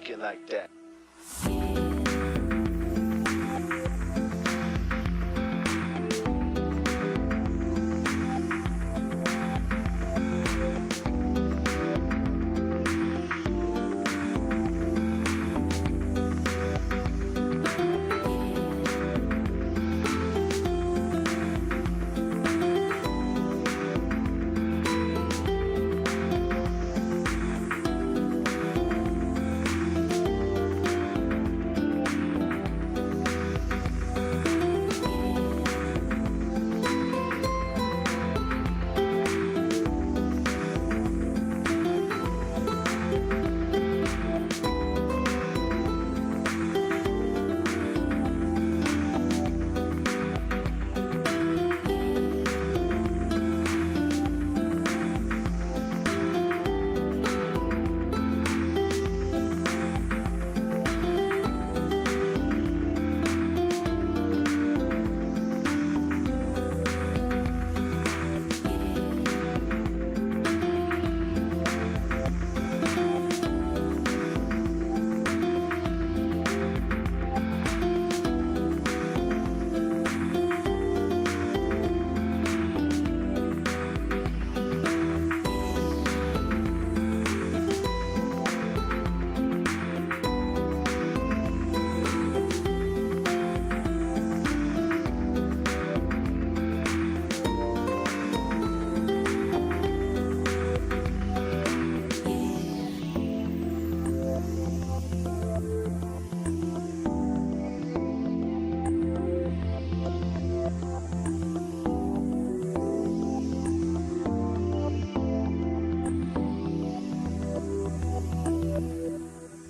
like it like that.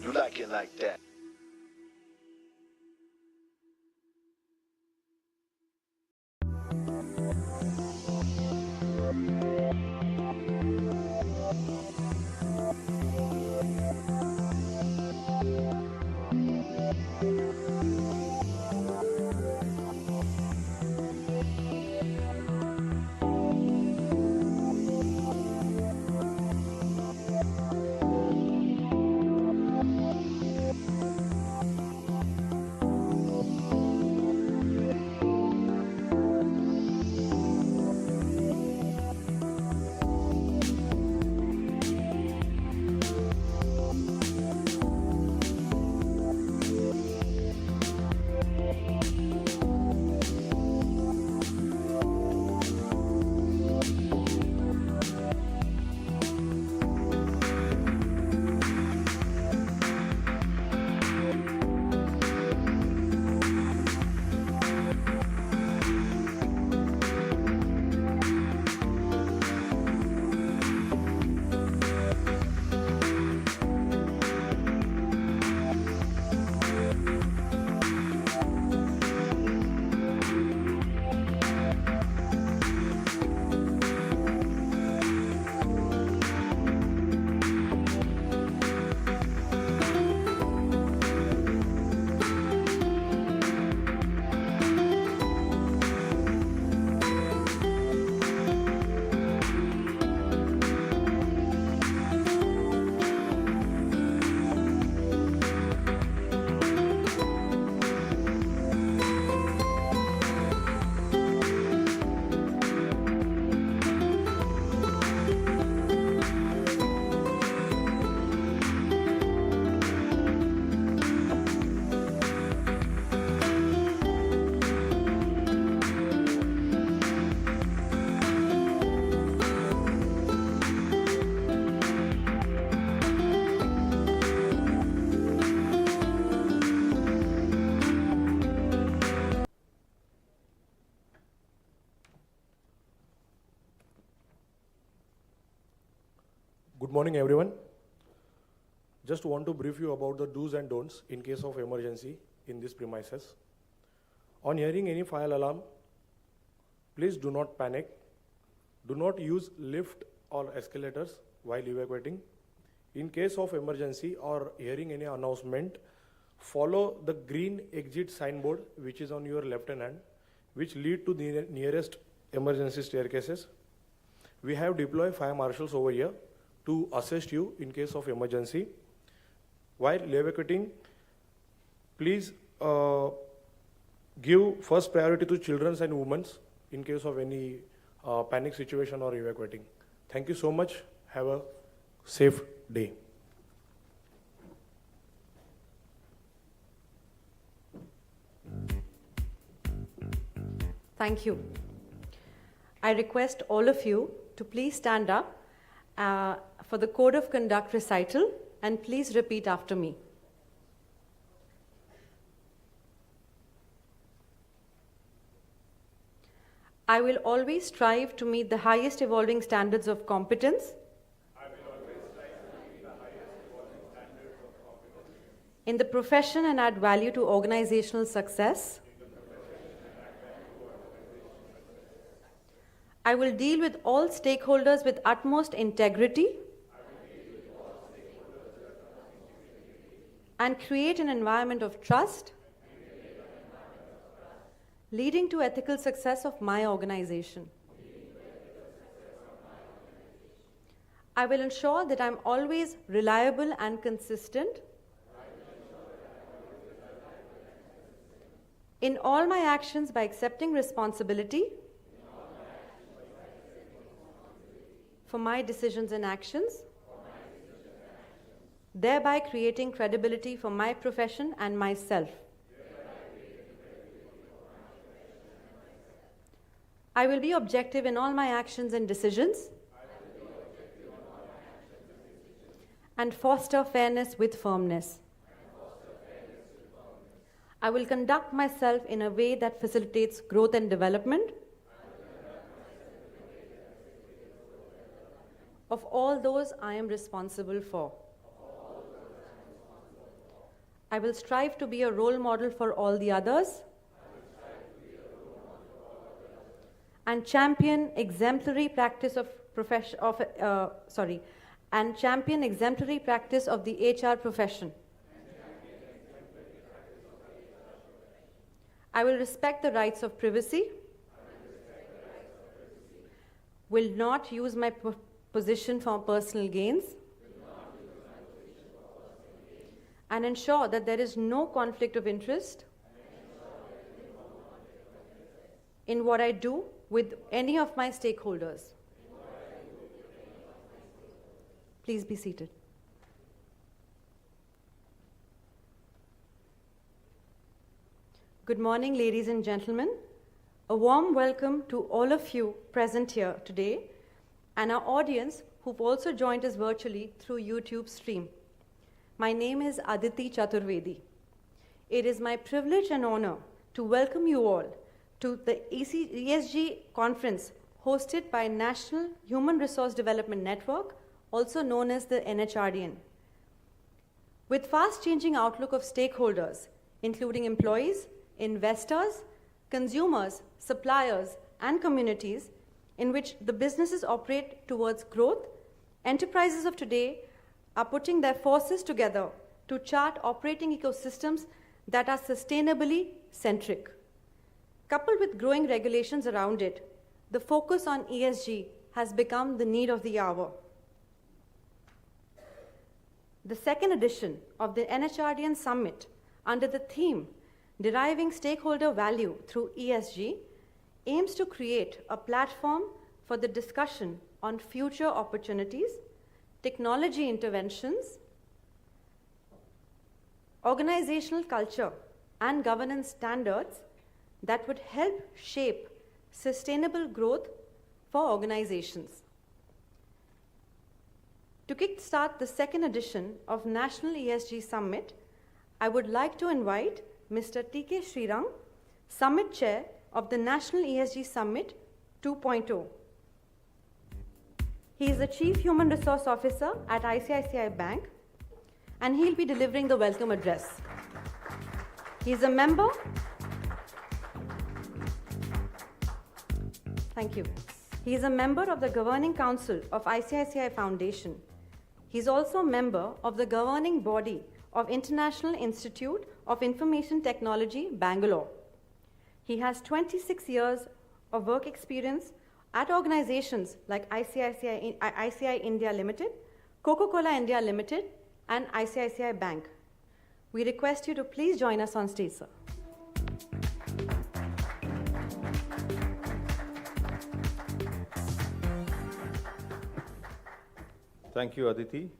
You like it like that. Good morning, everyone. Just want to brief you about the do's and don'ts in case of emergency in this premises. On hearing any fire alarm, please do not panic. Do not use lift or escalators while evacuating. In case of emergency or hearing any announcement, follow the green exit signboard which is on your left hand, which lead to the nearest emergency staircases. We have deployed fire marshals over here to assist you in case of emergency. While evacuating, please give first priority to children and women in case of any panic situation or evacuating. Thank you so much. Have a safe day. Thank you. I request all of you to please stand up for the Code of Conduct recital and please repeat after me. I will always strive to meet the highest evolving standards of competence. In the profession and add value to organizational success. I will deal with all stakeholders with utmost integrity and create an environment of trust leading to ethical success of my organization. I will ensure that I'm always reliable and consistent in all my actions by accepting responsibility for my decisions and actions, thereby creating credibility for my profession and myself. I will be objective in all my actions and decisions and foster fairness with firmness. I will conduct myself in a way that facilitates growth and development of all those I am responsible for. I will strive to be a role model for all the others and champion exemplary practice of the HR profession. I will respect the rights of privacy, will not use my position for personal gains, and ensure that there is no conflict of interest in what I do with any of my stakeholders. Please be seated. Good morning, ladies and gentlemen. A warm welcome to all of you present here today and our audience who've also joined us virtually through YouTube stream. My name is Aditi Chaturvedi. It is my privilege and honor to welcome you all to the ESG conference hosted by National Human Resource Development Network, also known as the NHRDN. With fast-changing outlook of stakeholders, including employees, investors, consumers, suppliers, and communities in which the businesses operate towards growth, enterprises of today are putting their forces together to chart operating ecosystems that are sustainably centric. Coupled with growing regulations around it, the focus on ESG has become the need of the hour. The second edition of the NHRDN Summit, under the theme Deriving Stakeholder Value through ESG, aims to create a platform for the discussion on future opportunities, technology interventions, organizational culture, and governance standards that would help shape sustainable growth for organizations. To kickstart the second edition of National ESG Summit, I would like to invite Mr. T.K. Srirang, Summit Chair of the National ESG Summit 2.0. He is the Chief Human Resource Officer at ICICI Bank, and he'll be delivering the welcome address. He is a member. Thank you. He is a member of the Governing Council of ICICI Foundation. He is also a member of the governing body of International Institute of Information Technology, Bangalore. He has 26 years of work experience at organizations like ICI India Limited, Coca-Cola India Limited, and ICICI Bank. We request you to please join us on stage, sir. Thank you, Aditi.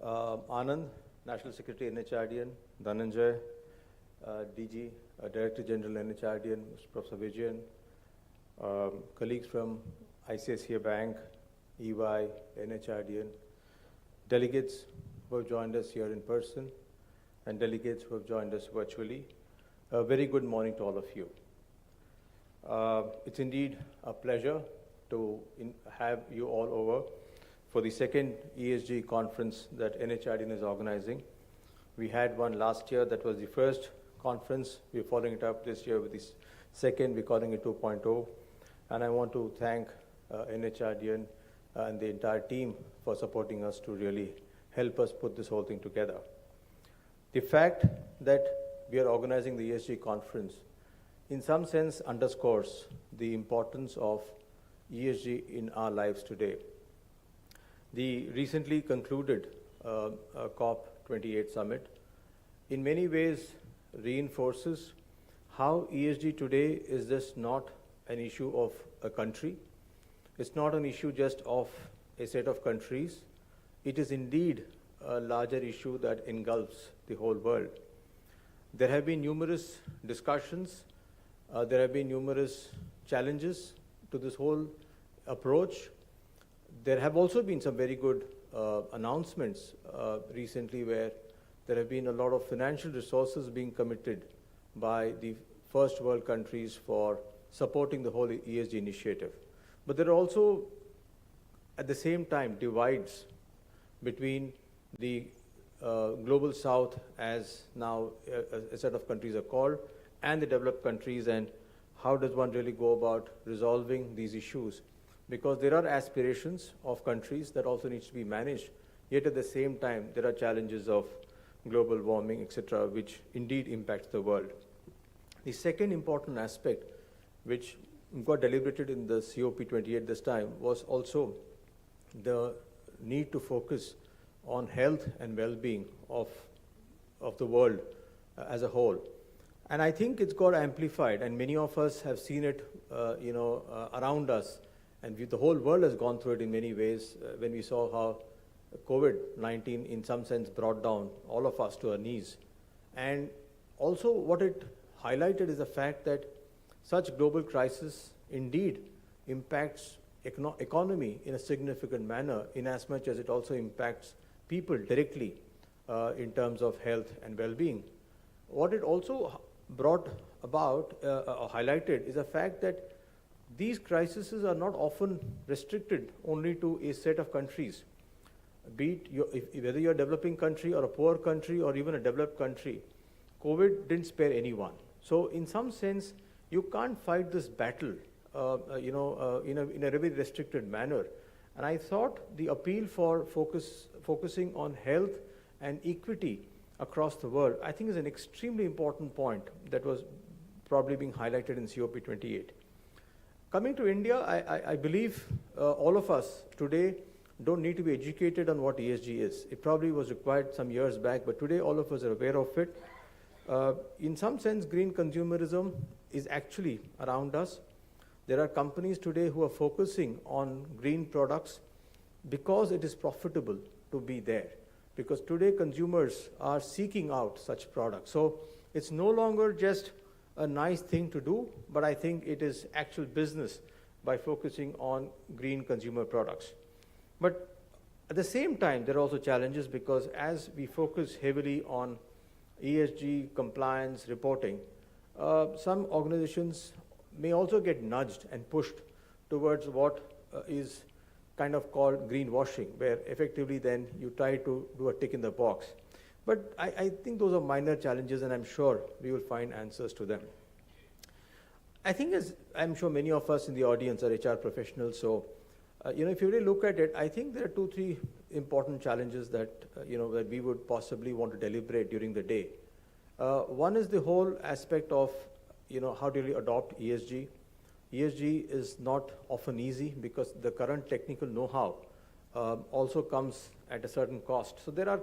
Anand, National Secretary, NHRDN, Dhananjay, DG, Director General, NHRDN, Mr. Professor Vijayan, colleagues from ICICI Bank, EY, NHRDN, delegates who have joined us here in person, and delegates who have joined us virtually. A very good morning to all of you. It's indeed a pleasure to have you all over for the second ESG conference that NHRDN is organizing. We had one last year that was the first conference. We're following it up this year with this second, we're calling it 2.0. And I want to thank NHRDN and the entire team for supporting us to really help us put this whole thing together. The fact that we are organizing the ESG conference in some sense underscores the importance of ESG in our lives today. The recently concluded COP28 summit in many ways reinforces how ESG today is just not an issue of a country. It's not an issue just of a set of countries. It is indeed a larger issue that engulfs the whole world. There have been numerous discussions. There have been numerous challenges to this whole approach. There have also been some very good announcements recently where there have been a lot of financial resources being committed by the first world countries for supporting the whole ESG initiative. But there are also, at the same time, divides between the global south, as now a set of countries are called, and the developed countries, and how does one really go about resolving these issues? Because there are aspirations of countries that also needs to be managed, yet at the same time there are challenges of global warming, etc., which indeed impacts the world. The second important aspect, which got deliberated in the COP28 this time, was also the need to focus on health and well-being of the world as a whole. And I think it's got amplified, and many of us have seen it around us. And the whole world has gone through it in many ways when we saw how COVID-19 in some sense brought down all of us to our knees. And also what it highlighted is the fact that such global crisis indeed impacts economy in a significant manner, in as much as it also impacts people directly in terms of health and well-being. What it also brought about or highlighted is the fact that these crises are not often restricted only to a set of countries. Be it whether you're a developing country or a poor country or even a developed country, COVID didn't spare anyone. So in some sense, you can't fight this battle in a very restricted manner. And I thought the appeal for focusing on health and equity across the world, I think is an extremely important point that was probably being highlighted in COP28. Coming to India, I believe all of us today don't need to be educated on what ESG is. It probably was required some years back, but today all of us are aware of it. In some sense, green consumerism is actually around us. There are companies today who are focusing on green products because it is profitable to be there. Because today consumers are seeking out such products. So it's no longer just a nice thing to do, but I think it is actual business by focusing on green consumer products. But at the same time, there are also challenges because as we focus heavily on ESG compliance reporting, some organizations may also get nudged and pushed towards what is kind of called greenwashing, where effectively then you try to do a tick in the box. But I think those are minor challenges, and I'm sure we will find answers to them. I think, as I'm sure many of us in the audience are HR professionals, so if you really look at it, I think there are 2-3 important challenges that that we would possibly want to deliberate during the day. One is the whole aspect of how do you adopt ESG. ESG is not often easy because the current technical know-how also comes at a certain cost. So there are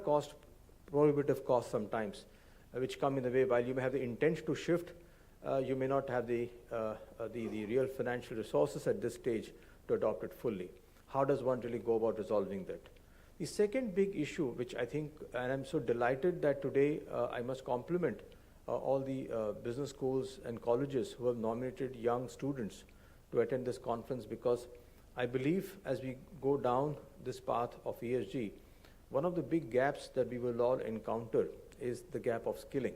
prohibitive costs sometimes, which come in the way. While you may have the intent to shift, you may not have the real financial resources at this stage to adopt it fully. How does one really go about resolving that? The second big issue, which I think, and I'm so delighted that today I must compliment all the business schools and colleges who have nominated young students to attend this conference, because I believe as we go down this path of ESG, one of the big gaps that we will all encounter is the gap of skilling.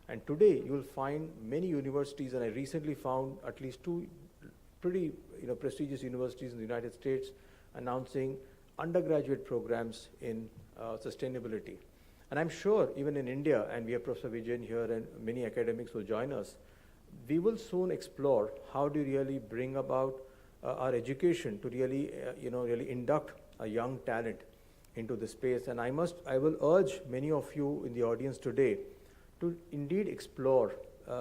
And today you will find many universities, and I recently found at least two pretty prestigious universities in the United States announcing undergraduate programs in sustainability. And I'm sure even in India, and we have Professor Vijayan here and many academics will join us, we will soon explore how do you really bring about our education to really, really induct a young talent into the space. And I will urge many of you in the audience today to indeed explore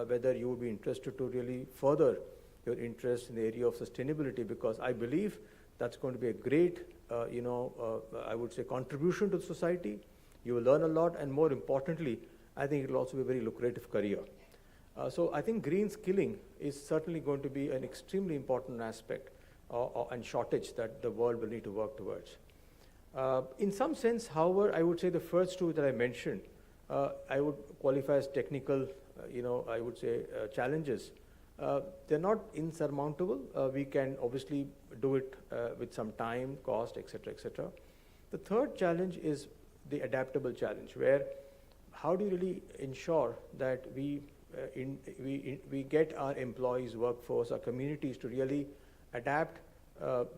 whether you would be interested to really further your interest in the area of sustainability, because I believe that's going to be a great, I would say, contribution to society. You will learn a lot, and more importantly, I think it will also be a very lucrative career. So I think green skilling is certainly going to be an extremely important aspect and shortage that the world will need to work towards. In some sense, however, I would say the first two that I mentioned, I would qualify as technical, I would say challenges. They're not insurmountable. We can obviously do it with some time, cost, etc., etc. The third challenge is the adaptable challenge, where how do you really ensure that we get our employees, workforce, our communities to really adapt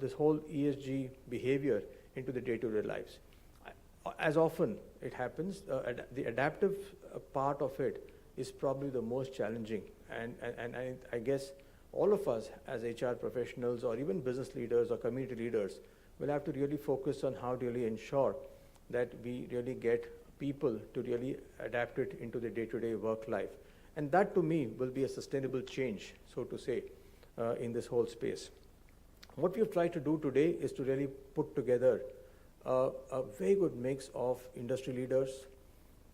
this whole ESG behavior into the day-to-day lives. As often it happens, the adaptive part of it is probably the most challenging. And I guess all of us as HR professionals or even business leaders or community leaders will have to really focus on how to really ensure that we really get people to really adapt it into the day-to-day work life. And that to me will be a sustainable change, so to say, in this whole space. What we've tried to do today is to really put together a very good mix of industry leaders,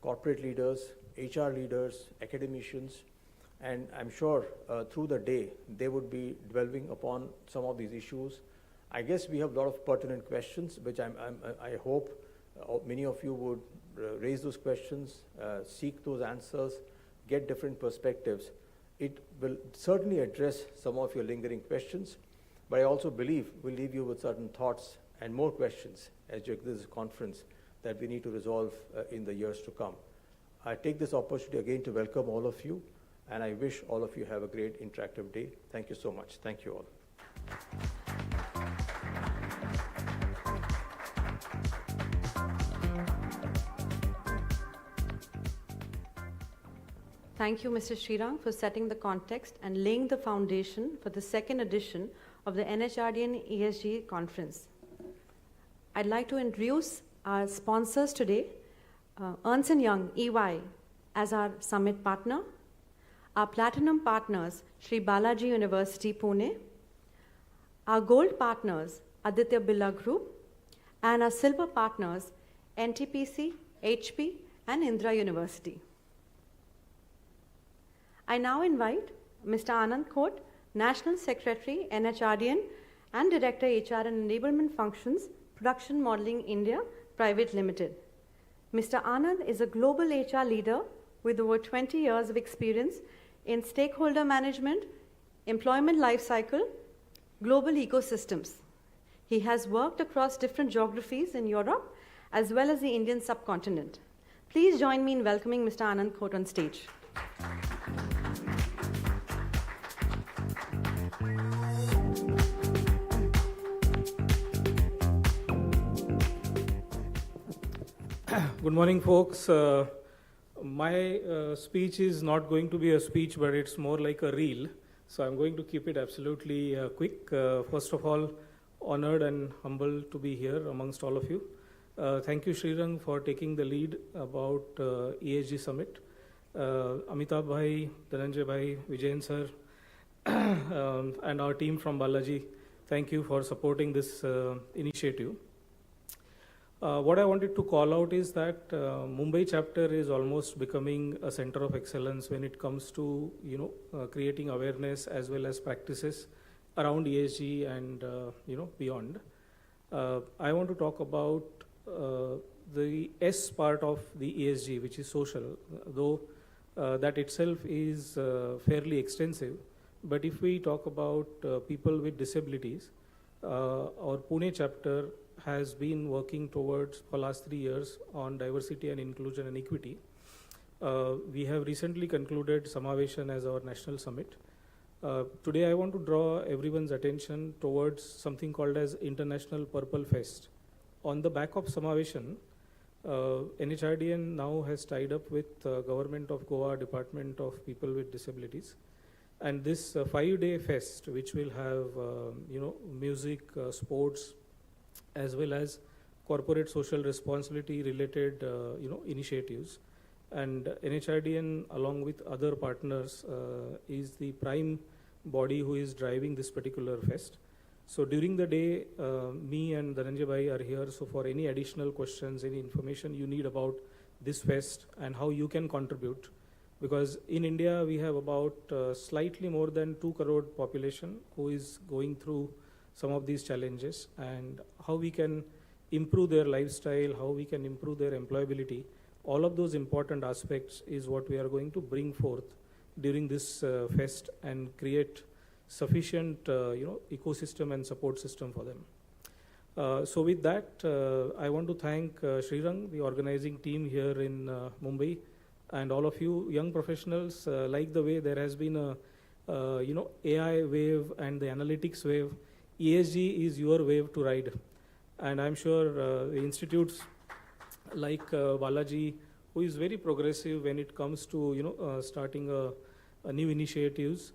corporate leaders, HR leaders, academicians, and I'm sure through the day they would be dwelling upon some of these issues. I guess we have a lot of pertinent questions, which I hope many of you would raise those questions, seek those answers, get different perspectives. It will certainly address some of your lingering questions, but I also believe we'll leave you with certain thoughts and more questions as you exit this conference that we need to resolve in the years to come. I take this opportunity again to welcome all of you, and I wish all of you have a great interactive day. Thank you so much. Thank you all. Thank you, Mr. Shang, for setting the context and laying the foundation for the second edition of the NHRDN ESG conference. I'd like to introduce our sponsors today, Ernst & Young, EY, as our summit partner, our platinum partners, Sri Balaji University, Pune, our gold partners, Aditya Birla Group, and our silver partners, NTPC, HP, and Indira University. I now invite Mr. Anand Khote, National Secretary, NHRDN, and Director, HR and Enablement Functions, Production Modeling India, Private Limited. Mr. Anand is a global HR leader with over 20 years of experience in stakeholder management, employment lifecycle, global ecosystems. He has worked across different geographies in Europe as well as the Indian subcontinent. Please join me in welcoming Mr. Anand Khote on stage. Good morning, folks. My speech is not going to be a speech, but it's more like a reel. So I'm going to keep it absolutely quick. First of all, honored and humbled to be here amongst all of you. Thank you, Shang, for taking the lead about ESG Summit. Amitabh Bhai, Dhananjay Bhai, Vijayan sir, and our team from Balaji, thank you for supporting this initiative. What I wanted to call out is that Mumbai chapter is almost becoming a center of excellence when it comes to creating awareness as well as practices around ESG and beyond. I want to talk about the S part of the ESG, which is social, though that itself is fairly extensive. But if we talk about people with disabilities, our Pune chapter has been working towards for last 3 years on diversity and inclusion and equity. We have recently concluded Samaveshan as our national summit. Today I want to draw everyone's attention towards something called as International Purple Fest. On the back of Samaveshan, NHRDN now has tied up with Government of Goa Department of People with Disabilities. And this 5-day fest, which will have music, sports, as well as corporate social responsibility related initiatives. And NHRDN, along with other partners, is the prime body who is driving this particular fest. So during the day, me and Dhananjay Bhai are here. So for any additional questions, any information you need about this fest and how you can contribute, because in India we have about slightly more than 2 crore population who is going through some of these challenges, and how we can improve their lifestyle, how we can improve their employability. All of those important aspects is what we are going to bring forth during this fest and create sufficient ecosystem and support system for them. So with that, I want to thank Srirang, the organizing team here in Mumbai, and all of you young professionals. Like the way there has been a AI wave and the analytics wave, ESG is your wave to ride. And I'm sure the institutes like Balaji, who is very progressive when it comes to starting a new initiatives,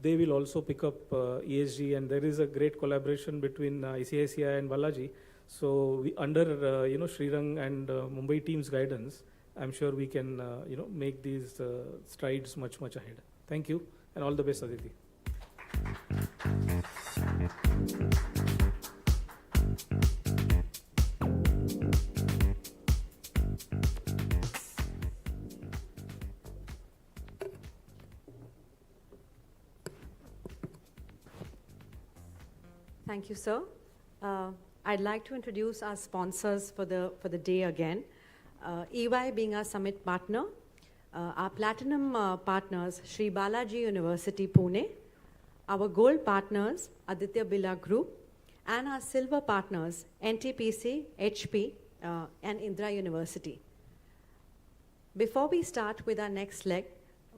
they will also pick up ESG, and there is a great collaboration between ICICI and Balaji. So we, under Srirang and Mumbai team's guidance, I'm sure we can make these strides much ahead. Thank you, and all the best, Aditi. Thank you, sir. I'd like to introduce our sponsors for the day again. EY being our summit partner, our platinum partners, Sri Balaji University, Pune, our gold partners, Aditya Birla Group, and our silver partners, NTPC, HP, and Indira University. Before we start with our next leg,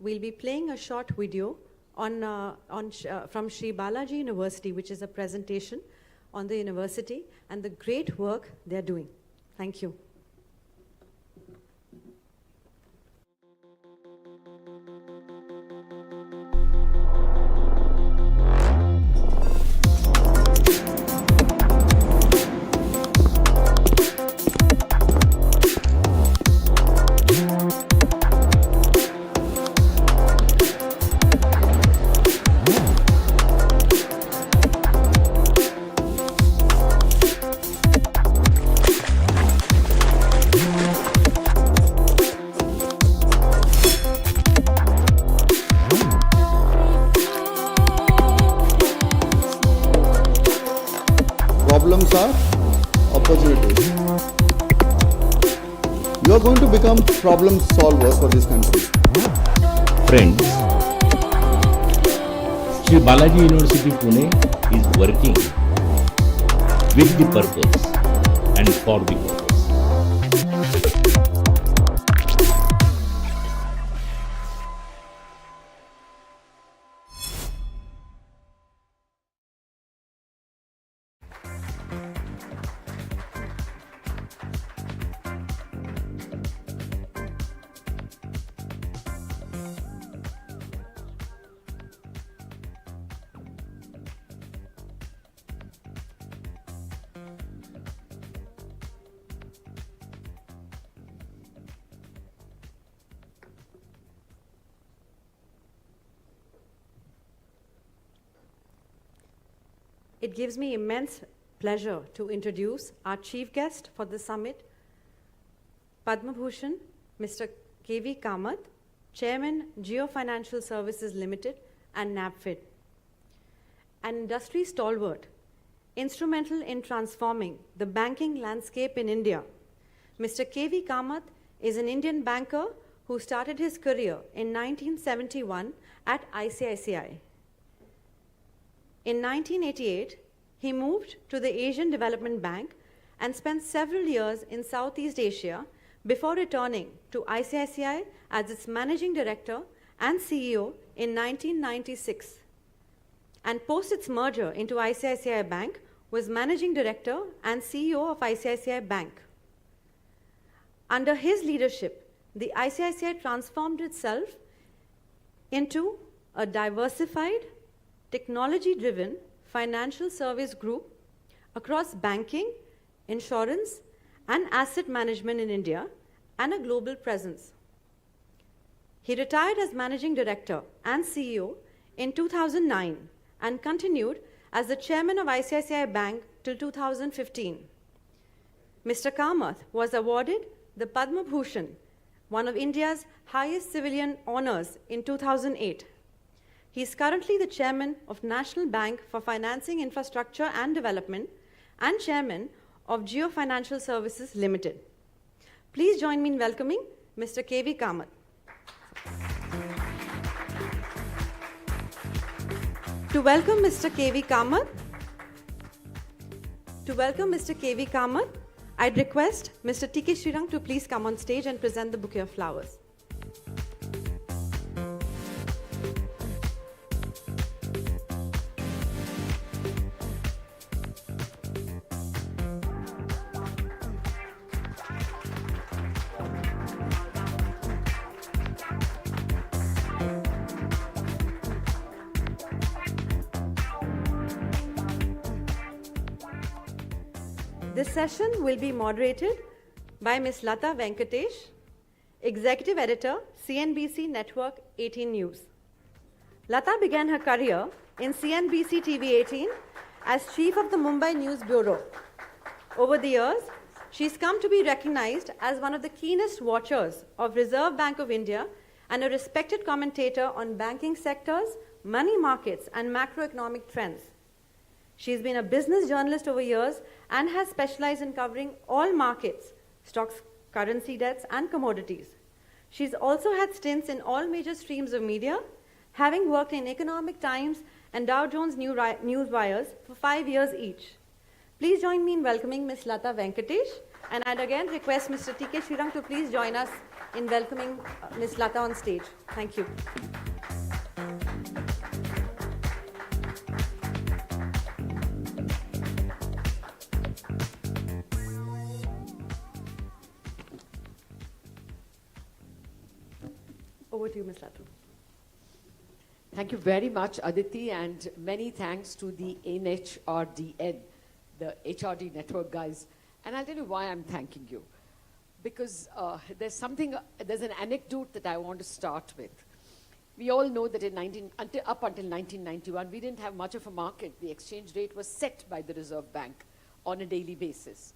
we'll be playing a short video from Sri Balaji University, which is a presentation on the university and the great work they're doing. Thank you. Problems are opportunities. You are going to become problem solver for this country. Friends, Sri Balaji University Pune is working with the purpose and for the purpose. It gives me immense pleasure to introduce our chief guest for the summit, Padma Bhushan, Mr. K.V. Kamath, Chairman, Geo Financial Services Limited and NABFID. An industry stalwart, instrumental in transforming the banking landscape in India, Mr. K.V. Kamath is an Indian banker who started his career in 1971 at ICICI. In 1988, he moved to the Asian Development Bank and spent several years in Southeast Asia before returning to ICICI as its managing director and CEO in 1996. And post its merger into ICICI Bank, was managing director and CEO of ICICI Bank. Under his leadership, the ICICI transformed itself into a diversified, technology-driven financial service group across banking, insurance, and asset management in India, and a global presence. He retired as managing director and CEO in 2009 and continued as the chairman of ICICI Bank till 2015. Mr. Kamath was awarded the Padma Bhushan, one of India's highest civilian honors, in 2008. He is currently the chairman of National Bank for Financing Infrastructure and Development and chairman of Geo Financial Services Limited. Please join me in welcoming Mr. K.V. Kamath. To welcome Mr. K.V. Kamath, I'd request Mr. T.K. Srirang to please come on stage and present the bouquet of flowers. This session will be moderated by Ms. Lata Venkatesh, Executive Editor, CNBC Network 18 News. Lata began her career in CNBC TV 18 as Chief of the Mumbai News Bureau. Over the years, she's come to be recognized as one of the keenest watchers of Reserve Bank of India and a respected commentator on banking sectors, money markets, and macroeconomic trends. She's been a business journalist over years and has specialized in covering all markets, stocks, currency debts, and commodities. She's also had stints in all major streams of media, having worked in Economic Times and Dow Jones Newswires for 5 years each. Please join me in welcoming Ms. Lata Venkatesh, and I'd again request Mr. T.K. Srirang to please join us in welcoming Ms. Lata on stage. Thank you. Over to you, Ms. Lata. Thank you very much, Aditi, and many thanks to the NHRDN, the HRD network guys. And I'll tell you why I'm thanking you. Because there's an anecdote that I want to start with. We all know that up until 1991, we didn't have much of a market. The exchange rate was set by the Reserve Bank on a daily basis.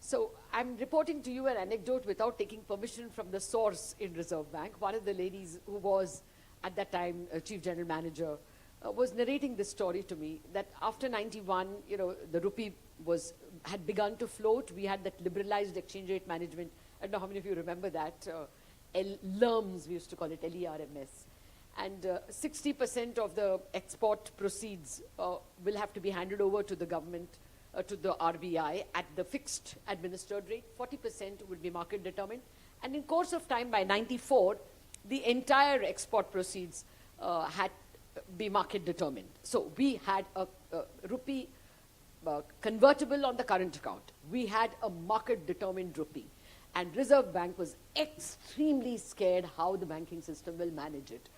So I'm reporting to you an anecdote without taking permission from the source in Reserve Bank. One of the ladies who was at that time Chief General Manager was narrating this story to me, that after 91, the rupee had begun to float. We had that liberalized exchange rate management. I don't know how many of you remember that. LERMS, we used to call it, LERMS. And 60% of the export proceeds will have to be handed over to the government, to the RBI at the fixed administered rate. 40% would be market determined. And in course of time, by 94, the entire export proceeds had be market determined. So we had a rupee convertible on the current account. We had a market determined rupee. And Reserve Bank was extremely scared how the banking system will manage it.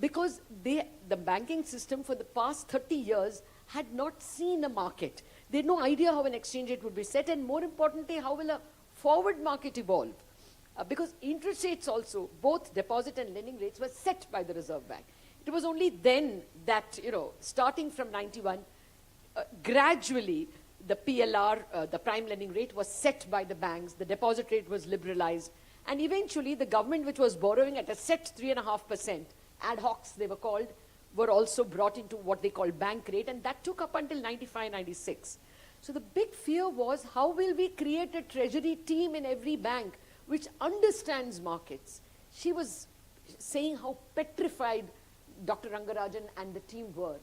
Because the banking system for the past 30 years had not seen a market. They had no idea how an exchange rate would be set, and more importantly, how will a forward market evolve? Because interest rates also, both deposit and lending rates, were set by the Reserve Bank. It was only then that, starting from 91, gradually the PLR, the prime lending rate, was set by the banks, the deposit rate was liberalized, and eventually the government, which was borrowing at a set 3.5%, ad hocs they were called, were also brought into what they call bank rate, and that took up until 95, 96. So the big fear was, how will we create a treasury team in every bank which understands markets? She was saying how petrified Dr. Rangarajan and the team were.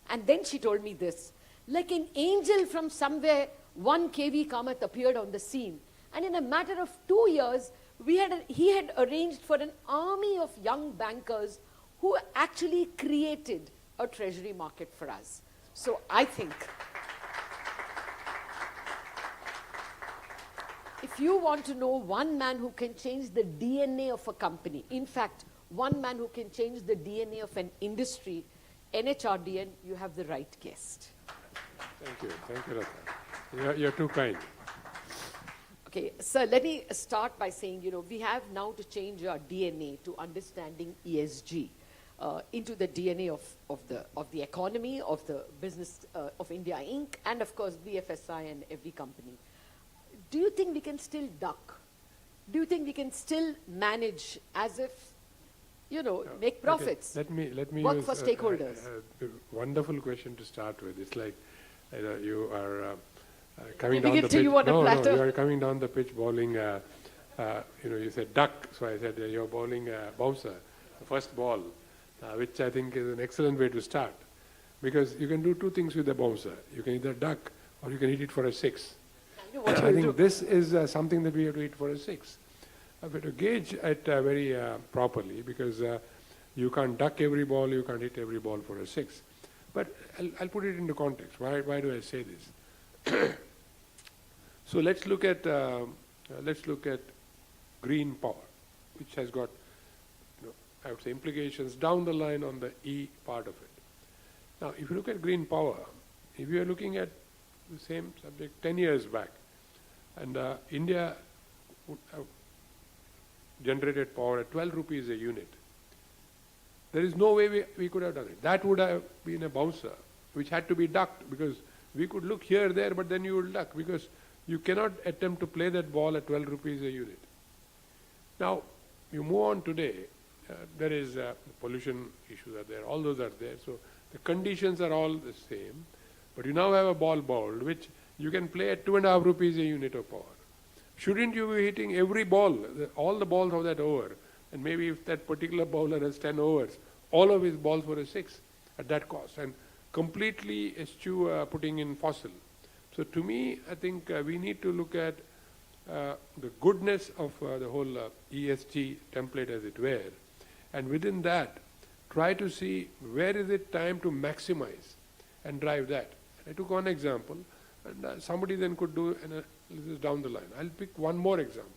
And then she told me this: like an angel from somewhere, one KV Kamath appeared on the scene. And in a matter of 2 years, he had arranged for an army of young bankers who actually created a treasury market for us. So I think, if you want to know one man who can change the DNA of a company, in fact, one man who can change the DNA of an industry, NHRDN, you have the right guest. Thank you, Ratha. You're too kind. Okay, so let me start by saying, we have now to change our DNA to understanding ESG into the DNA of the economy, of the business of India Inc., and of course BFSI and every company. Do you think we can still duck? Do you think we can still manage as if, make profits? Okay. Let me work use for stakeholders. A wonderful question to start with. It's like you are coming Giving down it the to pitch. you on a platter. You are coming down the pitch bowling. You said duck, so I said you're bowling bouncer, the first ball, which I think is an excellent way to start, because you can do two things with the bouncer. You can either duck or you can hit it for a six. I think this is something that we have to hit for a six. We have to gauge it very properly, because you can't duck every ball, you can't hit every ball for a six. But I'll put it into context. Why do I say this? So let's look at green power, which has got, I would say, implications down the line on the E part of it. Now, if you look at green power, if you are looking at the same subject 10 years back, and India would have generated power at 12 rupees a unit, there is no way we could have done it. That would have been a bouncer, which had to be ducked, because we could look here, there, but then you will duck, because you cannot attempt to play that ball at 12 rupees a unit. Now, you move on today, there is pollution issues are there, all those are there, so the conditions are all the same, but you now have a ball bowled, which you can play at 2.5 rupees a unit of power. Shouldn't you be hitting every ball, all the balls of that over, and maybe if that particular bowler has 10 overs, all of his balls were a six at that cost, and completely eschew putting in fossil. So to me, I think we need to look at the goodness of the whole ESG template, as it were, and within that, try to see where is it time to maximize and drive that. I took one example, and somebody then could do analysis down the line. I'll pick one more example,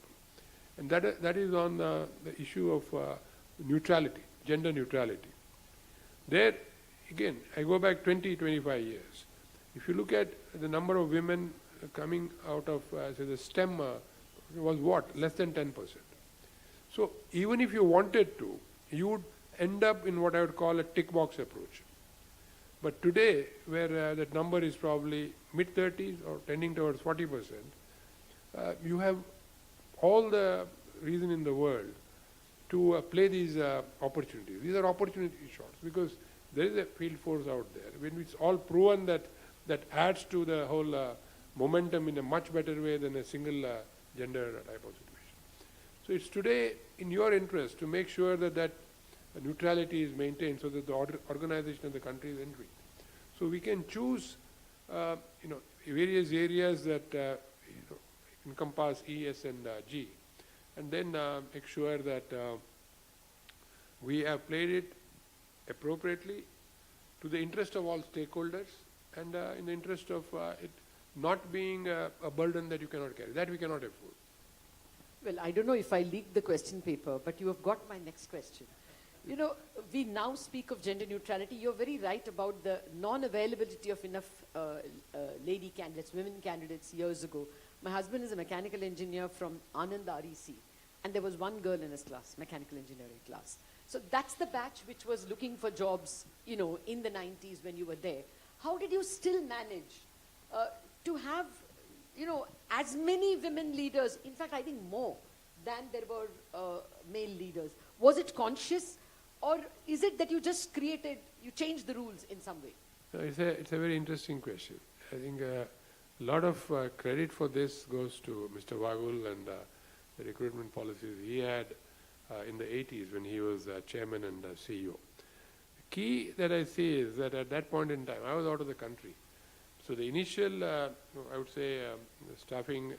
and that is on the issue of neutrality, gender neutrality. There, again, I go back 20, 25 years. If you look at the number of women coming out of, say, the STEM, was what? Less than 10%. So even if you wanted to, you would end up in what I would call a tick box approach. But today, where that number is probably mid-30s or tending towards 40%, you have all the reason in the world to play these opportunities. These are opportunity shots, because there is a field force out there. When it's all proven that adds to the whole momentum in a much better way than a single gender type of situation. So it's today in your interest to make sure that neutrality is maintained, so that the organization of the country is entering. So we can choose, various areas that encompass E, S, and G, and then make sure that we have played it appropriately to the interest of all stakeholders, and in the interest of it not being a burden that you cannot carry. That we cannot afford. Well, I don't know if I leaked the question paper, but you have got my next question. We now speak of gender neutrality. You're very right about the non-availability of enough lady candidates, women candidates years ago. My husband is a mechanical engineer from Anand REC, and there was one girl in his class, mechanical engineering class. So that's the batch which was looking for jobs, in the 90s when you were there. How did you still manage to have, you know, as many women leaders, in fact, I think more than there were male leaders? Was it conscious, or is it that you just you changed the rules in some way? No, it's a very interesting question. I think a lot of credit for this goes to Mr. Wagul and the recruitment policies he had in the 80s when he was chairman and CEO. The key that I see is that at that point in time, I was out of the country. So the initial, I would say, staffing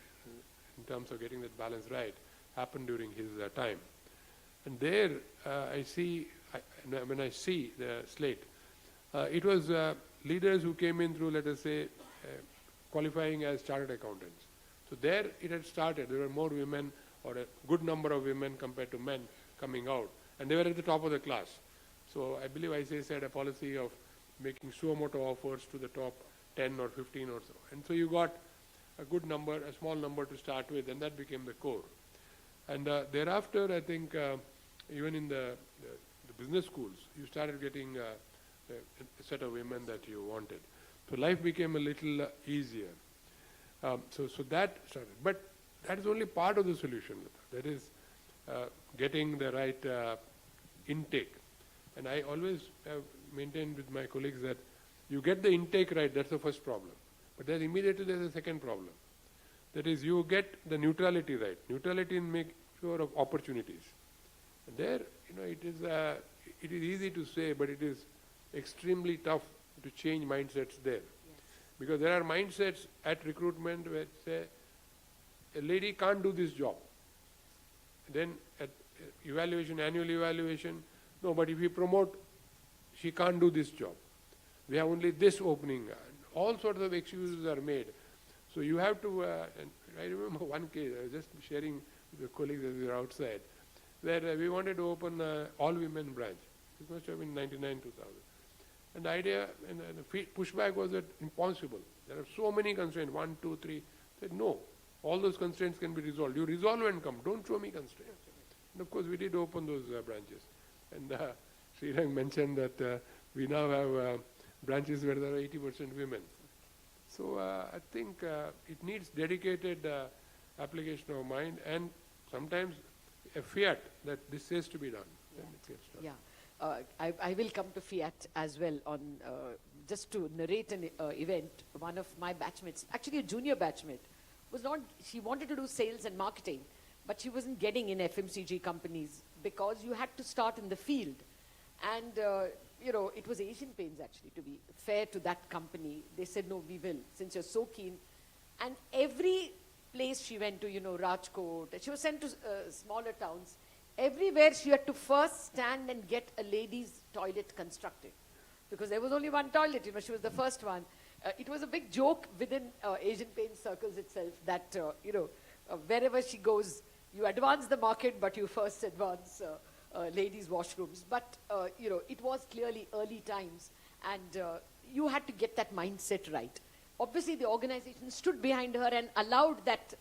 in terms of getting that balance right happened during his time. And there when I see the slate, it was leaders who came in through, let us say, qualifying as chartered accountants. So there it had started. There were more women, or a good number of women compared to men coming out. And they were at the top of the class. So I believe ICAI had a policy of making suo motu offers to the top 10 or 15 or so. And so you got a good number, a small number to start with, and that became the core. And thereafter, I think, even in the business schools, you started getting a set of women that you wanted. So life became a little easier. So that started. But that is only part of the solution. That is getting the right intake. And I always have maintained with my colleagues that you get the intake right, that's the first problem. But then immediately there's a second problem. That is, you get the neutrality right. Neutrality in make sure of opportunities. And there, it is easy to say, but it is extremely tough to change mindsets there. Yes. Because there are mindsets at recruitment where say, a lady can't do this job. Then at evaluation, annual evaluation, no, but if we promote, she can't do this job. We have only this opening. All sorts of excuses are made. So you have to, and I remember one case, I was just sharing with the colleagues as we were outside, where we wanted to open an all-women branch. This must have been 99, 2000. And the idea, and the pushback was that impossible. There are so many constraints, 1, 2, 3. I said, no, all those constraints can be resolved. You resolve and come, don't show me constraints. And of course, we did open those branches. And Shang mentioned that we now have branches where there are 80% women. So I think it needs dedicated application of mind, and sometimes a fiat that this has to be done. Yeah. Then it gets done. Yeah. I will come to fiat as well on just to narrate an event. One of my batchmates, actually a junior batchmate, she wanted to do sales and marketing, but she wasn't getting in FMCG companies because you had to start in the field. And it was Asian Paints, actually, to be fair to that company. They said, no, we will, since you're so keen. And every place she went to, Rajkot, she was sent to smaller towns. Everywhere she had to first stand and get a ladies' toilet constructed. Because there was only one toilet, she was the first one. It was a big joke within Asian Paint circles itself that, wherever she goes, you advance the market, but you first advance ladies' washrooms. But, it was clearly early times, and you had to get that mindset right. Obviously, the organization stood behind her and allowed that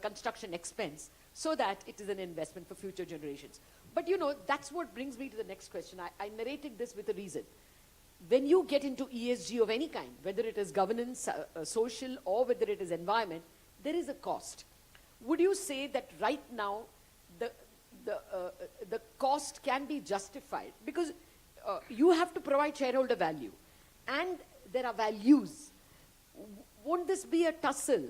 construction expense so that it is an investment for future generations. But, that's what brings me to the next question. I narrated this with a reason. When you get into ESG of any kind, whether it is governance, social, or whether it is environment, there is a cost. Would you say that right now, the cost can be justified? Because you have to provide shareholder value, and there are values. Won't this be a tussle?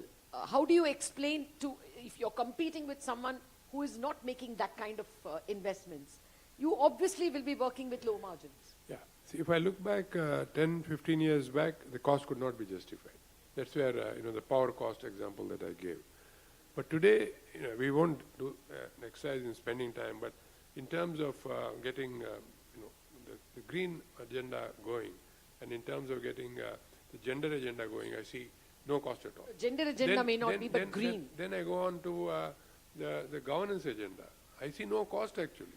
How do you explain to, if you're competing with someone who is not making that kind of investments, you obviously will be working with low margins. Yeah. See, if I look back 10, 15 years back, the cost could not be justified. That's where, the power cost example that I gave. But today, we won't do an exercise in spending time, but in terms of getting, the green agenda going, and in terms of getting the gender agenda going, I see no cost at all. Gender agenda may not be, but green. Then I go on to the governance agenda. I see no cost actually.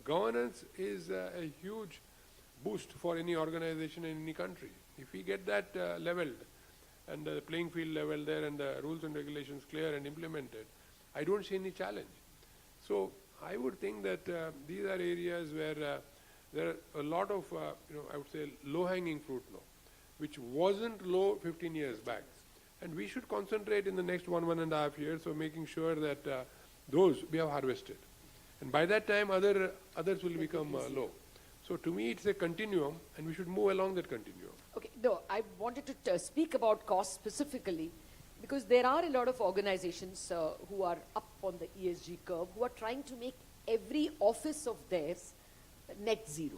Governance is a huge boost for any organization in any country. If we get that leveled, and the playing field level there, and the rules and regulations clear and implemented, I don't see any challenge. So I would think that these are areas where there are a lot of, I would say, low-hanging fruit now, which wasn't low 15 years back. And we should concentrate in the next 1.5 years of making sure that those we have harvested. And by that time, others will become low. So to me, it's a continuum, and we should move along that continuum. Okay, no, I wanted to speak about cost specifically because there are a lot of organizations who are up on the ESG curve who are trying to make every office of theirs net zero.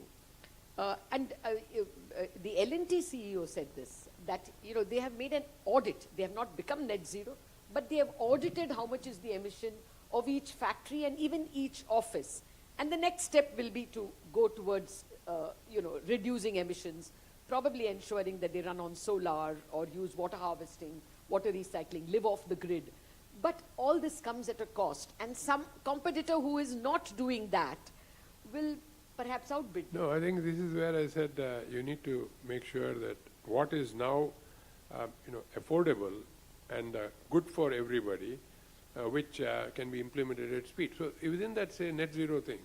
The L&T CEO said this, that they have made an audit. They have not become net zero, but they have audited how much is the emission of each factory and even each office. And the next step will be to go towards, reducing emissions, probably ensuring that they run on solar or use water harvesting, water recycling, live off the grid. But all this comes at a cost. And some competitor who is not doing that will perhaps outbid. No, I think this is where I said you need to make sure that what is now, affordable and good for everybody, which can be implemented at speed. So within that, say, net zero thing,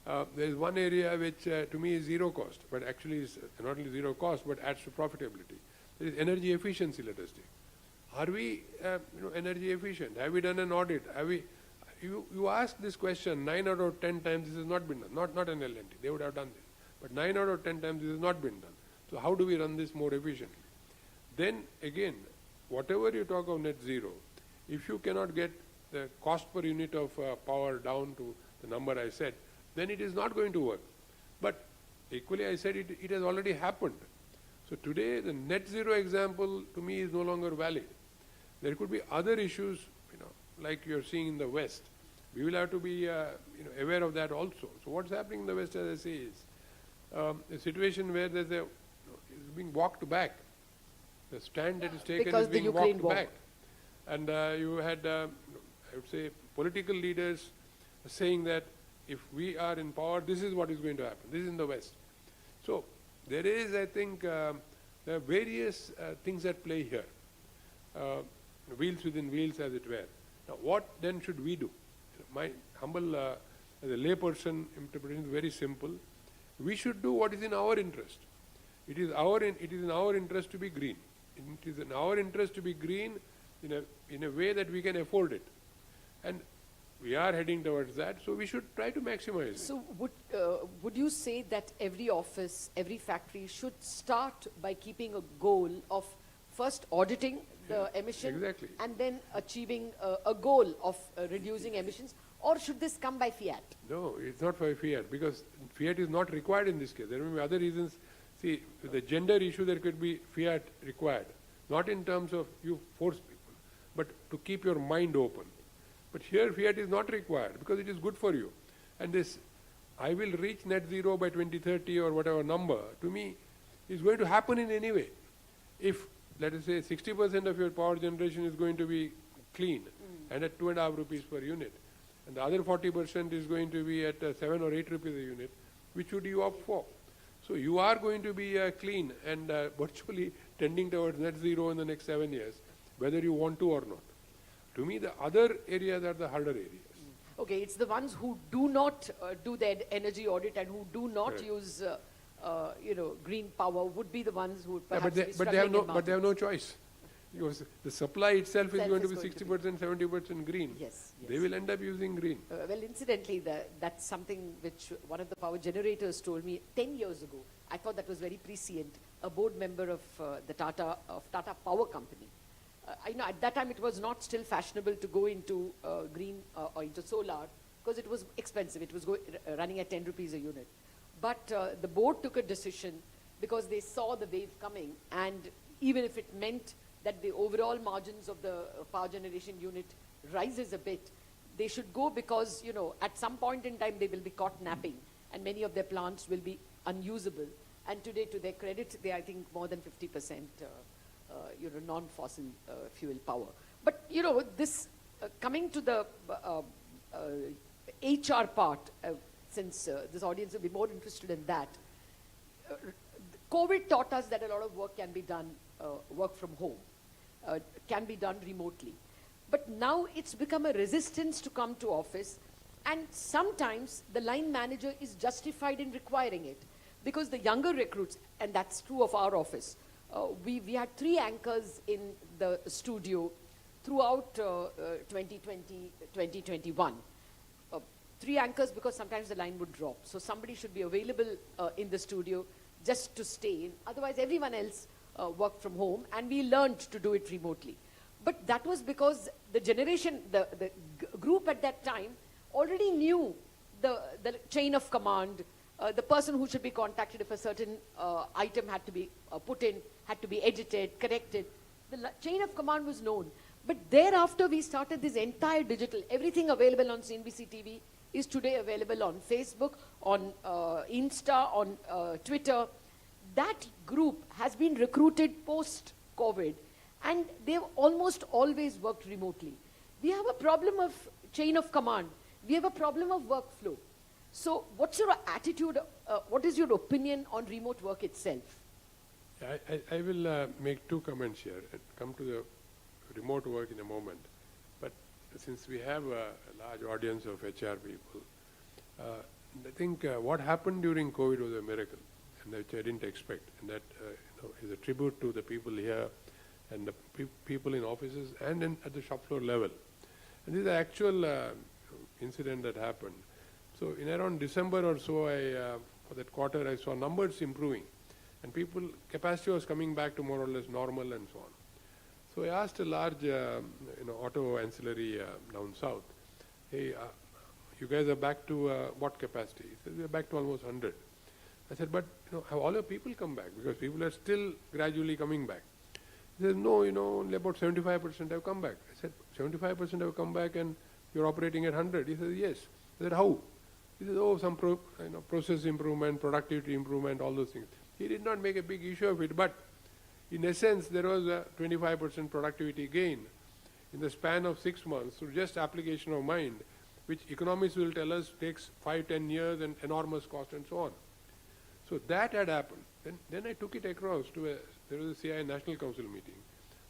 there is one area which to me is zero cost, but actually is not only zero cost, but adds to profitability. There is energy efficiency, let us take. Are we energy efficient? Have we done an audit? Have we? You ask this question 9 out of 10 times this has not been done. Not an L&T, they would have done this. But 9 out of 10 times this has not been done. So how do we run this more efficiently? Then again, whatever you talk of net zero, if you cannot get the cost per unit of power down to the number I said, then it is not going to work. But equally I said it has already happened. So today the net zero example to me is no longer valid. There could be other issues, like you're seeing in the West. We will have to be aware of that also. So what's happening in the West, as I say, is a situation where there's it's being walked back. The stand that is taken because is being Ukraine walked war. back. And you had, I would say, political leaders saying that if we are in power, this is what is going to happen. This is in the West. So there is, I think, there are various things at play here. Wheels within wheels, as it were. Now, what then should we do? My humble, as a layperson, interpretation is very simple. We should do what is in our interest. It is in our interest to be green. It is in our interest to be green in a way that we can afford it. And we are heading towards that, so we should try to maximize it. So would you say that every office, every factory should start by keeping a goal of first auditing the emission exactly. and then achieving a goal of reducing emissions, or should this come by fiat? No, it's not by fiat, because fiat is not required in this case. There may be other reasons. See, with the gender issue, there could be fiat required, not in terms of you force people, but to keep your mind open. But here, fiat is not required because it is good for you. And this, I will reach net zero by 2030 or whatever number, to me, is going to happen in any way. If, let us say, 60% of your power generation is going to be clean and at 2.5 rupees per unit, and the other 40% is going to be at 7 or 8 rupees a unit, which would you opt for? So you are going to be clean and virtually tending towards net zero in the next 7 years, whether you want to or not. To me, the other areas are the harder areas. Okay, it's the ones who do not do their energy audit and who do not Correct. use, green power would be the ones who would Yeah, perhaps be but they have struggling no, but they have no choice. Because the supply itself is going to be 60%, 70% green. Yes, They will end up using green. well, incidentally, that's something which one of the power generators told me 10 years ago. I thought that was very prescient. A board member of Tata Power Company. At that time it was not still fashionable to go into green or into solar because it was expensive. It was running at 10 rupees a unit. But the board took a decision because they saw the wave coming, and even if it meant that the overall margins of the power generation unit rises a bit, they should go because, at some point in time they will be caught napping and many of their plants will be unusable. And today, to their credit, they, I think, more than 50% non-fossil fuel power. But, this, coming to the HR part, since this audience will be more interested in that, COVID taught us that a lot of work can be done, work from home, can be done remotely. But now it's become a resistance to come to office, and sometimes the line manager is justified in requiring it because the younger recruits, and that's true of our office, we had 3 anchors in the studio throughout 2020, 2021. 3 anchors because sometimes the line would drop. So somebody should be available in the studio just to stay in. Otherwise, everyone else worked from home, and we learned to do it remotely. But that was because the generation, the group at that time already knew the chain of command, the person who should be contacted if a certain item had to be put in, had to be edited, corrected. The chain of command was known. But thereafter, we started this entire digital, everything available on CNBC TV is today available on Facebook, on Insta, on Twitter. That group has been recruited post-COVID, and they've almost always worked remotely. We have a problem of chain of command. We have a problem of workflow. So what's your attitude, what is your opinion on remote work itself? I will make 2 comments here and come to the remote work in a moment. But since we have a large audience of HR people, I think what happened during COVID was a miracle, and which I didn't expect. And that is a tribute to the people here and the people in offices and at the shop floor level. And this is the actual incident that happened. So in around December or so, for that quarter, I saw numbers improving, and capacity was coming back to more or less normal and so on. So I asked a large, auto ancillary down south, hey, you guys are back to what capacity? He said, we're back to almost 100. I said, but have all your people come back? Because people are still gradually coming back. He said, no, only about 75% have come back. I said, 75% have come back and you're operating at 100? He said, yes. I said, how? He said, oh, some process improvement, productivity improvement, all those things. He did not make a big issue of it, but in essence, there was a 25% productivity gain in the span of 6 months through just application of mind, which economists will tell us takes 5-10 years and enormous cost and so on. So that had happened. Then I took it across to there was a CI National Council meeting.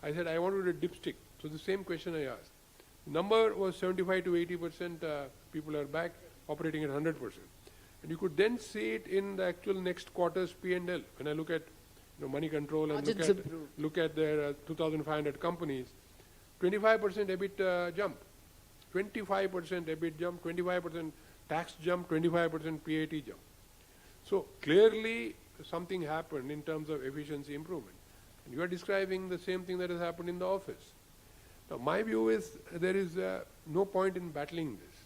I said, I wanted a dipstick. So the same question I asked. The number was 75 to 80% people are back operating at 100%. And you could then see it in the actual next quarter's P&L. When I look at money control and look at their 2,500 companies, 25% EBIT jump, 25% EBIT jump, 25% tax jump, 25% PAT jump. So clearly something happened in terms of efficiency improvement. And you are describing the same thing that has happened in the office. Now my view is there is no point in battling this.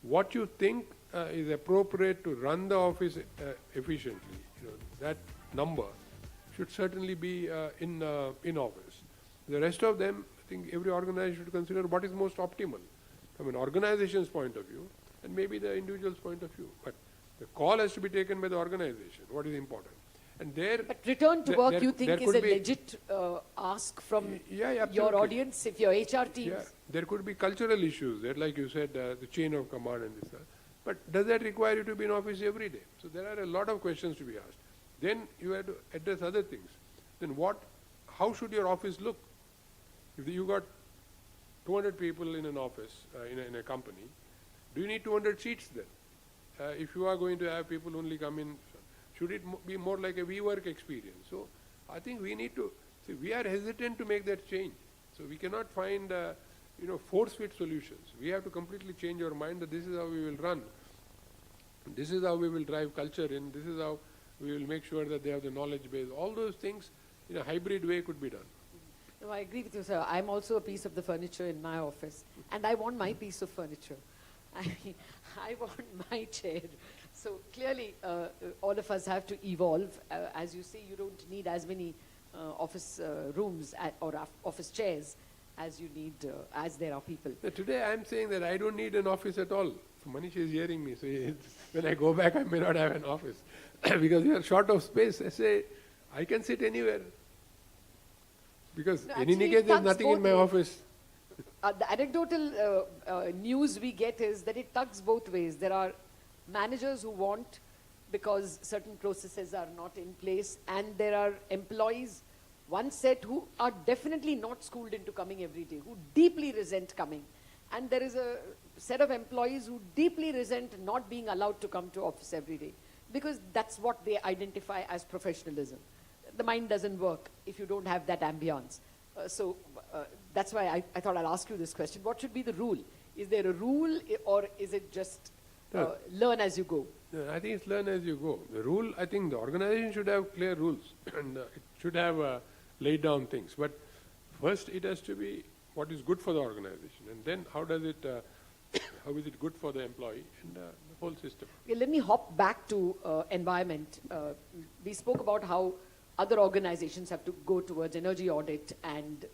What you think is appropriate to run the office efficiently, that number should certainly be in office. The rest of them, I think every organization should consider what is most optimal from an organization's point of view and maybe the individual's point of view. But the call has to be taken by the organization, what is important. And but return to work, you think, is a legit ask from your audience, if your HR teams? Yeah, there could be cultural issues there, like you said, the chain of command and this. But does that require you to be in office every day? So there are a lot of questions to be asked. Then you have to address other things. Then how should your office look? If you got 200 people in an office, in a company, do you need 200 seats then? If you are going to have people only come in, should it be more like a WeWork experience? So I think we need to, we are hesitant to make that change. So we cannot find, force-fit solutions. We have to completely change our mind that this is how we will run. This is how we will drive culture in. This is how we will make sure that they have the knowledge base. All those things in a hybrid way could be done. No, I agree with you, sir. I'm also a piece of the furniture in my office, and I want my piece of furniture. I want my chair. So clearly, all of us have to evolve. As you see, you don't need as many office rooms or office chairs as you need, as there are people. Today I'm saying that I don't need an office at all. So Manish is hearing me. So when I go back, I may not have an office. Because we are short of space. I say, I can sit anywhere. Because in any case, there's nothing in my office. The anecdotal news we get is that it tugs both ways. There are managers who want because certain processes are not in place, and there are employees, one set, who are definitely not schooled into coming every day, who deeply resent coming. And there is a set of employees who deeply resent not being allowed to come to office every day, because that's what they identify as professionalism. the mind doesn't work if you don't have that ambience. So that's why I thought I'll ask you this question. What should be the rule? Is there a rule, or is it just learn as you go? No, I think it's learn as you go. The rule, I think the organization should have clear rules and it should have laid down things. But first it has to be what is good for the organization, and then how does it, how is it good for the employee and the whole system. Okay, let me hop back to environment. We spoke about how other organizations have to go towards energy audit and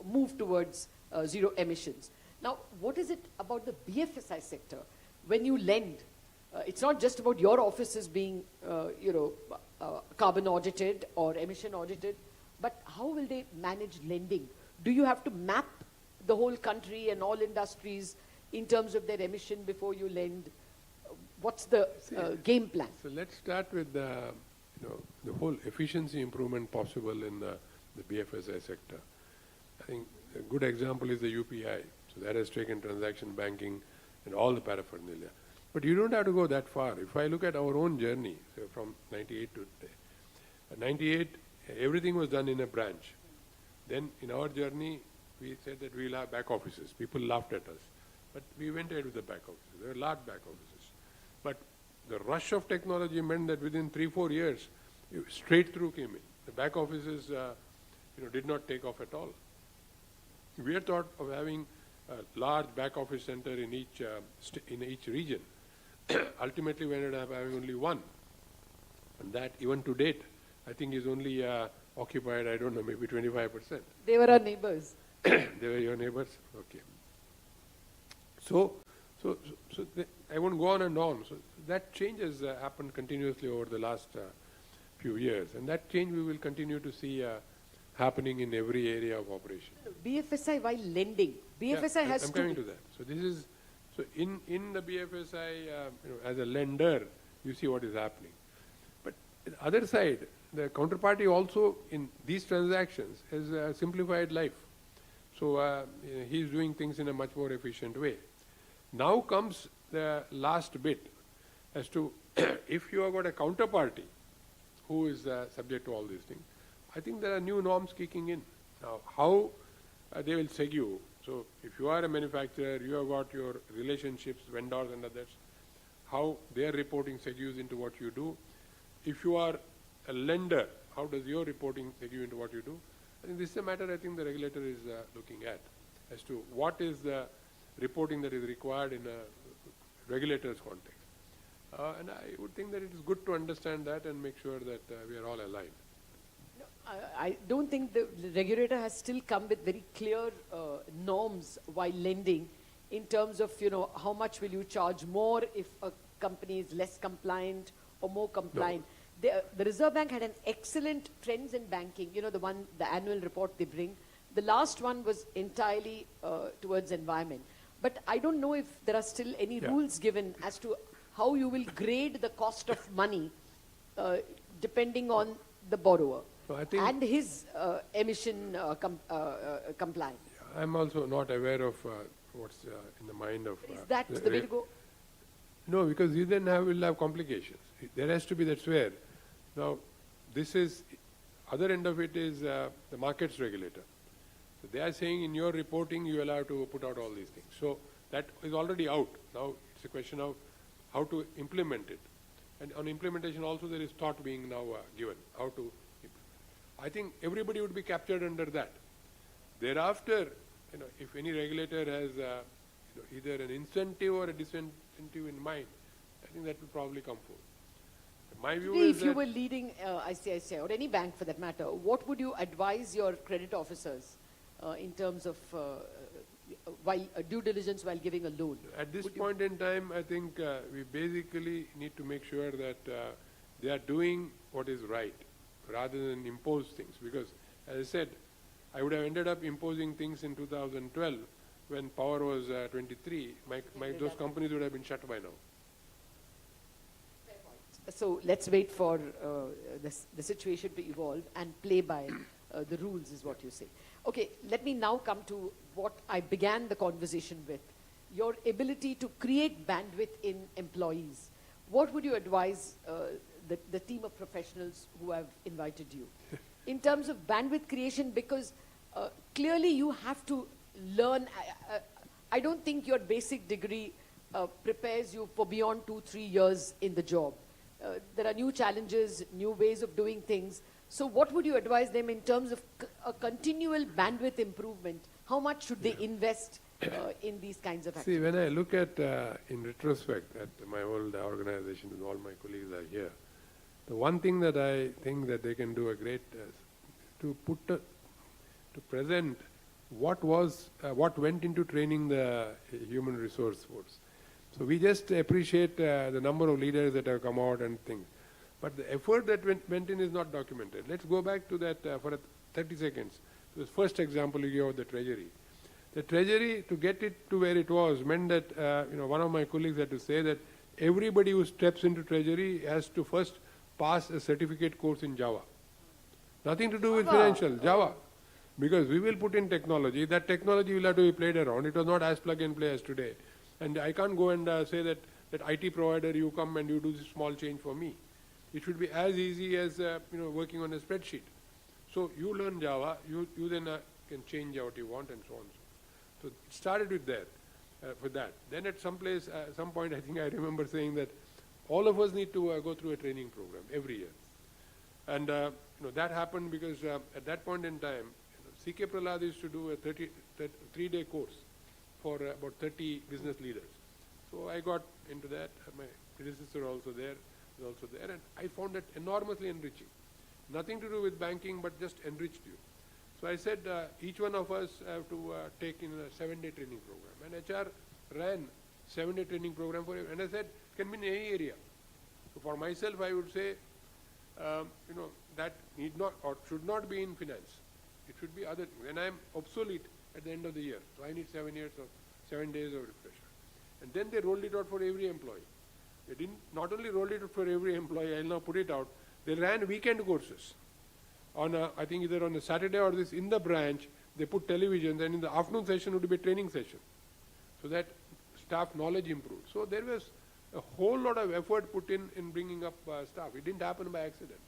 move towards zero emissions. Now, what is it about the BFSI sector? When you lend, it's not just about your offices being, carbon audited or emission audited, but how will they manage lending? Do you have to map the whole country and all industries in terms of their emission before you lend? What's the game plan? So let's start with the whole efficiency improvement possible in the BFSI sector. I think a good example is the UPI. So that has taken transaction banking and all the paraphernalia. But you don't have to go that far. If I look at our own journey, so from 98 to today, 98, everything was done in a branch. Then in our journey, we said that we'll have back offices. People laughed at us. But we went ahead with the back offices. There were large back offices. But the rush of technology meant that within 3-4 years, straight through came in. The back offices did not take off at all. We had thought of having a large back office center in each region. Ultimately, we ended up having only one. And that, even to date, I think is only occupied, I don't know, maybe 25%. They were our neighbors. They were your neighbors? Okay. So I won't go on and on. So that change has happened continuously over the last few years. And that change we will continue to see happening in every area of operation. BFSI while lending. BFSI has I'm coming to that. So this is, so in the BFSI, as a lender, you see what is happening. But the other side, the counterparty also in these transactions has simplified life. So he's doing things in a much more efficient way. Now comes the last bit as to if you have got a counterparty who is subject to all these things. I think there are new norms kicking in. Now, how they will seg you. So, if you are a manufacturer, you have got your relationships, vendors and others, how they are reporting segues into what you do. If you are a lender, how does your reporting segu into what you do? I think this is a matter I think the regulator is looking at as to what is the reporting that is required in a regulator's context. And I would think that it is good to understand that and make sure that we are all aligned. I don't think the regulator has still come with very clear norms while lending in terms of, how much will you charge more if a company is less compliant or more compliant. No. The Reserve Bank had an excellent trends in banking, the annual report they bring. The last one was entirely towards environment. But I don't know if there are still any rules given as to how you will grade the cost of money depending on the borrower. So I think and his emission compliance. I'm also not aware of what's in the mind of... Is that the way to go? No, because you then will have complications. There has to be, that's where. Now, this is, other end of it is the markets regulator. So they are saying in your reporting you will have to put out all these things. So that is already out. Now it's a question of how to implement it. And on implementation also there is thought being now given, how to... I think everybody would be captured under that. Thereafter, if any regulator has either an incentive or a disincentive in mind, I think that will probably come forward. My view is if you were leading ICICI or any bank for that matter, what would you advise your credit officers in terms of due diligence while giving a loan? At this point in time, I think we basically need to make sure that they are doing what is right, rather than impose things. Because, as I said, I would have ended up imposing things in 2012 when power was 23. Those companies would have been shut by now. So let's wait for the situation to evolve and play by the rules is what you say. Okay, let me now come to what I began the conversation with. Your ability to create bandwidth in employees. What would you advise the team of professionals who have invited you. In terms of bandwidth creation, because clearly you have to learn. I don't think your basic degree prepares you for beyond 2-3 years in the job. There are new challenges, new ways of doing things. So what would you advise them in terms of a continual bandwidth improvement? How much should they invest in these kinds of activities? See, when I look at, in retrospect, at my old organization and all my colleagues are here, the one thing that I think that they can do a great, to present what went into training the human resource force. So we just appreciate the number of leaders that have come out and things. But the effort that went in is not documented. Let's go back to that for 30 seconds. The first example you gave of the treasury. The treasury, to get it to where it was, meant that one of my colleagues had to say that everybody who steps into treasury has to first pass a certificate course in Java. Nothing to do with financial, Java. Because we will put in technology, that technology will have to be played around. It was not as plug and play as today. And I can't go and say that IT provider, you come and you do this small change for me. It should be as easy as working on a spreadsheet. So you learn Java, you then can change what you want and so on. So it started with that. Then at some point, I think I remember saying that all of us need to go through a training program every year. And that happened because at that point in time, C.K. Prahlad used to do a 3-day course for about 30 business leaders. So I got into that. My predecessor was also there, and I found it enormously enriching. Nothing to do with banking, but just enriched you. So I said, each one of us have to take in a 7-day training program. And HR ran 7-day training program for everyone. And I said, it can be in any area. So for myself, I would say, that need not or should not be in finance. It should be other things. And I am obsolete at the end of the year. So I need 7 days of refresher. And then they rolled it out for every employee. They didn't not only rolled it out for every employee, I'll now put it out, they ran weekend courses. On I think either on a Saturday or this in the branch, they put televisions, and in the afternoon session would be a training session. So that staff knowledge improved. So there was a whole lot of effort put in bringing up staff. It didn't happen by accident.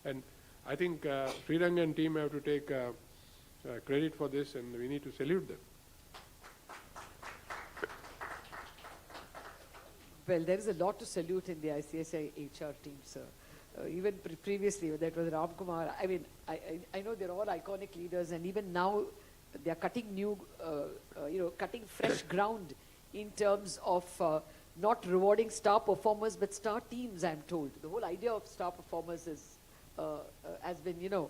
And I think Srirang and team have to take credit for this, and we need to salute them. Well, there is a lot to salute in the ICSI HR team, sir. Even previously, that was Ram Kumar. I mean, I know they're all iconic leaders, and even now they are cutting cutting fresh ground in terms of not rewarding star performers, but star teams, I'm told. The whole idea of star performers has been,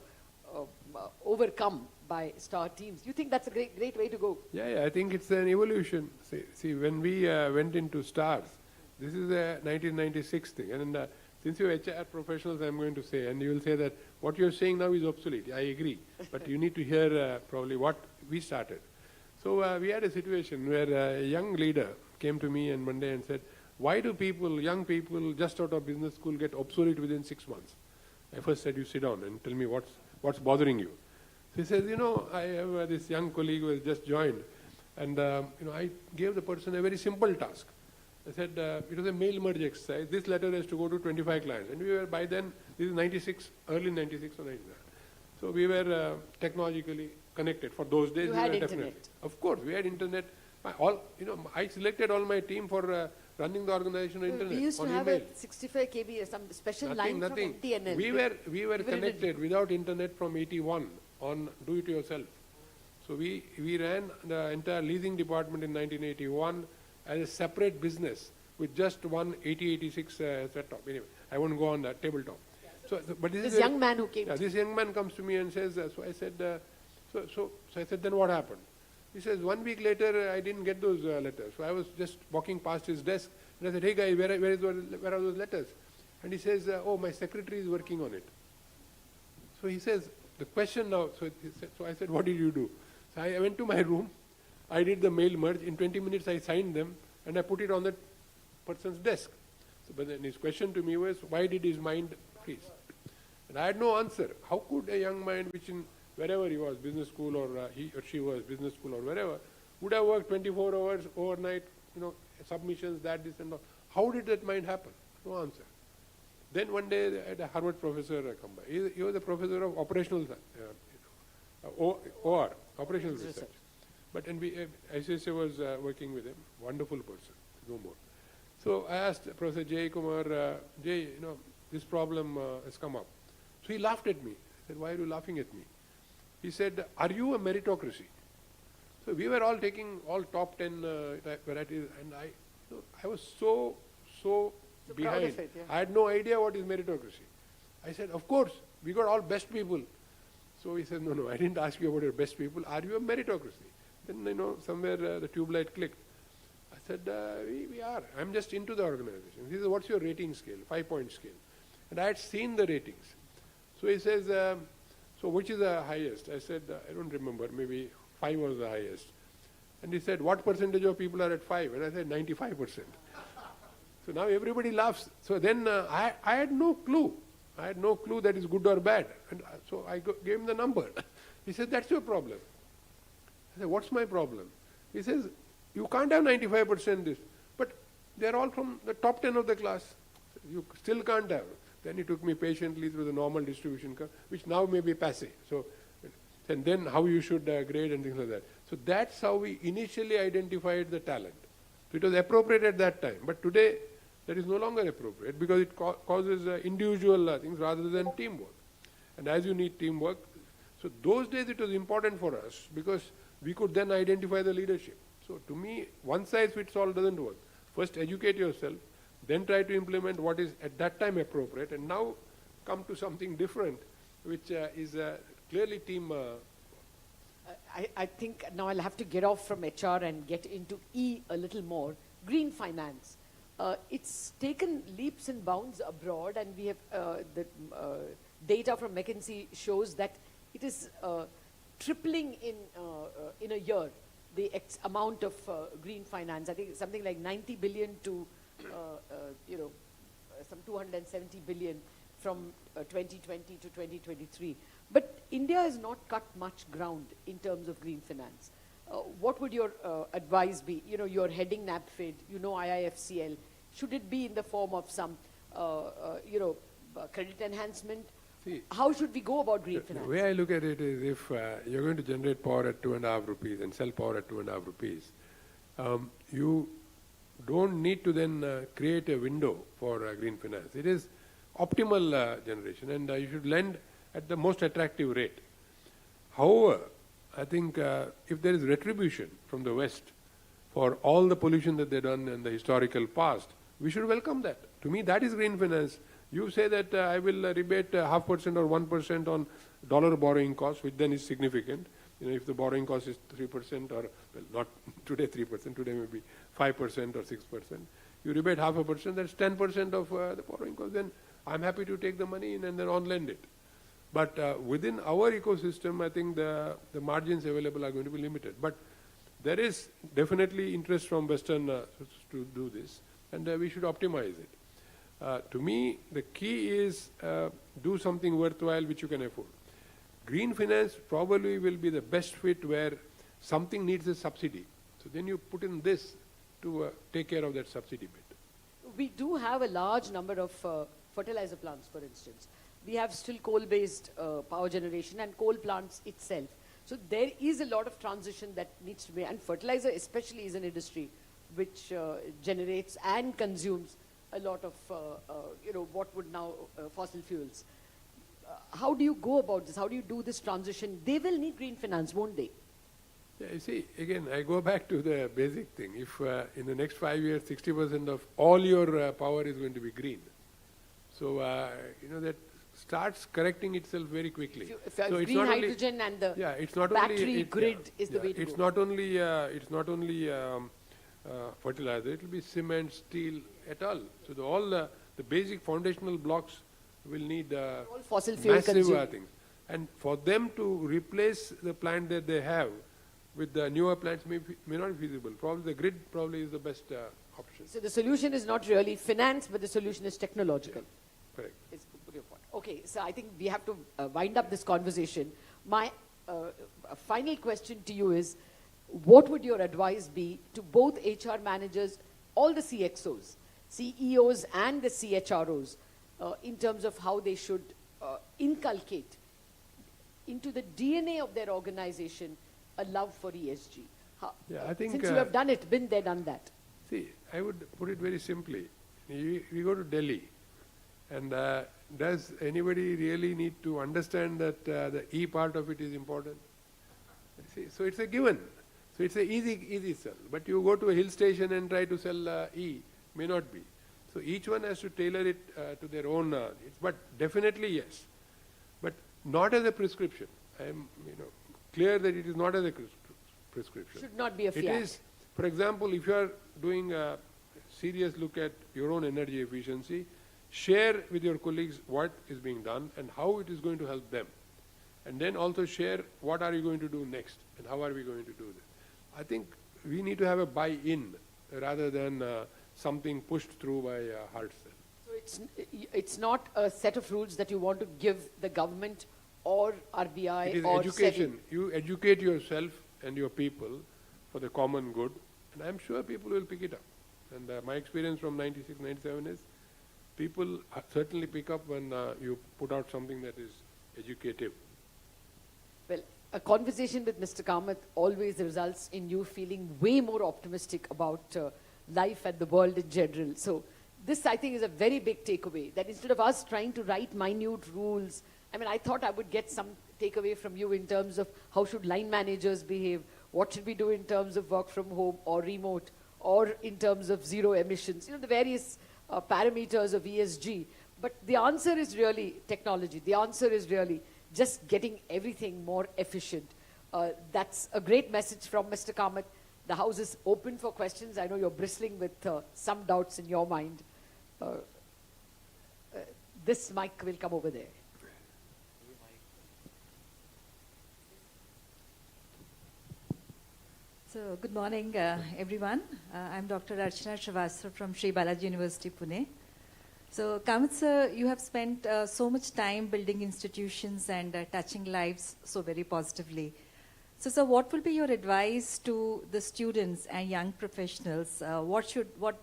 overcome by star teams. You think that's a great way to go? Yeah, I think it's an evolution. See, when we went into stars, this is a 1996 thing. And since you're HR professionals, I'm going to say, and you will say that what you're saying now is obsolete. I agree. But you need to hear probably what we started. So we had a situation where a young leader came to me on Monday and said, why do young people just out of business school get obsolete within 6 months? I first said, you sit down and tell me what's bothering you. So he says, I have this young colleague who has just joined, and I gave the person a very simple task. I said, it was a mail merge exercise. This letter has to go to 25 clients. And we were, by then, this is 96, early 96 or 99. So we were technologically connected. For those days, you we had were internet. Definitely. Of course, we had internet. I selected all my team for running the organization on internet. We used to have email. a 65 kb, some special line from MTNL. We were connected without internet from 81 on do-it-yourself. So we ran the entire leasing department in 1981 as a separate business with just one 8086 set-top. Anyway, I won't go on that tabletop. But this young man who came. This young man comes to me and says, so I said, I said, then what happened? He says, 1 week later, I didn't get those letters. So I was just walking past his desk, and I said, hey guy, where are those letters? And he says, oh, my secretary is working on it. So he says, the question now, so I said, what did you do? So I went to my room, I did the mail merge, in 20 minutes I signed them, and I put it on that person's desk. So, but then his question to me was, why did his mind freeze? And I had no answer. How could a young mind, which in wherever he was, business school or he or she was business school or wherever, would have worked 24 hours overnight, submissions, this and that. How did that mind happen? No answer. Then one day I had a Harvard professor come by. He was a professor of operational OR, operational research. But ICSA was working with him, wonderful person, no more. So I asked Professor Jay Kumar, Jay, this problem has come up. So he laughed at me. I said, why are you laughing at me? He said, are you a meritocracy? So we were all taking all top 10 varieties, and I was so behind. Proud of it, yeah. I had no idea what is meritocracy. I said, of course, we got all best people. So he said, no, I didn't ask you about your best people. Are you a meritocracy? Then, somewhere the tube light clicked. I said, we are. I'm just into the organization. He said, what's your rating scale? 5-point scale. And I had seen the ratings. So he says, so which is the highest? I said, I don't remember, maybe 5 was the highest. And he said, what percentage of people are at 5? And I said, 95%. So now everybody laughs. So then I had no clue. I had no clue that is good or bad. And so I gave him the number. He said, that's your problem. I said, what's my problem? He says, you can't have 95% this. But they're all from the top 10 of the class. You still can't have. Then he took me patiently through the normal distribution curve, which now may be passé. So, and then how you should grade and things like that. So that's how we initially identified the talent. So it was appropriate at that time. But today, that is no longer appropriate because it causes individual things rather than teamwork. And as you need teamwork, so those days it was important for us because we could then identify the leadership. So to me, one size fits all doesn't work. First educate yourself, then try to implement what is at that time appropriate, and now come to something different, which is clearly team. I think now I'll have to get off from HR and get into E a little more. Green finance. It's taken leaps and bounds abroad, and we have the data from McKinsey shows that it is tripling in a year, the amount of green finance. I think something like 90 billion to some 270 billion from 2020 to 2023. But India has not cut much ground in terms of green finance. What would your advice be? You're heading NAPFID, IIFCL. Should it be in the form of some, credit enhancement? See, how should we go about green finance? The way I look at it is if you're going to generate power at 2.5 rupees and sell power at 2.5 rupees, you don't need to then create a window for green finance. It is optimal generation, and you should lend at the most attractive rate. However, I think if there is retribution from the West for all the pollution that they've done in the historical past, we should welcome that. To me, that is green finance. You say that I will rebate 0.5% or 1% on dollar borrowing cost, which then is significant. If the borrowing cost is 3% or, well, not today 3%, today maybe 5% or 6%. You rebate 0.5%, that's 10% of the borrowing cost. Then I'm happy to take the money in and then on-lend it. But within our ecosystem, I think the margins available are going to be limited. But there is definitely interest from Western to do this, and we should optimize it. To me, the key is do something worthwhile which you can afford. Green finance probably will be the best fit where something needs a subsidy. So then you put in this to take care of that subsidy bit. We do have a large number of fertilizer plants, for instance. We have still coal-based power generation and coal plants itself. So there is a lot of transition that needs to be, and fertilizer especially is an industry which generates and consumes a lot of, what would now fossil fuels. How do you go about this? How do you do this transition? They will need green finance, won't they? Yeah, you see, again, I go back to the basic thing. If in the next 5 years, 60% of all your power is going to be green, so that starts correcting itself very quickly. If so it's green not hydrogen only, and the it's not battery only, grid is the way to it's go. not only fertilizer. It will be cement, steel, et al. So all the basic foundational blocks will need all fossil fuel massive things. And for them to replace the plant that they have with the newer plants may not be feasible. Probably the grid probably is the best option. So the solution is not really finance, but the solution is technological. Yeah, correct. Is your point. Okay, so I think we have to wind up this conversation. My final question to you is, what would your advice be to both HR managers, all the CXOs, CEOs and the CHROs, in terms of how they should inculcate into the DNA of their organization a love for ESG? Yeah, I think, since you have done it, been there, done that. See, I would put it very simply. We go to Delhi, and does anybody really need to understand that the E part of it is important? See, so it's a given. So it's an easy sell. But you go to a hill station and try to sell E, may not be. So each one has to tailor it to their own needs. But definitely yes. But not as a prescription. I am clear that it is not as a prescription. Should not be a fiat. It is, for example, if you are doing a serious look at your own energy efficiency, share with your colleagues what is being done and how it is going to help them. And then also share what are you going to do next and how are we going to do this. I think we need to have a buy-in rather than something pushed through by a hard sell. So it's not a set of rules that you want to give the government or RBI it is or education. SEBI. You educate yourself and your people for the common good, and I'm sure people will pick it up. And my experience from 96, 97 is people certainly pick up when you put out something that is educative. Well, a conversation with Mr. Kamath always results in you feeling way more optimistic about life and the world in general. So this, I think, is a very big takeaway, that instead of us trying to write minute rules, I mean, I thought I would get some takeaway from you in terms of how should line managers behave, what should we do in terms of work from home or remote, or in terms of zero emissions, the various parameters of ESG. But the answer is really technology. The answer is really just getting everything more efficient. That's a great message from Mr. Kamath. The house is open for questions. I know you're bristling with some doubts in your mind. This mic will come over there. So, good morning, everyone. I'm Dr. Archana Srivastava from Sri Balaji University, Pune. So, Kamath sir, you have spent so much time building institutions and touching lives so very positively. So, what will be your advice to the students and young professionals? What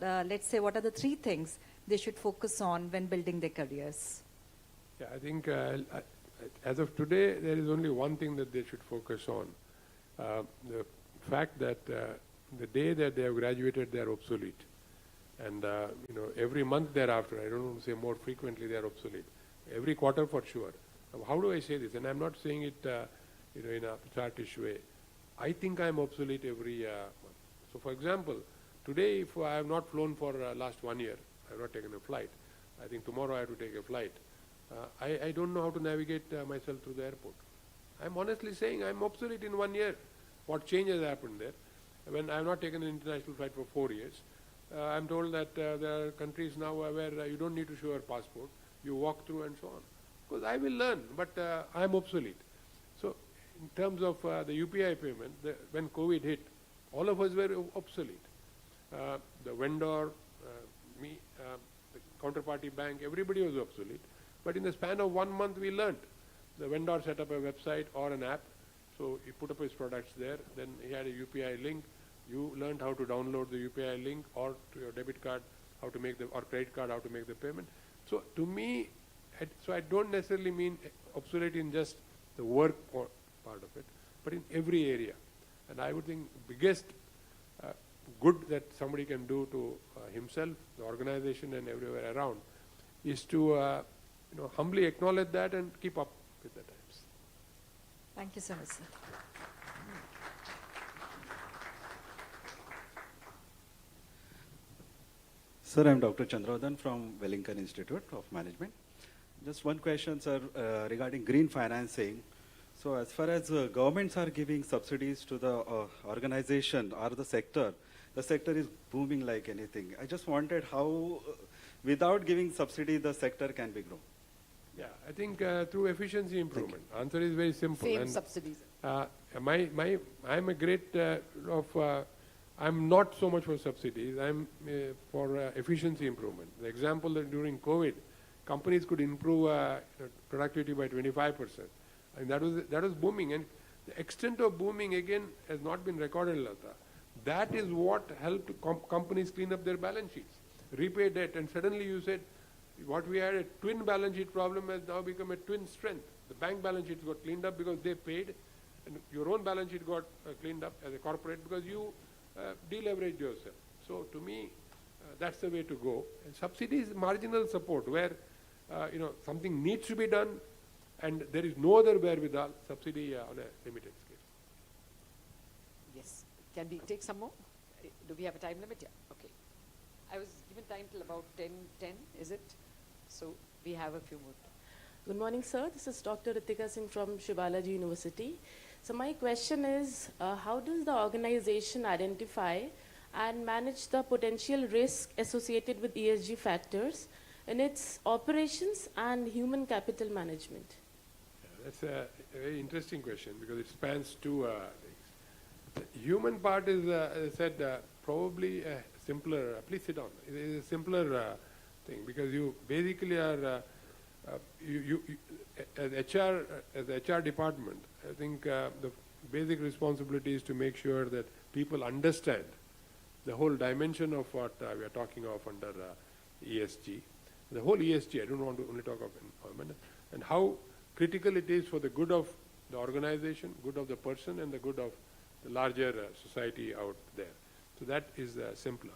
are the 3 things they should focus on when building their careers? Yeah, I think as of today, there is only one thing that they should focus on. The fact that the day that they have graduated, they are obsolete. And every month thereafter, I don't want to say more frequently, they are obsolete. Every quarter for sure. Now, how do I say this? And I'm not saying it in a chartish way. I think I'm obsolete every month. So for example, today if I have not flown for last 1 year, I have not taken a flight. I think tomorrow I have to take a flight. I don't know how to navigate myself through the airport. I'm honestly saying I'm obsolete in 1 year. What change has happened there? When I have not taken an international flight for 4 years, I'm told that there are countries now where you don't need to show your passport, you walk through and so on. Because I will learn, but I'm obsolete. So in terms of the UPI payment, when COVID hit, all of us were obsolete. The vendor, me, the counterparty bank, everybody was obsolete. But in the span of 1 month, we learned. The vendor set up a website or an app, so he put up his products there, then he had a UPI link. You learned how to download the UPI link or to your debit card, how to make or credit card, how to make the payment. So to me, so I don't necessarily mean obsolete in just the work part of it, but in every area. And I would think biggest good that somebody can do to himself, the organization and everywhere around is to humbly acknowledge that and keep up with the times. Thank you so much, sir. Sir, I'm Dr. Chandrodhan from Wellington Institute of Management. Just one question, sir, regarding green financing. So as far as governments are giving subsidies to the organization or the sector is booming like anything. I just wanted how, without giving subsidy, the sector can be grown. Yeah, I think through efficiency improvement. Answer is very simple. Same subsidies. I'm a great I'm not so much for subsidies. I'm for efficiency improvement. The example that during COVID, companies could improve productivity by 25%. And that was booming. And the extent of booming again has not been recorded, Lata. That is what helped companies clean up their balance sheets, repay debt, and suddenly you said, What we had a twin balance sheet problem has now become a twin strength. The bank balance sheet got cleaned up because they paid, and your own balance sheet got cleaned up as a corporate because you deleveraged yourself. So to me, that's the way to go. And subsidy is marginal support where something needs to be done and there is no other wherewithal, subsidy on a limited scale. Yes. Can we take some more? Do we have a time limit? Yeah. Okay. I was given time till about 10, is it? So we have a few more. Good morning, sir. This is Dr. Ritika Singh from Shri Balaji University. So my question is, how does the organization identify and manage the potential risk associated with ESG factors in its operations and human capital management? That's a very interesting question because it spans two things. The human part is, as I said, probably a simpler, please sit down, it is a simpler thing because you basically are, as the HR department, I think the basic responsibility is to make sure that people understand the whole dimension of what we are talking of under ESG. The whole ESG, I don't want to only talk of environment, and how critical it is for the good of the organization, good of the person, and the good of the larger society out there. So that is simpler.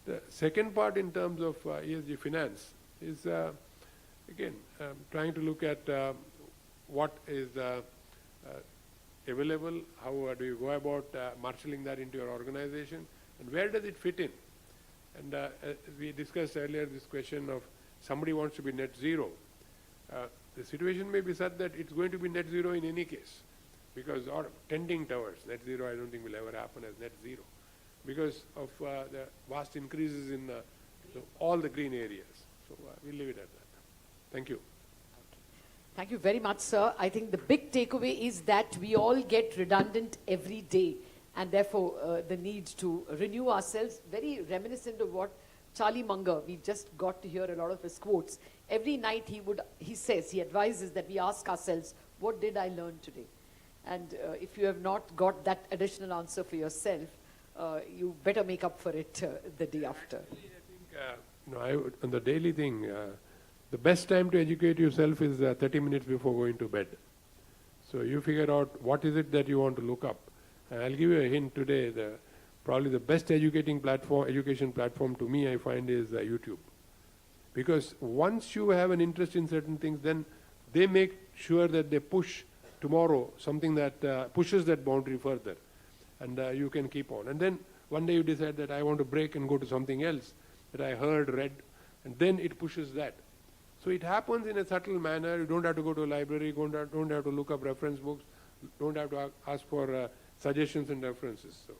The second part in terms of ESG finance is, again, trying to look at what is available, how do you go about marshalling that into your organization, and where does it fit in? And we discussed earlier this question of somebody wants to be net zero. The situation may be such that it's going to be net zero in any case, because or tending towards net zero. I don't think will ever happen as net zero, because of the vast increases in all the green areas. So we'll leave it at that. Thank you. Thank you very much, sir. I think the big takeaway is that we all get redundant every day, and therefore the need to renew ourselves, very reminiscent of what Charlie Munger, we just got to hear a lot of his quotes. Every night he advises that we ask ourselves, what did I learn today? And if you have not got that additional answer for yourself, you better make up for it the day after. Actually, I think, on the daily thing, the best time to educate yourself is 30 minutes before going to bed. So you figure out what is it that you want to look up. And I'll give you a hint today. Probably the best education platform to me, I find, is YouTube. Because once you have an interest in certain things, then they make sure that they push tomorrow something that pushes that boundary further. And you can keep on. And then one day you decide that I want to break and go to something else that I heard, read, and then it pushes that. So it happens in a subtle manner. You don't have to go to a library, don't have to look up reference books, don't have to ask for suggestions and references. So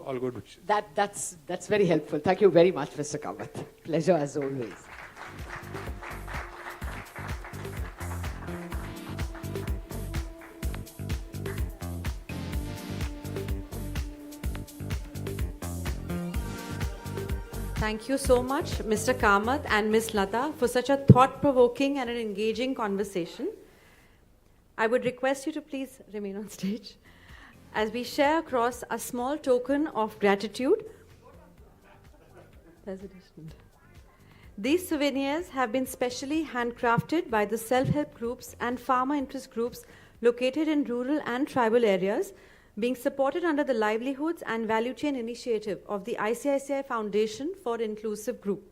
all good wishes. That's very helpful. Thank you very much, Mr. Kamath. Pleasure as always. Thank you so much, Mr. Kamath and Ms. Lata, for such a thought-provoking and an engaging conversation. I would request you to please remain on stage as we share across a small token of gratitude. These souvenirs have been specially handcrafted by the self-help groups and farmer interest groups located in rural and tribal areas, being supported under the Livelihoods and Value Chain Initiative of the ICICI Foundation for Inclusive Group.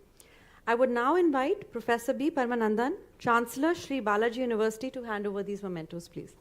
I would now invite Professor B. Paramanandan, Chancellor, Shri Balaji University, to hand over these mementos, please.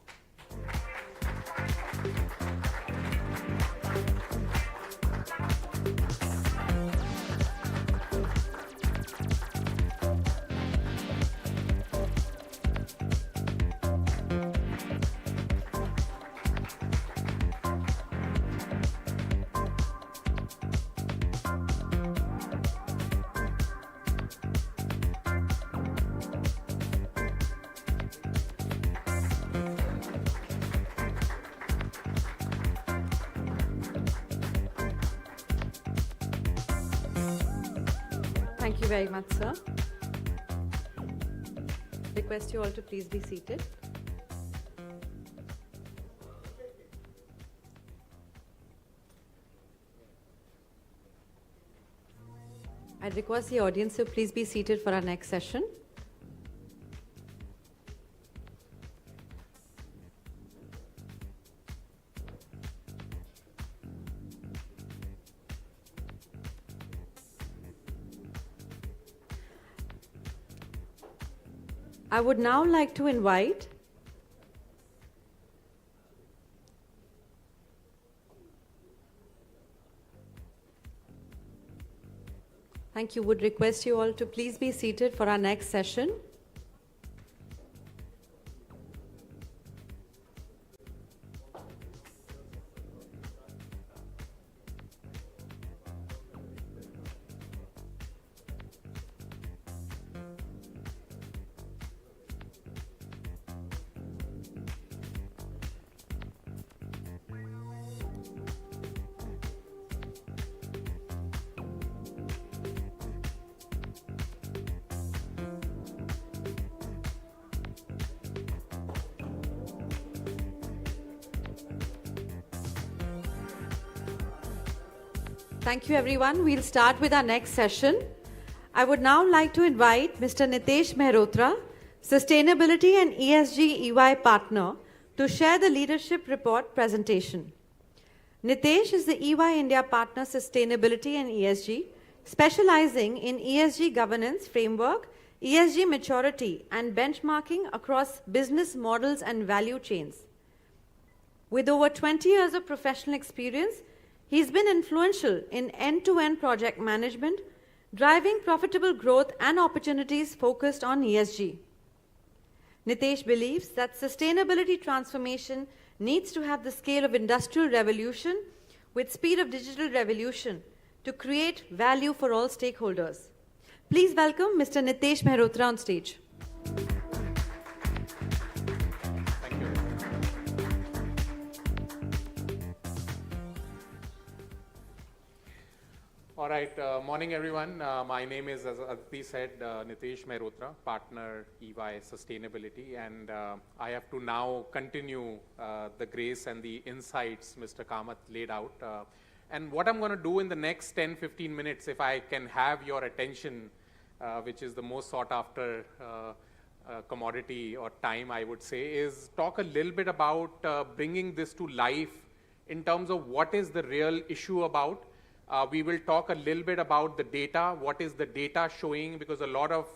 Thank you very much, sir. Request you all to please be seated. I request the audience to please be seated for our next session. I would now like to invite Thank you. Would request you all to please be seated for our next session. Thank you, everyone. We'll start with our next session. I would now like to invite Mr. Nitesh Mehrotra, Sustainability and ESG EY Partner, to share the Leadership Report presentation. Nitesh is the EY India Partner Sustainability and ESG, specializing in ESG governance framework, ESG maturity, and benchmarking across business models and value chains. With over 20 years of professional experience, he's been influential in end-to-end project management, driving profitable growth and opportunities focused on ESG. Nitesh believes that sustainability transformation needs to have the scale of industrial revolution with speed of digital revolution to create value for all stakeholders. Please welcome Mr. Nitesh Mehrotra on stage. All right, morning everyone. My name is, as Aditi said, Nitesh Mehrotra, Partner EY Sustainability, and I have to now continue the grace and the insights Mr. Kamath laid out. And what I'm going to do in the next 10-15 minutes, if I can have your attention, which is the most sought after commodity or time, I would say, is talk a little bit about bringing this to life in terms of what is the real issue about. We will talk a little bit about the data, what is the data showing, because a lot of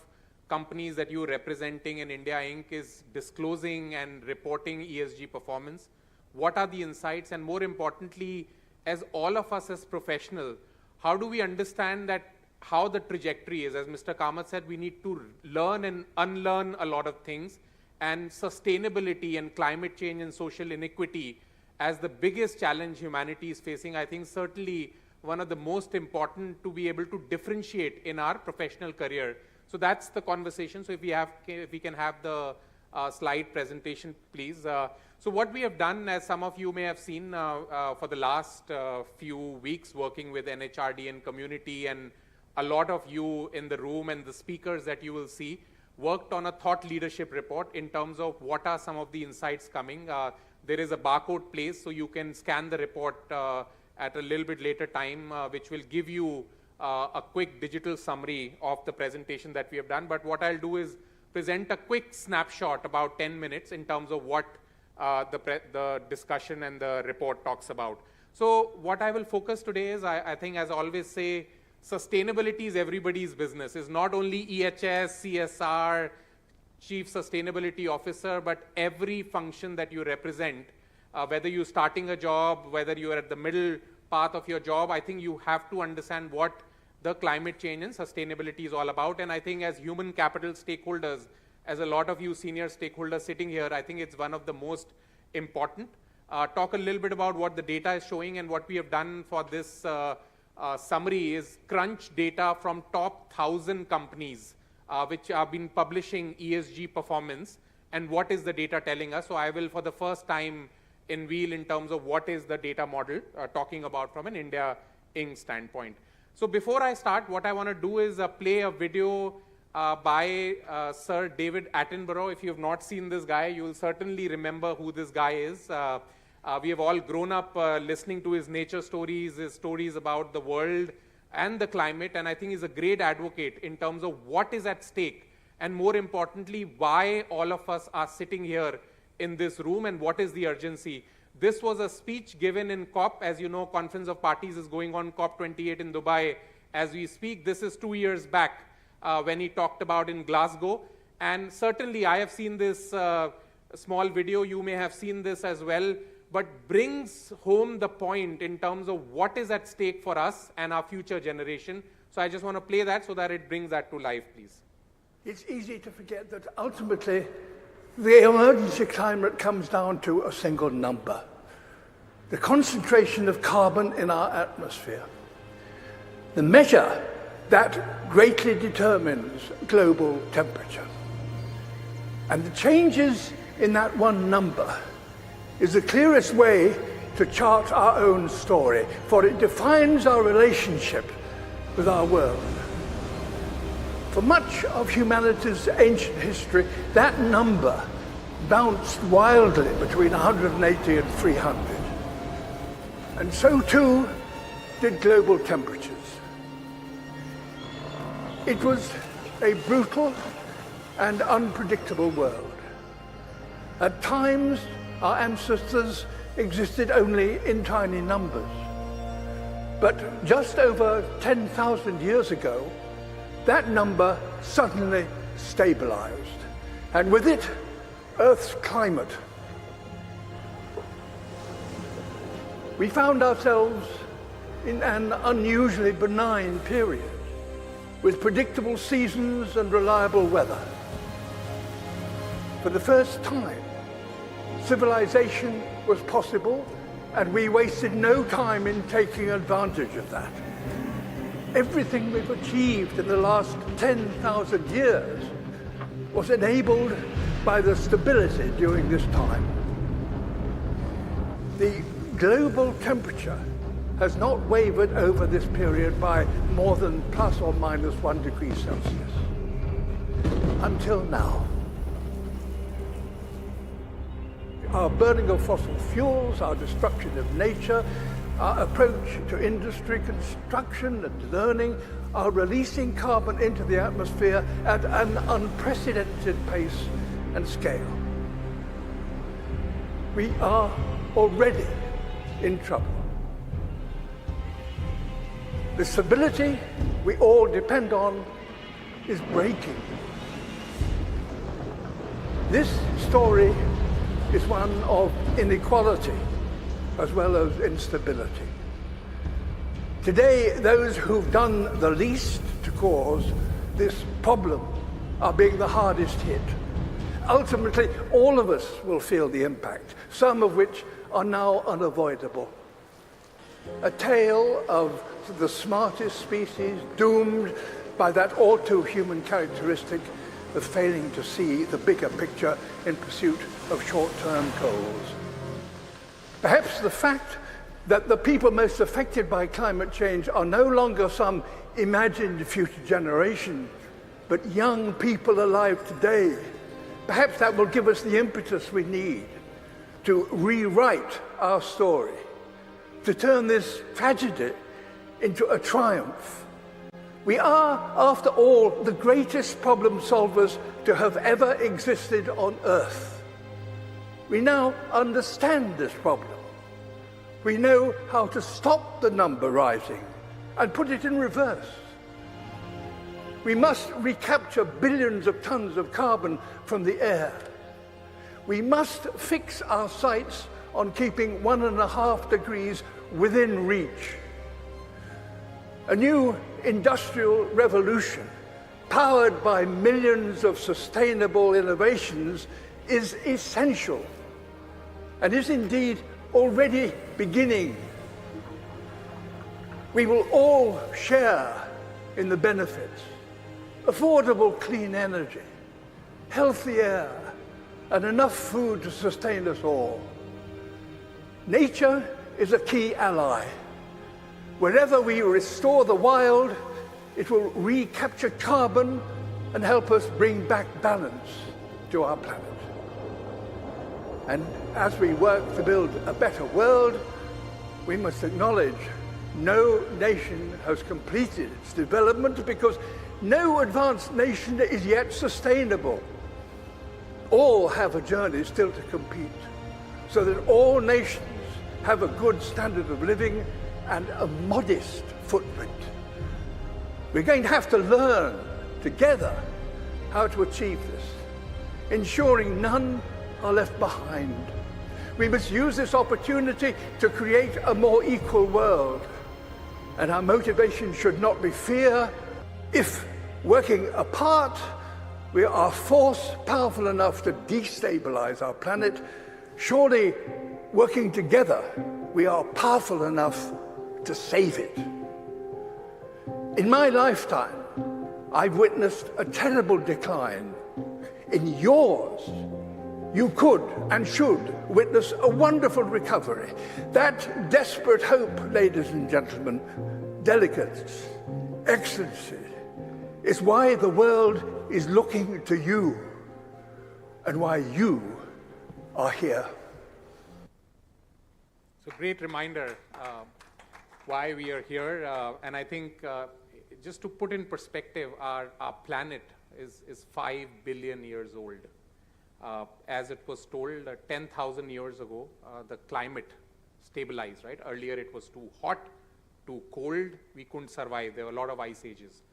companies that you're representing in India Inc. is disclosing and reporting ESG performance. What are the insights? And more importantly, as all of us as professionals, how do we understand that how the trajectory is? As Mr. Kamath said, we need to learn and unlearn a lot of things, and sustainability and climate change and social inequity as the biggest challenge humanity is facing, I think certainly one of the most important to be able to differentiate in our professional career. So that's the conversation. So if we can have the slide presentation, please. So what we have done, as some of you may have seen for the last few weeks working with NHRDN community, and a lot of you in the room and the speakers that you will see, worked on a thought leadership report in terms of what are some of the insights coming. There is a barcode placed, so you can scan the report at a little bit later time, which will give you a quick digital summary of the presentation that we have done. But what I'll do is present a quick snapshot, about 10 minutes, in terms of what the discussion and the report talks about. So what I will focus today is, I think, as I always say, sustainability is everybody's business. It's not only EHS, CSR, Chief Sustainability Officer, but every function that you represent, whether you're starting a job, whether you're at the middle path of your job, I think you have to understand what the climate change and sustainability is all about. And I think as human capital stakeholders, as a lot of you senior stakeholders sitting here, I think it's one of the most important. Talk a little bit about what the data is showing, and what we have done for this summary is crunch data from top 1,000 companies which have been publishing ESG performance, and what is the data telling us. So I will, for the first time, unveil in terms of what is the data model talking about from an India Inc. standpoint. So before I start, what I want to do is play a video by Sir David Attenborough. If you have not seen this guy, you will certainly remember who this guy is. We have all grown up listening to his nature stories, his stories about the world, and the climate, and I think is a great advocate in terms of what is at stake, and more importantly, why all of us are sitting here in this room and what is the urgency. This was a speech given in COP. As you know, Conference of Parties is going on, COP28 in Dubai as we speak. This is 2 years back when he talked about in Glasgow. And certainly I have seen this small video, you may have seen this as well, but brings home the point in terms of what is at stake for us and our future generation. So I just want to play that so that it brings that to life, please. It's easy to forget that ultimately the emergency climate comes down to a single number: the concentration of carbon in our atmosphere. The measure that greatly determines global temperature. And the changes in that one number is the clearest way to chart our own story, for it defines our relationship with our world. For much of humanity's ancient history, that number bounced wildly between 180 and 300. And so too did global temperatures. It was a brutal and unpredictable world. At times, our ancestors existed only in tiny numbers. But just over 10,000 years ago, that number suddenly stabilized, and with it, Earth's climate. We found ourselves in an unusually benign period, with predictable seasons and reliable weather. For the first time, civilization was possible, and we wasted no time in taking advantage of that. Everything we've achieved in the last 10,000 years was enabled by the stability during this time. The global temperature has not wavered over this period by more than plus or minus 1 degree Celsius. Until now. Our burning of fossil fuels, our destruction of nature, our approach to industry, construction and learning are releasing carbon into the atmosphere at an unprecedented pace and scale. We are already in trouble. The stability we all depend on is breaking. This story is one of inequality as well as instability. Today, those who've done the least to cause this problem are being the hardest hit. Ultimately, all of us will feel the impact, some of which are now unavoidable. A tale of the smartest species doomed by that all-too-human characteristic of failing to see the bigger picture in pursuit of short-term goals. Perhaps the fact that the people most affected by climate change are no longer some imagined future generation, but young people alive today, perhaps that will give us the impetus we need to rewrite our story, to turn this tragedy into a triumph. We are, after all, the greatest problem solvers to have ever existed on Earth. We now understand this problem. We know how to stop the number rising and put it in reverse. We must recapture billions of tons of carbon from the air. We must fix our sights on keeping 1.5 degrees within reach. A new industrial revolution, powered by millions of sustainable innovations, is essential and is indeed already beginning. We will all share in the benefits: affordable clean energy, healthy air, and enough food to sustain us all. Nature is a key ally. Wherever we restore the wild, it will recapture carbon and help us bring back balance to our planet. And as we work to build a better world, we must acknowledge No nation has completed its development because no advanced nation is yet sustainable. All have a journey still to compete, so that all nations have a good standard of living and a modest footprint. We're going to have to learn together how to achieve this, ensuring none are left behind. We must use this opportunity to create a more equal world, and our motivation should not be fear. If working apart, we are a force powerful enough to destabilize our planet, surely working together, we are powerful enough to save it. In my lifetime, I've witnessed a terrible decline. In yours, you could and should witness a wonderful recovery. That desperate hope, ladies and gentlemen, delegates, excellency, is why the world is looking to you and why you are here. So great reminder why we are here. And I think just to put in perspective, our planet is 5 billion years old. As it was told 10,000 years ago, the climate stabilized, right? Earlier it was too hot, too cold, we couldn't survive. There were a lot of ice ages.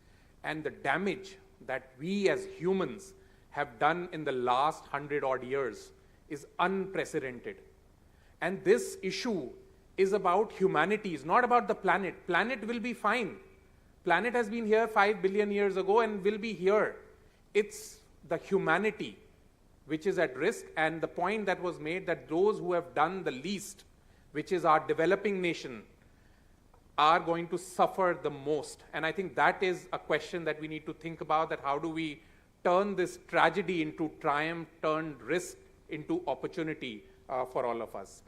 And the damage that we as humans have done in the last 100 odd years is unprecedented. And this issue is about humanity, it's not about the planet. Planet will be fine. Planet has been here 5 billion years ago and will be here. It's the humanity which is at risk, and the point that was made that those who have done the least, which is our developing nation, are going to suffer the most. And I think that is a question that we need to think about, that how do we turn this tragedy into triumph, turn risk into opportunity for all of us.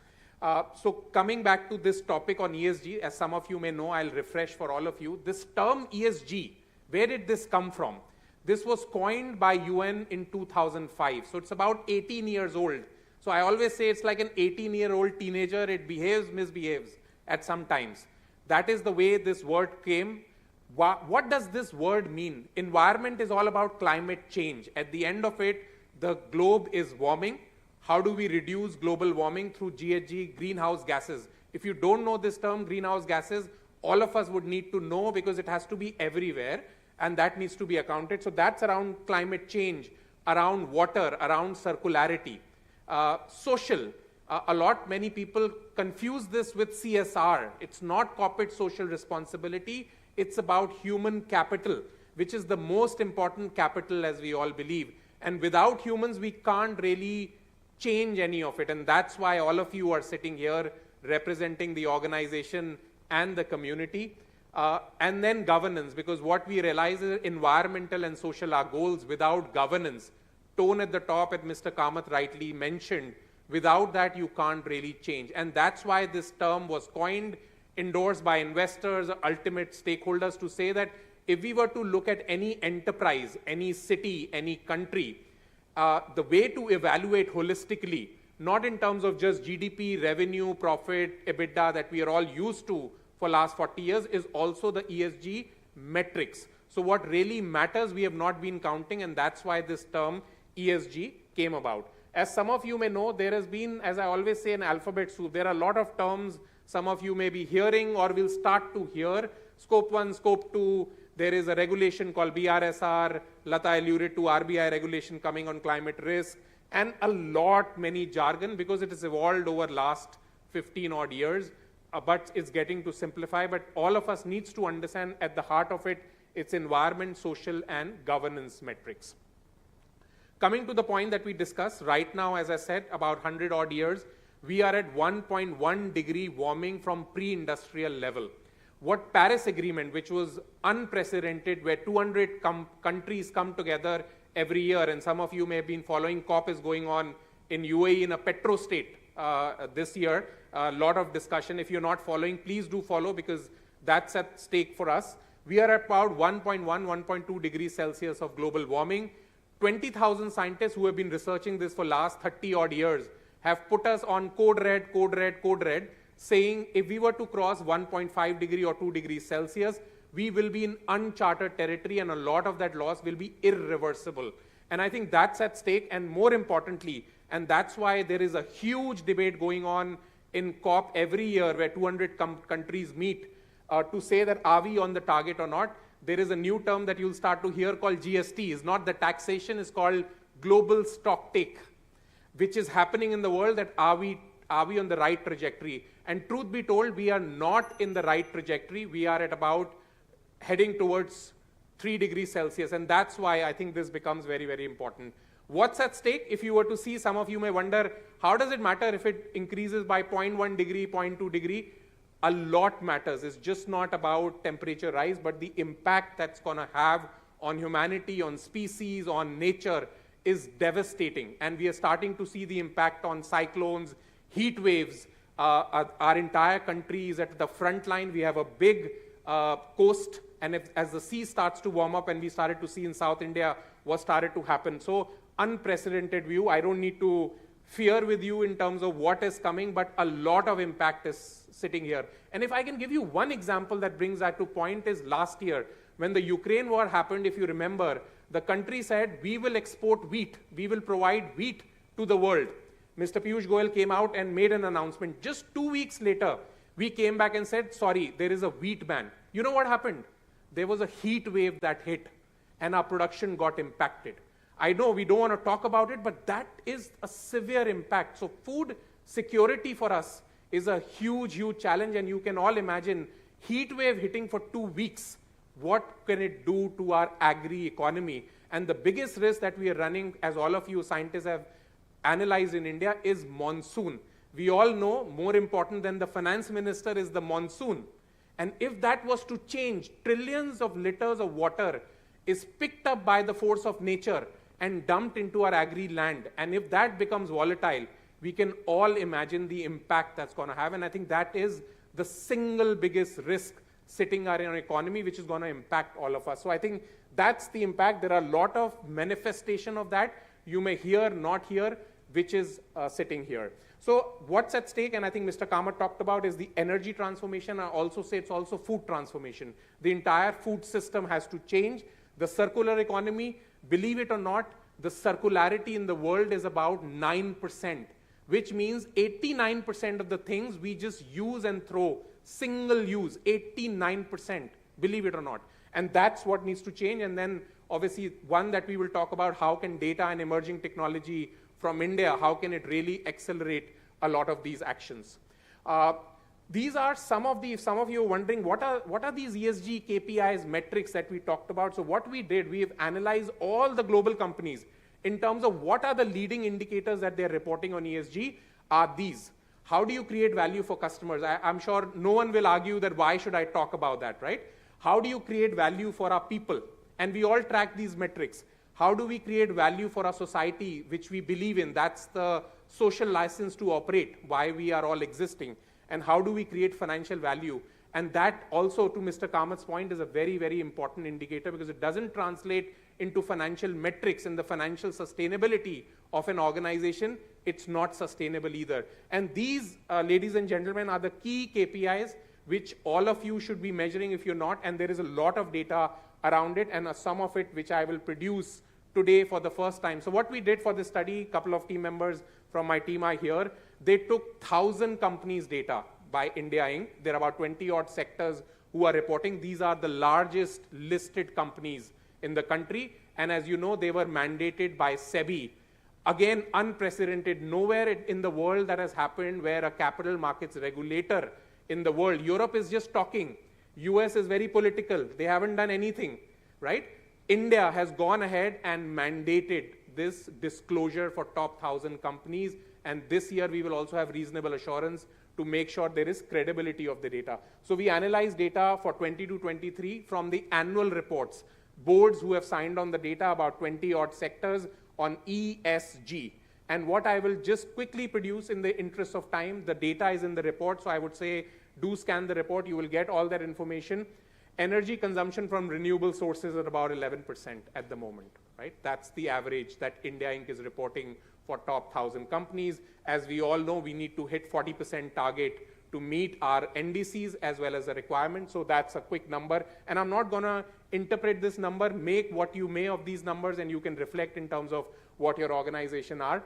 So coming back to this topic on ESG, as some of you may know, I'll refresh for all of you. This term ESG, where did this come from? This was coined by UN in 2005. So it's about 18 years old. So I always say it's like an 18-year-old teenager. It behaves, misbehaves at some times. That is the way this word came. What does this word mean? Environment is all about climate change. At the end of it, the globe is warming. How do we reduce global warming? Through GHG, greenhouse gases. If you don't know this term, greenhouse gases, all of us would need to know because it has to be everywhere and that needs to be accounted. So that's around climate change, around water, around circularity. Social, many people confuse this with CSR. It's not corporate social responsibility. It's about human capital, which is the most important capital as we all believe. And without humans, we can't really change any of it. And that's why all of you are sitting here representing the organization and the community. And then governance, because what we realize is environmental and social are goals. Without governance, tone at the top, as Mr. Kamath rightly mentioned, without that you can't really change. And that's why this term was coined, endorsed by investors, ultimate stakeholders, to say that if we were to look at any enterprise, any city, any country, the way to evaluate holistically, not in terms of just GDP, revenue, profit, EBITDA that we are all used to for last 40 years, is also the ESG metrics. So what really matters, we have not been counting, and that's why this term ESG came about. As some of you may know, there has been, as I always say, an alphabet soup. There are a lot of terms some of you may be hearing or will start to hear. Scope 1, Scope 2, there is a regulation called BRSR, Lata alluded to RBI regulation coming on climate risk, and many jargon because it has evolved over last 15 odd years, but it's getting to simplify. But all of us needs to understand at the heart of it, it's environment, social, and governance metrics. Coming to the point that we discussed, right now, as I said, about 100 odd years, we are at 1.1 degree warming from pre-industrial level. What Paris Agreement, which was unprecedented, where 200 countries come together every year, and some of you may have been following, COP is going on in UAE in a petro state this year. A lot of discussion. If you're not following, please do follow because that's at stake for us. We are at about 1.1, 1.2 degrees Celsius of global warming. 20,000 scientists who have been researching this for last 30 odd years have put us on code red, code red, code red, saying if we were to cross 1.5 degree or 2 degrees Celsius, we will be in uncharted territory, and a lot of that loss will be irreversible. And I think that's at stake, and more importantly, and that's why there is a huge debate going on in COP every year where 200 countries meet to say that are we on the target or not. There is a new term that you'll start to hear called GST. It's not the taxation, it's called global stock take, which is happening in the world, that are we on the right trajectory? And truth be told, we are not in the right trajectory. We are at about heading towards 3 degrees Celsius, and that's why I think this becomes very, very important. What's at stake? If you were to see, some of you may wonder, how does it matter if it increases by 0.1 degree, 0.2 degree? A lot matters. It's just not about temperature rise, but the impact that's going to have on humanity, on species, on nature is devastating. And we are starting to see the impact on cyclones, heat waves. Our entire country is at the front line. We have a big coast, and as the sea starts to warm up, and we started to see in South India what started to happen. So unprecedented view. I don't need to fear with you in terms of what is coming, but a lot of impact is sitting here. And if I can give you one example that brings that to point, is last year when the Ukraine war happened, if you remember, the country said, we will export wheat, we will provide wheat to the world. Mr. Piyush Goyal came out and made an announcement. Just 2 weeks later, we came back and said, sorry, there is a wheat ban. You know what happened? There was a heat wave that hit, and our production got impacted. I know we don't want to talk about it, but that is a severe impact. So food security for us is a huge, huge challenge, and you can all imagine heat wave hitting for 2 weeks. What can it do to our agri economy? And the biggest risk that we are running, as all of you scientists have analyzed in India, is monsoon. We all know more important than the finance minister is the monsoon. And if that was to change, trillions of liters of water is picked up by the force of nature and dumped into our agri land. And if that becomes volatile, we can all imagine the impact that's going to have. And I think that is the single biggest risk sitting in our economy, which is going to impact all of us. So I think that's the impact. There are a lot of manifestation of that. You may hear, not hear, which is sitting here. So what's at stake, and I think Mr. Kamath talked about, is the energy transformation. I also say it's also food transformation. The entire food system has to change. The circular economy, believe it or not, the circularity in the world is about 9%, which means 89% of the things we just use and throw, single use, 89%, believe it or not. And that's what needs to change. And then obviously one that we will talk about, how can data and emerging technology from India, how can it really accelerate a lot of these actions? These are some of you are wondering, what are these ESG KPIs, metrics that we talked about? So what we did, we've analyzed all the global companies in terms of what are the leading indicators that they're reporting on ESG are these. How do you create value for customers? I'm sure no one will argue that why should I talk about that, right? How do you create value for our people? And we all track these metrics. How do we create value for our society, which we believe in? That's the social license to operate, why we are all existing. And how do we create financial value? And that also, to Mr. Kamath's point, is a very, very important indicator, because it doesn't translate into financial metrics and the financial sustainability of an organization. It's not sustainable either. And these, ladies and gentlemen, are the key KPIs which all of you should be measuring if you're not. And there is a lot of data around it, and some of it which I will produce today for the first time. So what we did for this study, a couple of team members from my team are here. They took 1,000 companies' data by India Inc. There are about 20 odd sectors who are reporting. These are the largest listed companies in the country. And as you know, they were mandated by SEBI. Again, unprecedented. Nowhere in the world that has happened where a capital markets regulator in the world. Europe is just talking. US is very political. They haven't done anything, right? India has gone ahead and mandated this disclosure for top 1,000 companies. And this year, we will also have reasonable assurance to make sure there is credibility of the data. So we analyze data for 22-23 from the annual reports. Boards who have signed on the data, about 20 odd sectors on ESG. And what I will just quickly produce in the interest of time, the data is in the report. So I would say, do scan the report. You will get all that information. Energy consumption from renewable sources at about 11% at the moment, right? That's the average that India Inc. is reporting for top 1,000 companies. As we all know, we need to hit 40% target to meet our NDCs as well as the requirements. So that's a quick number. And I'm not going to interpret this number, make what you may of these numbers, and you can reflect in terms of what your organization are.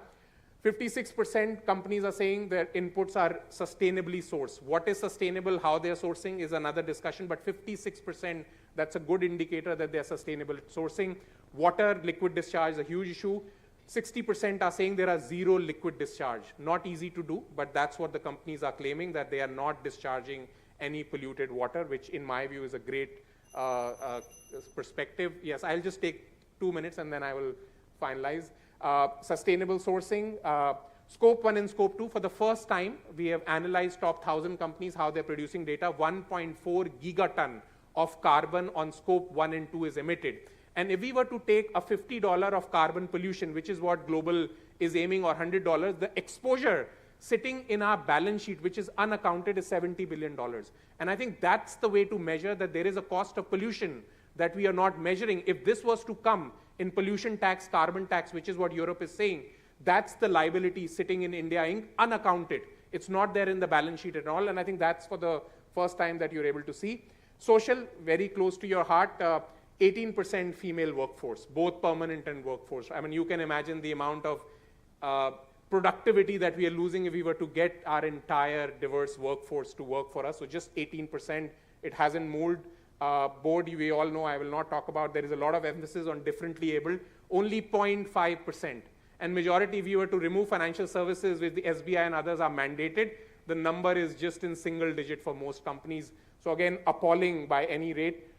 56% companies are saying their inputs are sustainably sourced. What is sustainable, how they're sourcing is another discussion, but 56%, that's a good indicator that they're sustainable sourcing. Water, liquid discharge is a huge issue. 60% are saying there are zero liquid discharge. Not easy to do, but that's what the companies are claiming, that they are not discharging any polluted water, which in my view is a great perspective. Yes, I'll just take 2 minutes and then I will finalize. Sustainable sourcing, scope 1 and scope 2, for the first time, we have analyzed top 1,000 companies, how they're producing data. 1.4 gigaton of carbon on scope 1 and 2 is emitted. And if we were to take a $50 of carbon pollution, which is what global is aiming, or $100, the exposure sitting in our balance sheet, which is unaccounted, is $70 billion. And I think that's the way to measure that there is a cost of pollution that we are not measuring. If this was to come in pollution tax, carbon tax, which is what Europe is saying, that's the liability sitting in India Inc., unaccounted. It's not there in the balance sheet at all. And I think that's for the first time that you're able to see. Social, very close to your heart. 18% female workforce, both permanent and workforce. I mean, you can imagine the amount of productivity that we are losing if we were to get our entire diverse workforce to work for us. So just 18%, it hasn't moved. Board, we all know, I will not talk about, there is a lot of emphasis on differently abled, only 0.5%. And majority, if you were to remove financial services, with the SBI and others are mandated, the number is just in single digit for most companies. So again, appalling by any rate.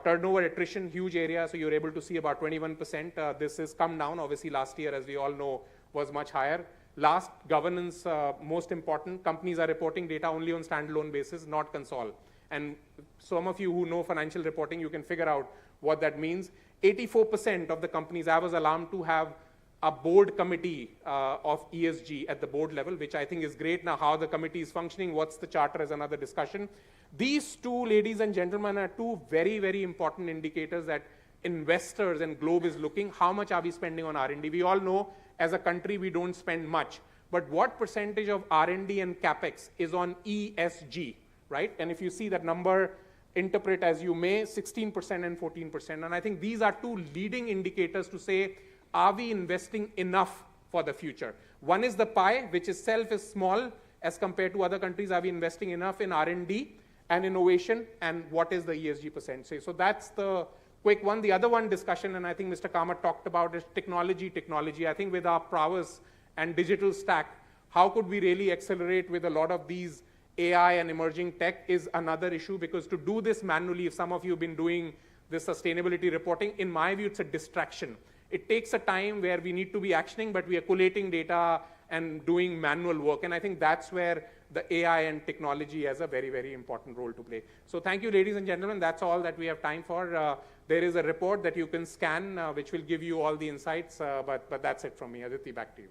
Turnover attrition, huge area, so you're able to see about 21%. This has come down, obviously last year, as we all know, was much higher. Last, governance, most important, companies are reporting data only on standalone basis, not console. And some of you who know financial reporting, you can figure out what that means. 84% of the companies, I was alarmed to have a board committee of ESG at the board level, which I think is great. Now, how the committee is functioning, what's the charter is another discussion. These two, ladies and gentlemen, are two very, very important indicators that investors and Globe is looking. How much are we spending on R&D? We all know as a country we don't spend much. But what percentage of R&D and CapEx is on ESG, right? And if you see that number, interpret as you may, 16% and 14%. And I think these are two leading indicators to say, are we investing enough for the future? One is the pie, which itself is small as compared to other countries. Are we investing enough in R&D and innovation, and what is the ESG percentage? So that's the quick one. The other one discussion, and I think Mr. Kamath talked about, is technology. I think with our prowess and digital stack, how could we really accelerate with a lot of these AI and emerging tech is another issue, because to do this manually, if some of you have been doing this sustainability reporting, in my view, it's a distraction. It takes a time where we need to be actioning, but we are collating data and doing manual work. And I think that's where the AI and technology has a very, very important role to play. So thank you, ladies and gentlemen. That's all that we have time for. There is a report that you can scan, which will give you all the insights. But that's it from me. Aditi, back to you.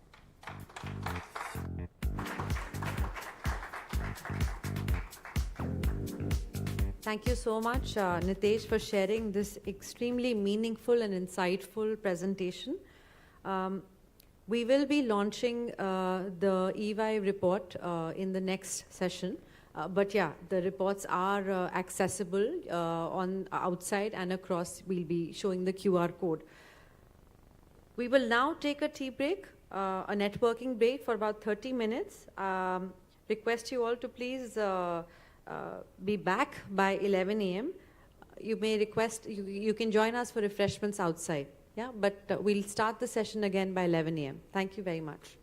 Thank you so much, Nitesh, for sharing this extremely meaningful and insightful presentation. We will be launching the EY report in the next session. But yeah, the reports are accessible on outside and across. We'll be showing the QR code. We will now take a tea break, a networking break for about 30 minutes. Request you all to please be back by 11 a.m. You may request, you can join us for refreshments outside. Yeah, but we'll start the session again by 11 a.m. Thank you very much.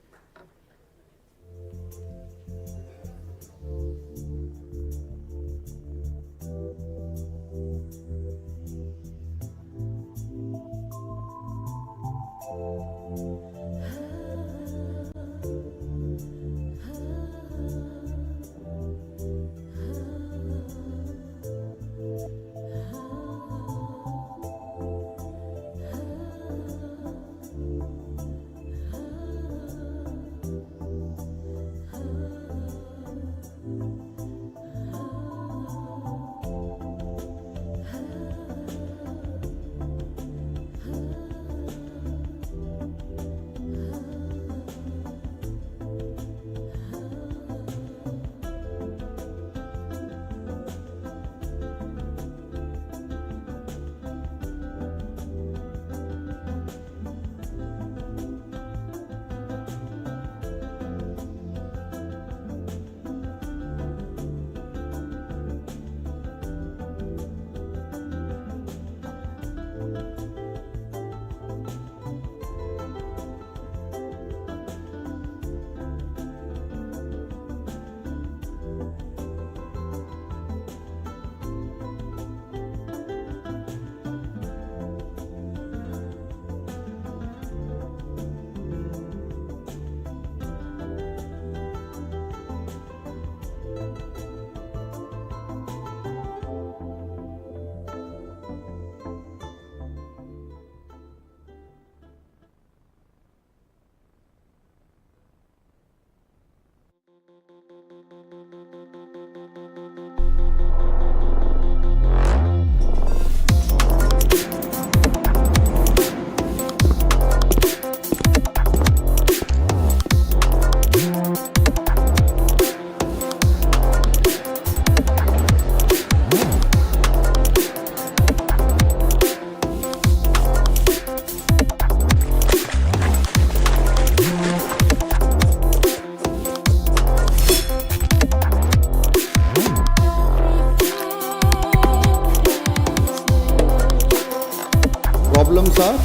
Problems are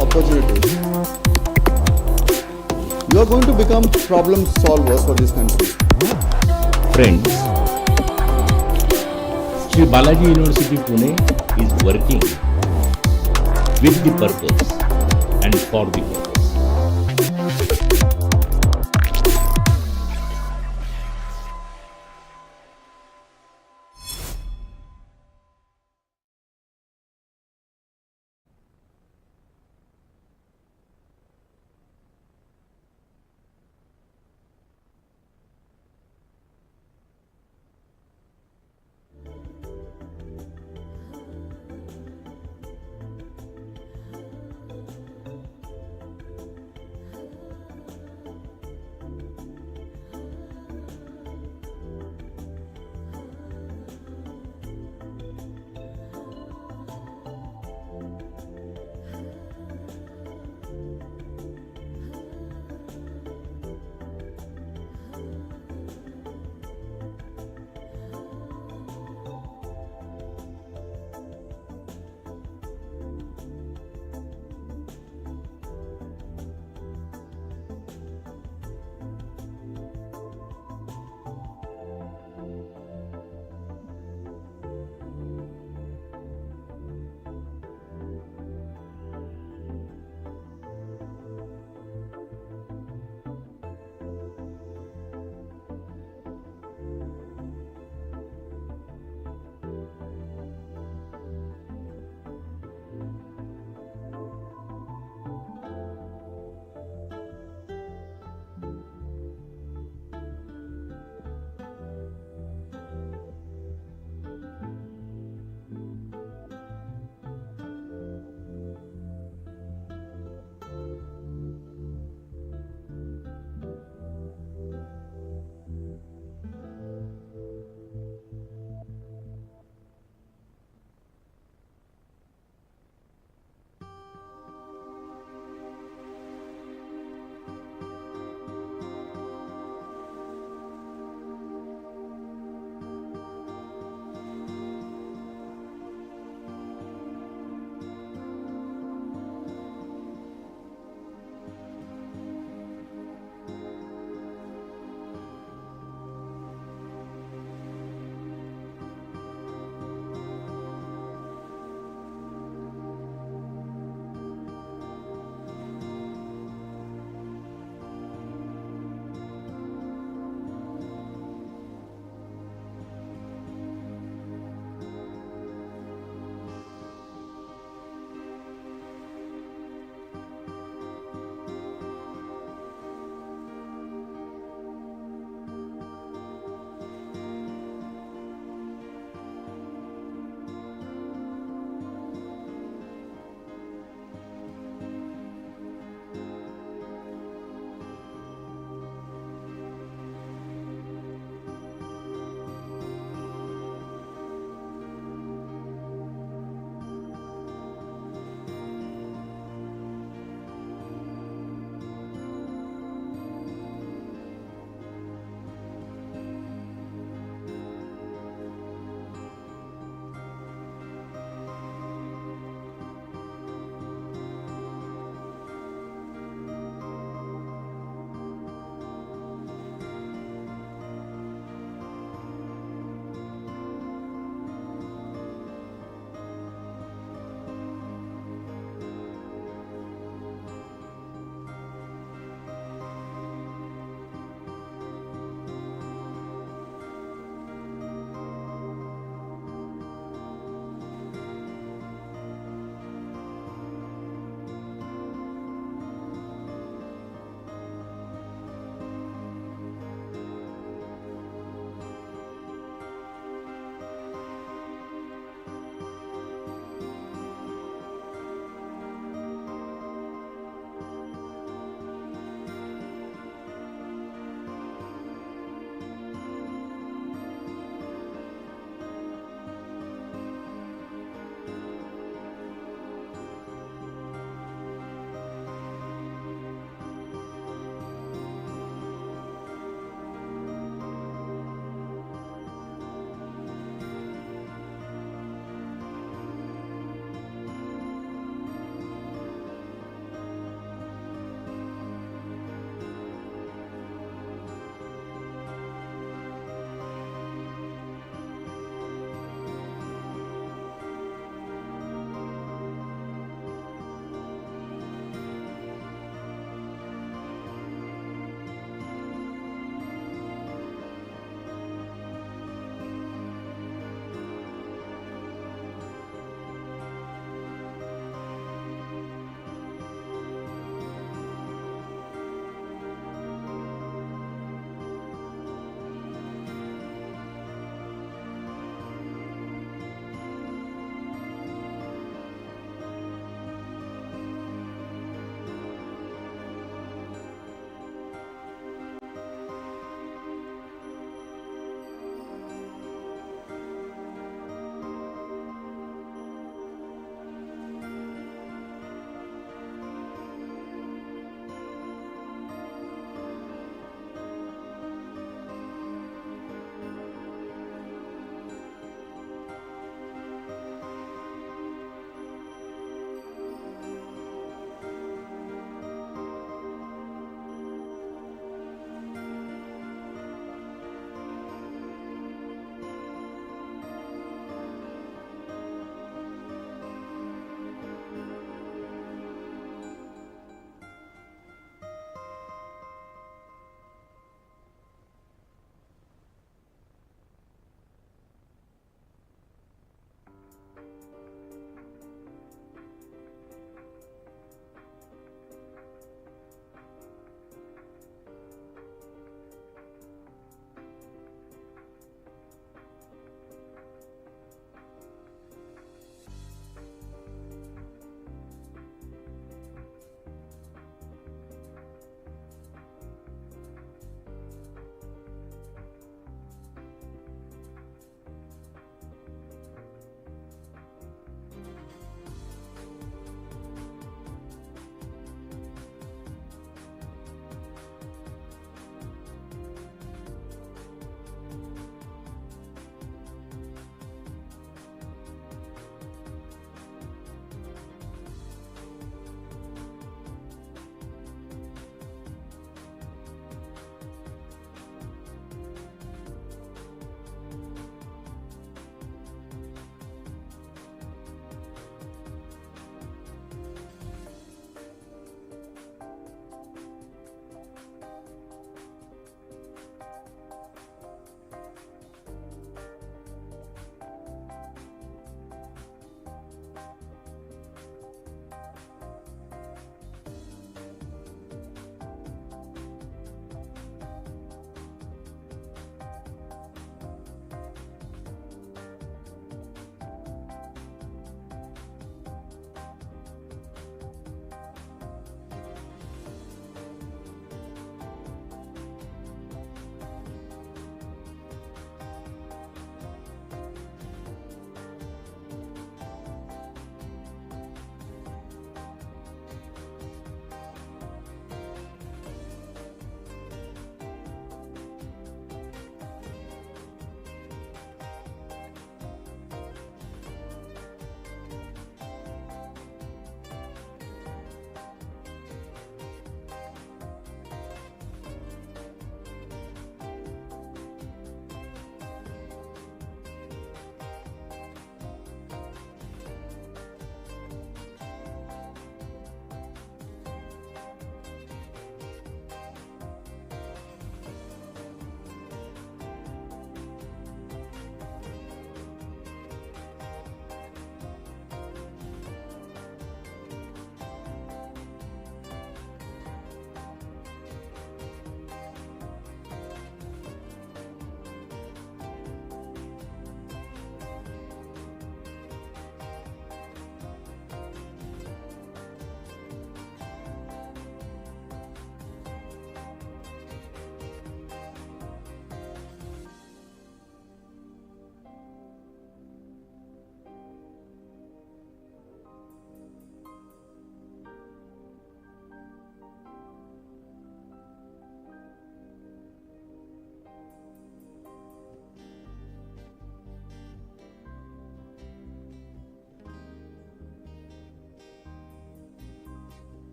opportunities. You are going to become problem solver for this country. Friends, Sri Balaji University Pune is working with the purpose and for the purpose.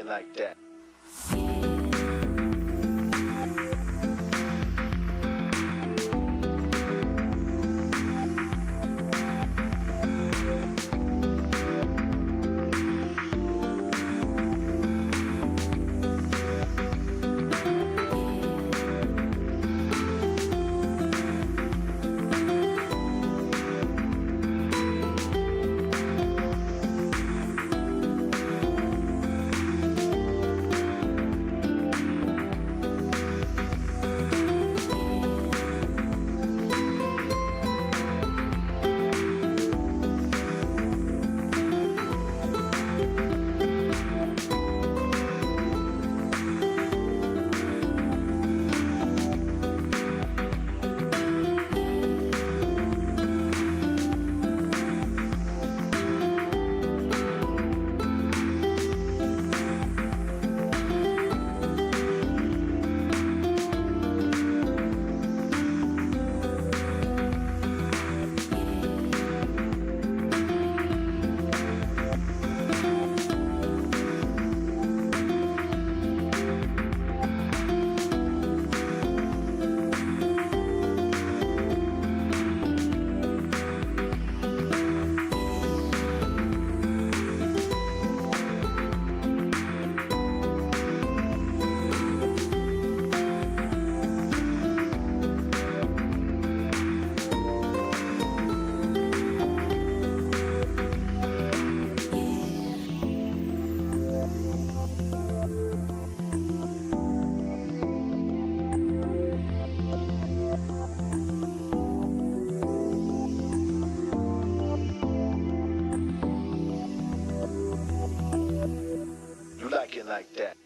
it like that. You like it like that.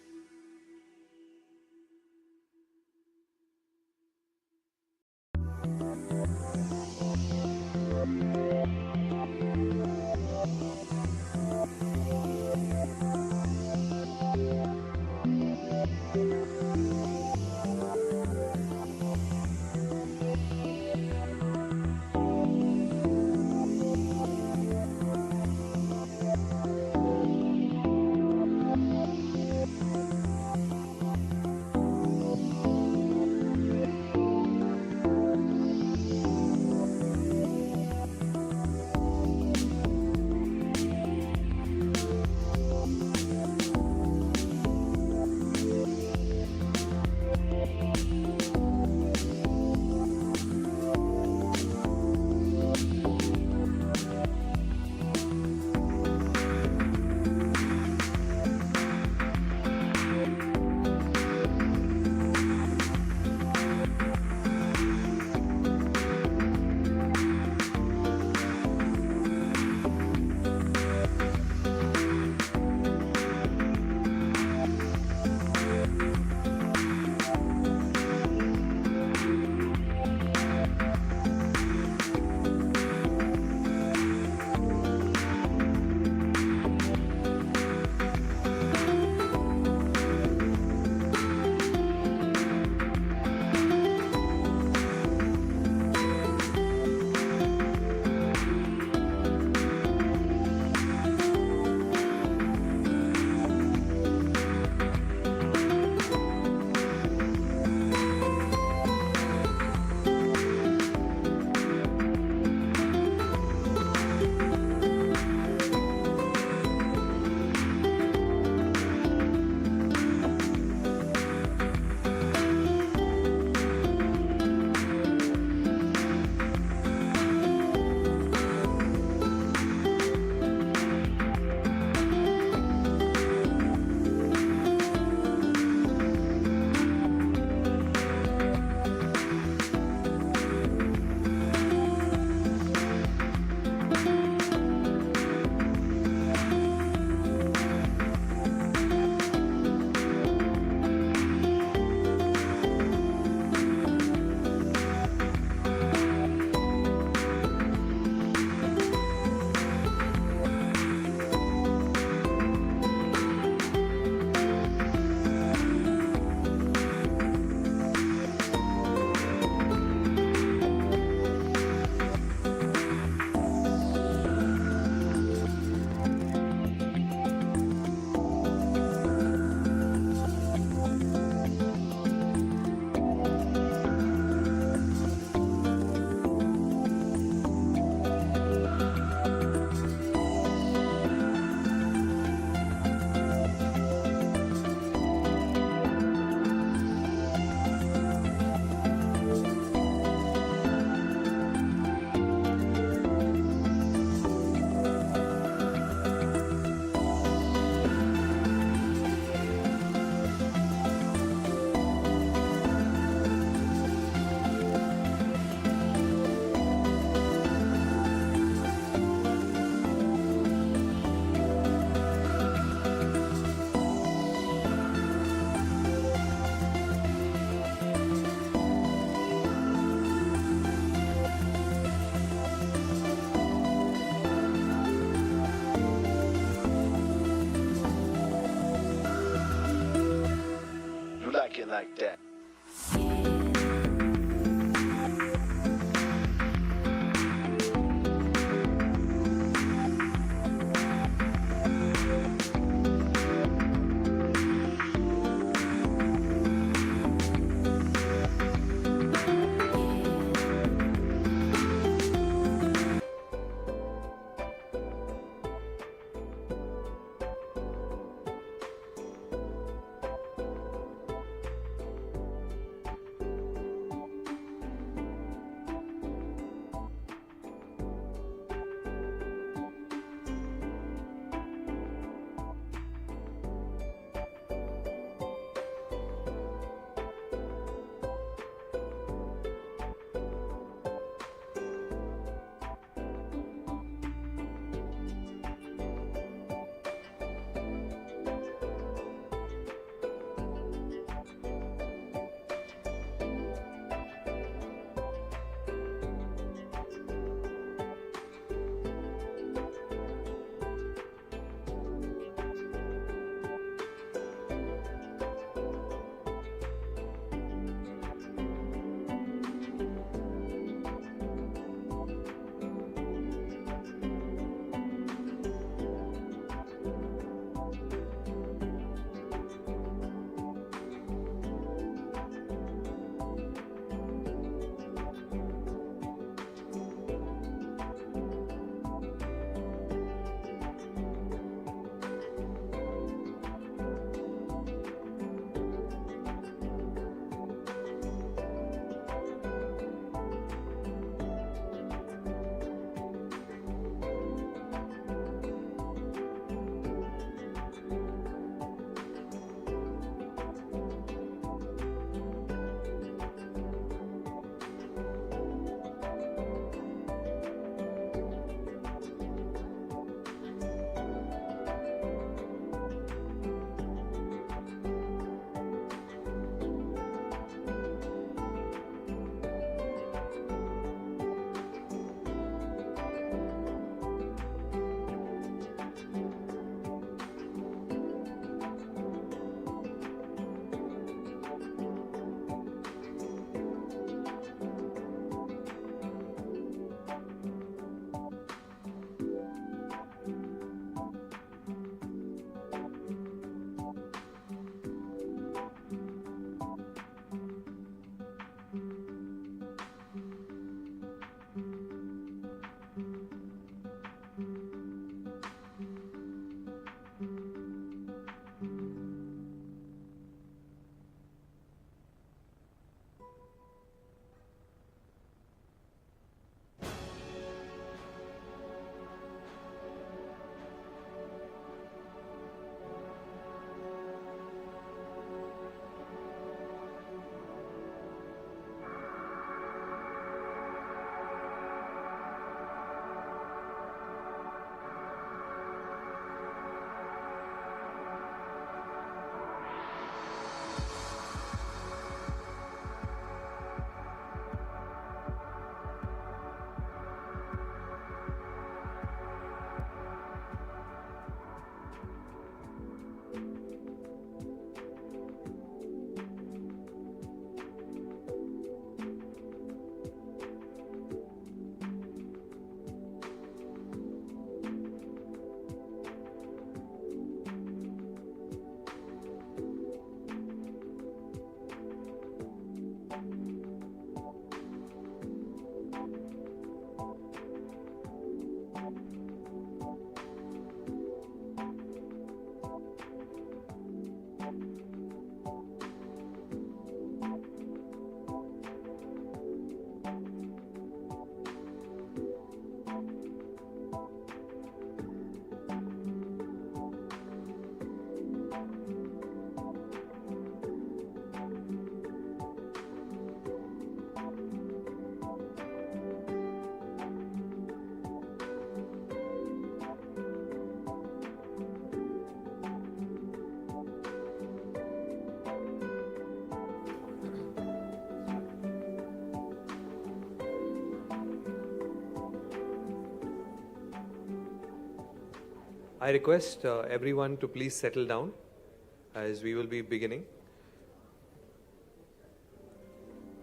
it like that? I request everyone to please settle down as we will be beginning.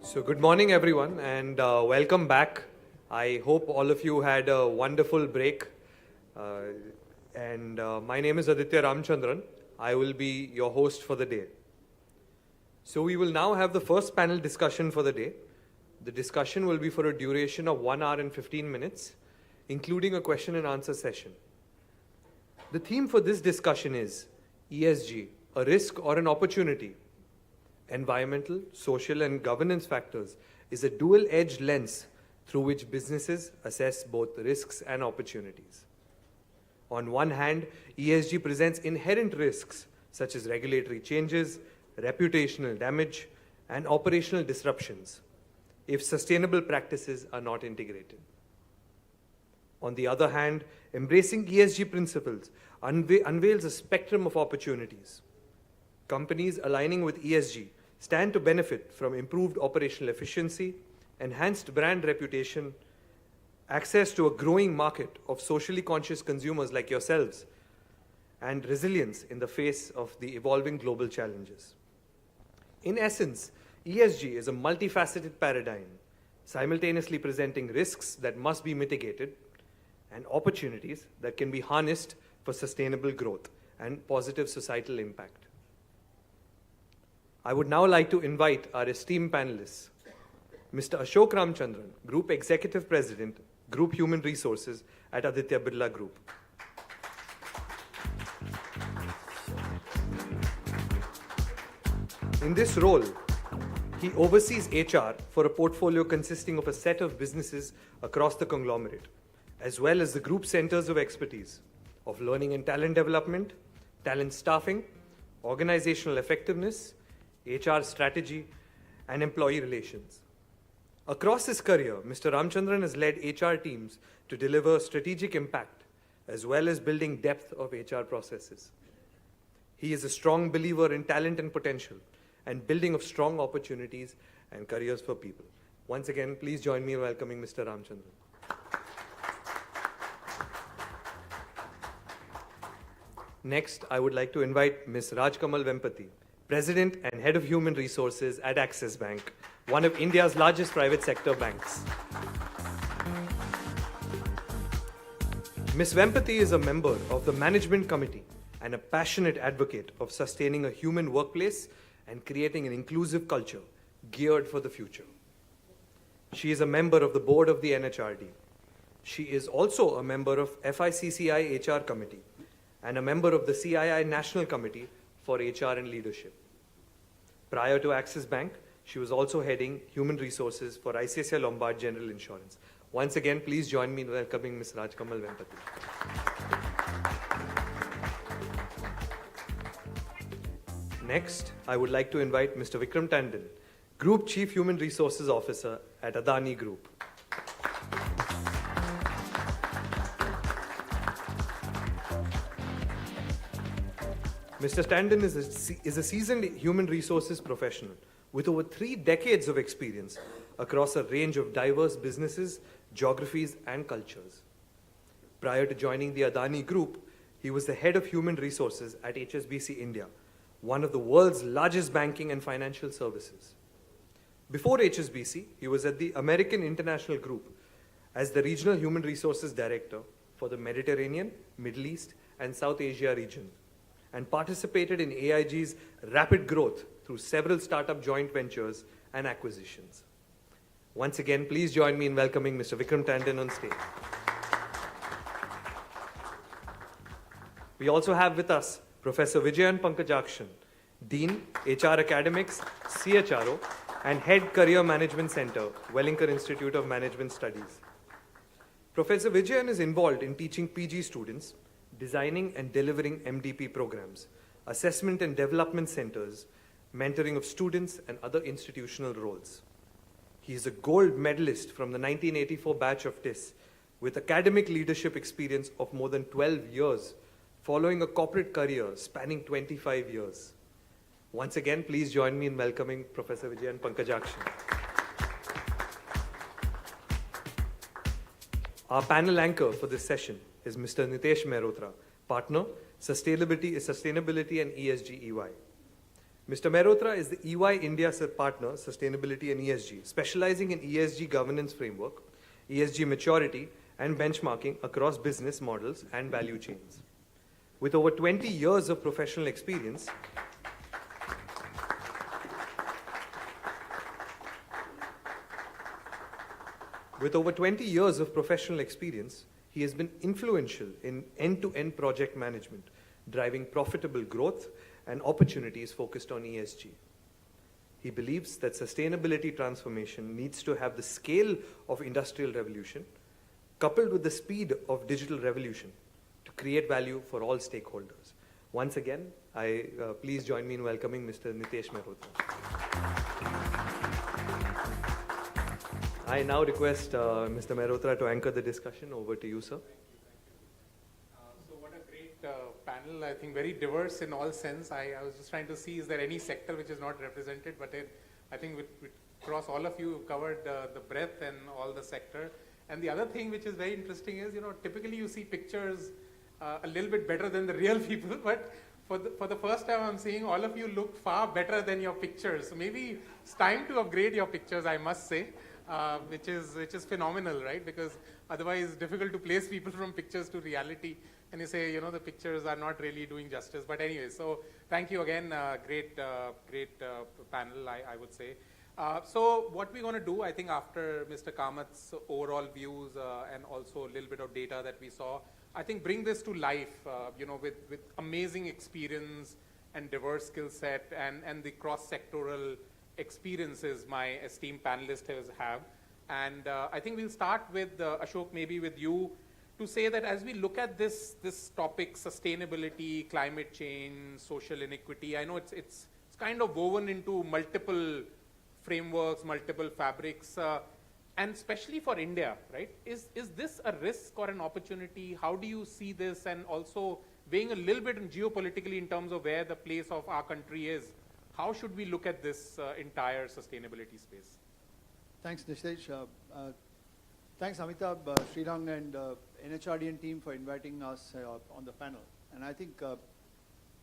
So good morning everyone and welcome back. I hope all of you had a wonderful break. My name is Aditya Ramchandran. I will be your host for the day. So we will now have the first panel discussion for the day. The discussion will be for a duration of 1 hour and 15 minutes, including a question and answer session. The theme for this discussion is ESG, a risk or an opportunity. Environmental, social and governance factors is a dual-edged lens through which businesses assess both risks and opportunities. On one hand, ESG presents inherent risks such as regulatory changes, reputational damage, and operational disruptions if sustainable practices are not integrated. On the other hand, embracing ESG principles unveils a spectrum of opportunities. Companies aligning with ESG stand to benefit from improved operational efficiency, enhanced brand reputation, access to a growing market of socially conscious consumers like yourselves, and resilience in the face of the evolving global challenges. In essence, ESG is a multifaceted paradigm, simultaneously presenting risks that must be mitigated and opportunities that can be harnessed for sustainable growth and positive societal impact. I would now like to invite our esteemed panelists, Mr. Ashok Ramchandran, Group Executive President, Group Human Resources at Aditya Birla Group. In this role, he oversees HR for a portfolio consisting of a set of businesses across the conglomerate, as well as the group centers of expertise of learning and talent development, talent staffing, organizational effectiveness, HR strategy, and employee relations. Across his career, Mr. Ramchandran has led HR teams to deliver strategic impact, as well as building depth of HR processes. He is a strong believer in talent and potential, and building of strong opportunities and careers for people. Once again, please join me in welcoming Mr. Ramchandran. Next, I would like to invite Ms. Rajkamal Vempati, President and Head of Human Resources at Axis Bank, one of India's largest private sector banks. Ms. Vempati is a member of the Management Committee and a passionate advocate of sustaining a human workplace and creating an inclusive culture geared for the future. She is a member of the board of the NHRD. She is also a member of FICCI HR Committee and a member of the CII National Committee for HR and Leadership. Prior to Axis Bank, she was also heading Human Resources for ICICI Lombard General Insurance. Once again, please join me in welcoming Ms. Rajkamal Vempati. Next, I would like to invite Mr. Vikram Tandon, Group Chief Human Resources Officer at Adani Group. Mr. Tandon is a seasoned human resources professional with over 3 decades of experience across a range of diverse businesses, geographies, and cultures. Prior to joining the Adani Group, he was the head of human resources at HSBC India, one of the world's largest banking and financial services. Before HSBC, he was at the American International Group as the Regional Human Resources Director for the Mediterranean, Middle East, and South Asia region, and participated in AIG's rapid growth through several startup joint ventures and acquisitions. Once again, please join me in welcoming Mr. Vikram Tandon on stage. We also have with us Professor Vijayan Pankajakshan, Dean, HR Academics, CHRO, and Head Career Management Center, Wellington Institute of Management Studies. Professor Vijayan is involved in teaching PG students, designing and delivering MDP programs, assessment and development centers, mentoring of students, and other institutional roles. He is a gold medalist from the 1984 batch of TIS with academic leadership experience of more than 12 years, following a corporate career spanning 25 years. Once again, please join me in welcoming Professor Vijayan Pankajakshan. Our panel anchor for this session is Mr. Nitesh Mehrotra, Partner, Sustainability and ESG EY. Mr. Mehrotra is the EY India Partner, Sustainability and ESG, specializing in ESG governance framework, ESG maturity, and benchmarking across business models and value chains. With over 20 years of professional experience, he has been influential in end-to-end project management, driving profitable growth and opportunities focused on ESG. He believes that sustainability transformation needs to have the scale of industrial revolution, coupled with the speed of digital revolution, to create value for all stakeholders. Once again, please join me in welcoming Mr. Nitesh Mehrotra. I now request Mr. Mehrotra to anchor the discussion. Over to you, sir. So what a great panel. I think very diverse in all sense. I was just trying to see, is there any sector which is not represented? But I think across all of you covered the breadth and all the sector. And the other thing which is very interesting is, typically you see pictures a little bit better than the real people, but for the first time I'm seeing all of you look far better than your pictures. So maybe it's time to upgrade your pictures, I must say. Which is phenomenal, right? Because otherwise it's difficult to place people from pictures to reality. And you say, the pictures are not really doing justice. But anyway, so thank you again. Great panel, I would say. So what we're going to do, I think after Mr. Kamath's overall views and also a little bit of data that we saw, I think bring this to life, with amazing experience and diverse skill set and the cross-sectoral experiences my esteemed panelists have. And I think we'll start with Ashok, maybe with you, to say that as we look at this topic, sustainability, climate change, social inequity, I know it's kind of woven into multiple frameworks, multiple fabrics, and especially for India, right? Is this a risk or an opportunity? How do you see this? And also weighing a little bit geopolitically in terms of where the place of our country is. How should we look at this entire sustainability space? Thanks, Nitesh. Thanks, Amitabh, Shang, and NHRDN team for inviting us on the panel. And I think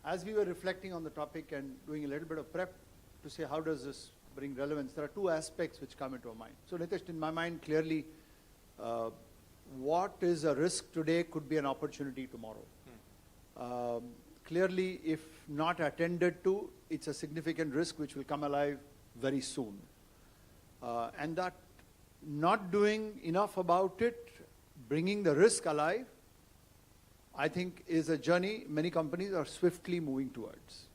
as we were reflecting on the topic and doing a little bit of prep to say how does this bring relevance, there are two aspects which come into our mind. So Nitesh, in my mind, clearly, what is a risk today could be an opportunity tomorrow. Clearly, if not attended to, it's a significant risk which will come alive very soon. And that not doing enough about it, bringing the risk alive, I think is a journey many companies are swiftly moving towards.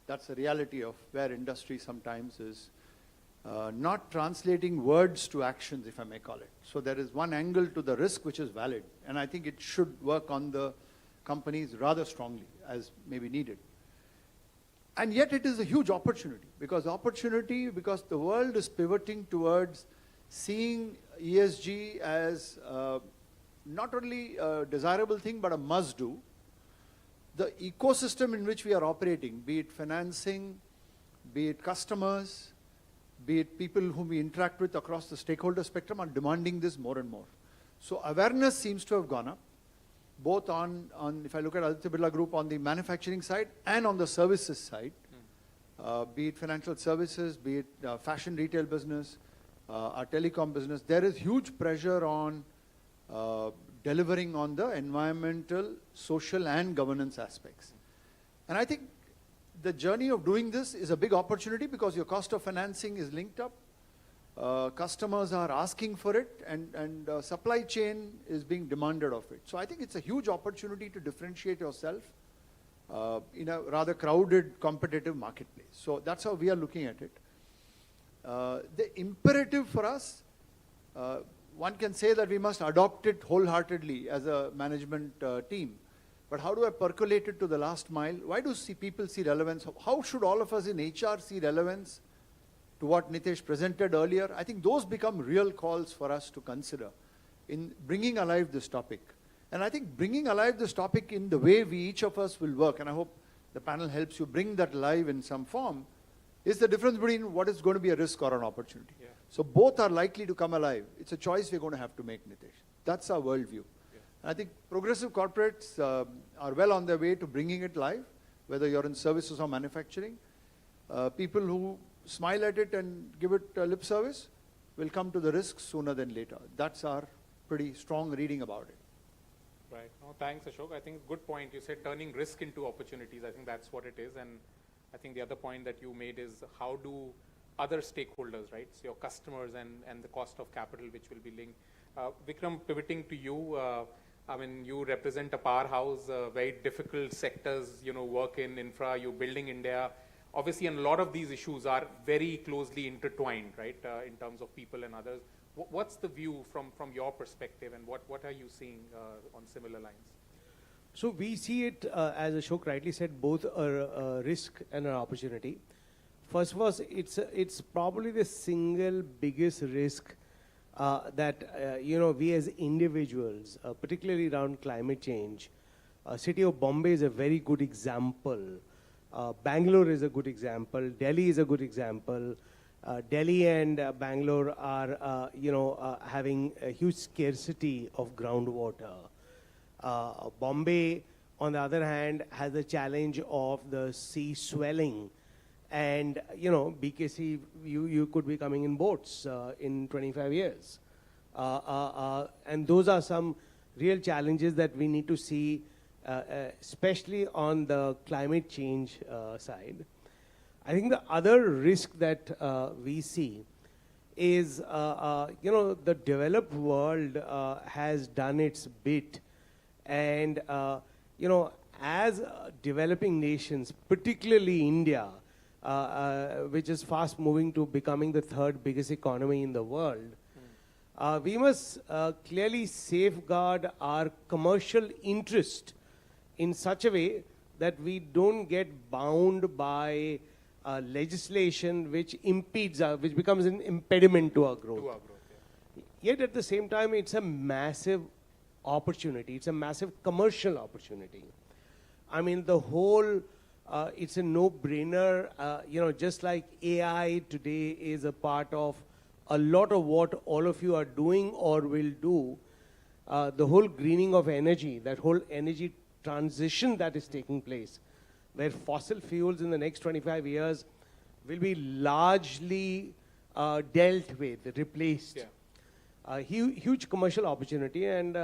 That's the reality of where industry sometimes is not translating words to actions, if I may call it. So there is one angle to the risk which is valid, and I think it should work on the companies rather strongly as may be needed. And yet it is a huge opportunity because the world is pivoting towards seeing ESG as not only a desirable thing but a must do. The ecosystem in which we are operating, be it financing, be it customers, be it people whom we interact with across the stakeholder spectrum, are demanding this more and more. So awareness seems to have gone up, both on if I look at Aditya Birla Group, on the manufacturing side and on the services side, be it financial services, be it fashion retail business, our telecom business. There is huge pressure on delivering on the environmental, social, and governance aspects. And I think the journey of doing this is a big opportunity because your cost of financing is linked up. Customers are asking for it, and supply chain is being demanded of it. So I think it's a huge opportunity to differentiate yourself in a rather crowded, competitive marketplace. So that's how we are looking at it. The imperative for us, one can say that we must adopt it wholeheartedly as a management team. But how do I percolate it to the last mile? Why do people see relevance? How should all of us in HR see relevance to what Nitesh presented earlier? I think those become real calls for us to consider in bringing alive this topic. And I think bringing alive this topic in the way each of us will work, and I hope the panel helps you bring that live in some form, is the difference between what is going to be a risk or an opportunity. Yeah. So both are likely to come alive. It's a choice we're going to have to make, Nitesh. That's our worldview. Yeah. And I think progressive corporates are well on their way to bringing it live, whether you're in services or manufacturing. People who smile at it and give it lip service will come to the risks sooner than later. That's our pretty strong reading about it. Right. No, thanks, Ashok. I think good point. You said turning risk into opportunities. I think that's what it is. And I think the other point that you made is how do other stakeholders, right? So your customers and the cost of capital, which will be linked. Vikram, pivoting to you, I mean, you represent a powerhouse, very difficult sectors, you know, work in infra, you're building India. Obviously, and a lot of these issues are very closely intertwined, right, in terms of people and others. What's the view from your perspective, and what are you seeing on similar lines? So we see it, as Ashok rightly said, both a risk and an opportunity. First of all, it's probably the single biggest risk that you know, we as individuals, particularly around climate change. City of Bombay is a very good example. Bangalore is a good example. Delhi is a good example. Delhi and Bangalore are, you know, having a huge scarcity of groundwater. Bombay, on the other hand, has the challenge of the sea swelling. And, you know, BKC, you could be coming in boats in 25 years. And those are some real challenges that we need to see, especially on the climate change side. I think the other risk that we see is, you know, the developed world has done its bit. And, you know, as developing nations, particularly India, which is fast moving to becoming the third biggest economy in the world, we must clearly safeguard our commercial interest in such a way that we don't get bound by legislation which impedes which becomes an impediment to our growth. Yet at the same time, it's a massive opportunity. It's a massive commercial opportunity. I mean, the whole, it's a no-brainer, you know, just like AI today is a part of a lot of what all of you are doing or will do, the whole greening of energy, that whole energy transition that is taking place, where fossil fuels in the next 25 years will be largely dealt with, replaced. Yeah. Huge commercial opportunity, and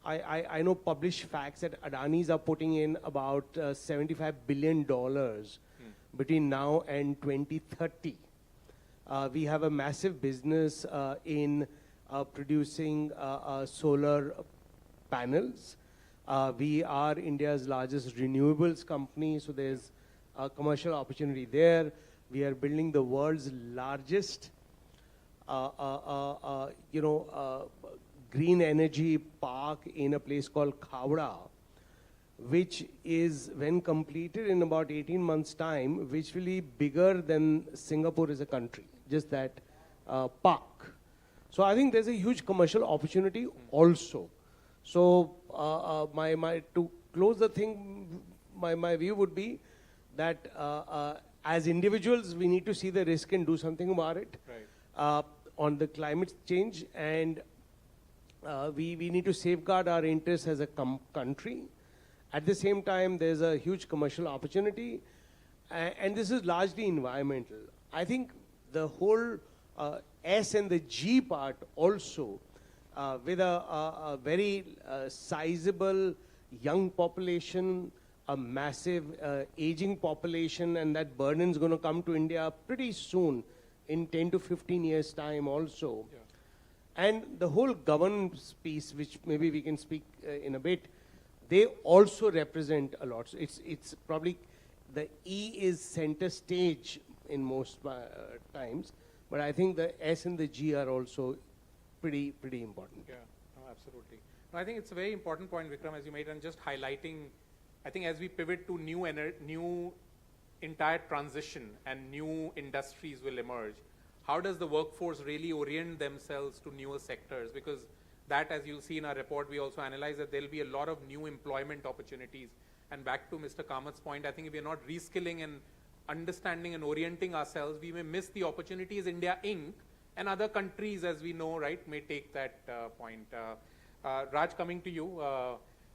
I know published facts that Adani's are putting in about $75 billion between now and 2030. We have a massive business in producing solar panels. We are India's largest renewables company, so there's a commercial opportunity there. We are building the world's largest, you know, green energy park in a place called Khavda, which is, when completed in about 18 months' time, which will be bigger than Singapore as a country, just that park. So I think there's a huge commercial opportunity also. So to close the thing, my view would be that as individuals, we need to see the risk and do something about it on the climate change, and we need to safeguard our interests as a country. At the same time, there's a huge commercial opportunity, and this is largely environmental. I think the whole S and the G part also, with a very sizable young population, a massive aging population, and that burden is going to come to India pretty soon, in 10 to 15 years' time also. Yeah. And the whole governance piece, which maybe we can speak in a bit, they also represent a lot. So it's probably the E is center stage in most times, but I think the S and the G are also pretty important. Yeah, no, absolutely. No, I think it's a very important point, Vikram, as you made, and just highlighting, I think as we pivot to new entire transition and new industries will emerge, how does the workforce really orient themselves to newer sectors? Because that, as you'll see in our report, we also analyze that there'll be a lot of new employment opportunities. And back to Mr. Kamath's point, I think if we're not reskilling and understanding and orienting ourselves, we may miss the opportunities India Inc. and other countries, as we know, right, may take that point. Raj, coming to you,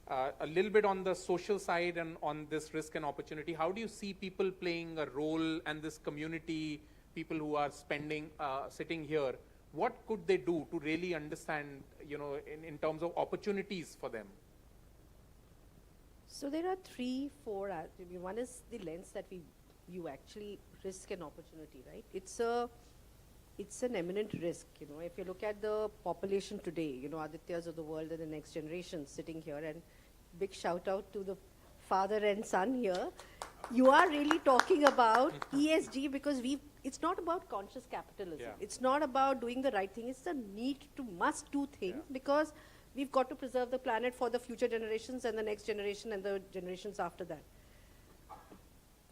a little bit on the social side and on this risk and opportunity. How do you see people playing a role and this community, people who are sitting here, what could they do to really understand, in terms of opportunities for them? So there are 3, 4. One is the lens that we view actually risk and opportunity, right? It's an eminent risk. If you look at the population today, Adityas of the world and the next generation sitting here, and big shout out to the father and son here. You are really talking about ESG because it's not about conscious capitalism. Yeah. It's not about doing the right thing. It's the need to must do things because we've got to preserve the planet for the future generations and the next generation and the generations after that.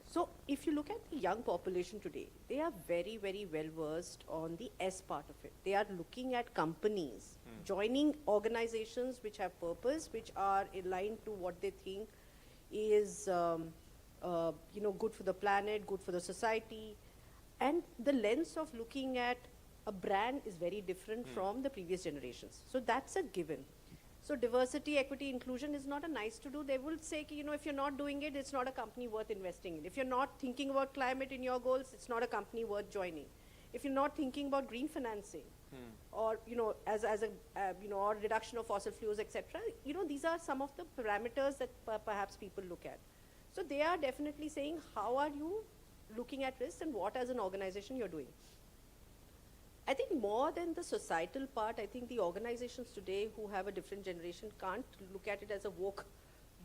So if you look at the young population today, they are very, very well versed on the S part of it. They are looking at companies, joining organizations which have purpose, which are aligned to what they think is good for the planet, good for the society. And the lens of looking at a brand is very different from the previous generations. So that's a given. So diversity, equity, inclusion is not a nice to do. They will say, if you're not doing it, it's not a company worth investing in. If you're not thinking about climate in your goals, it's not a company worth joining. If you're not thinking about green financing, or or reduction of fossil fuels, etc., these are some of the parameters that perhaps people look at. So they are definitely saying, how are you looking at risk and what as an organization you're doing? I think more than the societal part, I think the organizations today who have a different generation can't look at it as a woke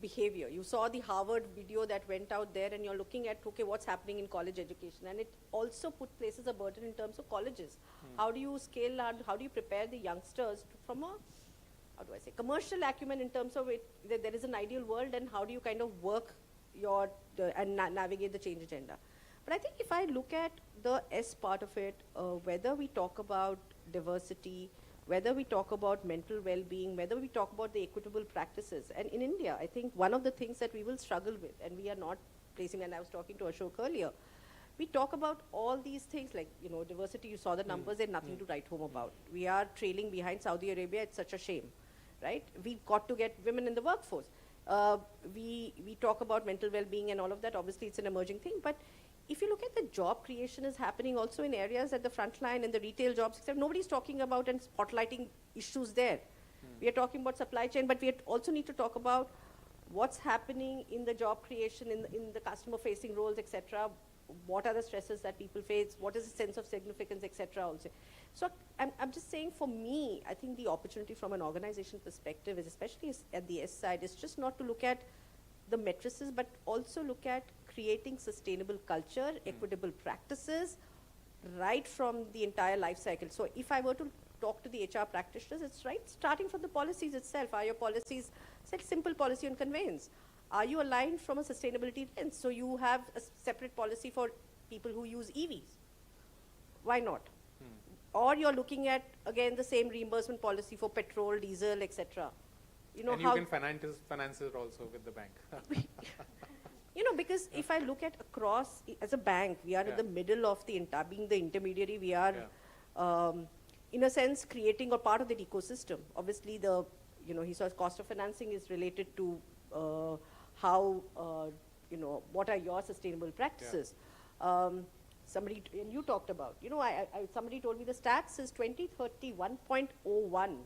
behavior. You saw the Harvard video that went out there and you're looking at, what's happening in college education? And it also places a burden in terms of colleges. How do you scale and how do you prepare the youngsters from a, commercial acumen in terms of that there is an ideal world and how do you kind of work and navigate the change agenda? But I think if I look at the S part of it, whether we talk about diversity, whether we talk about mental well-being, whether we talk about the equitable practices, and in India, I think one of the things that we will struggle with, and we are not placing, and I was talking to Ashok earlier, we talk about all these things like, diversity, you saw the numbers, there's nothing to write home about. We are trailing behind Saudi Arabia, it's such a shame, right? We've got to get women in the workforce. We talk about mental well-being and all of that, obviously it's an emerging thing, but if you look at the job creation is happening also in areas at the front line, in the retail jobs, except nobody's talking about and spotlighting issues there. We are talking about supply chain, but we also need to talk about what's happening in the job creation, in the customer-facing roles, etc. What are the stresses that people face? What is the sense of significance, etc. also. So I'm just saying, for me, I think the opportunity from an organization perspective is, especially at the S side, is just not to look at the matrices, but also look at creating sustainable culture, equitable practices, right from the entire life cycle. So if I were to talk to the HR practitioners, it's right, starting from the policies itself. Are your policies, say simple policy on conveyance, are you aligned from a sustainability lens? So you have a separate policy for people who use EVs. Why not? Or you're looking at, again, the same reimbursement policy for petrol, diesel, etc. And you can finance it also with the bank. Because if I look at across, as a bank, we are in the middle of the entire, being the intermediary, we are, in a sense, creating a part of that ecosystem. Obviously, he saw cost of financing is related to how, what are your sustainable practices. Somebody, and you talked about, somebody told me the stats is 2030, $1.01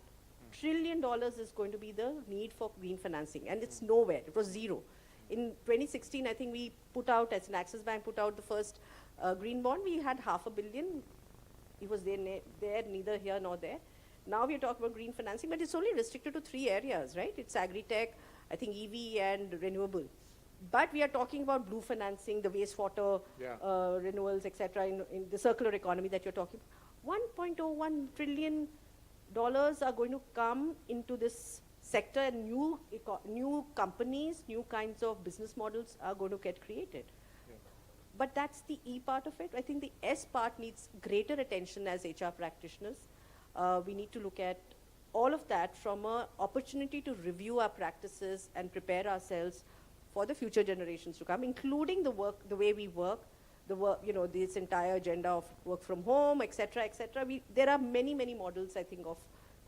trillion is going to be the need for green financing, and it's nowhere. It was zero. In 2016, I think we put out, as an Axis Bank put out the first green bond, we had $500 million. It was there, neither here nor there. Now we are talking about green financing, but it's only restricted to 3 areas, right? It's agri-tech, I think EV and renewable. But we are talking about blue financing, the wastewater renewals, etc. in the circular economy that you're talking about. $1.01 trillion are going to come into this sector, and new companies, new kinds of business models are going to get created. But that's the E part of it. I think the S part needs greater attention as HR practitioners. We need to look at all of that from an opportunity to review our practices and prepare ourselves for the future generations to come, including the work, the way we work, this entire agenda of work from home, etc., etc. There are many, many models, I think, of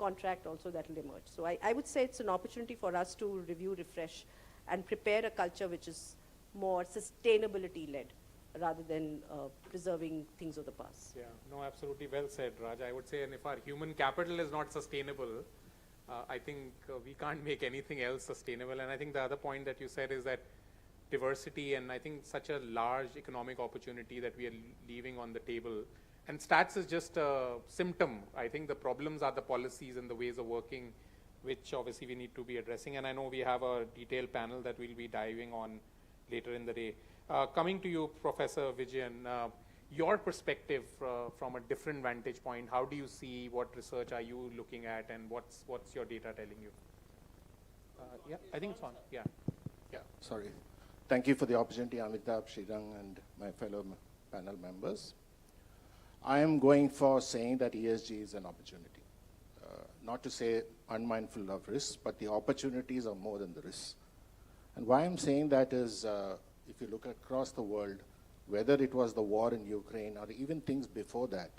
contract also that will emerge. So I would say it's an opportunity for us to review, refresh, and prepare a culture which is more sustainability-led rather than preserving things of the past. Yeah, no, absolutely well said, Raj. I would say, and if our human capital is not sustainable, I think we can't make anything else sustainable. And I think the other point that you said is that diversity, and I think such a large economic opportunity that we are leaving on the table. And stats is just a symptom. I think the problems are the policies and the ways of working, which obviously we need to be addressing. And I know we have a detailed panel that we'll be diving on later in the day. Coming to you, Professor Vijayan, your perspective from a different vantage point, how do you see, what research are you looking at, and what's your data telling you? Yeah, I think it's on. Yeah. Yeah, sorry. Thank you for the opportunity, Amitabh, Shang, and my fellow panel members. I am going for saying that ESG is an opportunity. Not to say unmindful of risks, but the opportunities are more than the risks. And why I'm saying that is, if you look across the world, whether it was the war in Ukraine or even things before that,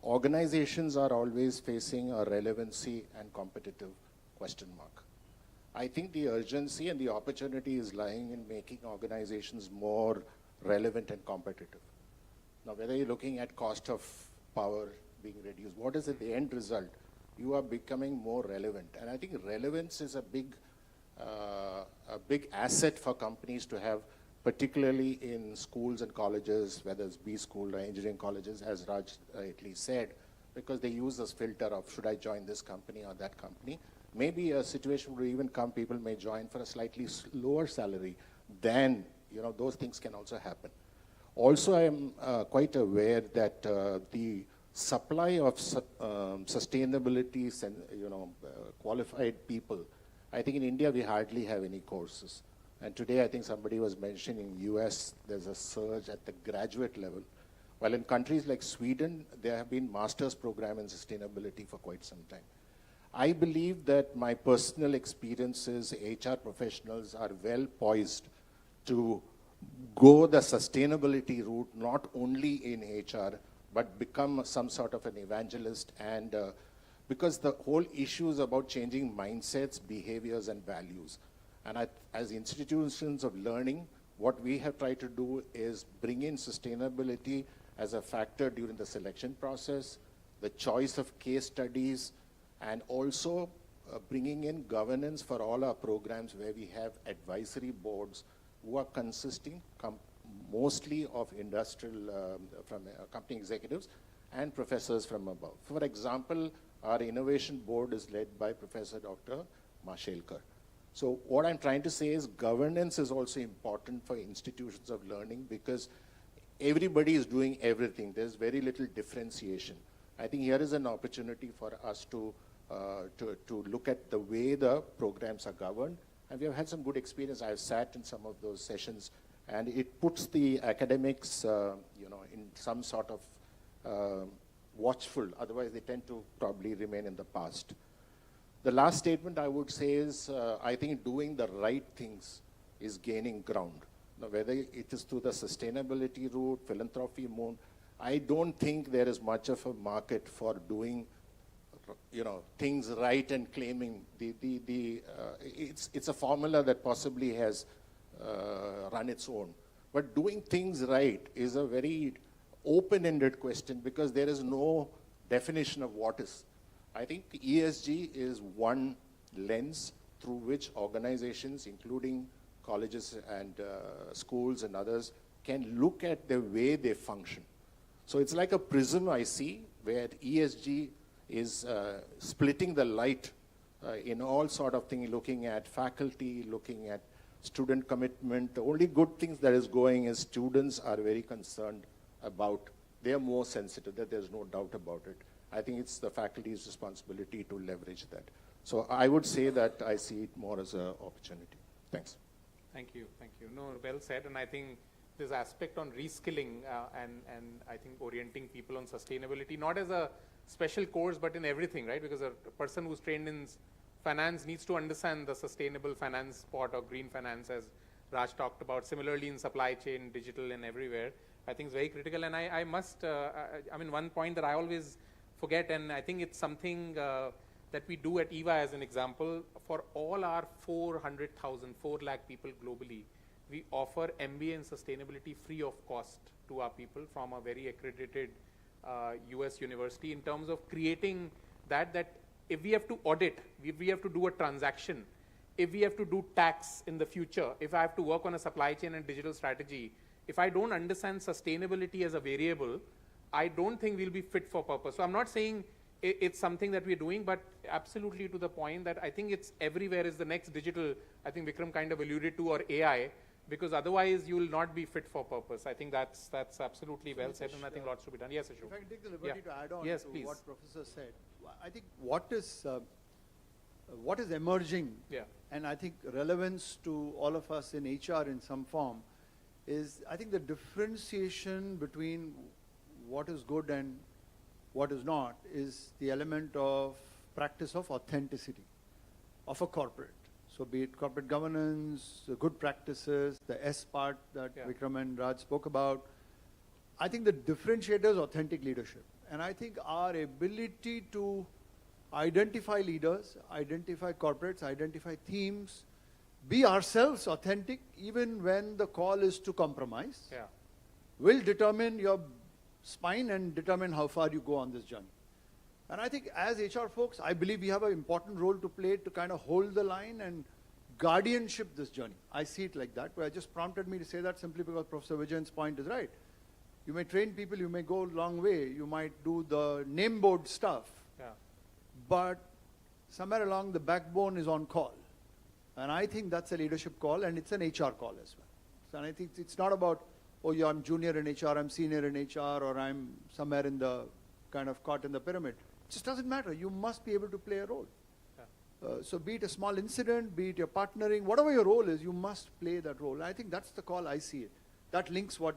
organizations are always facing a relevancy and competitive question mark. I think the urgency and the opportunity is lying in making organizations more relevant and competitive. Now, whether you're looking at cost of power being reduced, what is the end result? You are becoming more relevant. And I think relevance is a big asset for companies to have, particularly in schools and colleges, whether it's B school or engineering colleges, as Raj rightly said, because they use this filter of should I join this company or that company. Maybe a situation where even people may join for a slightly lower salary, then those things can also happen. Also, I am quite aware that the supply of sustainability and qualified people, I think in India we hardly have any courses. And today I think somebody was mentioning in US there's a surge at the graduate level. While in countries like Sweden, there have been master's program in sustainability for quite some time. I believe that my personal experiences, HR professionals are well poised to go the sustainability route, not only in HR, but become some sort of an evangelist. And because the whole issue is about changing mindsets, behaviors, and values. And as institutions of learning, what we have tried to do is bring in sustainability as a factor during the selection process, the choice of case studies, and also bringing in governance for all our programs where we have advisory boards who are consisting mostly of industrial, from company executives and professors from above. For example, our innovation board is led by Professor Dr. Mashelkar. So what I'm trying to say is governance is also important for institutions of learning because everybody is doing everything. There's very little differentiation. I think here is an opportunity for us to look at the way the programs are governed. And we have had some good experience. I've sat in some of those sessions, and it puts the academics, in some sort of watchful. Otherwise, they tend to probably remain in the past. The last statement I would say is, I think doing the right things is gaining ground. Now, whether it is through the sustainability route, philanthropy mode, I don't think there is much of a market for doing, things right and claiming it's a formula that possibly has run its own. But doing things right is a very open-ended question because there is no definition of what is. I think ESG is one lens through which organizations, including colleges and schools and others, can look at the way they function. So it's like a prism I see where ESG is splitting the light in all sort of things, looking at faculty, looking at student commitment. The only good things that is going is students are very concerned about, they are more sensitive, that there's no doubt about it. I think it's the faculty's responsibility to leverage that. So I would say that I see it more as an opportunity. Thanks. Thank you, thank you. No, well said, and I think this aspect on reskilling and I think orienting people on sustainability, not as a special course, but in everything, right? Because a person who's trained in finance needs to understand the sustainable finance part or green finance, as Raj talked about. Similarly, in supply chain, digital, and everywhere, I think it's very critical. And I must, one point that I always forget, and I think it's something that that we do at EVA as an example, for all our 400,000, 4 lakh people globally, we offer MBA in sustainability free of cost to our people from a very accredited US university, in terms of creating that if we have to audit, if we have to do a transaction, if we have to do tax in the future, if I have to work on a supply chain and digital strategy, if I don't understand sustainability as a variable, I don't think we'll be fit for purpose. So I'm not saying it's something that we're doing, but absolutely to the point that I think it's everywhere is the next digital, I think Vikram kind of alluded to, or AI, because otherwise you will not be fit for purpose. I think that's absolutely well said, and I think lots to be done. Yes, Ashok. If I can take the liberty to add on yes, to please. what Professor said, I think what is emerging, and I think relevance to all of us in HR in some form, is I think the differentiation between what is good and what is not is the element of practice of authenticity of a corporate. So be it corporate governance, the good practices, the S part that Vikram and Raj spoke about. I think the differentiator is authentic leadership. And I think our ability to identify leaders, identify corporates, identify teams, be ourselves authentic even when the call is to compromise, will determine your spine and determine how far you go on this journey. And I think as HR folks, I believe we have an important role to play to kind of hold the line and guardianship this journey. I see it like that, but it just prompted me to say that simply because Professor Vijayan's point is right. You may train people, you may go a long way, you might do the name board stuff, but somewhere along the backbone is on call. And I think that's a leadership call, and it's an HR call as well. So, and I think it's not about, oh yeah, I'm junior in HR, I'm senior in HR, or I'm somewhere in the kind of caught in the pyramid. It just doesn't matter. You must be able to play a role. So be it a small incident, be it your partnering, whatever your role is, you must play that role. I think that's the call I see it. That links what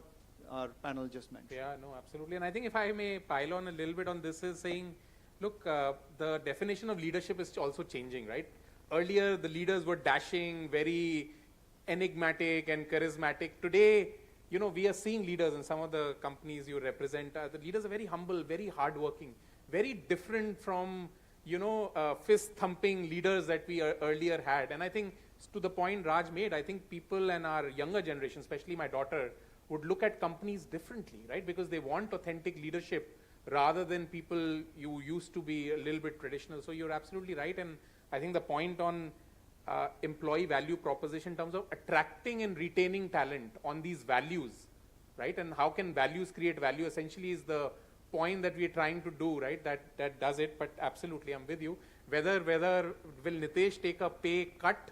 our panel just mentioned. Yeah, no, absolutely. And I think if I may pile on a little bit on this, is saying, look, the definition of leadership is also changing, right? Earlier, the leaders were dashing, very enigmatic and charismatic. Today, you know, we are seeing leaders in some of the companies you represent. The leaders are very humble, very hardworking, very different from, you know, fist-thumping leaders that we earlier had. And I think, to the point Raj made, I think people and our younger generation, especially my daughter, would look at companies differently, right? Because they want authentic leadership rather than people you used to be a little bit traditional. So you're absolutely right. And I think the point on employee value proposition in terms of attracting and retaining talent on these values, right? And how can values create value essentially is the point that we're trying to do, right? That does it, but absolutely, I'm with you. Whether will Nitesh take a pay cut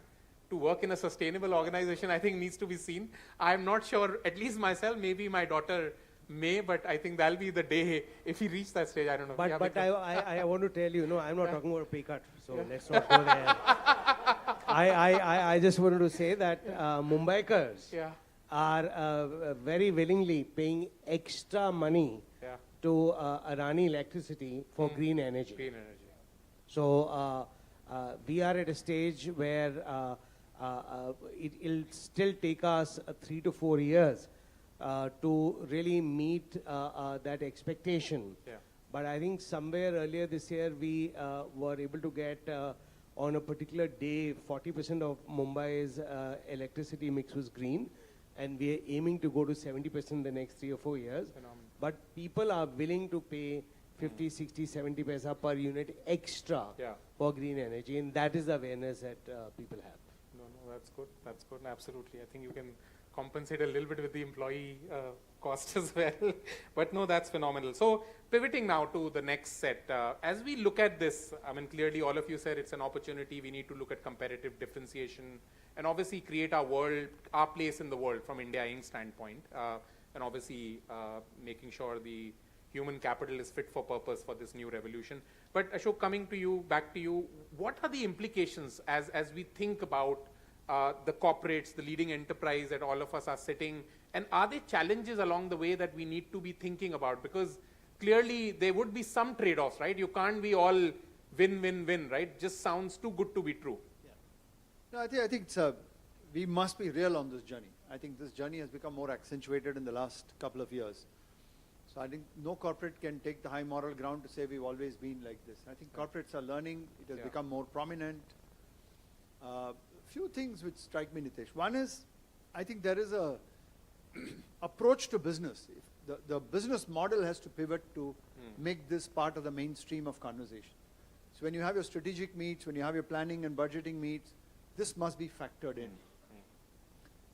to work in a sustainable organization, I think needs to be seen. I'm not sure, at least myself, maybe my daughter may, but I think that'll be the day if he reaches that stage. I don't know. But I want to tell you, no, I'm not talking about a pay cut, so let's not go there. I just wanted to say that Mumbaikars are very willingly paying extra money to Adani Electricity for green energy. Green energy. So we are at a stage where it'll still take us 3 to 4 years to really meet that expectation. But I think somewhere earlier this year we were able to get on a particular day 40% of Mumbai's electricity mix was green, and we are aiming to go to 70% in the next 3 or 4 years. Phenomenal. But people are willing to pay 50, 60, 70 paisa per unit extra for green energy, and that is the awareness that people have. No, that's good. That's good. Absolutely. I think you can compensate a little bit with the employee cost as well. But no, that's phenomenal. So pivoting now to the next set, as we look at this, I mean, clearly all of you said it's an opportunity. We need to look at competitive differentiation and obviously create our world, our place in the world from India Inc. standpoint. And obviously making sure the human capital is fit for purpose for this new revolution. But Ashok, coming to you, back to you, what are the implications as we think about the corporates, the leading enterprise that all of us are sitting, and are there challenges along the way that we need to be thinking about? Because clearly there would be some trade-offs, right? You can't be all win, win, win, right? Just sounds too good to be true. No, I think it's we must be real on this journey. I think this journey has become more accentuated in the last couple of years. So I think no corporate can take the high moral ground to say we've always been like this. I think corporates are learning. It has become more prominent. Few things which strike me, Nitesh. One is, I think there is a approach to business. If the business model has to pivot to make this part of the mainstream of conversation. So when you have your strategic meets, when you have your planning and budgeting meets, this must be factored in.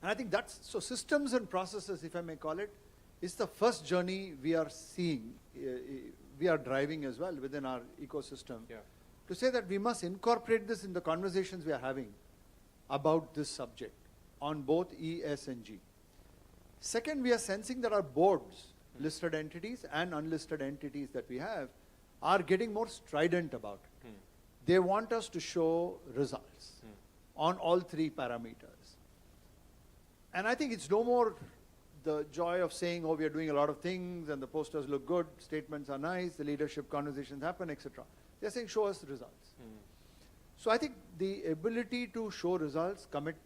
And I think that's, so systems and processes, if I may call it, is the first journey we are seeing, we are driving as well within our ecosystem. To say that we must incorporate this in the conversations we are having about this subject on both E, S, and G. Second, we are sensing that our boards, listed entities and unlisted entities that we have, are getting more strident about it. They want us to show results on all three parameters. And I think it's no more the joy of saying, oh, we are doing a lot of things and the posters look good, statements are nice, the leadership conversations happen, etc. They're saying, show us results. So I think the ability to show results, commit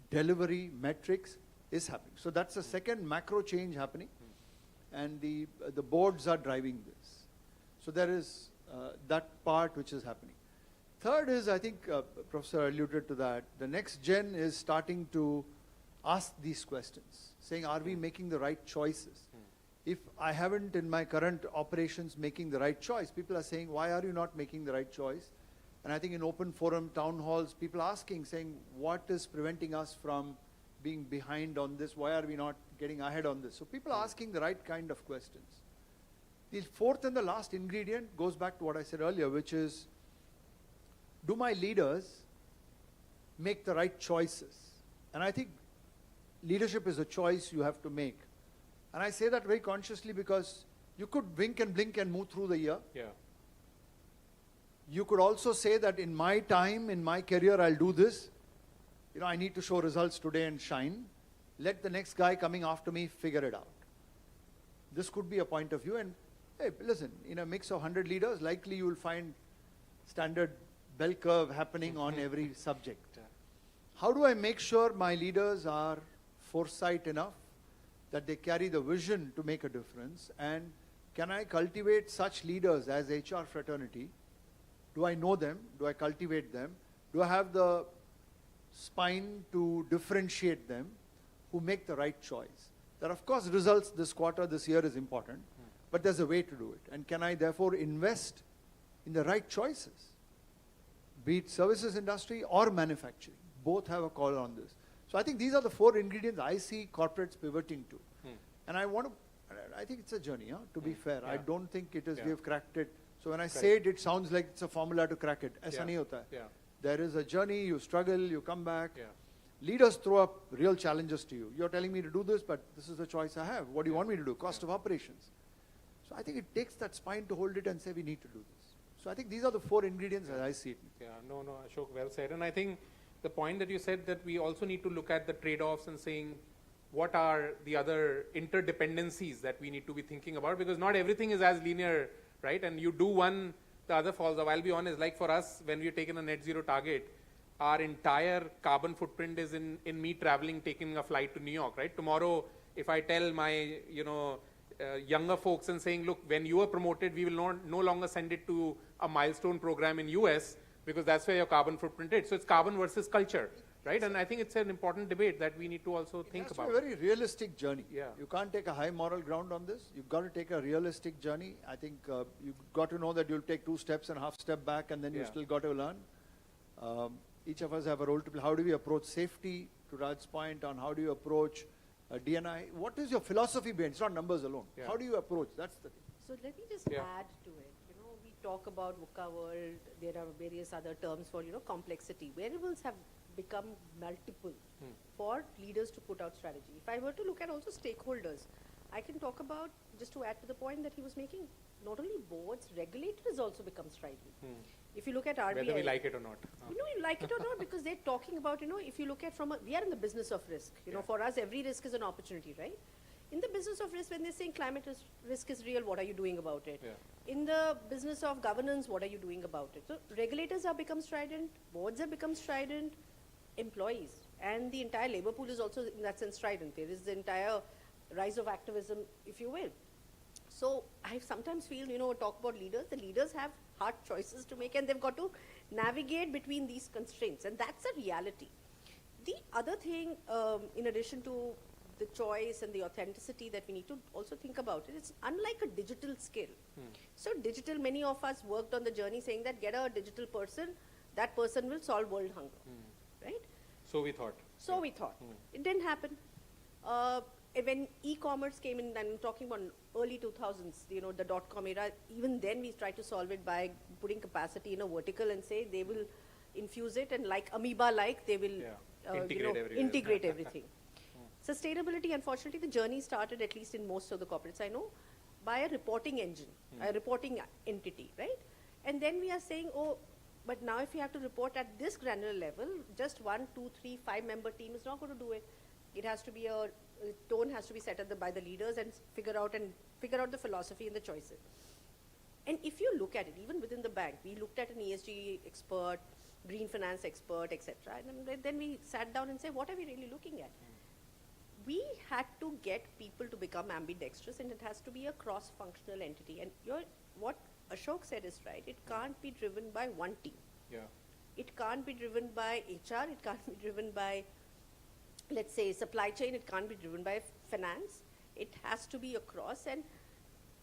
delivery metrics is happening. So that's the second macro change happening. And the boards are driving this. So there is that part which is happening. Third is, I think Professor alluded to that, the next gen is starting to ask these questions, saying, are we making the right choices? If I haven't in my current operations making the right choice, people are saying, why are you not making the right choice? And I think in open forum town halls, people asking, saying, what is preventing us from being behind on this? Why are we not getting ahead on this? So people are asking the right kind of questions. The fourth and the last ingredient goes back to what I said earlier, which is, do my leaders make the right choices? And I think leadership is a choice you have to make. And I say that very consciously because you could wink and blink and move through the year. You could also say that in my time, in my career, I'll do this. You know, I need to show results today and shine. Let the next guy coming after me figure it out. This could be a point of view. And hey, listen, in a mix of 100 leaders, likely you will find standard bell curve happening on every subject. How do I make sure my leaders are foresight enough that they carry the vision to make a difference? And can I cultivate such leaders as HR fraternity? Do I know them? Do I cultivate them? Do I have the spine to differentiate them who make the right choice? That of course results this quarter, this year is important, but there's a way to do it. And can I therefore invest in the right choices? Be it services industry or manufacturing. Both have a call on this. So I think these are the four ingredients I see corporates pivoting to. And I think it's a journey, to be fair. I don't think it is, we have cracked it. So when I say it, it sounds like it's a formula to crack it. Aisa nahi hota hai. There is a journey, you struggle, you come back. Leaders throw up real challenges to you. You're telling me to do this, but this is the choice I have. What do you want me to do? Cost of operations. So I think it takes that spine to hold it and say we need to do this. So I think these are the four ingredients as I see it. No, Ashok, well said. And I think the point that you said that we also need to look at the trade-offs and saying what are the other interdependencies that we need to be thinking about, because not everything is as linear, right? And you do one, the other falls off. I'll be honest, like for us, when we've taken a net zero target, our entire carbon footprint is in me traveling, taking a flight to New York, right? Tomorrow, if I tell my, younger folks and saying, look, when you are promoted, we will no longer send it to a milestone program in US because that's where your carbon footprint is. So it's carbon versus culture, right? And I think it's an important debate that we need to also think about. It's a very realistic journey. You can't take a high moral ground on this. You've got to take a realistic journey. I think you've got to know that you'll take 2 steps and half step back and then you still got to learn. Each of us have a role to play. How do we approach safety, to Raj's point on how do you approach D&I? What is your philosophy behind? It's not numbers alone. How do you approach? That's the thing. So let me just add to it. We talk about VUCA world. There are various other terms for, complexity. Variables have become multiple for leaders to put out strategy. If I were to look at also stakeholders, I can talk about, just to add to the point that he was making, not only boards, regulators also become strident. If you look at RBI. Whether we like it or not. You like it or not, because they're talking about, if you look at we are in the business of risk. For us, every risk is an opportunity, right? In the business of risk, when they're saying climate risk is real, what are you doing about it? In the business of governance, what are you doing about it? So regulators have become strident, boards have become strident, employees, and the entire labor pool is also in that sense strident. There is the entire rise of activism, if you will. So I sometimes feel, talk about leaders, the leaders have hard choices to make and they've got to navigate between these constraints, and that's a reality. The other thing, in addition to the choice and the authenticity that we need to also think about it's unlike a digital skill. So digital, many of us worked on the journey saying that get a digital person, that person will solve world hunger, right? So we thought. So we thought. It didn't happen. When e-commerce came in, and I'm talking about early 2000s, the dot-com era, even then we tried to solve it by putting capacity in a vertical and say they will infuse it, and like amoeba-like, they will integrate everything. Sustainability, unfortunately, the journey started, at least in most of the corporates I know, by a reporting engine, a reporting entity, right? And then we are saying, oh, but now if you have to report at this granular level, just 1, 2, 3, 5-member team is not going to do it. It has to be tone has to be set by the leaders and figure out the philosophy and the choices. And if you look at it, even within the bank, we looked at an ESG expert, green finance expert, etc. And then we sat down and said, what are we really looking at? We had to get people to become ambidextrous, and it has to be a cross-functional entity. And what Ashok said is right. It can't be driven by one team. Yeah. It can't be driven by HR. It can't be driven by, let's say, supply chain. It can't be driven by finance. It has to be across. And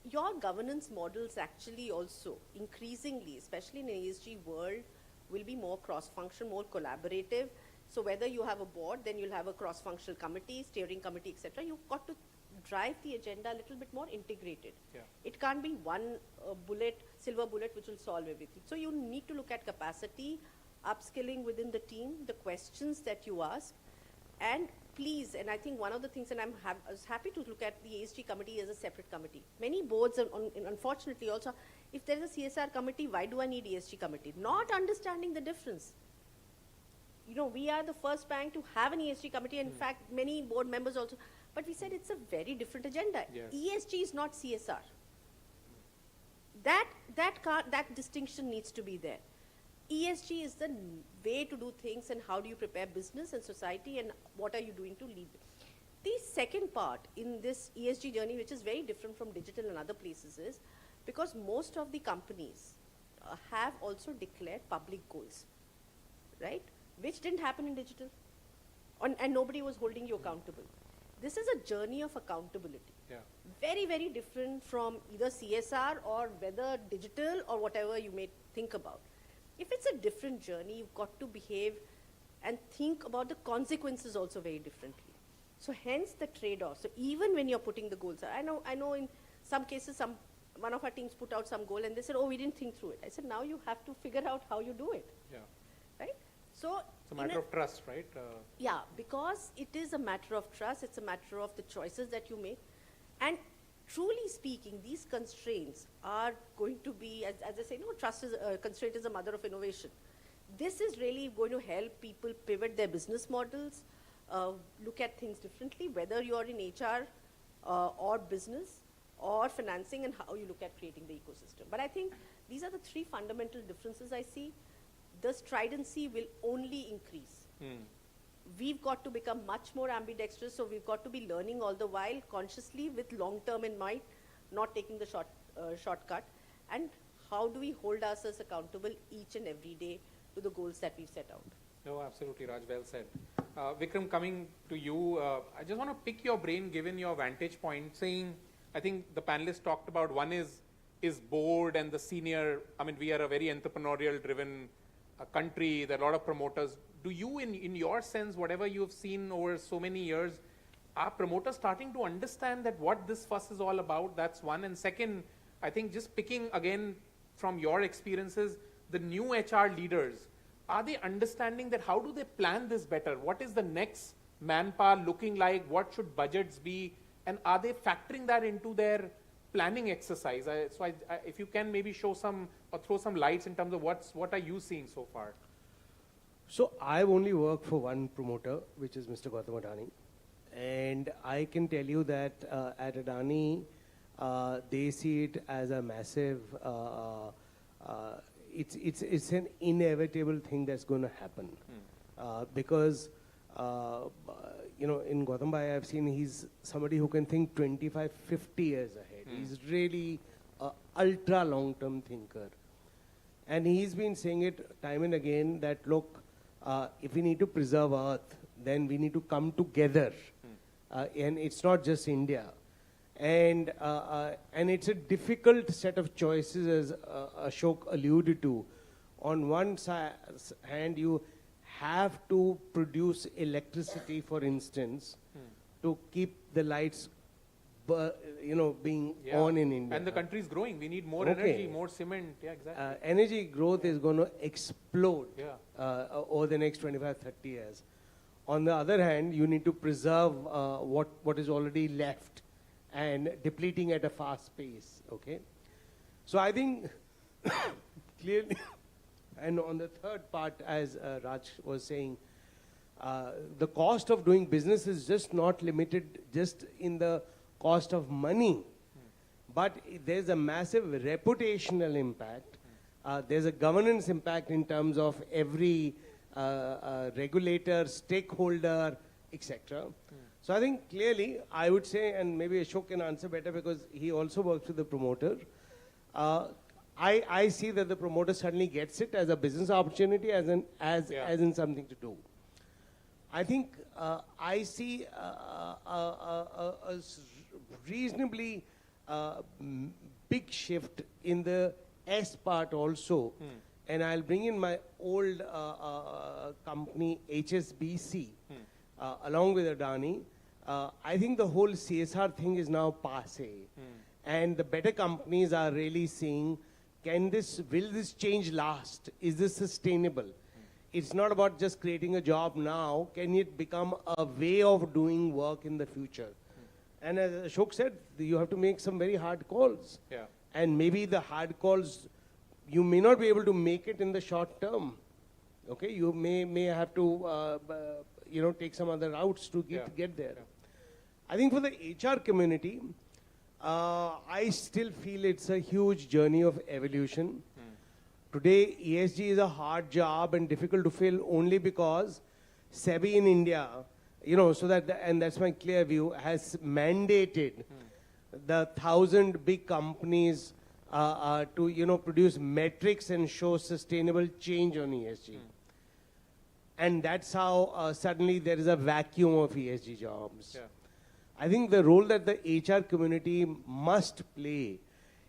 your governance models actually also increasingly, especially in an ESG world, will be more cross-functional, more collaborative. So whether you have a board, then you'll have a cross-functional committee, steering committee, etc. You've got to drive the agenda a little bit more integrated. Yeah. It can't be one silver bullet, which will solve everything. So you need to look at capacity, upskilling within the team, the questions that you ask, and please, and I think one of the things, and I was happy to look at the ESG committee as a separate committee. Many boards, unfortunately also, if there is a CSR committee, why do I need ESG committee? Not understanding the difference. We are the first bank to have an ESG committee. In fact, many board members also. But we said it's a very different agenda. Yes. ESG is not CSR. That distinction needs to be there. ESG is the way to do things, and how do you prepare business and society, and what are you doing to lead. The second part in this ESG journey, which is very different from digital and other places, is because most of the companies have also declared public goals, right? Which didn't happen in digital. And nobody was holding you accountable. This is a journey of accountability. Yeah. Very, very different from either CSR or whether digital or whatever you may think about. If it's a different journey, you've got to behave and think about the consequences also very differently. So hence the trade-off. So even when you're putting the goals, I know in some cases, one of our teams put out some goal and they said, oh, we didn't think through it. I said, now you have to figure out how you do it. Yeah. Right? So it's a matter of trust, right? Yeah, because it is a matter of trust. It's a matter of the choices that you make. And truly speaking, these constraints are going to be, as I say, constraint is the mother of innovation. This is really going to help people pivot their business models, look at things differently, whether you're in HR or business or financing, and how you look at creating the ecosystem. But I think these are the three fundamental differences I see. The stridency will only increase. We've got to become much more ambidextrous, so we've got to be learning all the while, consciously, with long-term in mind, not taking the shortcut. And how do we hold ourselves accountable each and every day to the goals that we've set out? No, absolutely, Raj, well said. Vikram, coming to you, I just want to pick your brain, given your vantage point, saying, I think the panelists talked about, one is board and the senior, we are a very entrepreneurial-driven country, there are a lot of promoters. Do you, in your sense, whatever you've seen over so many years, are promoters starting to understand that what this fuss is all about? That's one. And second, I think just picking again from your experiences, the new HR leaders, are they understanding that how do they plan this better? What is the next manpower looking like? What should budgets be? And are they factoring that into their planning exercise? If you can maybe show some or throw some lights in terms of what are you seeing so far? So I've only worked for one promoter, which is Mr. Gautam Adani. And I can tell you that at Adani, they see it as a massive, it's an inevitable thing that's going to happen. Because, in Gautam Bhai, I've seen he's somebody who can think 25, 50 years ahead. He's really an ultra long-term thinker. And he's been saying it time and again that, look, if we need to preserve Earth, then we need to come together. And it's not just India. And it's a difficult set of choices, as Ashok alluded to. On one hand, you have to produce electricity, for instance, to keep the lights being on in India. And the country is growing. We need more energy, more cement. Yeah, exactly. Energy growth is going to explode over the next 25, 30 years. On the other hand, you need to preserve what is already left and depleting at a fast pace. Okay, so I think clearly, and on the third part, as Raj was saying, the cost of doing business is just not limited just in the cost of money, but there's a massive reputational impact. There's a governance impact in terms of every regulator, stakeholder, etc. So I think clearly, I would say, and maybe Ashok can answer better because he also works with the promoter. I see that the promoter suddenly gets it as a business opportunity, as in something to do. I think I see a reasonably big shift in the S part also. And I'll bring in my old company, HSBC, along with Adani. I think the whole CSR thing is now passé. And the better companies are really seeing, will this change last? Is this sustainable? It's not about just creating a job now. Can it become a way of doing work in the future? And as Ashok said, you have to make some very hard calls. Yeah. And maybe the hard calls, you may not be able to make it in the short term. Okay, you may have to take some other routes to get there. I think for the HR community, I still feel it's a huge journey of evolution. Today, ESG is a hard job and difficult to fill only because SEBI in India, and that's my clear view, has mandated the 1,000 big companies to produce metrics and show sustainable change on ESG. And that's how suddenly there is a vacuum of ESG jobs. Yeah. I think the role that the HR community must play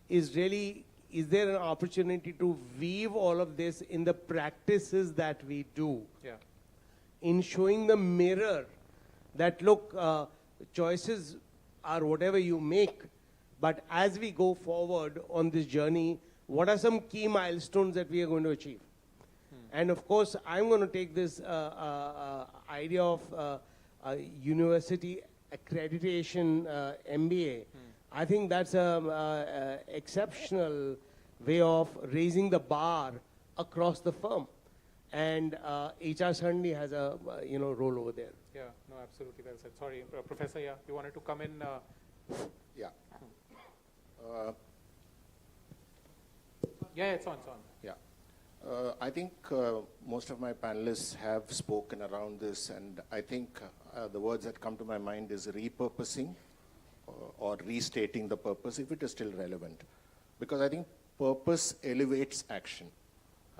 is really, is there an opportunity to weave all of this in the practices that we do? Yeah. In showing the mirror that, look, choices are whatever you make, but as we go forward on this journey, what are some key milestones that we are going to achieve? And of course, I'm going to take this idea of university accreditation MBA. I think that's an exceptional way of raising the bar across the firm. And HR certainly has a role over there. Yeah, no, absolutely well said. Sorry, Professor, you wanted to come in? Yeah. Yeah, it's on. Yeah. I think most of my panelists have spoken around this, and I think the words that come to my mind is repurposing or restating the purpose if it is still relevant. Because I think purpose elevates action,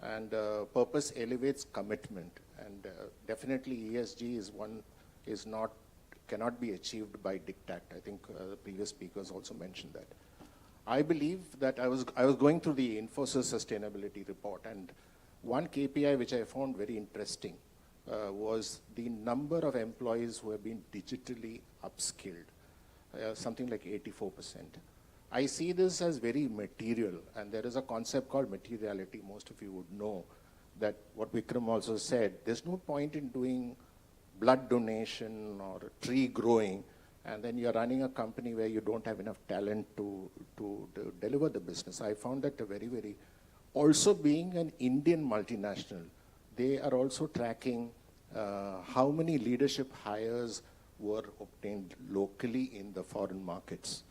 and purpose elevates commitment, and definitely ESG cannot be achieved by diktat. I think the previous speakers also mentioned that. I believe that I was going through the Infosys sustainability report, and one KPI which I found very interesting was the number of employees who have been digitally upskilled, something like 84%. I see this as very material, and there is a concept called materiality. Most of you would know that what Vikram also said, there's no point in doing blood donation or tree growing, and then you're running a company where you don't have enough talent to deliver the business. I found that a very, very, also being an Indian multinational, they are also tracking how many leadership hires were obtained locally in the foreign markets.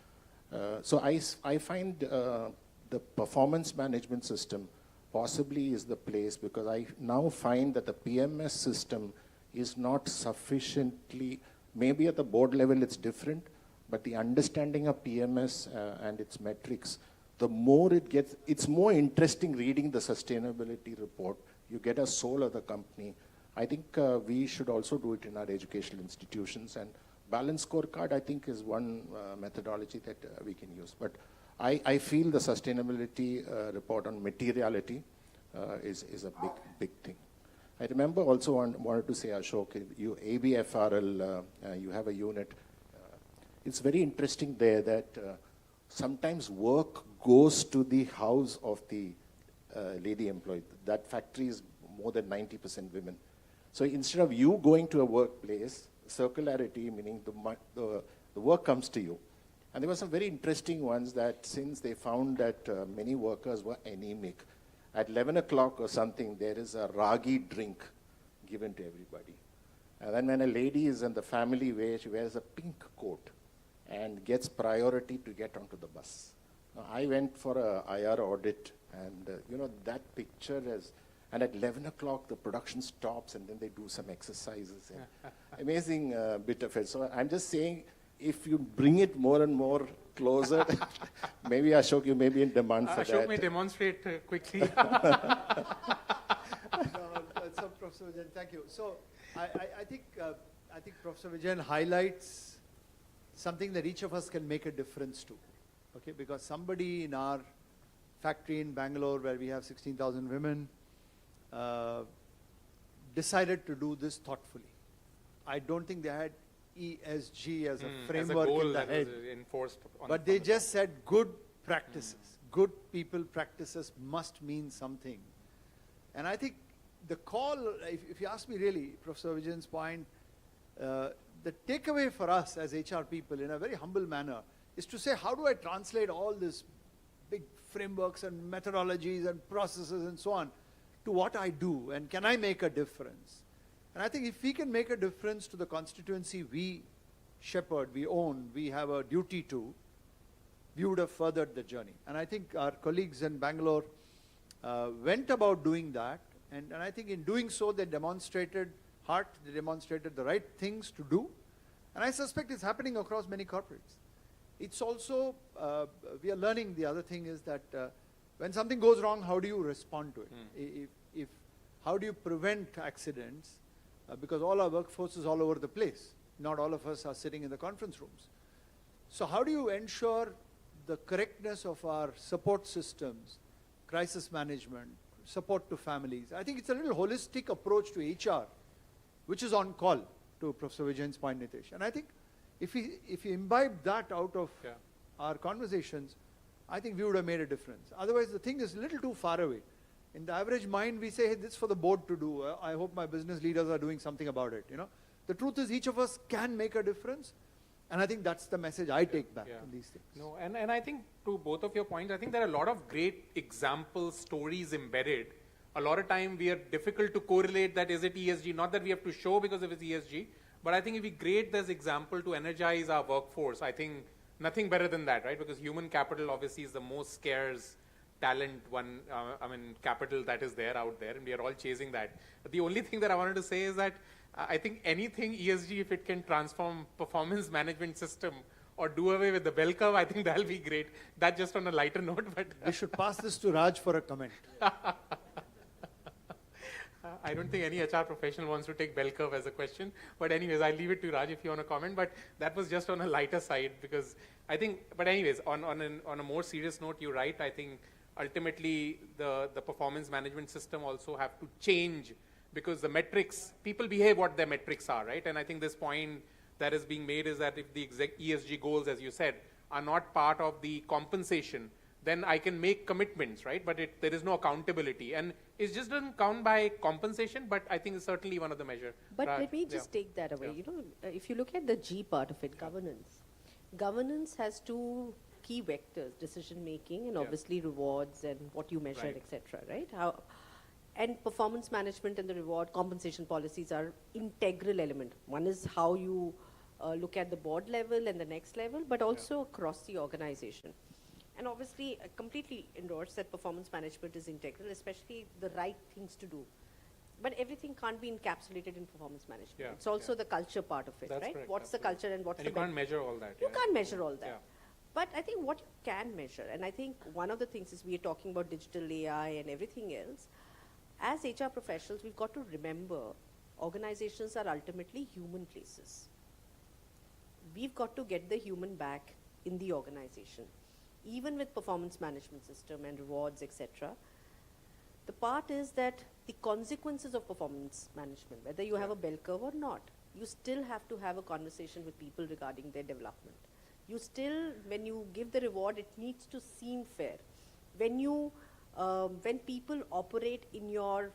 So I find the performance management system possibly is the place, because I now find that the PMS system is not sufficiently, maybe at the board level it's different, but the understanding of PMS and its metrics, the more it gets, it's more interesting reading the sustainability report. You get a soul of the company. I think we should also do it in our educational institutions, and balanced scorecard, I think, is one methodology that we can use. But I feel the sustainability report on materiality is a big thing. I remember also wanted to say, Ashok, you ABFRL, you have a unit. It's very interesting there that sometimes work goes to the house of the lady employee. That factory is more than 90% women. So instead of you going to a workplace, circularity, meaning the work comes to you. And there were some very interesting ones that since they found that many workers were anemic, at 11 o'clock or something, there is a ragi drink given to everybody. And then when a lady is in the family way, she wears a pink coat and gets priority to get onto the bus. Now, I went for a IR audit, and that picture is, and at 11 o'clock the production stops and then they do some exercises. Amazing bit of it. So I'm just saying, if you bring it more and more closer, maybe Ashok, you may be in demand for that. Ashok may demonstrate quickly. So, Professor Vijayan, thank you. So I think Professor Vijayan highlights something that each of us can make a difference to. Okay, because somebody in our factory in Bangalore, where we have 16,000 women, decided to do this thoughtfully. I don't think they had ESG as a framework as a goal in the that head, was enforced on but they just said good practices. Good people practices must mean something. And I think the call, if you ask me really, Professor Vijayan's point, the takeaway for us as HR people in a very humble manner is to say, how do I translate all this big frameworks and methodologies and processes and so on to what I do, and can I make a difference? And I think if we can make a difference to the constituency we shepherd, we own, we have a duty to, we would have furthered the journey. And I think our colleagues in Bangalore went about doing that, and I think in doing so they demonstrated heart, they demonstrated the right things to do, and I suspect it's happening across many corporates. It's also, we are learning, the other thing is that when something goes wrong, how do you respond to it? How do you prevent accidents? Because all our workforce is all over the place. Not all of us are sitting in the conference rooms. So how do you ensure the correctness of our support systems, crisis management, support to families? I think it's a little holistic approach to HR, which is on call, to Professor Vijayan's point, Nitesh. And I think if we imbibe that out of our conversations, I think we would have made a difference. Otherwise, the thing is a little too far away. In the average mind, we say, hey, this is for the board to do. I hope my business leaders are doing something about it. The truth is, each of us can make a difference, and I think that's the message I take back in these things. No, and I think to both of your points, I think there are a lot of great example stories embedded. A lot of time we are difficult to correlate that is it ESG, not that we have to show because of it's ESG, but I think if we create this example to energize our workforce, I think nothing better than that, right? Because human capital obviously is the most scarce talent capital that is there out there, and we are all chasing that. But the only thing that I wanted to say is that I think anything ESG, if it can transform performance management system or do away with the bell curve, I think that'll be great. That just on a lighter note, but we should pass this to Raj for a comment. I don't think any HR professional wants to take bell curve as a question, but anyways, I'll leave it to Raj if you want to comment, but that was just on a lighter side, because I think, but anyways, on a more serious note, you're right. I think ultimately the performance management system also have to change, because the metrics, people behave what their metrics are, right? And I think this point that is being made is that if the ESG goals, as you said, are not part of the compensation, then I can make commitments, right? But there is no accountability. And it just doesn't count by compensation, but I think it's certainly one of the measures. But let me just take that away. If you look at the G part of it, governance. Governance has two key vectors, decision making and obviously rewards and what you measure, etc. Right? And performance management and the reward compensation policies are integral element. One is how you look at the board level and the next level, but also across the organization. And obviously, I completely endorse that performance management is integral, especially the right things to do. but everything can't be encapsulated in performance management. Yeah, It's also the culture part of it, That's right? correct, What's the culture and what's and the you can't measure all that. You yeah. can't measure all that. Yeah. But I think what you can measure, and I think one of the things is we are talking about digital AI and everything else. As HR professionals, we've got to remember organizations are ultimately human places. We've got to get the human back in the organization. Even with performance management system and rewards, etc. The part is that the consequences of performance management, whether you have a bell curve or not, you still have to have a conversation with people regarding their development. You still, when you give the reward, it needs to seem fair. When people operate in your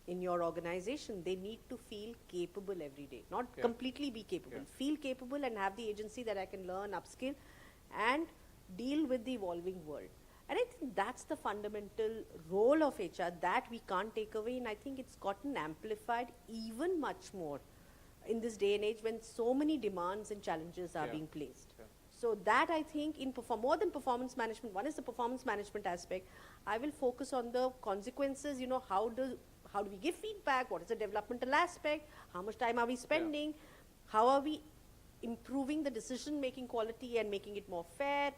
organization, they need to feel capable every day, not completely be capable. Feel capable and have the agency that I can learn, upskill, and deal with the evolving world. And I think that's the fundamental role of HR that we can't take away, and I think it's gotten amplified even much more in this day and age when so many demands and challenges are being placed. So that I think in more than performance management, one is the performance management aspect. I will focus on the consequences, how do we give feedback, what is the developmental aspect, how much time are we spending, how are we improving the decision-making quality and making it more fair.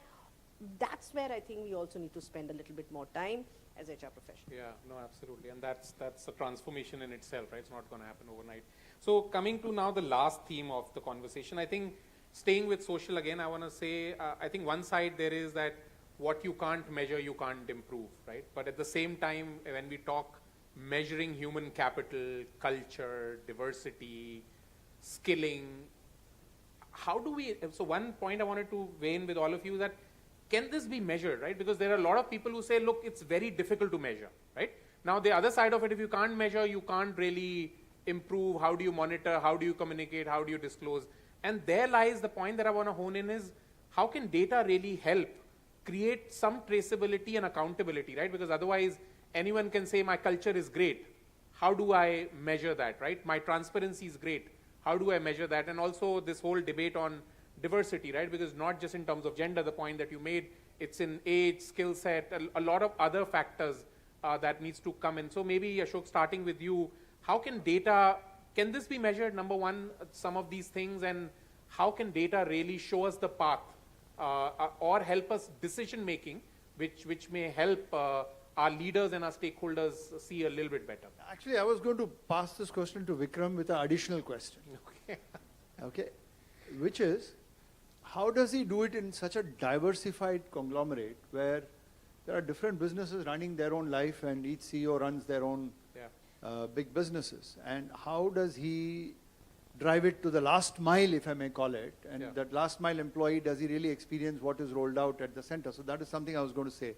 That's where I think we also need to spend a little bit more time as HR professionals. Yeah, no, absolutely. And that's a transformation in itself, right? It's not going to happen overnight. So coming to now the last theme of the conversation, I think staying with social again, I want to say, I think one side there is that what you can't measure, you can't improve, right? But at the same time, when we talk measuring human capital, culture, diversity, skilling, how do we, so one point I wanted to weigh in with all of you is that can this be measured, right? Because there are a lot of people who say, look, it's very difficult to measure, right? Now the other side of it, if you can't measure, you can't really improve. How do you monitor? How do you communicate? How do you disclose? And there lies the point that I want to hone in is how can data really help create some traceability and accountability, right? Because otherwise anyone can say my culture is great. How do I measure that, right? My transparency is great. How do I measure that? And also this whole debate on diversity, right? Because not just in terms of gender, the point that you made, it's in age, skill set, a lot of other factors that needs to come in. So maybe Ashok, starting with you, how can data, can this be measured, number one, some of these things, and how can data really show us the path or help us decision making, which may help our leaders and our stakeholders see a little bit better? Actually, I was going to pass this question to Vikram with an additional question. Okay. Okay. Which is, how does he do it in such a diversified conglomerate where there are different businesses running their own life and each CEO runs their own big businesses? And how does he drive it to the last mile, if I may call it? And that last mile employee, does he really experience what is rolled out at the center? So that is something I was going to say.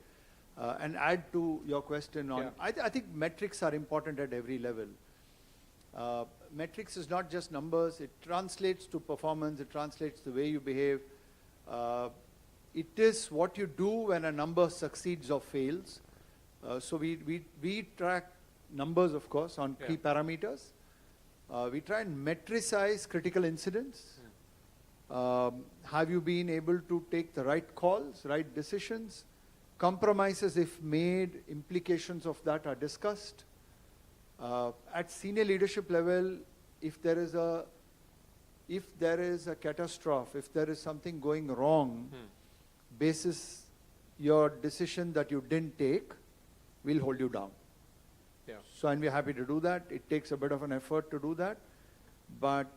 And add to your question on, I think metrics are important at every level. Metrics is not just numbers, it translates to performance, it translates the way you behave. It is what you do when a number succeeds or fails. So we track numbers, of course, on key parameters. We try and metricize critical incidents. Have you been able to take the right calls, right decisions? Compromises, if made, implications of that are discussed. At senior leadership level, if there is a catastrophe, if there is something going wrong, basis your decision that you didn't take, we'll hold you down. So, and we're happy to do that. It takes a bit of an effort to do that. But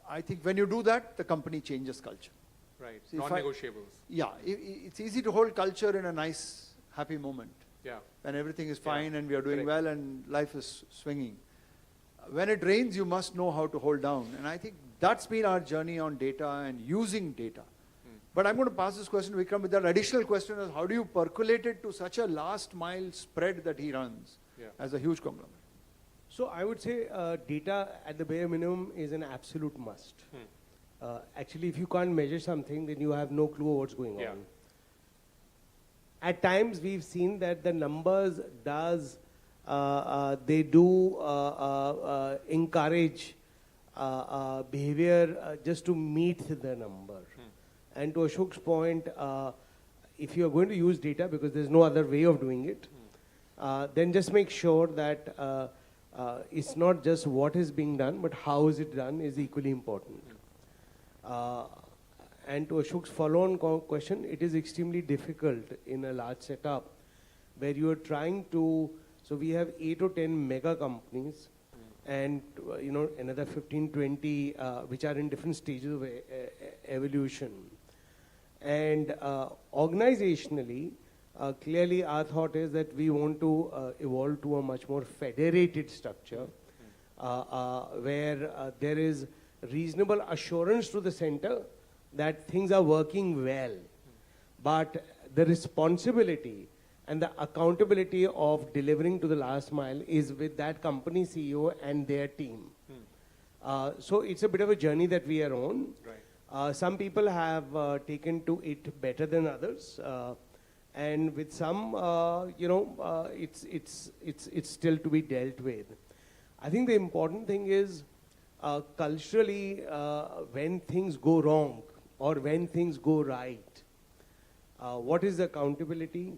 I think when you do that, the company changes culture. Right, See, non-negotiables. It's easy to hold culture in a nice, happy moment. When everything is fine and we are doing well and life is swinging. When it rains, you must know how to hold down. And I think that's been our journey on data and using data. But I'm going to pass this question to Vikram with that additional question is how do you percolate it to such a last mile spread that he runs as a huge conglomerate? So I would say data at the bare minimum is an absolute must. Actually, if you can't measure something, then you have no clue what's going on. At times, we've seen that the numbers they do encourage behavior just to meet the number. And to Ashok's point, if you're going to use data, because there's no other way of doing it, then just make sure that it's not just what is being done, but how is it done is equally important. And to Ashok's follow-on question, it is extremely difficult in a large setup where you are trying to, so we have 8 or 10 mega companies and another 15, 20 which are in different stages of evolution. And organizationally, clearly our thought is that we want to evolve to a much more federated structure where there is reasonable assurance to the center that things are working well. But the responsibility and the accountability of delivering to the last mile is with that company CEO and their team. So it's a bit of a journey that we are on. Right. Some people have taken to it better than others. And with some, it's still to be dealt with. I think the important thing is culturally, when things go wrong or when things go right, what is the accountability?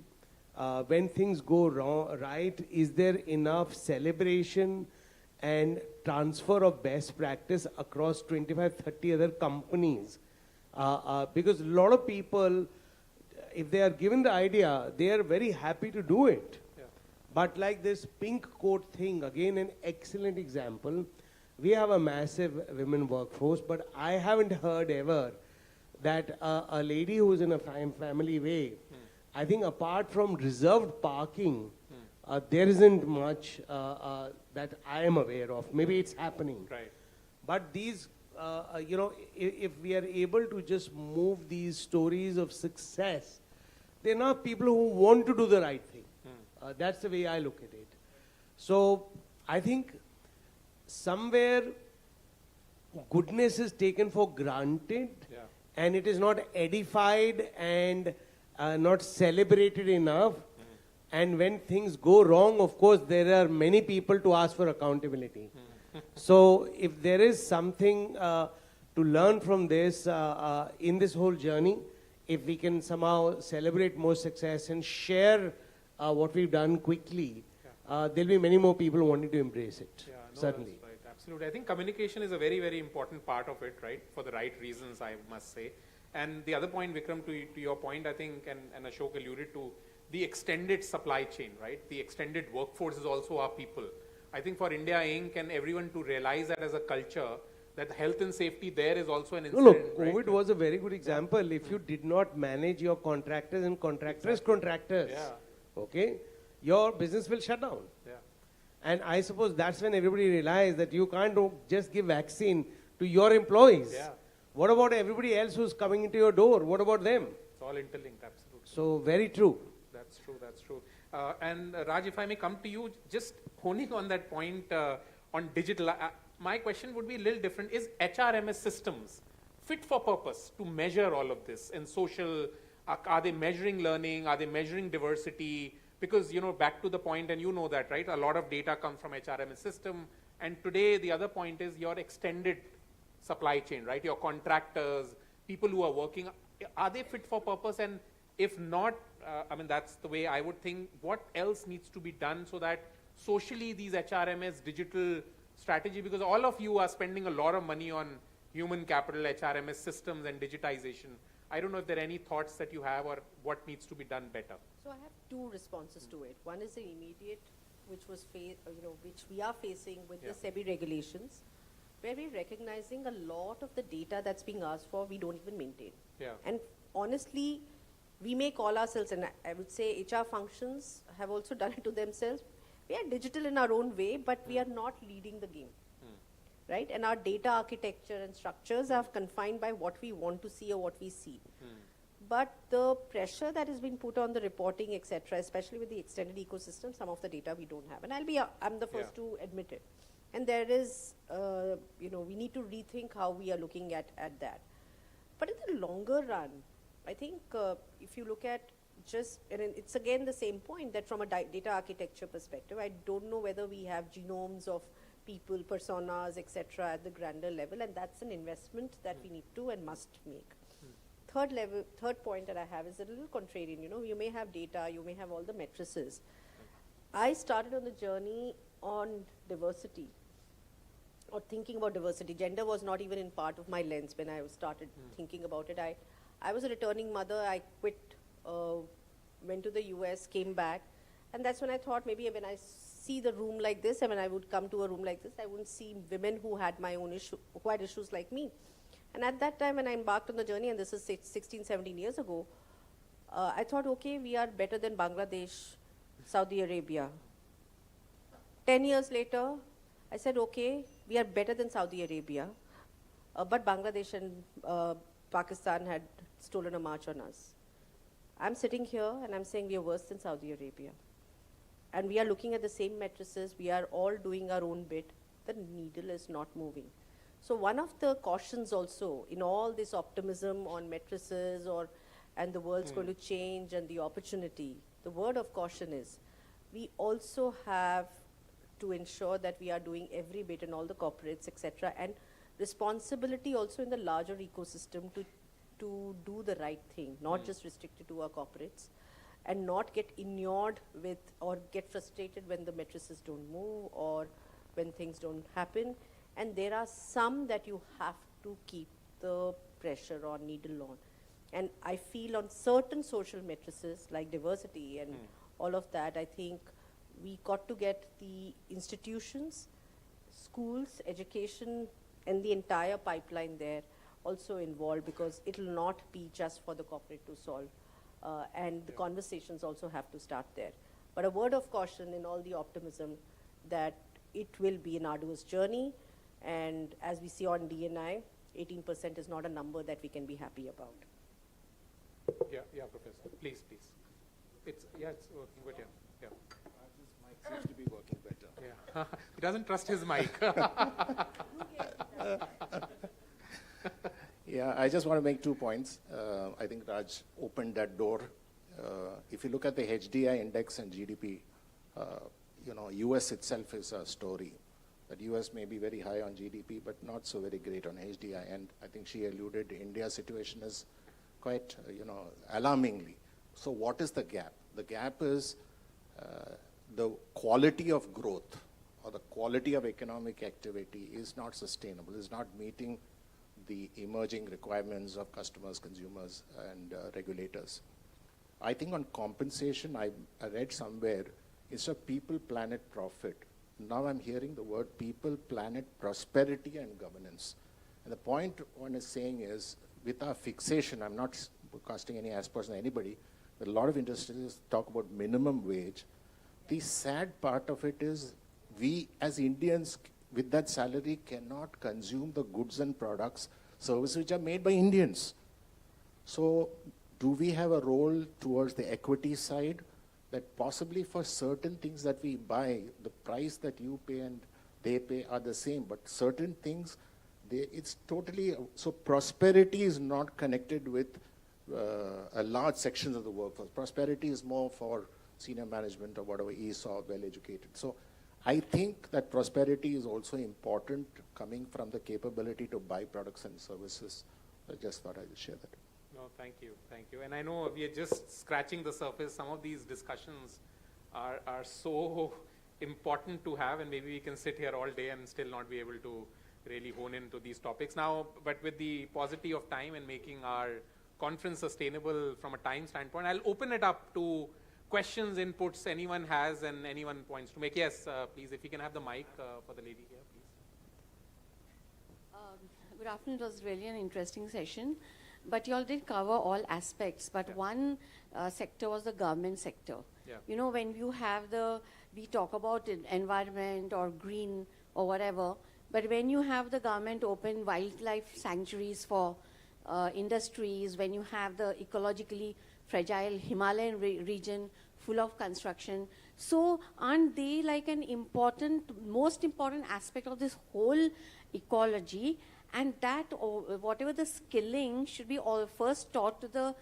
When things go wrong, right, is there enough celebration and transfer of best practice across 25, 30 other companies? Because a lot of people, if they are given the idea, they are very happy to do it. Yeah. But like this pink coat thing, again an excellent example. We have a massive women workforce, but I haven't heard ever that a lady who's in a family way, I think apart from reserved parking, there isn't much that I am aware of. Maybe it's happening. Right. But these, if we are able to just move these stories of success, there are not people who want to do the right thing. That's the way I look at it. So I think somewhere goodness is taken for granted, and it is not edified and not celebrated enough. And when things go wrong, of course, there are many people to ask for accountability. So if there is something to learn from this in this whole journey, if we can somehow celebrate more success and share what we've done quickly, there'll be many more people wanting to embrace it. Certainly. That's right. Absolutely. I think communication is a very, very important part of it, right? For the right reasons, I must say. And the other point, Vikram, to your point, I think, and Ashok alluded to, the extended supply chain, right? The extended workforce is also our people. I think for India Inc. and everyone to realize that as a culture, that health and safety there is also an incident. Look, COVID was a very good example. If you did not manage your contractors and contractors, okay, your business will shut down. Yeah. And I suppose that's when everybody realized that you can't just give vaccine to your employees. Yeah. What about everybody else who's coming into your door? What about them? It's all interlinked, absolutely. So very true. That's true, that's true. And Raj, if I may come to you, just honing on that point on digital, my question would be a little different. Is HRMS systems fit for purpose to measure all of this in social? Are they measuring learning? Are they measuring diversity? Because, back to the point, and you know that, right? A lot of data comes from HRMS system. And today, the other point is your extended supply chain, right? Your contractors, people who are working, are they fit for purpose? And if not, that's the way I would think. What else needs to be done so that socially these HRMS digital strategy, because all of you are spending a lot of money on human capital, HRMS systems and digitization. I don't know if there are any thoughts that you have or what needs to be done better. So I have two responses to it. One is the immediate, which we are facing with the SEBI regulations, where we're recognizing a lot of the data that's being asked for, we don't even maintain. Yeah. And honestly, we may call ourselves, and I would say HR functions have also done it to themselves. We are digital in our own way, but we are not leading the game, right? And our data architecture and structures are confined by what we want to see or what we see. But the pressure that is being put on the reporting, etc., especially with the extended ecosystem, some of the data we don't have. And I'm the first to admit it. And there is, we need to rethink how we are looking at that. But in the longer run, I think if you look at and it's again the same point that from a data architecture perspective, I don't know whether we have genomes of people, personas, etc. at the grander level, and that's an investment that we need to and must make. Third point that I have is a little contrarian. You may have data, you may have all the matrices. I started on the journey on diversity, or thinking about diversity. Gender was not even in part of my lens when I started thinking about it. I was a returning mother. I quit, went to the US, came back, and that's when I thought maybe when I see the room like this, and when I would come to a room like this, I wouldn't see women who had my own issue, who had issues like me. And at that time, when I embarked on the journey, and this is 16, 17 years ago, I thought, okay, we are better than Bangladesh, Saudi Arabia. 10 years later, I said, okay, we are better than Saudi Arabia, but Bangladesh and Pakistan had stolen a march on us. I'm sitting here and I'm saying we are worse than Saudi Arabia. And we are looking at the same matrices, we are all doing our own bit, the needle is not moving. So one of the cautions also in all this optimism on matrices and the world's going to change and the opportunity, the word of caution is, we also have to ensure that we are doing every bit in all the corporates, etc., and responsibility also in the larger ecosystem to do the right thing, not just restricted to our corporates, and not get inured with or get frustrated when the matrices don't move or when things don't happen. And there are some that you have to keep the pressure on, needle on. And I feel on certain social matrices like diversity and all of that, I think we got to get the institutions, schools, education, and the entire pipeline there also involved, because it will not be just for the corporate to solve. And the conversations also have to start there. But a word of caution in all the optimism that it will be an arduous journey. And as we see on D&I, 18% is not a number that we can be happy about. Yeah, Professor. Please. It's working good, yeah. This mic seems to be working better. Yeah. He doesn't trust his mic. Yeah, I just want to make 2 points. I think Raj opened that door. If you look at the HDI index and GDP, US itself is a story. That US may be very high on GDP, but not so very great on HDI. And I think she alluded India's situation is quite, alarmingly. So what is the gap? The gap is the quality of growth or the quality of economic activity is not sustainable, is not meeting the emerging requirements of customers, consumers, and regulators. I think on compensation, I read somewhere, it's a people, planet, profit. Now I'm hearing the word people, planet, prosperity, and governance. And the point one is saying is, with our fixation, I'm not casting any aspersion on anybody, but a lot of industries talk about minimum wage. The sad part of it is, we as Indians, with that salary, cannot consume the goods and products, services which are made by Indians. So do we have a role towards the equity side, that possibly for certain things that we buy, the price that you pay and they pay are the same, but certain things, it's totally, so prosperity is not connected with a large sections of the workforce. Prosperity is more for senior management or whatever, ESOP, well-educated. So I think that prosperity is also important, coming from the capability to buy products and services. I just thought I'd share that. No, thank you. And I know we are just scratching the surface. Some of these discussions are so important to have, and maybe we can sit here all day and still not be able to really hone into these topics now. But with the paucity of time and making our conference sustainable from a time standpoint, I'll open it up to questions, inputs anyone has and anyone points to make. Yes, please, if you can have the mic for the lady here, please. Good afternoon. It was really an interesting session. But you all did cover all aspects. But one sector was the government sector. Yeah. When you have we talk about environment or green or whatever, but when you have the government open wildlife sanctuaries for industries, when you have the ecologically fragile Himalayan region full of construction, so aren't they like an most important aspect of this whole ecology? And that, whatever the skilling should be first taught to the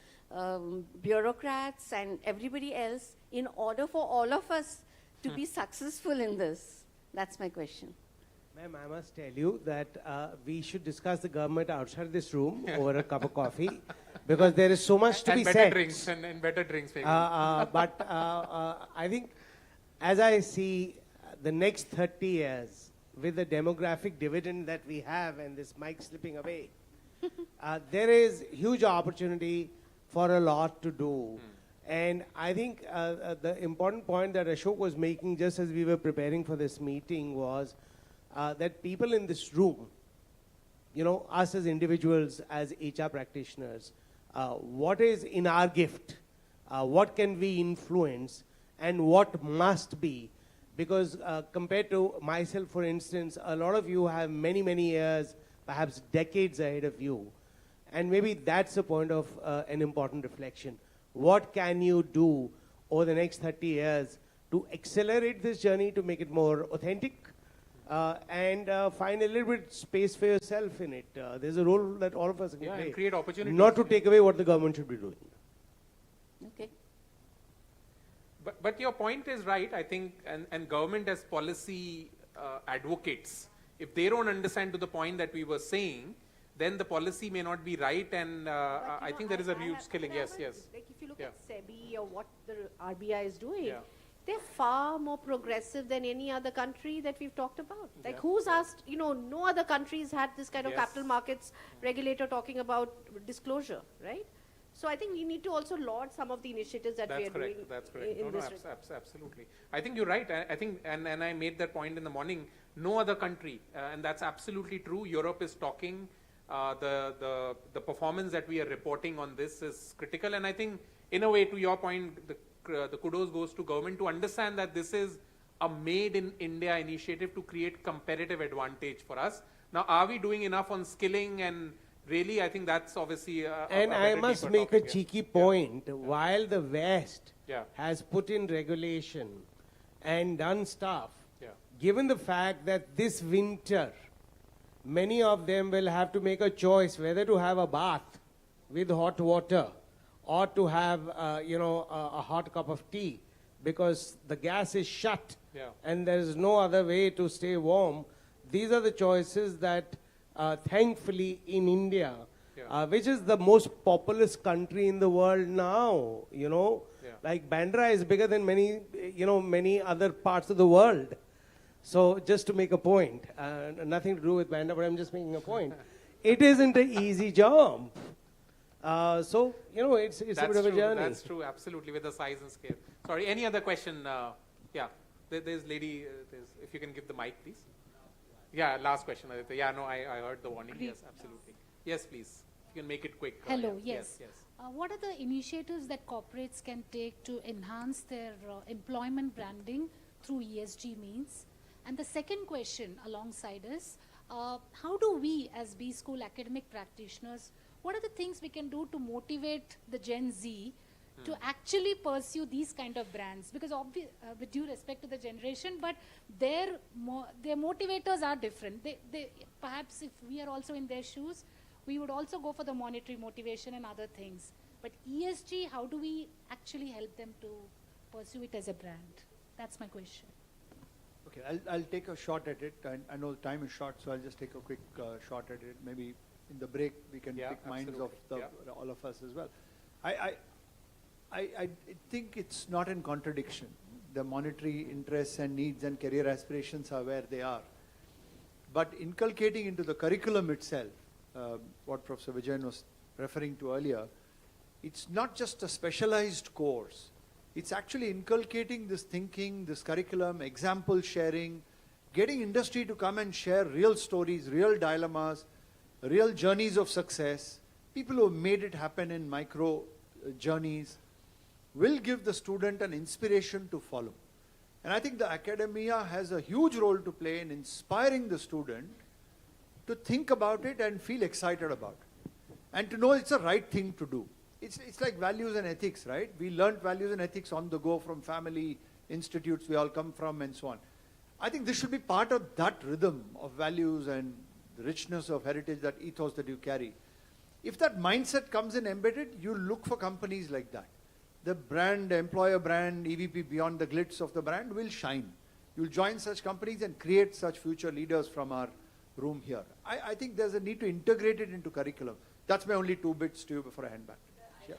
bureaucrats and everybody else in order for all of us to be successful in this. That's my question. Ma'am, I must tell you that we should discuss the government outside this room over a cup of coffee, because there is so much to be said. And better drinks, maybe. But I think, as I see the next 30 years, with the demographic dividend that we have and this mic slipping away, there is huge opportunity for a lot to do. And I think the important point that Ashok was making just as we were preparing for this meeting was that people in this room, you know, us as individuals, as HR practitioners, what is in our gift? What can we influence? And what must be? Because compared to myself, for instance, a lot of you have many, many years, perhaps decades ahead of you. And maybe that's a point of an important reflection. What can you do over the next 30 years to accelerate this journey, to make it more authentic, and find a little bit space for yourself in it? There's a role that all of us can play. And create opportunities. Not to take away what the government should be doing. Okay. But your point is right, I think, and government as policy advocates, if they don't understand to the point that we were saying, then the policy may not be right, and I think there is a huge skilling. Yes, yes. Like if you look at SEBI or what the RBI is doing, they're far more progressive than any other country that we've talked about. Like who's asked, you know, no other countries had this kind of capital markets regulator talking about disclosure, right? So I think we need to also laud some of the initiatives that we are doing. That's correct. In this absolutely. I think you're right. I think, and I made that point in the morning, no other country, and that's absolutely true. Europe is talking. The performance that we are reporting on this is critical, and I think in a way, to your point, the kudos goes to government to understand that this is a made in India initiative to create competitive advantage for us. Now, are we doing enough on skilling? And really, I think that's obviously and I must make a cheeky point. While the West has put in regulation and done stuff, given the fact that this winter many of them will have to make a choice whether to have a bath with hot water or to have, a hot cup of tea because the gas is shut and there is no other way to stay warm. These are the choices that, thankfully, in India, which is the most populous country in the world now, like Bandra is bigger than many other parts of the world. So just to make a point, nothing to do with Bandra, but I'm just making a point. It isn't an easy job. It's a bit of a journey. That's true, absolutely, with the size and scale. Sorry, any other question? There's lady, if you can give the mic, please. Yeah, last question. Yeah, no, I heard the warning. Yes, absolutely. Yes, please. You can make it quick. Hello, yes. What are the initiatives that corporates can take to enhance their employment branding through ESG means? And the second question alongside is, how do we as B School academic practitioners, what are the things we can do to motivate the Gen Z to actually pursue these kind of brands? Because with due respect to the generation, but their motivators are different. They perhaps if we are also in their shoes, we would also go for the monetary motivation and other things. But ESG, how do we actually help them to pursue it as a brand? That's my question. Okay, I'll take a shot at it. I know the time is short, so I'll just take a quick shot at it. Maybe in the break we can pick minds of all of us as well. I think it's not in contradiction. The monetary interests and needs and career aspirations are where they are. But inculcating into the curriculum itself, what Professor Vijayan was referring to earlier, it's not just a specialized course. It's actually inculcating this thinking, this curriculum, example sharing, getting industry to come and share real stories, real dilemmas, real journeys of success. People who have made it happen in micro journeys will give the student an inspiration to follow. And I think the academia has a huge role to play in inspiring the student to think about it and feel excited about it. And to know it's the right thing to do. It's like values and ethics, right? We learned values and ethics on the go from family institutes we all come from and so on. I think this should be part of that rhythm of values and the richness of heritage, that ethos that you carry. If that mindset comes in embedded, you look for companies like that. The brand, employer brand, EVP beyond the glitz of the brand will shine. You'll join such companies and create such future leaders from our room here. I think there's a need to integrate it into curriculum. That's my only 2 bits to you before I hand back. Sure.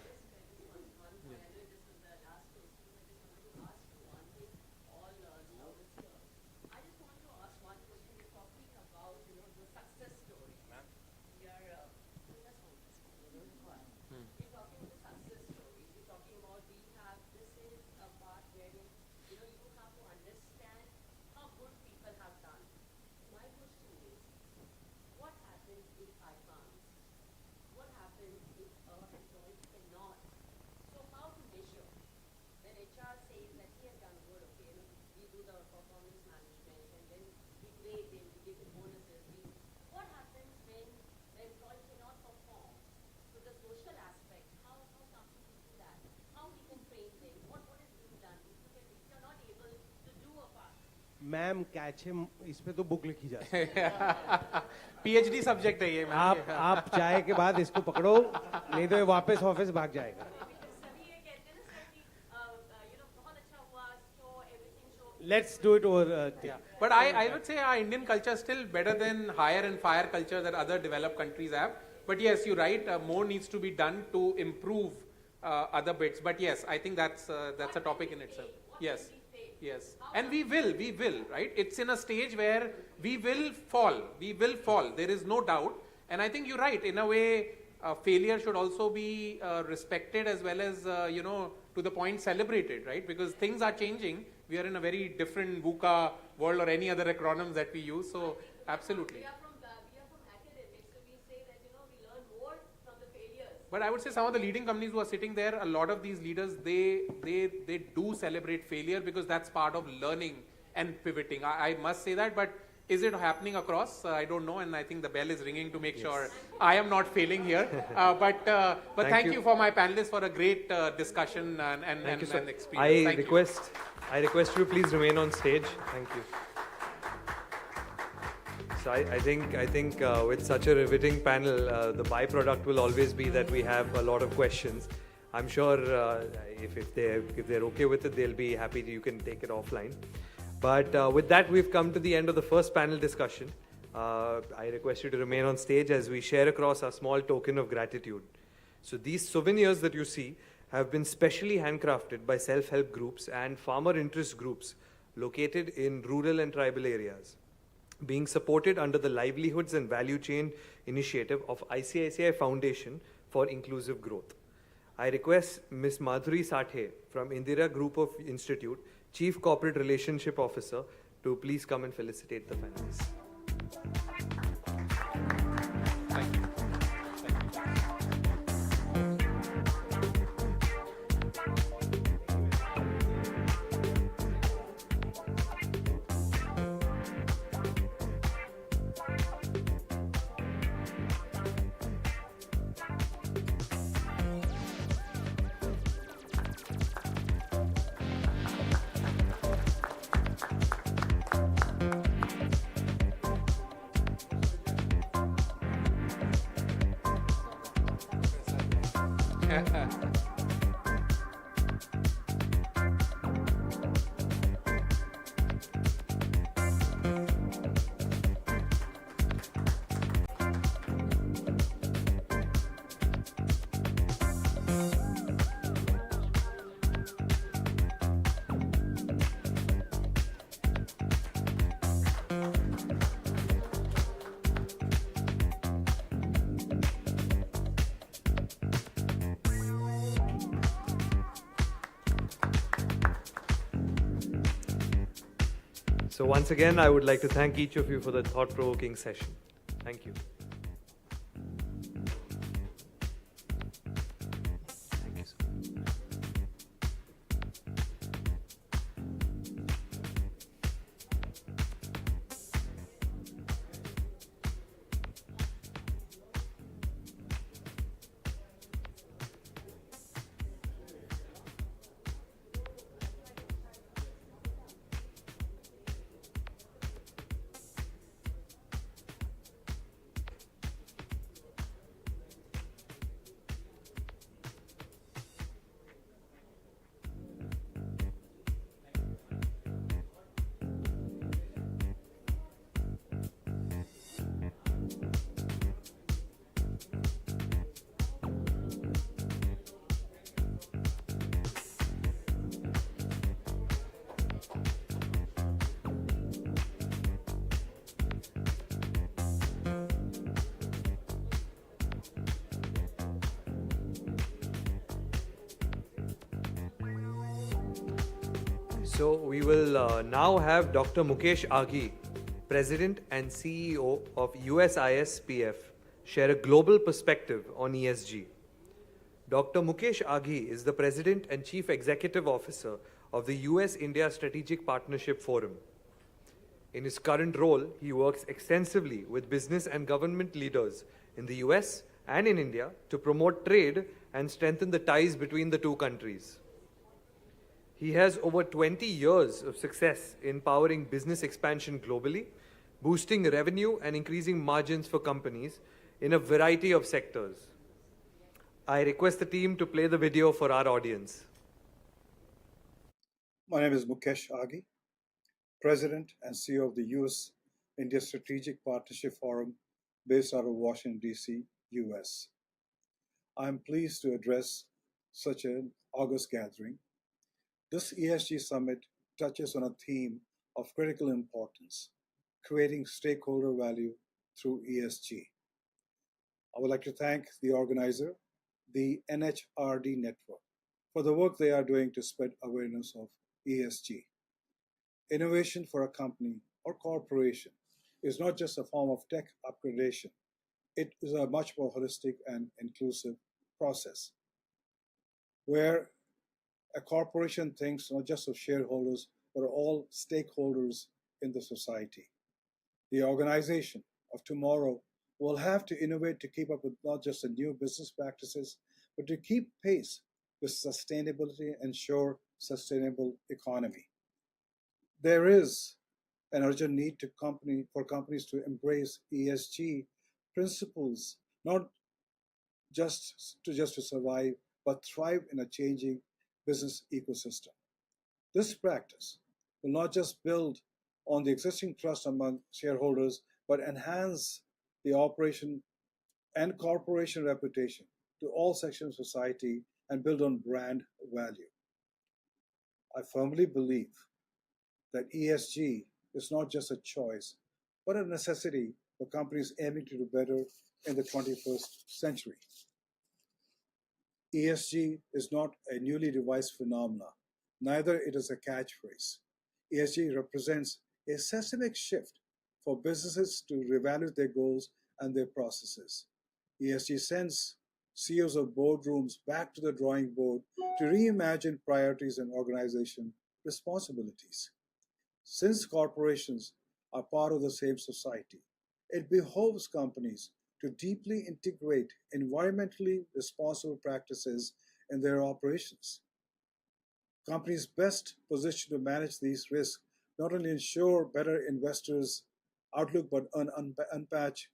happens if I can't? What happens if an employee cannot? So how to measure? When HR says that he has done good, okay, we do the performance management and then we grade him, we give him bonuses. What happens when the employee cannot perform? So the social aspect, how companies do that? How we can train them? What is being done? If you're not able to do a part. Ma'am catch him इस पे तो book लिखी जाती है PhD subject है ये ma'am आप चाय के बाद इसको पकड़ो नहीं तो ये वापस ऑफिस भाग जाएगा Let's do it over. But I would say our Indian culture is still better than hire and fire culture that other developed countries have. But yes, you're right. More needs to be done to improve other bits. But yes, I think that's a topic in itself. Yes, yes, and we will, right? It's in a stage where we will fall. There is no doubt. And I think you're right. In a way, failure should also be respected as well as to the point celebrated, right? Because things are changing. We are in a very different VUCA world or any other acronyms that we use. So absolutely. We are from academics, so we say that we learn more from the failures. But I would say some of the leading companies who are sitting there, a lot of these leaders, they do celebrate failure because that's part of learning and pivoting. I must say that, but is it happening across? I don't know, and I think the bell is ringing to make sure I am not failing here. But thank you for my panelists for a great discussion and experience. I request you to please remain on stage. Thank you. So I think with such a riveting panel, the byproduct will always be that we have a lot of questions. I'm sure if they're okay with it, they'll be happy. You can take it offline. But with that, we've come to the end of the first panel discussion. I request you to remain on stage as we share across our small token of gratitude. So these souvenirs that you see have been specially handcrafted by self-help groups and farmer interest groups located in rural and tribal areas, being supported under the Livelihoods and Value Chain Initiative of ICICI Foundation for Inclusive Growth. I request Ms. Madhuri Sathe from Indira Group of Institute, Chief Corporate Relationship Officer, to please come and felicitate the panelists. Thank you. So once again, I would like to thank each of you for the thought-provoking session. Thank you. So we will now have Dr. Mukesh Aghi President and CEO of USISPF, share a global perspective on ESG. Dr. Mukesh Aghi is the President and Chief Executive Officer of the US-India Strategic Partnership Forum. In his current role, he works extensively with business and government leaders in the US and in India to promote trade and strengthen the ties between the two countries. He has over 20 years of success in powering business expansion globally, boosting revenue and increasing margins for companies in a variety of sectors. I request the team to play the video for our audience. My name is Mukesh Aghi, President and CEO of the US-India Strategic Partnership Forum based out of Washington, D.C., US. I am pleased to address such an august gathering. This ESG summit touches on a theme of critical importance, creating stakeholder value through ESG. I would like to thank the organizer, the NHRD network, for the work they are doing to spread awareness of ESG. Innovation for a company or corporation is not just a form of tech upgradation. It is a much more holistic and inclusive process where a corporation thinks not just of shareholders, but all stakeholders in the society. The organization of tomorrow will have to innovate to keep up with not just the new business practices, but to keep pace with sustainability and ensure sustainable economy. There is an urgent need for companies to embrace ESG principles, not just to survive, but thrive in a changing business ecosystem. This practice will not just build on the existing trust among shareholders, but enhance the operation and corporation reputation to all sections of society and build on brand value. I firmly believe that ESG is not just a choice, but a necessity for companies aiming to do better in the 21st century. ESG is not a newly devised phenomenon, neither it is a catchphrase. ESG represents a systemic shift for businesses to reevaluate their goals and their processes. ESG sends CEOs of boardrooms back to the drawing board to reimagine priorities and organization responsibilities. Since corporations are part of the same society, it behoves companies to deeply integrate environmentally responsible practices in their operations. Companies best positioned to manage these risks not only ensure better investors' outlook, but unpatched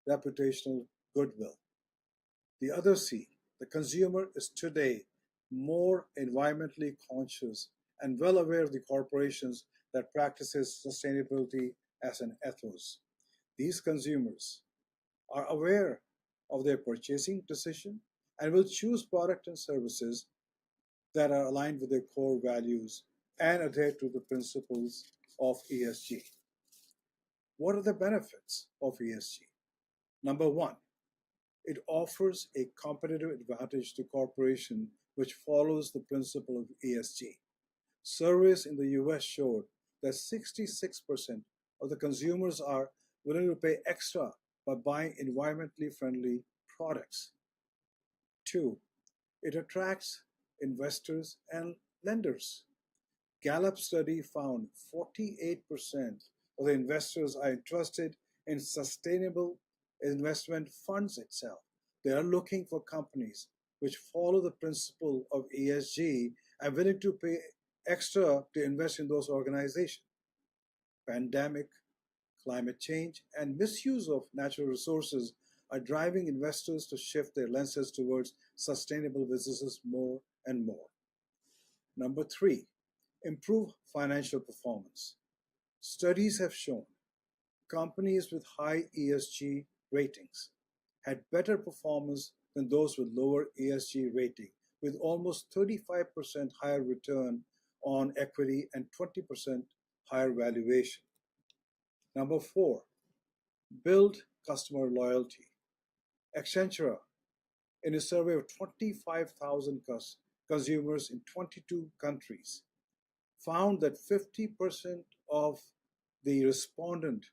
reputational goodwill. The other C, the consumer, is today more environmentally conscious and well aware of the corporations that practices sustainability as an ethos. These consumers are aware of their purchasing decision and will choose products and services that are aligned with their core values and adhere to the principles of ESG. What are the benefits of ESG? Number one, it offers a competitive advantage to corporations which follows the principle of ESG. Surveys in the US showed that 66% of the consumers are willing to pay extra by buying environmentally friendly products. Two, it attracts investors and lenders. Gallup study found 48% of the investors are interested in sustainable investment funds itself. They are looking for companies which follow the principle of ESG and willing to pay extra to invest in those organizations. Pandemic, climate change, and misuse of natural resources are driving investors to shift their lenses towards sustainable businesses more and more. Number three, improve financial performance. Studies have shown companies with high ESG ratings had better performance than those with lower ESG rating, with almost 35% higher return on equity and 20% higher valuation. Number four, build customer loyalty. Accenture, in a survey of 25,000 consumers in 22 countries, found that 50% of the respondents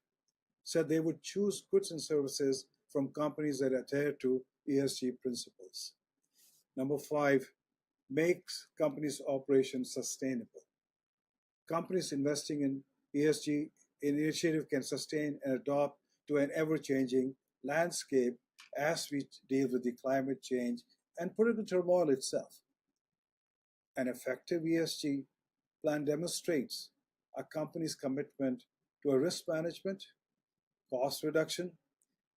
said they would choose goods and services from companies that adhere to ESG principles. Number 5, makes companies' operations sustainable. Companies investing in ESG initiative can sustain and adapt to an ever-changing landscape as we deal with the climate change and political turmoil itself. An effective ESG plan demonstrates a company's commitment to a risk management, cost reduction,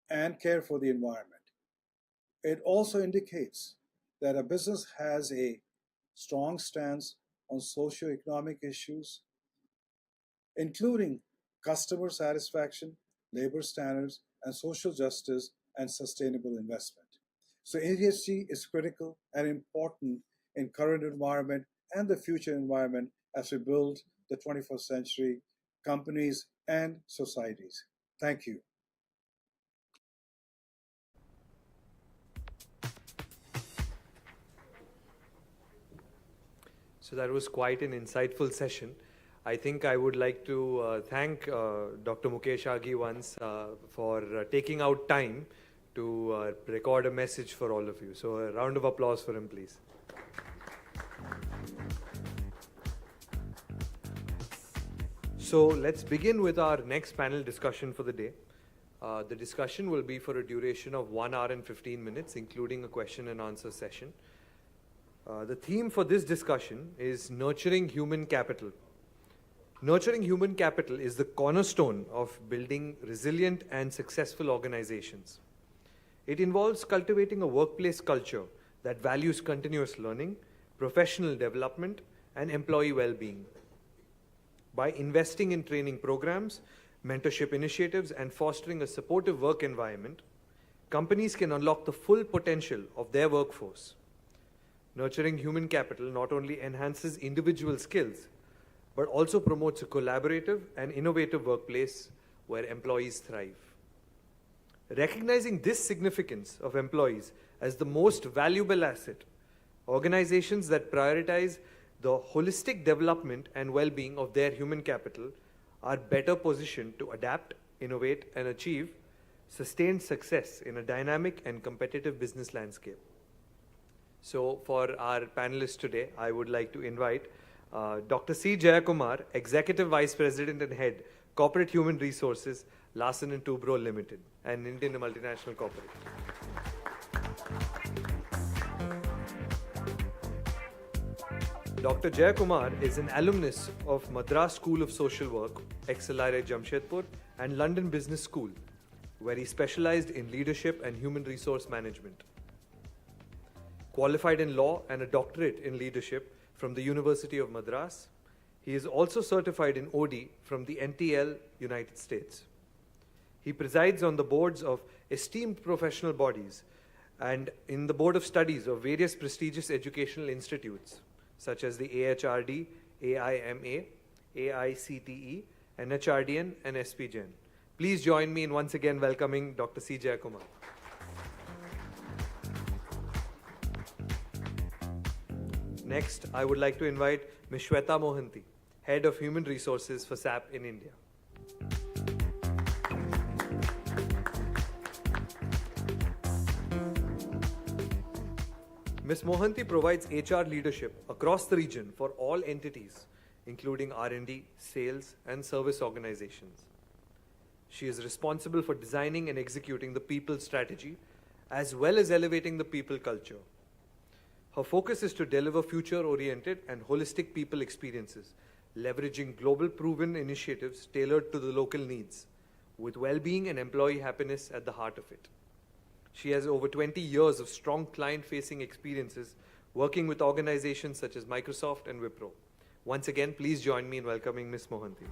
and care for the environment. It also indicates that a business has a strong stance on socioeconomic issues, including customer satisfaction, labor standards, and social justice and sustainable investment. So ESG is critical and important in current environment and the future environment as we build the 21st century companies and societies. Thank you. So that was quite an insightful session. I think I would like to thank Dr. Mukesh Aghi once for taking out time to record a message for all of you. So a round of applause for him, please. So let's begin with our next panel discussion for the day. The discussion will be for a duration of 1 hour and 15 minutes, including a question and answer session. The theme for this discussion is nurturing human capital. Nurturing human capital is the cornerstone of building resilient and successful organizations. It involves cultivating a workplace culture that values continuous learning, professional development, and employee well-being. By investing in training programs, mentorship initiatives, and fostering a supportive work environment, companies can unlock the full potential of their workforce. Nurturing human capital not only enhances individual skills, but also promotes a collaborative and innovative workplace where employees thrive. Recognizing this significance of employees as the most valuable asset, organizations that prioritize the holistic development and well-being of their human capital are better positioned to adapt, innovate, and achieve sustained success in a dynamic and competitive business landscape. So for our panelists today, I would like to invite Dr. C. Jayakumar, Executive Vice President and Head, Corporate Human Resources, Larsen & Toubro Limited, an Indian multinational corporate. Dr. Jayakumar is an alumnus of Madras School of Social Work, XLRA Jamshedpur, and London Business School, where he specialized in leadership and human resource management. Qualified in law and a doctorate in leadership from the University of Madras. He is also certified in OD from the NTL, United States. He presides on the boards of esteemed professional bodies and in the board of studies of various prestigious educational institutes, such as the AHRD, AIMA, AICTE, NHRDN, and SPGen. Please join me in once again welcoming Dr. C. Jayakumar. Next, I would like to invite Ms. Shweta Mohanty, Head of Human Resources for SAP in India. Ms. Mohanty provides HR leadership across the region for all entities, including R&D, sales, and service organizations. She is responsible for designing and executing the people strategy, as well as elevating the people culture. Her focus is to deliver future-oriented and holistic people experiences, leveraging global proven initiatives tailored to the local needs, with well-being and employee happiness at the heart of it. She has over 20 years of strong client-facing experiences working with organizations such as Microsoft and Wipro. Once again, please join me in welcoming Ms. Mohanty.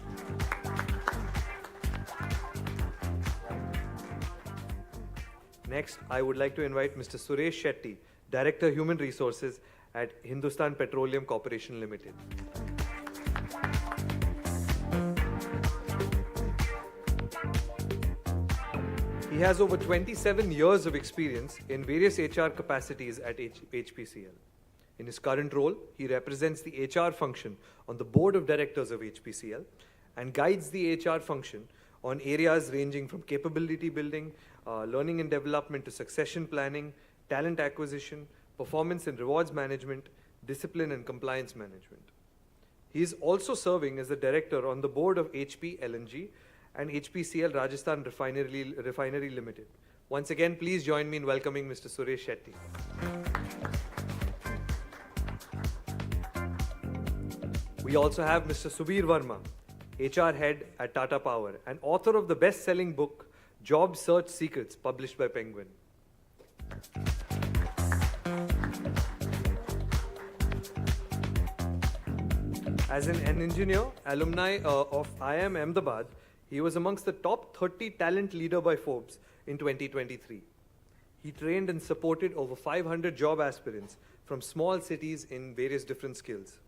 Next, I would like to invite Mr. Suresh Shetty, Director Human Resources at Hindustan Petroleum Corporation Limited. He has over 27 years of experience in various HR capacities at HPCL. In his current role, he represents the HR function on the board of directors of HPCL and guides the HR function on areas ranging from capability building, learning and development to succession planning, talent acquisition, performance and rewards management, discipline and compliance management. He is also serving as the director on the board of HP LNG and HPCL Rajasthan Refinery Limited. Once again, please join me in welcoming Mr. Suresh Shetty. We also have Mr. Subir Verma, HR head at Tata Power and author of the best-selling book, Job Search Secrets, published by Penguin. As an engineer, alumni of IIM Ahmedabad, he was amongst the top 30 talent leader by Forbes in 2023. He trained and supported over 500 job aspirants from small cities in various different skills.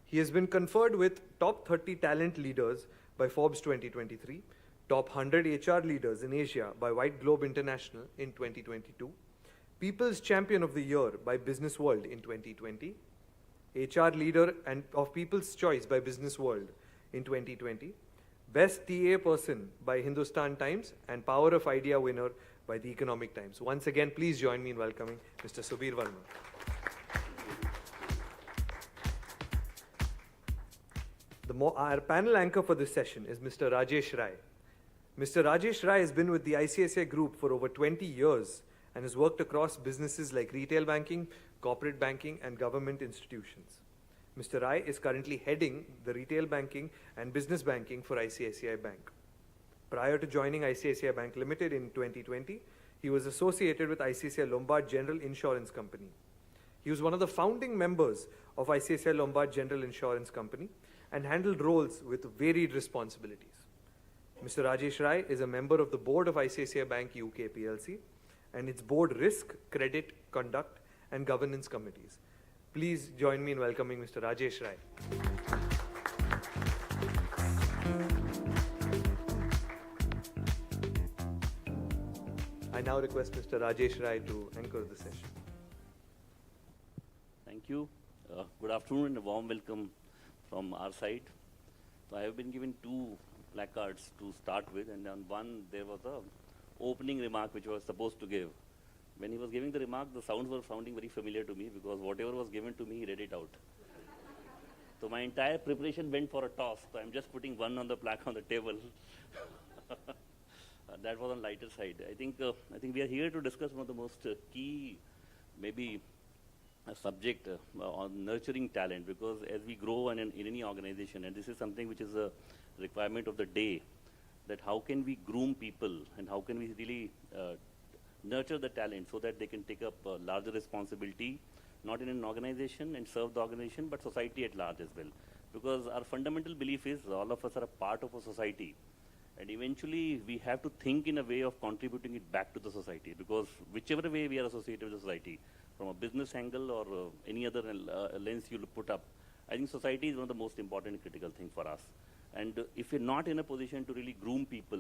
He has been conferred with top 30 talent leaders by Forbes 2023, top 100 HR leaders in Asia by White Globe International in 2022, People's Champion of the Year by Business World in 2020, HR Leader and of People's Choice by Business World in 2020, Best TA Person by Hindustan Times and Power of Idea winner by the Economic Times. Once again, please join me in welcoming Mr. Subir Verma. Our panel anchor for this session is Mr. Rajesh Rai. Mr. Rajesh Rai has been with the ICICI Group for over 20 years and has worked across businesses like retail banking, corporate banking, and government institutions. Mr. Rai is currently heading the retail banking and business banking for ICICI Bank. Prior to joining ICICI Bank Limited in 2020, he was associated with ICICI Lombard General Insurance Company. He was one of the founding members of ICICI Lombard General Insurance Company and handled roles with varied responsibilities. Mr. Rajesh Rai is a member of the board of ICICI Bank UK PLC and its board risk, credit, conduct, and governance committees. Please join me in welcoming Mr. Rajesh Rai. I now request Mr. Rajesh Rai to anchor the session. Thank you. Good afternoon and a warm welcome from our side. So I have been given 2 placards to start with, and on one there was a opening remark which I was supposed to give. When he was giving the remark, the sounds were sounding very familiar to me because whatever was given to me, he read it out. So my entire preparation went for a toss. So I'm just putting one on the plaque on the table. That was on lighter side. I think we are here to discuss one of the most key, maybe a subject on nurturing talent, because as we grow in any organization, and this is something which is a requirement of the day, that how can we groom people and how can we really nurture the talent so that they can take up larger responsibility, not in an organization and serve the organization, but society at large as well. Because our fundamental belief is all of us are a part of a society, and eventually we have to think in a way of contributing it back to the society, because whichever way we are associated with the society, from a business angle or any other lens you put up, I think society is one of the most important and critical things for us. And if we're not in a position to really groom people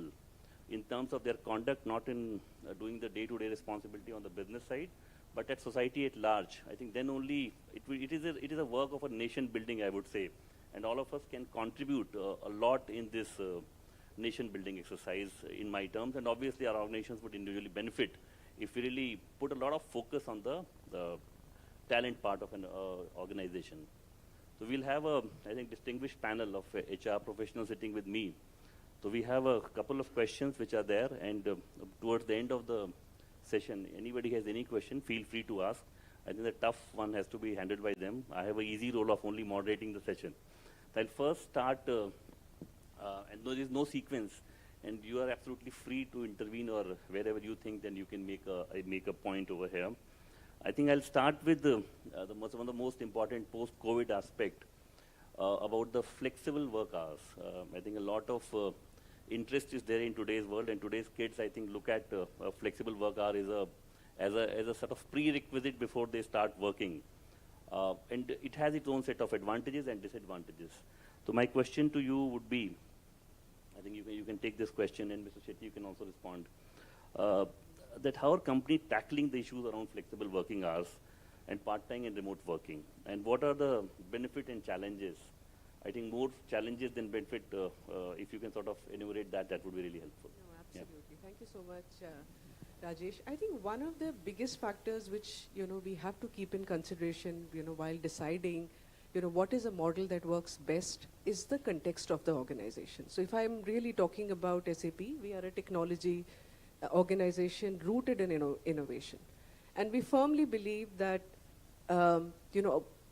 in terms of their conduct, not in doing the day-to-day responsibility on the business side, but at society at large, I think then only it is a work of a nation building, I would say. And all of us can contribute a lot in this nation building exercise in my terms, and obviously our organizations would individually benefit if we really put a lot of focus on the talent part of an organization. So we'll have a, I think, distinguished panel of HR professionals sitting with me. So we have a couple of questions which are there, and towards the end of the session, anybody has any question, feel free to ask. I think the tough one has to be handled by them. I have an easy role of only moderating the session. So I'll first start, and there is no sequence, and you are absolutely free to intervene or wherever you think, then you can make a point over here. I think I'll start with one of the most important post-COVID aspect about the flexible work hours. I think a lot of interest is there in today's world, and today's kids, I think, look at flexible work hour as a sort of prerequisite before they start working. And it has its own set of advantages and disadvantages. So my question to you would be, I think you can take this question, and Mr. Shetty, you can also respond, that how are companies tackling the issues around flexible working hours and part-time and remote working, and what are the benefit and challenges I think more challenges than benefit. If you can sort of enumerate that, that would be really helpful. No, absolutely. Thank you so much, Rajesh. I think one of the biggest factors which we have to keep in consideration, while deciding, what is a model that works best, is the context of the organization. So if I'm really talking about SAP, we are a technology organization rooted in innovation, and we firmly believe that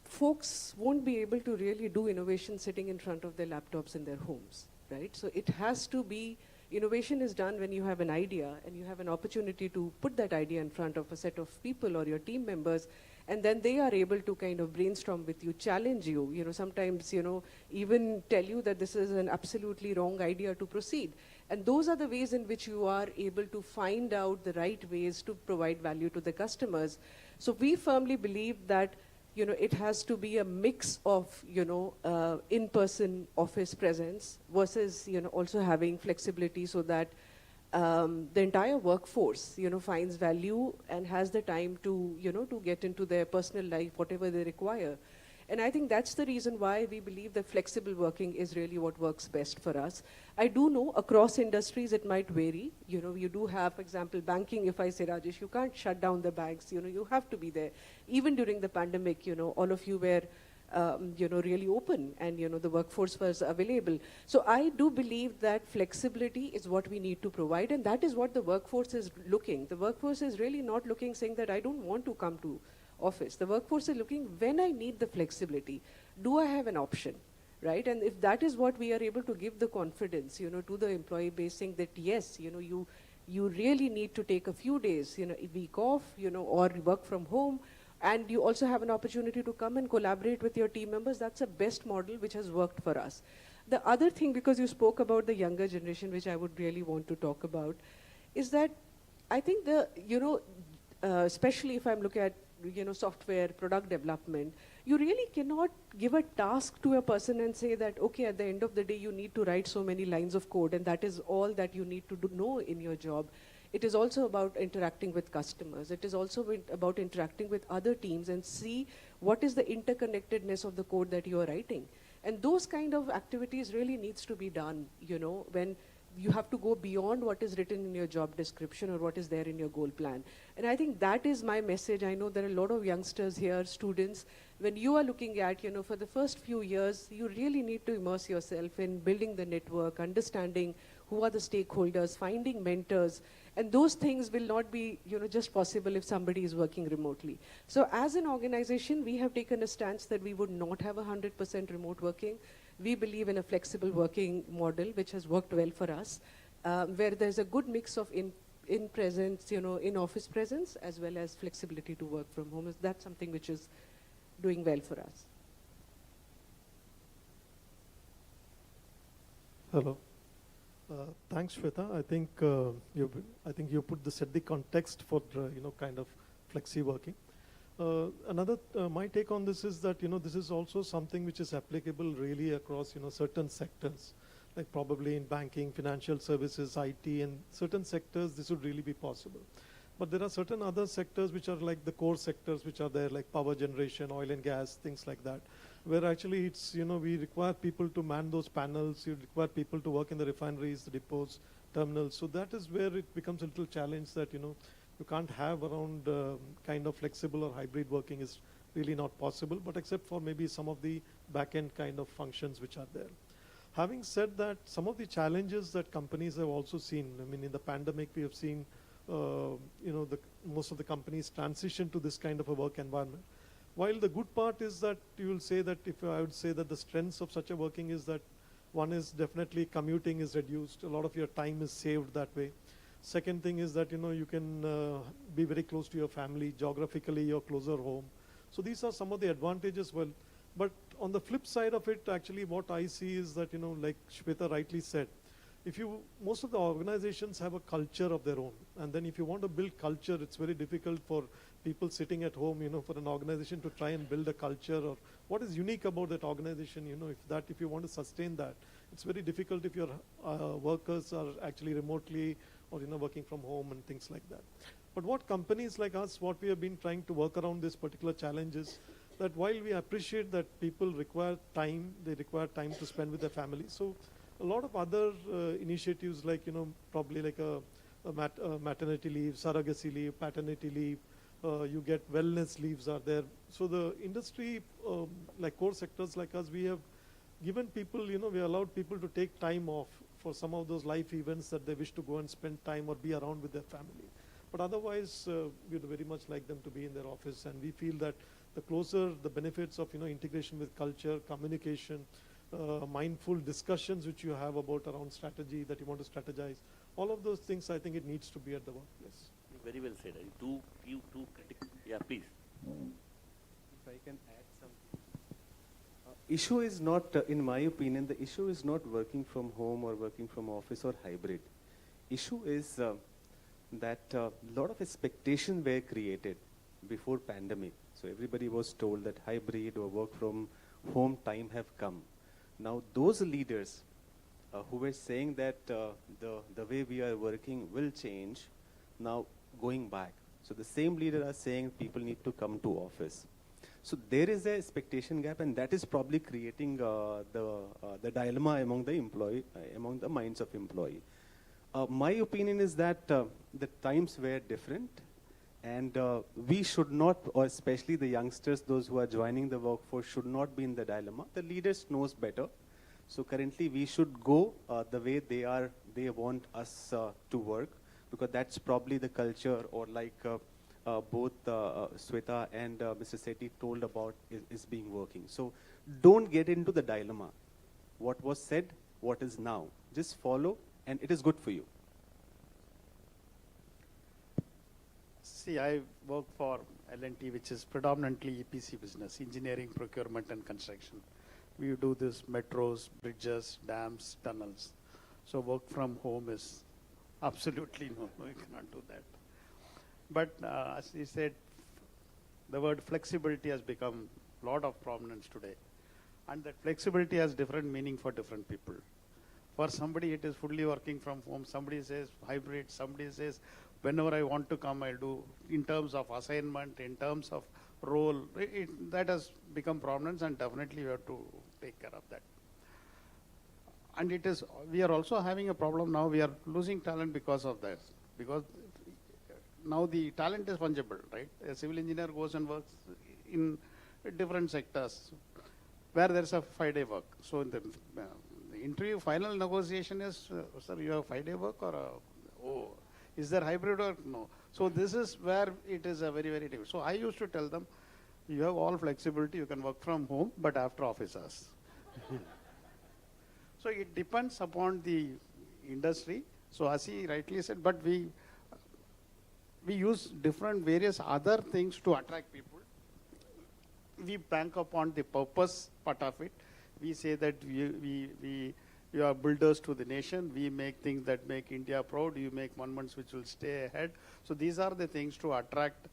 folks won't be able to really do innovation sitting in front of their laptops in their homes, right? So it has to be, innovation is done when you have an idea and you have an opportunity to put that idea in front of a set of people or your team members, and then they are able to kind of brainstorm with you, challenge you, sometimes, even tell you that this is an absolutely wrong idea to proceed. And those are the ways in which you are able to find out the right ways to provide value to the customers. So we firmly believe that it has to be a mix of, in-person office presence versus, also having flexibility so that the entire workforce, finds value and has the time to, to get into their personal life, whatever they require. And I think that's the reason why we believe that flexible working is really what works best for us. I do know across industries it might vary. You do have, for example, banking, if I say, Rajesh, you can't shut down the banks, you have to be there. Even during the pandemic, all of you were, really open and, the workforce was available. So I do believe that flexibility is what we need to provide, and that is what the workforce is looking. The workforce is really not looking, saying that I don't want to come to office. The workforce is looking, when I need the flexibility, do I have an option, right? And if that is what we are able to give the confidence, to the employee base, saying that yes, you really need to take a few days, a week off, or work from home, and you also have an opportunity to come and collaborate with your team members. That's a best model which has worked for us. The other thing, because you spoke about the younger generation, which I would really want to talk about, is that I think especially if I'm looking at software product development, you really cannot give a task to a person and say that, okay, at the end of the day, you need to write so many lines of code, and that is all that you need to know in your job. It is also about interacting with customers. It is also about interacting with other teams and see what is the interconnectedness of the code that you are writing. And those kind of activities really needs to be done, when you have to go beyond what is written in your job description or what is there in your goal plan. And I think that is my message. I know there are a lot of youngsters here, students. When you are looking at, for the first few years, you really need to immerse yourself in building the network, understanding who are the stakeholders, finding mentors. And those things will not be, just possible if somebody is working remotely. So as an organization, we have taken a stance that we would not have 100% remote working. We believe in a flexible working model, which has worked well for us, where there's a good mix of in presence, in office presence, as well as flexibility to work from home. That's something which is doing well for us. Hello. Thanks, Shweta. I think you set the context for kind of flexi working. My take on this is that this is also something which is applicable really across certain sectors, like probably in banking, financial services, IT, and certain sectors this would really be possible. But there are certain other sectors which are like the core sectors which are there, like power generation, oil and gas, things like that, where actually it's we require people to man those panels, you require people to work in the refineries, the depots, terminals. So that is where it becomes a little challenge that you can't have around kind of flexible or hybrid working is really not possible, but except for maybe some of the back-end kind of functions which are there. Having said that, some of the challenges that companies have also seen, in the pandemic we have seen most of the companies transition to this kind of a work environment. While the good part is that you will say that I would say that the strengths of such a working is that one is definitely commuting is reduced, a lot of your time is saved that way. Second thing is that you can be very close to your family, geographically you're closer home. So these are some of the advantages. Well, but on the flip side of it, actually what I see is that like Shweta rightly said, most of the organizations have a culture of their own, and then if you want to build culture, it's very difficult for people sitting at home, for an organization to try and build a culture or what is unique about that organization, if you want to sustain that, it's very difficult if your workers are actually remotely or working from home and things like that. But what companies like us, what we have been trying to work around this particular challenge is that while we appreciate that people require time, they require time to spend with their family. So a lot of other initiatives like, probably like a maternity leave, surrogacy leave, paternity leave, you get wellness leaves are there. So the industry, like core sectors like us, we have given people, we allowed people to take time off for some of those life events that they wish to go and spend time or be around with their family. But otherwise, we would very much like them to be in their office, and we feel that the closer the benefits of integration with culture, communication, mindful discussions which you have about around strategy that you want to strategize, all of those things, I think it needs to be at the workplace. Very well said. Too critical. Yeah, please. If I can add something. Issue is not, in my opinion, the issue is not working from home or working from office or hybrid. Issue is that a lot of expectations were created before pandemic. So everybody was told that hybrid or work from home time have come. Now those leaders who were saying that the way we are working will change, now going back. So the same leader are saying people need to come to office. So there is a expectation gap, and that is probably creating the dilemma among the employee, among the minds of employee. My opinion is that the times were different, and we should not, or especially the youngsters, those who are joining the workforce, should not be in the dilemma. The leaders knows better. So currently we should go the way they want us to work, because that's probably the culture, or like both Sweta and Mr. Sethi told about is being working. So don't get into the dilemma. What was said, what is now. Just follow, and it is good for you. See, I work for L&T, which is predominantly EPC business, engineering, procurement, and construction. We do this metros, bridges, dams, tunnels. So work from home is absolutely no, we cannot do that. But as he said, the word flexibility has become a lot of prominence today. And that flexibility has different meaning for different people. For somebody, it is fully working from home. Somebody says hybrid. Somebody says, whenever I want to come, I'll do. In terms of assignment, in terms of role, that has become prominence, and definitely we have to take care of that. And it is, we are also having a problem now. We are losing talent because of that. Because now the talent is fungible, right? A civil engineer goes and works in different sectors where there's a 5-day work. So in the interview final negotiation is, sir, you have 5-day work, or is there hybrid work? No. So this is where it is a very, very difficult. So I used to tell them, you have all flexibility, you can work from home, but after office hours. So it depends upon the industry. So as he rightly said, but we use different various other things to attract people. We bank upon the purpose part of it. We say that we are builders to the nation. We make things that make India proud. You make monuments which will stay ahead. So these are the things to attract,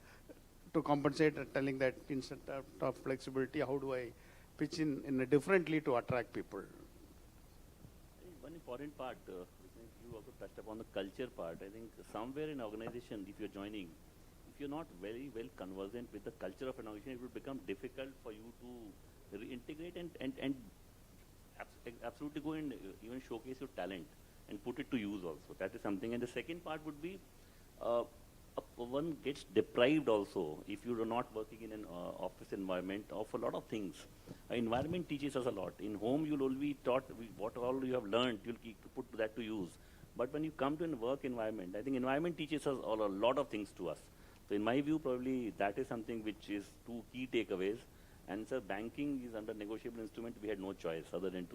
to compensate, telling that instead of flexibility, how do I pitch in a differently to attract people? One important part, you also touched upon the culture part. I think somewhere in organization, if you're joining, if you're not very well conversant with the culture of an organization, it will become difficult for you to reintegrate and absolutely go and even showcase your talent and put it to use also. That is something. And the second part would be one gets deprived also if you are not working in an office environment of a lot of things. Environment teaches us a lot. In home, you'll only be taught what all you have learned, you'll put that to use. But when you come to a work environment, I think environment teaches us a lot of things to us. So in my view, probably that is something which is two key takeaways. And sir, banking is under negotiable instrument. We had no choice other than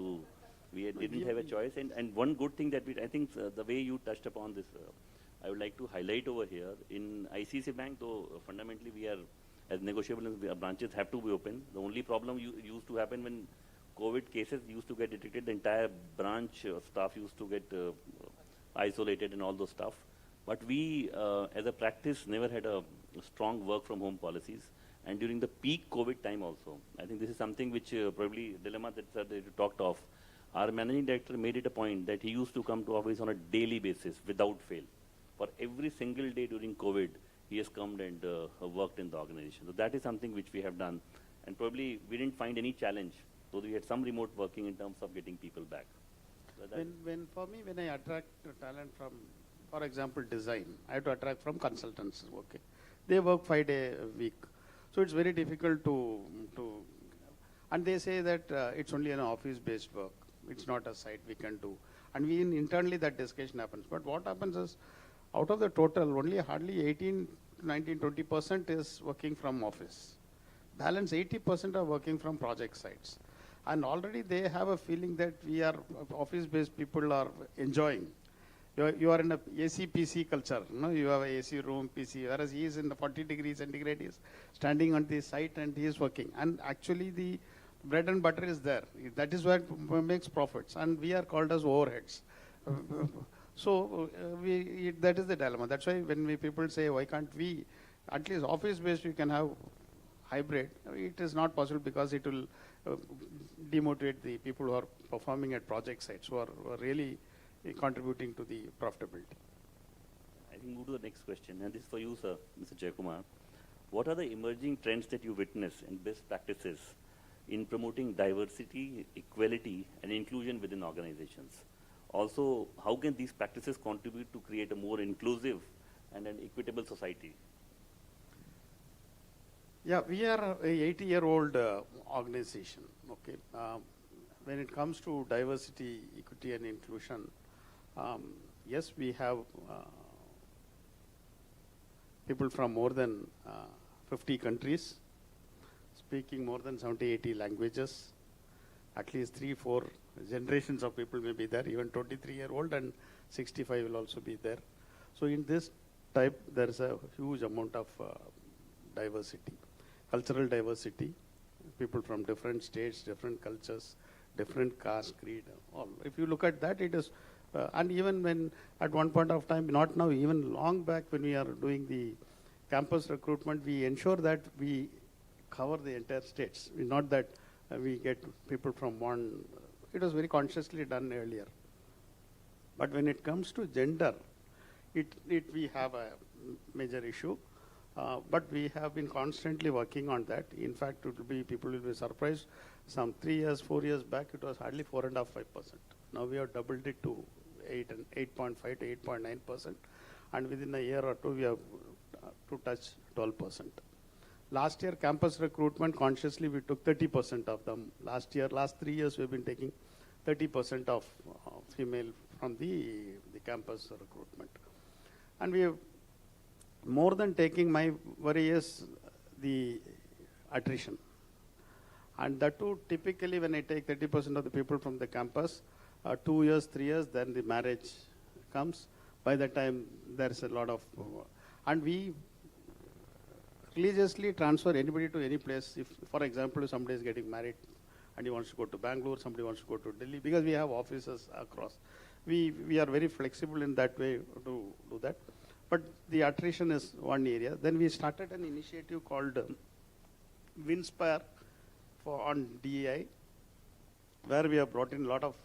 we didn't have a choice. And one good thing that I think the way you touched upon this, I would like to highlight over here. In ICICI Bank, though fundamentally we are, as negotiable branches have to be open. The only problem used to happen when COVID cases used to get detected, the entire branch staff used to get isolated and all those stuff. But we, as a practice, never had a strong work from home policies. And during the peak COVID time also, I think this is something which probably dilemma that you talked of. Our managing director made it a point that he used to come to office on a daily basis without fail. For every single day during COVID, he has come and worked in the organization. So that is something which we have done. And probably we didn't find any challenge, though we had some remote working in terms of getting people back. So For me, when I attract talent from, for example, design, I have to attract from consultants. Okay, they work 5 days a week, so it's very difficult to and they say that it's only an office-based work. It's not a site we can do, and internally that discussion happens. But what happens is, out of the total, only hardly 18, 19, 20% is working from office. Balance 80% are working from project sites. And already they have a feeling that we are office-based people are enjoying. You are in a AC PC culture, no? You have a AC room, PC, whereas he is in the 40 degrees centigrade, he is standing on the site and he is working. And actually the bread and butter is there. That is what makes profits. And we are called as overheads. So that is the dilemma. That's why when people say, why can't we, at least office-based, you can have hybrid. It is not possible because it will demotivate the people who are performing at project sites, who are really contributing to the profitability. I think move to the next question, and this is for you, sir, Mr. Jayakumar. What are the emerging trends that you witness and best practices in promoting diversity, equality, and inclusion within organizations? Also, how can these practices contribute to create a more inclusive and an equitable society? Yeah, we are a 80-year-old organization. Okay, when it comes to diversity, equity, and inclusion, yes, we have people from more than 50 countries, speaking more than 70, 80 languages. At least 3-4 generations of people may be there. Even 23-year-old and 65 will also be there. So in this type, there is a huge amount of diversity. Cultural diversity, people from different states, different cultures, different caste, creed, all. If you look at that, it is, and even when at one point of time, not now, even long back when we are doing the campus recruitment, we ensure that we cover the entire states. Not that we get people from one, it was very consciously done earlier. But when it comes to gender, we have a major issue. But we have been constantly working on that. In fact, people will be surprised. Some 3 years, 4 years back, it was hardly 4.5%, 5%. Now we have doubled it to 8.5 to 8.9%. And within a year or two, we have to touch 12%. Last year, campus recruitment, consciously we took 30% of them. Last 3 years, we've been taking 30% of female from the campus recruitment. And we have, more than taking, my worry is the attrition. And that too, typically when I take 30% of the people from the campus, 2 years, 3 years, then the marriage comes. By that time, there's a lot of, and we religiously transfer anybody to any place. If, for example, if somebody is getting married and he wants to go to Bangalore, somebody wants to go to Delhi, because we have offices across. We are very flexible in that way to do that. But the attrition is one area. Then we started an initiative called Winspire on DEI, where we have brought in a lot of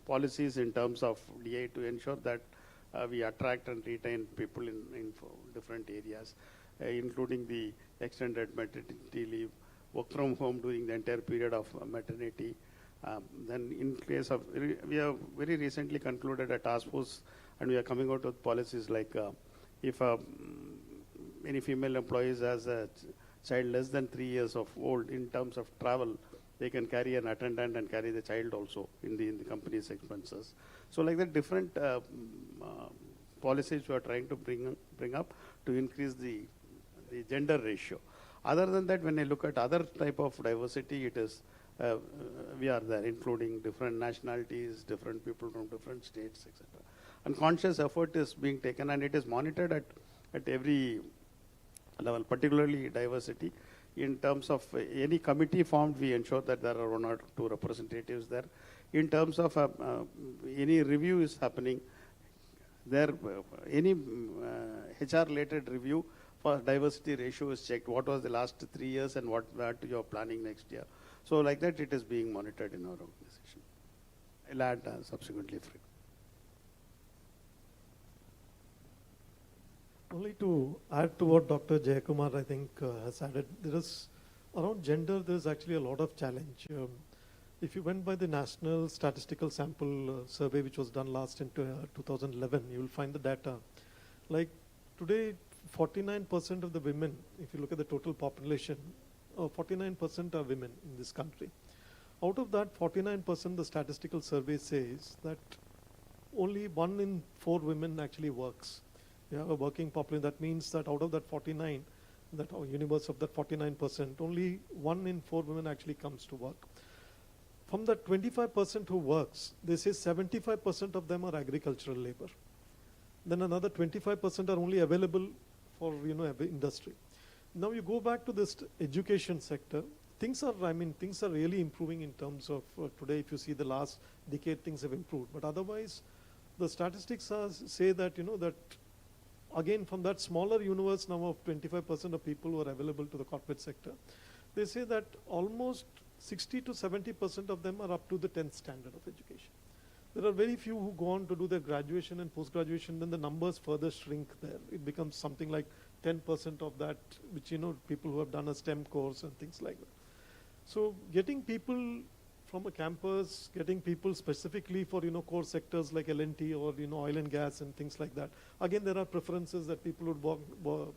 policies in terms of DEI to ensure that we attract and retain people in different areas, including the extended maternity leave, work from home during the entire period of maternity. Then in case of, we have very recently concluded a task force, and we are coming out with policies like if any female employees has a child less than 3 years of old, in terms of travel, they can carry an attendant and carry the child also in the company's expenses. So like that, different policies we are trying to bring up to increase the gender ratio. Other than that, when I look at other type of diversity, it is we are there, including different nationalities, different people from different states, etc. And conscious effort is being taken, and it is monitored at every level, particularly diversity. In terms of any committee formed, we ensure that there are 1 or 2 representatives there. In terms of any review is happening, there any HR-related review for diversity ratio is checked. What was the last 3 years and what you are planning next year. So like that, it is being monitored in our organization. I'll add subsequently. Only to add to what Dr. Jayakumar, I think, has added, there is around gender, there's actually a lot of challenge. If you went by the National Statistical Sample Survey, which was done last in 2011, you will find the data. Like today, 49% of the women, if you look at the total population, 49% are women in this country. Out of that 49%, the statistical survey says that only 1 in 4 women actually works. You have a working population. That means that out of that 49, that universe of that 49%, only 1 in 4 women actually comes to work. From the 25% who works, they say 75% of them are agricultural labor. Then another 25% are only available for industry. Now you go back to this education sector. Things are really improving in terms of today. If you see the last decade, things have improved. But otherwise, the statistics say that that again from that smaller universe now of 25% of people who are available to the corporate sector, they say that almost 60 to 70% of them are up to the 10th standard of education. There are very few who go on to do their graduation and post-graduation, then the numbers further shrink there. It becomes something like 10% of that, which people who have done a STEM course and things like that. So getting people from a campus, getting people specifically for core sectors like L&T or oil and gas and things like that. Again, there are preferences that people would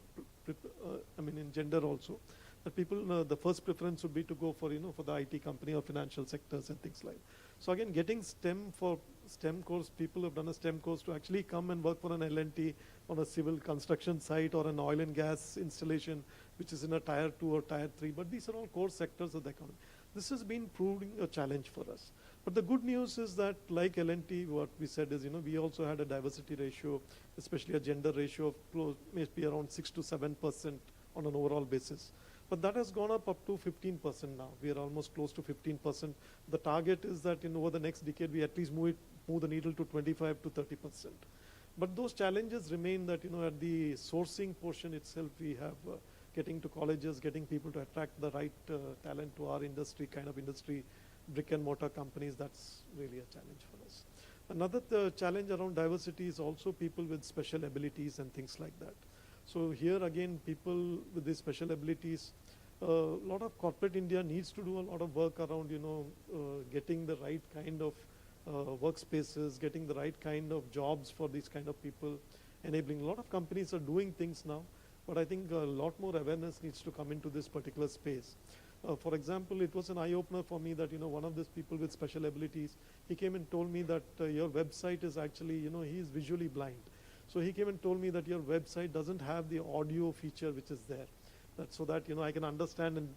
in gender also. That people, the first preference would be to go for for the IT company or financial sectors and things like that. So again, getting STEM course, people who have done a STEM course to actually come and work for an L&T on a civil construction site or an oil and gas installation, which is in a tier 2 or tier 3. But these are all core sectors of the economy. This has been proving a challenge for us. But the good news is that like L&T, what we said is, we also had a diversity ratio, especially a gender ratio of close, maybe around 6 to 7% on an overall basis. But that has gone up to 15% now. We are almost close to 15%. The target is that over the next decade, we at least move the needle to 25 to 30%. But those challenges remain that, at the sourcing portion itself, we have getting to colleges, getting people to attract the right talent to our industry, brick and mortar companies, that's really a challenge for us. Another challenge around diversity is also people with special abilities and things like that. So here again, people with these special abilities, a lot of corporate India needs to do a lot of work around, getting the right kind of workspaces, getting the right kind of jobs for these kind of people, enabling. A lot of companies are doing things now, but I think a lot more awareness needs to come into this particular space. For example, it was an eye-opener for me that, one of these people with special abilities, he came and told me that your website is actually, he is visually blind. So he came and told me that your website doesn't have the audio feature which is there. So that, I can understand and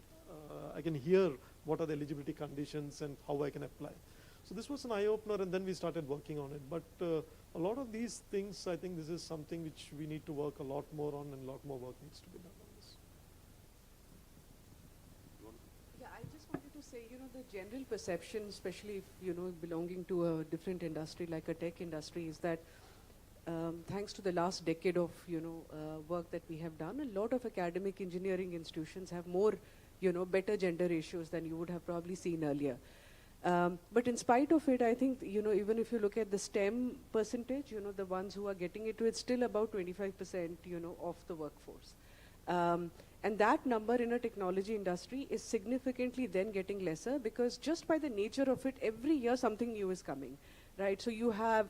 I can hear what are the eligibility conditions and how I can apply. So this was an eye-opener, and then we started working on it. But a lot of these things, I think this is something which we need to work a lot more on, and a lot more work needs to be done on this. Yeah, I just wanted to say, the general perception, especially if, belonging to a different industry like a tech industry, is that thanks to the last decade of work that we have done, a lot of academic engineering institutions have more better gender ratios than you would have probably seen earlier. But in spite of it, I think even if you look at the STEM percentage, the ones who are getting into it, still about 25% of the workforce. And that number in a technology industry is significantly then getting lesser, because just by the nature of it, every year something new is coming. Right, so you have,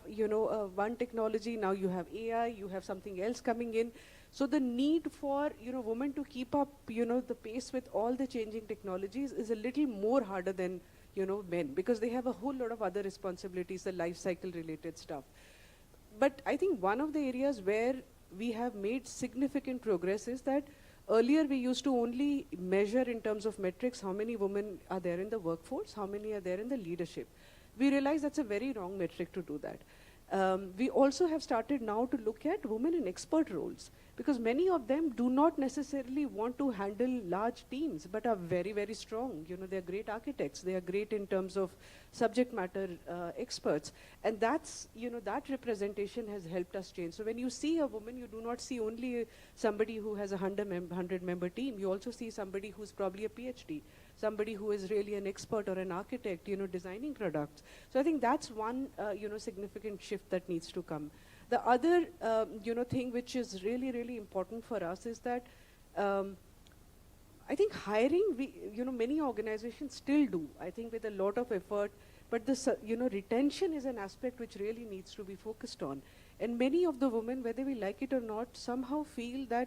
one technology, now you have AI, you have something else coming in. So the need for, women to keep up, the pace with all the changing technologies is a little more harder than, men, because they have a whole lot of other responsibilities, the life cycle related stuff. But I think one of the areas where we have made significant progress is that earlier we used to only measure in terms of metrics how many women are there in the workforce, how many are there in the leadership. We realize that's a very wrong metric to do that. We also have started now to look at women in expert roles, because many of them do not necessarily want to handle large teams, but are very, very strong. They're great architects. They are great in terms of subject matter experts. And that's, that representation has helped us change. So when you see a woman, you do not see only somebody who has a 100-member team. You also see somebody who's probably a PhD, somebody who is really an expert or an architect, designing products. So I think that's one, significant shift that needs to come. The other, thing which is really, really important for us is that I think hiring, many organizations still do, I think with a lot of effort, but this, retention is an aspect which really needs to be focused on. And many of the women, whether we like it or not, somehow feel that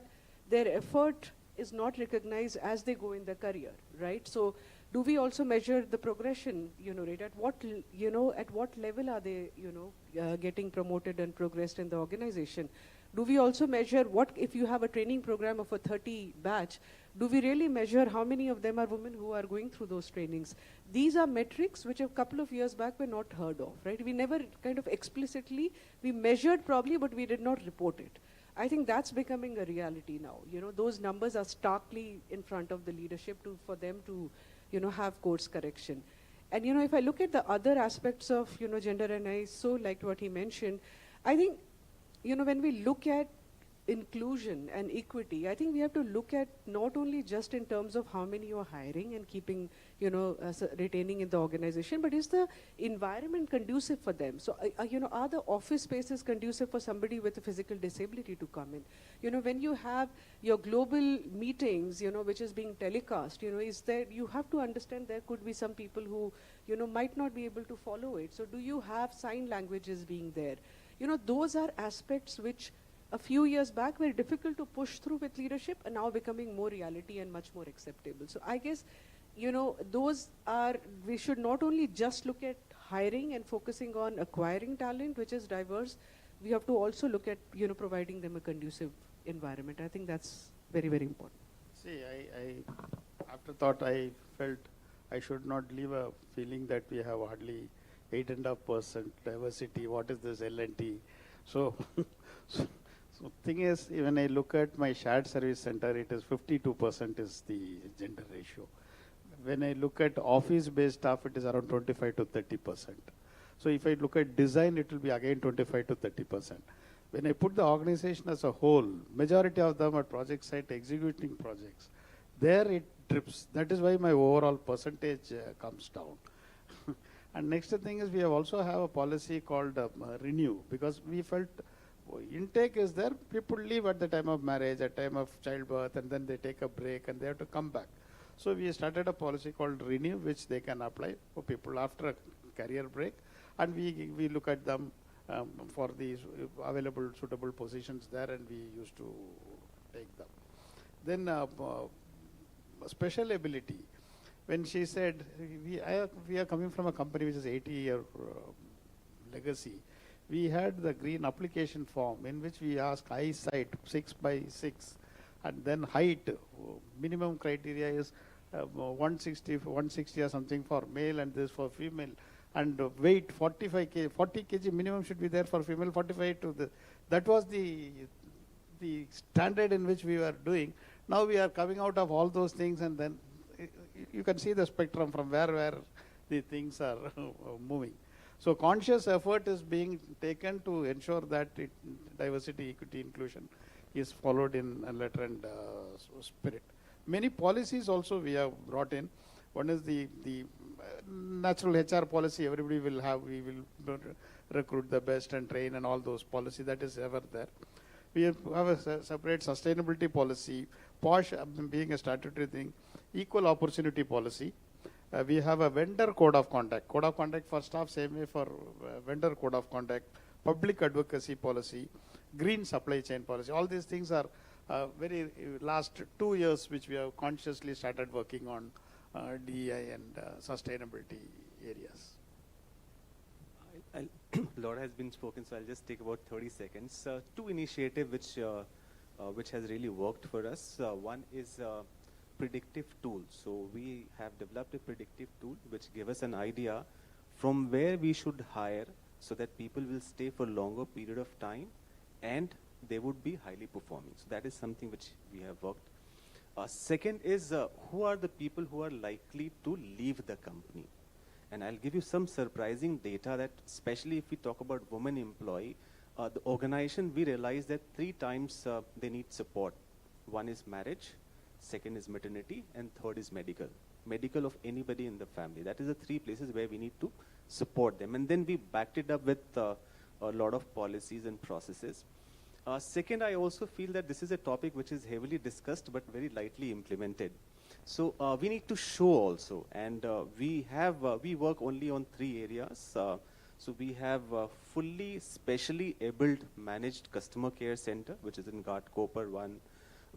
their effort is not recognized as they go in their career, right? So do we also measure the progression, rate? At what level are they, getting promoted and progressed in the organization? Do we also measure what, if you have a training program of a 30 batch, do we really measure how many of them are women who are going through those trainings? These are metrics which a couple of years back were not heard of, right? We never kind of explicitly, we measured probably, but we did not report it. I think that's becoming a reality now. Those numbers are starkly in front of the leadership for them to, have course correction. And, if I look at the other aspects of, gender, and I so liked what he mentioned, I think, when we look at inclusion and equity, I think we have to look at not only just in terms of how many you're hiring and keeping, retaining in the organization, but is the environment conducive for them? So, are the office spaces conducive for somebody with a physical disability to come in? When you have your global meetings, which is being telecast, is there, you have to understand there could be some people who, might not be able to follow it. So do you have sign languages being there? Those are aspects which a few years back were difficult to push through with leadership and now becoming more reality and much more acceptable. So I guess, those are, we should not only just look at hiring and focusing on acquiring talent, which is diverse, we have to also look at, providing them a conducive environment. I think that's very, very important. See, after thought, I felt I should not leave a feeling that we have hardly 8.5% diversity. What is this L&T? So, so thing is, when I look at my shared service center, it is 52% is the gender ratio. When I look at office-based staff, it is around 25 to 30%. So if I look at design, it will be again 25 to 30%. When I put the organization as a whole, majority of them are project site executing projects. There it drips. That is why my overall percentage comes down. And next thing is we have also have a policy called renew, because we felt intake is there, people leave at the time of marriage, at time of childbirth, and then they take a break and they have to come back. So we started a policy called renew, which they can apply for people after a career break, and we look at them for the available suitable positions there, and we used to take them. Then special ability. When she said, we are coming from a company which is 80-year legacy, we had the green application form in which we ask eyesight 6 by 6, and then height, minimum criteria is 160 or something for male and this for female, and weight 40 kg minimum should be there for female, 45 to the, that was the standard in which we were doing. Now we are coming out of all those things, and then you can see the spectrum from where the things are moving. So conscious effort is being taken to ensure that diversity, equity, inclusion is followed in a letter and spirit. Many policies also we have brought in. One is the natural HR policy. Everybody will have, we will recruit the best and train and all those policy that is ever there. We have a separate sustainability policy, POSH being a statutory thing, equal opportunity policy. We have a vendor code of conduct for staff, same way for vendor code of conduct, public advocacy policy, green supply chain policy. All these things are very last 2 years which we have consciously started working on DEI and sustainability areas. A lot has been spoken, so I'll just take about 30 seconds. Two initiatives which has really worked for us. One is predictive tools. So we have developed a predictive tool which gives us an idea from where we should hire so that people will stay for longer period of time and they would be highly performing. So that is something which we have worked. Second is who are the people who are likely to leave the company. And I'll give you some surprising data that especially if we talk about women employee, the organization, we realize that 3 times they need support. One is marriage, second is maternity, and third is medical. Medical of anybody in the family. That is the 3 places where we need to support them. And then we backed it up with a lot of policies and processes. Second, I also feel that this is a topic which is heavily discussed but very lightly implemented. So we need to show also, and we work only on 3 areas. So we have fully specially abled managed customer care center, which is in Ghatkopar 1.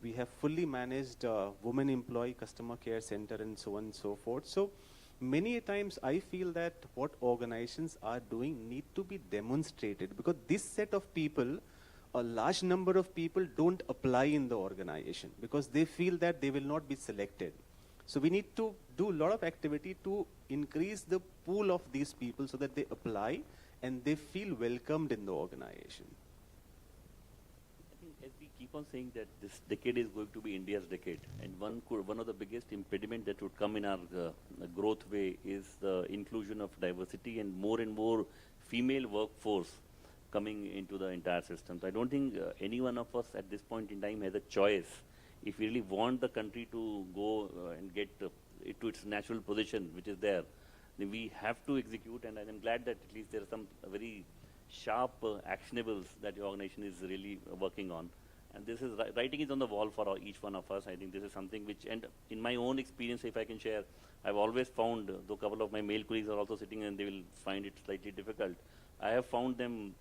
We have fully managed women employee customer care center, and so on and so forth. So many times I feel that what organizations are doing need to be demonstrated, because this set of people, a large number of people don't apply in the organization because they feel that they will not be selected. So we need to do a lot of activity to increase the pool of these people so that they apply and they feel welcomed in the organization. I think as we keep on saying that this decade is going to be India's decade, and one of the biggest impediment that would come in our growth way is the inclusion of diversity and more female workforce coming into the entire system. So I don't think any one of us at this point in time has a choice. If we really want the country to go and get it to its natural position, which is there, then we have to execute, and I'm glad that at least there are some very sharp actionables that your organization is really working on. And this is, writing is on the wall for each one of us. I think this is something which, and in my own experience, if I can share, I've always found, though a couple of my male colleagues are also sitting and they will find it slightly difficult, I have found them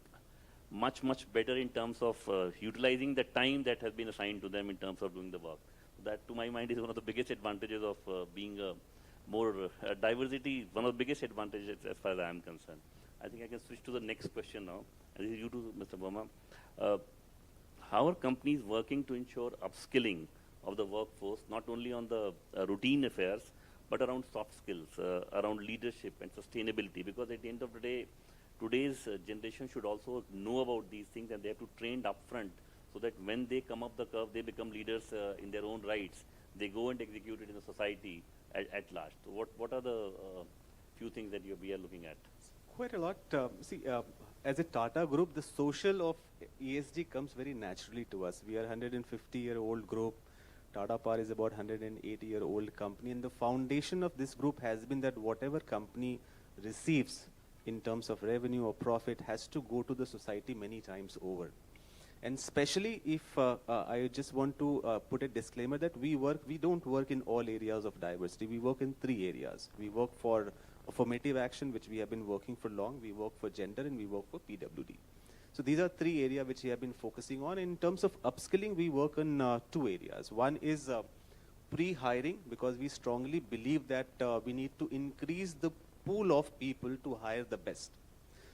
much better in terms of utilizing the time that has been assigned to them in terms of doing the work. That, to my mind, is one of the biggest advantages of being more diversity, one of the biggest advantages as far as I am concerned. I think I can switch to the next question now. And this is you too, Mr. Burma. How are companies working to ensure upskilling of the workforce, not only on the routine affairs, but around soft skills, around leadership and sustainability? Because at the end of the day, today's generation should also know about these things, and they have to train upfront so that when they come up the curve, they become leaders in their own rights. They go and execute it in the society at large. So what are the few things that we are looking at? Quite a lot. As a Tata group, the social of ESG comes very naturally to us. We are a 150-year-old group. Tata Power is about 180-year-old company. And the foundation of this group has been that whatever company receives in terms of revenue or profit has to go to the society many times over. And especially if I just want to put a disclaimer that we don't work in all areas of diversity. We work in 3 areas. We work for affirmative action, which we have been working for long. We work for gender, and we work for PWD. So these are 3 areas which we have been focusing on. In terms of upskilling, we work on 2 areas. One is pre-hiring, because we strongly believe that we need to increase the pool of people to hire the best.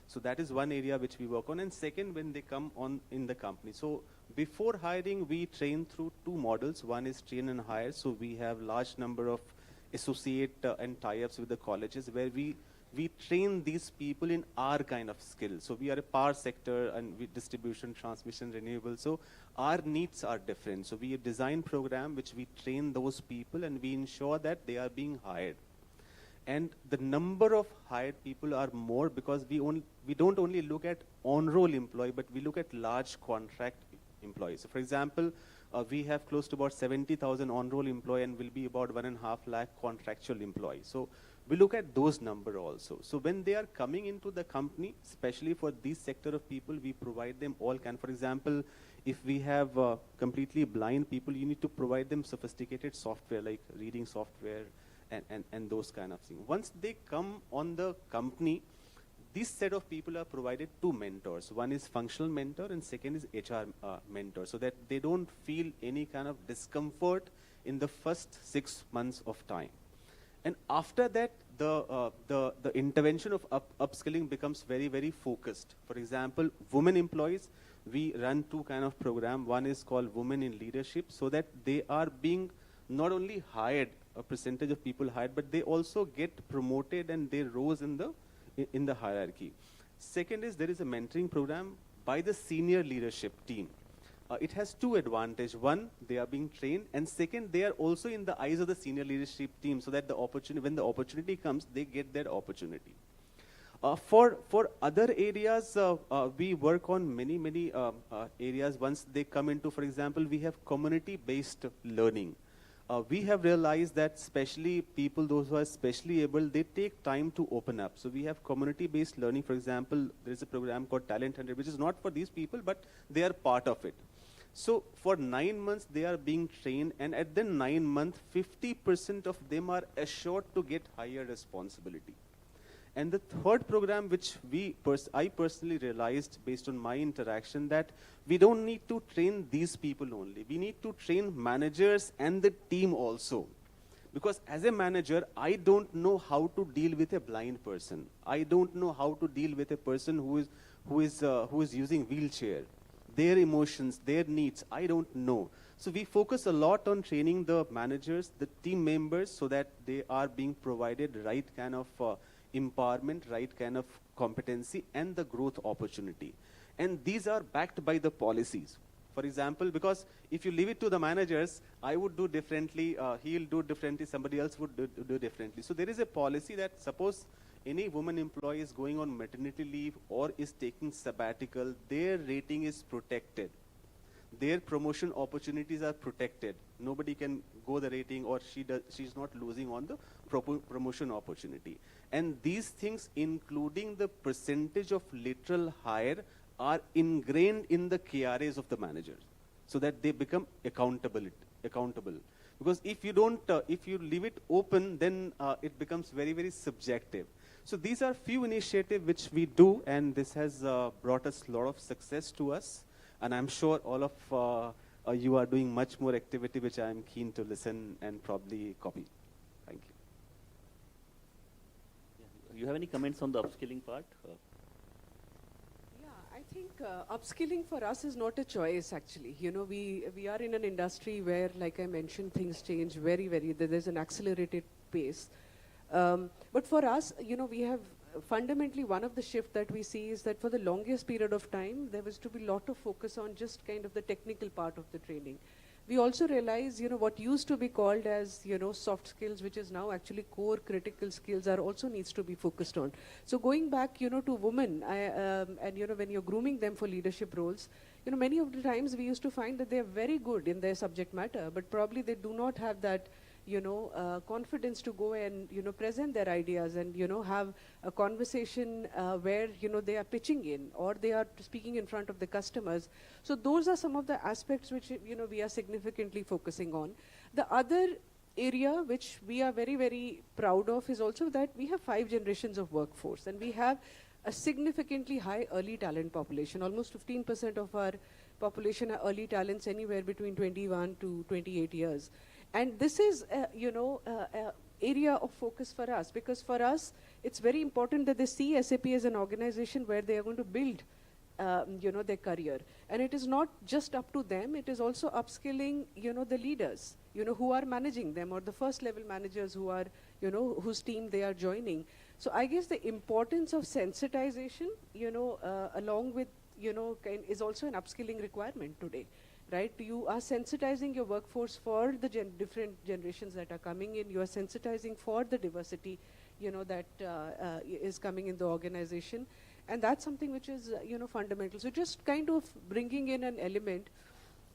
So that is one area which we work on. And second, when they come on in the company. So before hiring, we train through 2 models. One is train and hire. So we have large number of associate and tie-ups with the colleges where we train these people in our kind of skills. So we are a power sector and we distribution, transmission, renewable. So our needs are different. So we design program which we train those people and we ensure that they are being hired. And the number of hired people are more because we don't only look at on-roll employee, but we look at large contract employees. So for example, we have close to about 70,000 on-roll employee and will be about 1.5 lakh contractual employees. So we look at those number also. So when they are coming into the company, especially for this sector of people, we provide them all kind. For example, if we have completely blind people, you need to provide them sophisticated software like reading software and those kind of things. Once they come on the company, this set of people are provided 2 mentors. One is functional mentor and second is HR mentor, so that they don't feel any kind of discomfort in the first 6 months of time. And after that, the intervention of upskilling becomes very, very focused. For example, women employees, we run 2 kind of program. One is called Women in Leadership, so that they are being not only hired, a percentage of people hired, but they also get promoted and they rose in the hierarchy. Second is there is a mentoring program by the senior leadership team. It has 2 advantages. One, they are being trained, and second, they are also in the eyes of the senior leadership team, so that when the opportunity comes, they get that opportunity. For other areas, we work on many areas. Once they come into, for example, we have community-based learning. We have realized that especially people, those who are specially able, they take time to open up. So we have community-based learning. For example, there is a program called Talent 100, which is not for these people, but they are part of it. So for 9 months, they are being trained, and at the 9 month, 50% of them are assured to get higher responsibility. And the third program, which I personally realized based on my interaction, that we don't need to train these people only. We need to train managers and the team also. Because as a manager, I don't know how to deal with a blind person. I don't know how to deal with a person who is using wheelchair. Their emotions, their needs, I don't know. So we focus a lot on training the managers, the team members, so that they are being provided right kind of empowerment, right kind of competency, and the growth opportunity. And these are backed by the policies. For example, because if you leave it to the managers, I would do differently, he'll do differently, somebody else would do differently. So there is a policy that suppose any woman employee is going on maternity leave or is taking sabbatical, their rating is protected. Their promotion opportunities are protected. Nobody can go the rating, or she's not losing on the promotion opportunity. And these things, including the percentage of lateral hire, are ingrained in the KRAs of the managers, so that they become accountable. Because if you don't, if you leave it open, then it becomes very, very subjective. So these are few initiatives which we do, and this has brought us a lot of success to us. And I'm sure all of you are doing much more activity, which I'm keen to listen and probably copy. Thank you. Yeah. You have any comments on the upskilling part? I think upskilling for us is not a choice, actually. You know, we are in an industry where, like I mentioned, things change very, there's an accelerated pace. But for us, you know, we have fundamentally one of the shift that we see is that for the longest period of time, there was to be a lot of focus on just kind of the technical part of the training. We also realize, you know, what used to be called as, you know, soft skills, which is now actually core critical skills, are also needs to be focused on. So going back, you know, to women, and, you know, when you're grooming them for leadership roles, you know, many of the times we used to find that they're very good in their subject matter, but probably they do not have that, you know, confidence to go and, you know, present their ideas and, you know, have a conversation where, you know, they are pitching in or they are speaking in front of the customers. So those are some of the aspects which, you know, we are significantly focusing on. The other area which we are very, very proud of is also that we have 5 generations of workforce, and we have a significantly high early talent population. Almost 15% of our population are early talents, anywhere between 21 to 28 years. And this is, you know, area of focus for us, because for us, it's very important that they see SAP as an organization where they are going to build, you know, their career. And it is not just up to them, it is also upskilling, you know, the leaders, you know, who are managing them, or the first level managers who are, you know, whose team they are joining. So I guess the importance of sensitization, you know, along with, you know, is also an upskilling requirement today. Right? You are sensitizing your workforce for the different generations that are coming in. You are sensitizing for the diversity, you know, that is coming in the organization. And that's something which is, you know, fundamental. So just kind of bringing in an element.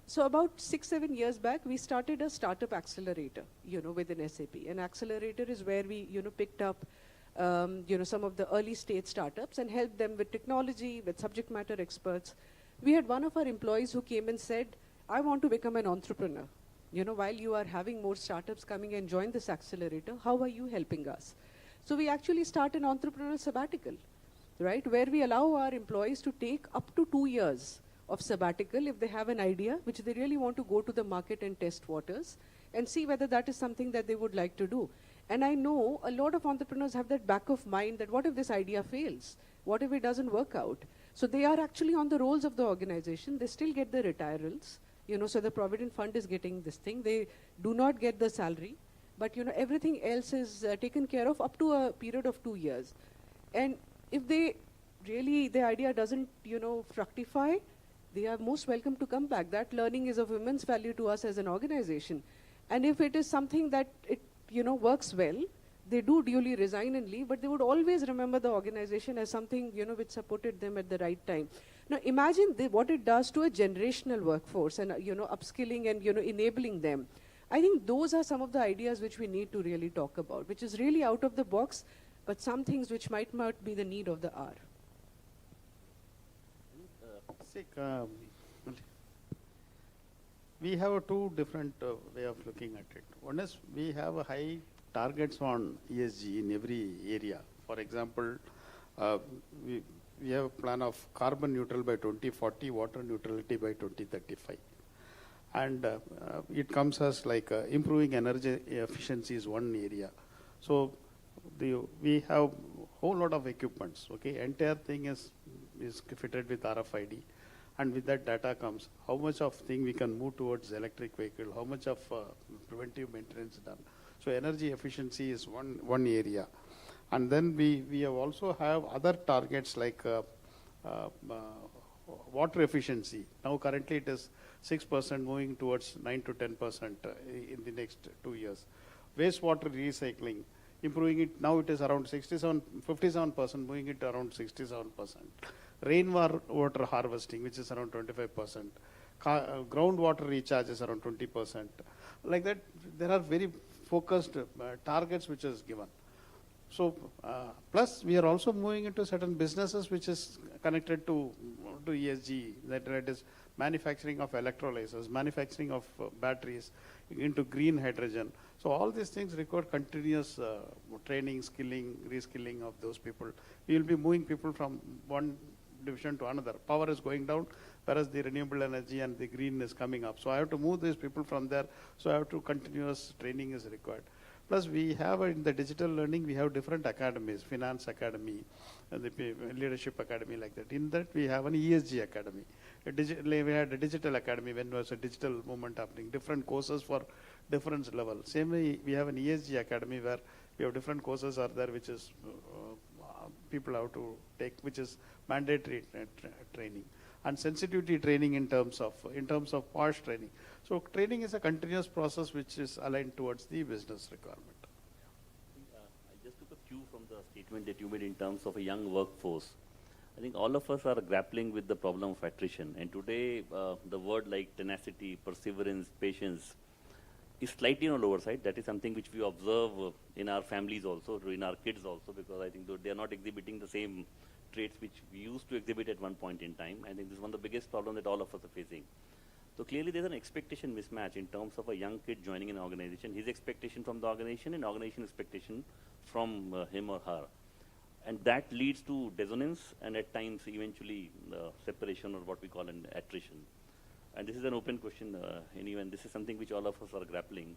So about 6-7 years back, we started a startup accelerator, you know, within SAP. An accelerator is where we, you know, picked up, you know, some of the early stage startups and helped them with technology, with subject matter experts. We had one of our employees who came and said, I want to become an entrepreneur. You know, while you are having more startups coming and join this accelerator, how are you helping us? So we actually start an entrepreneurial sabbatical, right? Where we allow our employees to take up to 2 years of sabbatical if they have an idea, which they really want to go to the market and test waters and see whether that is something that they would like to do. And I know a lot of entrepreneurs have that back of mind that what if this idea fails? What if it doesn't work out? So they are actually on the rolls of the organization. They still get the retirals. You know, so the Provident Fund is getting this thing. They do not get the salary, but, you know, everything else is taken care of up to a period of 2 years. And if they really, the idea doesn't, you know, fructify, they are most welcome to come back. That learning is of immense value to us as an organization. And if it is something that it, you know, works well, they do duly resign and leave, but they would always remember the organization as something, you know, which supported them at the right time. Now imagine what it does to a generational workforce and, you know, upskilling and, you know, enabling them. I think those are some of the ideas which we need to really talk about, which is really out of the box, but some things which might not be the need of the hour. we have two different way of looking at it. One is we have a high targets on ESG in every area. For example, we have a plan of carbon neutral by 2040, water neutrality by 2035. And it comes as like improving energy efficiency is one area. So we have whole lot of equipments, okay? Entire thing is fitted with RFID. And with that data comes how much of thing we can move towards electric vehicle, how much of preventive maintenance done. So energy efficiency is one area. And then we have also have other targets like water efficiency. Now currently it is 6% moving towards 9 to 10% in the next 2 years. Wastewater recycling, improving it, now it is around 57% moving it to around 67%. Rainwater harvesting, which is around 25%. Groundwater recharge is around 20%. Like that, there are very focused targets which is given. So, plus we are also moving into certain businesses which is connected to ESG, that is manufacturing of electrolyzers, manufacturing of batteries, into green hydrogen. So all these things require continuous training, skilling, reskilling of those people. We will be moving people from one division to another. Power is going down, whereas the renewable energy and the green is coming up. So I have to move these people from there. So I have to continuous training is required. Plus we have in the digital learning, we have different academies, finance academy, the leadership academy like that. In that we have an ESG academy. We had a digital academy when there was a digital movement happening, different courses for different levels. Same way we have an ESG academy where we have different courses are there which is people have to take, which is mandatory training. And sensitivity training in terms of POSH training. So training is a continuous process which is aligned towards the business requirement. I just took a cue from the statement that you made in terms of a young workforce. I think all of us are grappling with the problem of attrition. And today, the word like tenacity, perseverance, patience is slightly on the lower side. That is something which we observe in our families also, in our kids also, because I think they are not exhibiting the same traits which we used to exhibit at one point in time. I think this is one of the biggest problems that all of us are facing. So clearly there's an expectation mismatch in terms of a young kid joining an organization, his expectation from the organization and organization expectation from him or her. And that leads to dissonance and at times eventually separation or what we call an attrition. And this is an open question, anyone. This is something which all of us are grappling.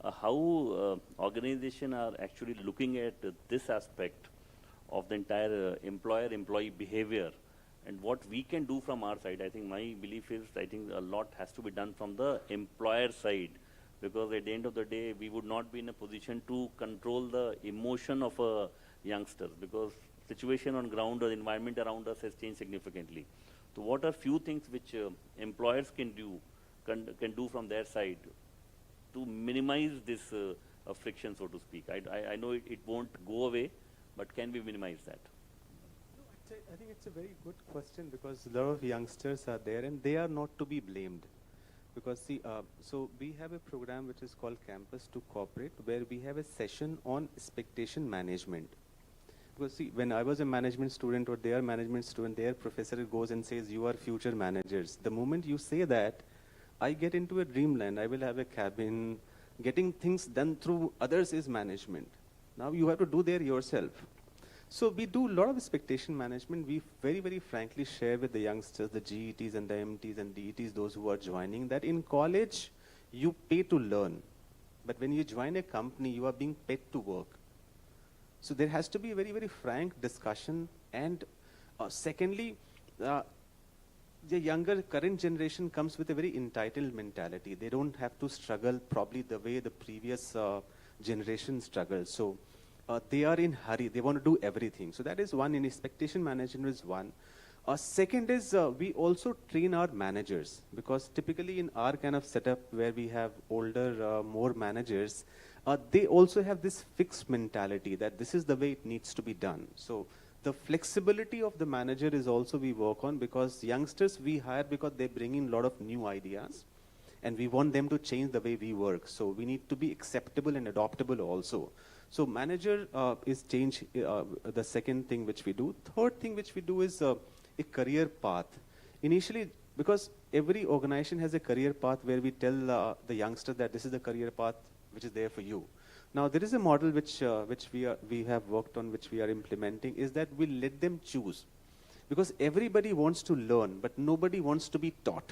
How organizations are actually looking at this aspect of the entire employer-employee behavior and what we can do from our side. I think my belief is, I think a lot has to be done from the employer side, because at the end of the day, we would not be in a position to control the emotion of a youngster, because situation on ground or the environment around us has changed significantly. So what are few things which employers can do from their side to minimize this friction, so to speak? I know it won't go away, but can we minimize that? I think it's a very good question, because a lot of youngsters are there and they are not to be blamed. Because see, so we have a program which is called Campus to Corporate, where we have a session on expectation management. Because see, when I was a management student or their management student, their professor goes and says, you are future managers. The moment you say that, I get into a dreamland. I will have a cabin. Getting things done through others is management. Now you have to do there yourself. So we do a lot of expectation management. We very, very frankly share with the youngsters, the GETs and the MTs and DETs, those who are joining, that in college, you pay to learn. But when you join a company, you are being paid to work. So there has to be a very, very frank discussion. And secondly, the younger current generation comes with a very entitled mentality. They don't have to struggle probably the way the previous generation struggled. So they are in hurry. They want to do everything. So that is one. In expectation management is one. Second is we also train our managers, because typically in our kind of setup where we have older, more managers, they also have this fixed mentality that this is the way it needs to be done. So the flexibility of the manager is also we work on, because youngsters we hire because they bring in a lot of new ideas and we want them to change the way we work. So we need to be acceptable and adoptable also. So manager is change, the second thing which we do. Third thing which we do is a career path. Initially, Because every organization has a career path where we tell the youngster that this is the career path which is there for you. Now there is a model which we have worked on, which we are implementing, is that we let them choose. Because everybody wants to learn, but nobody wants to be taught.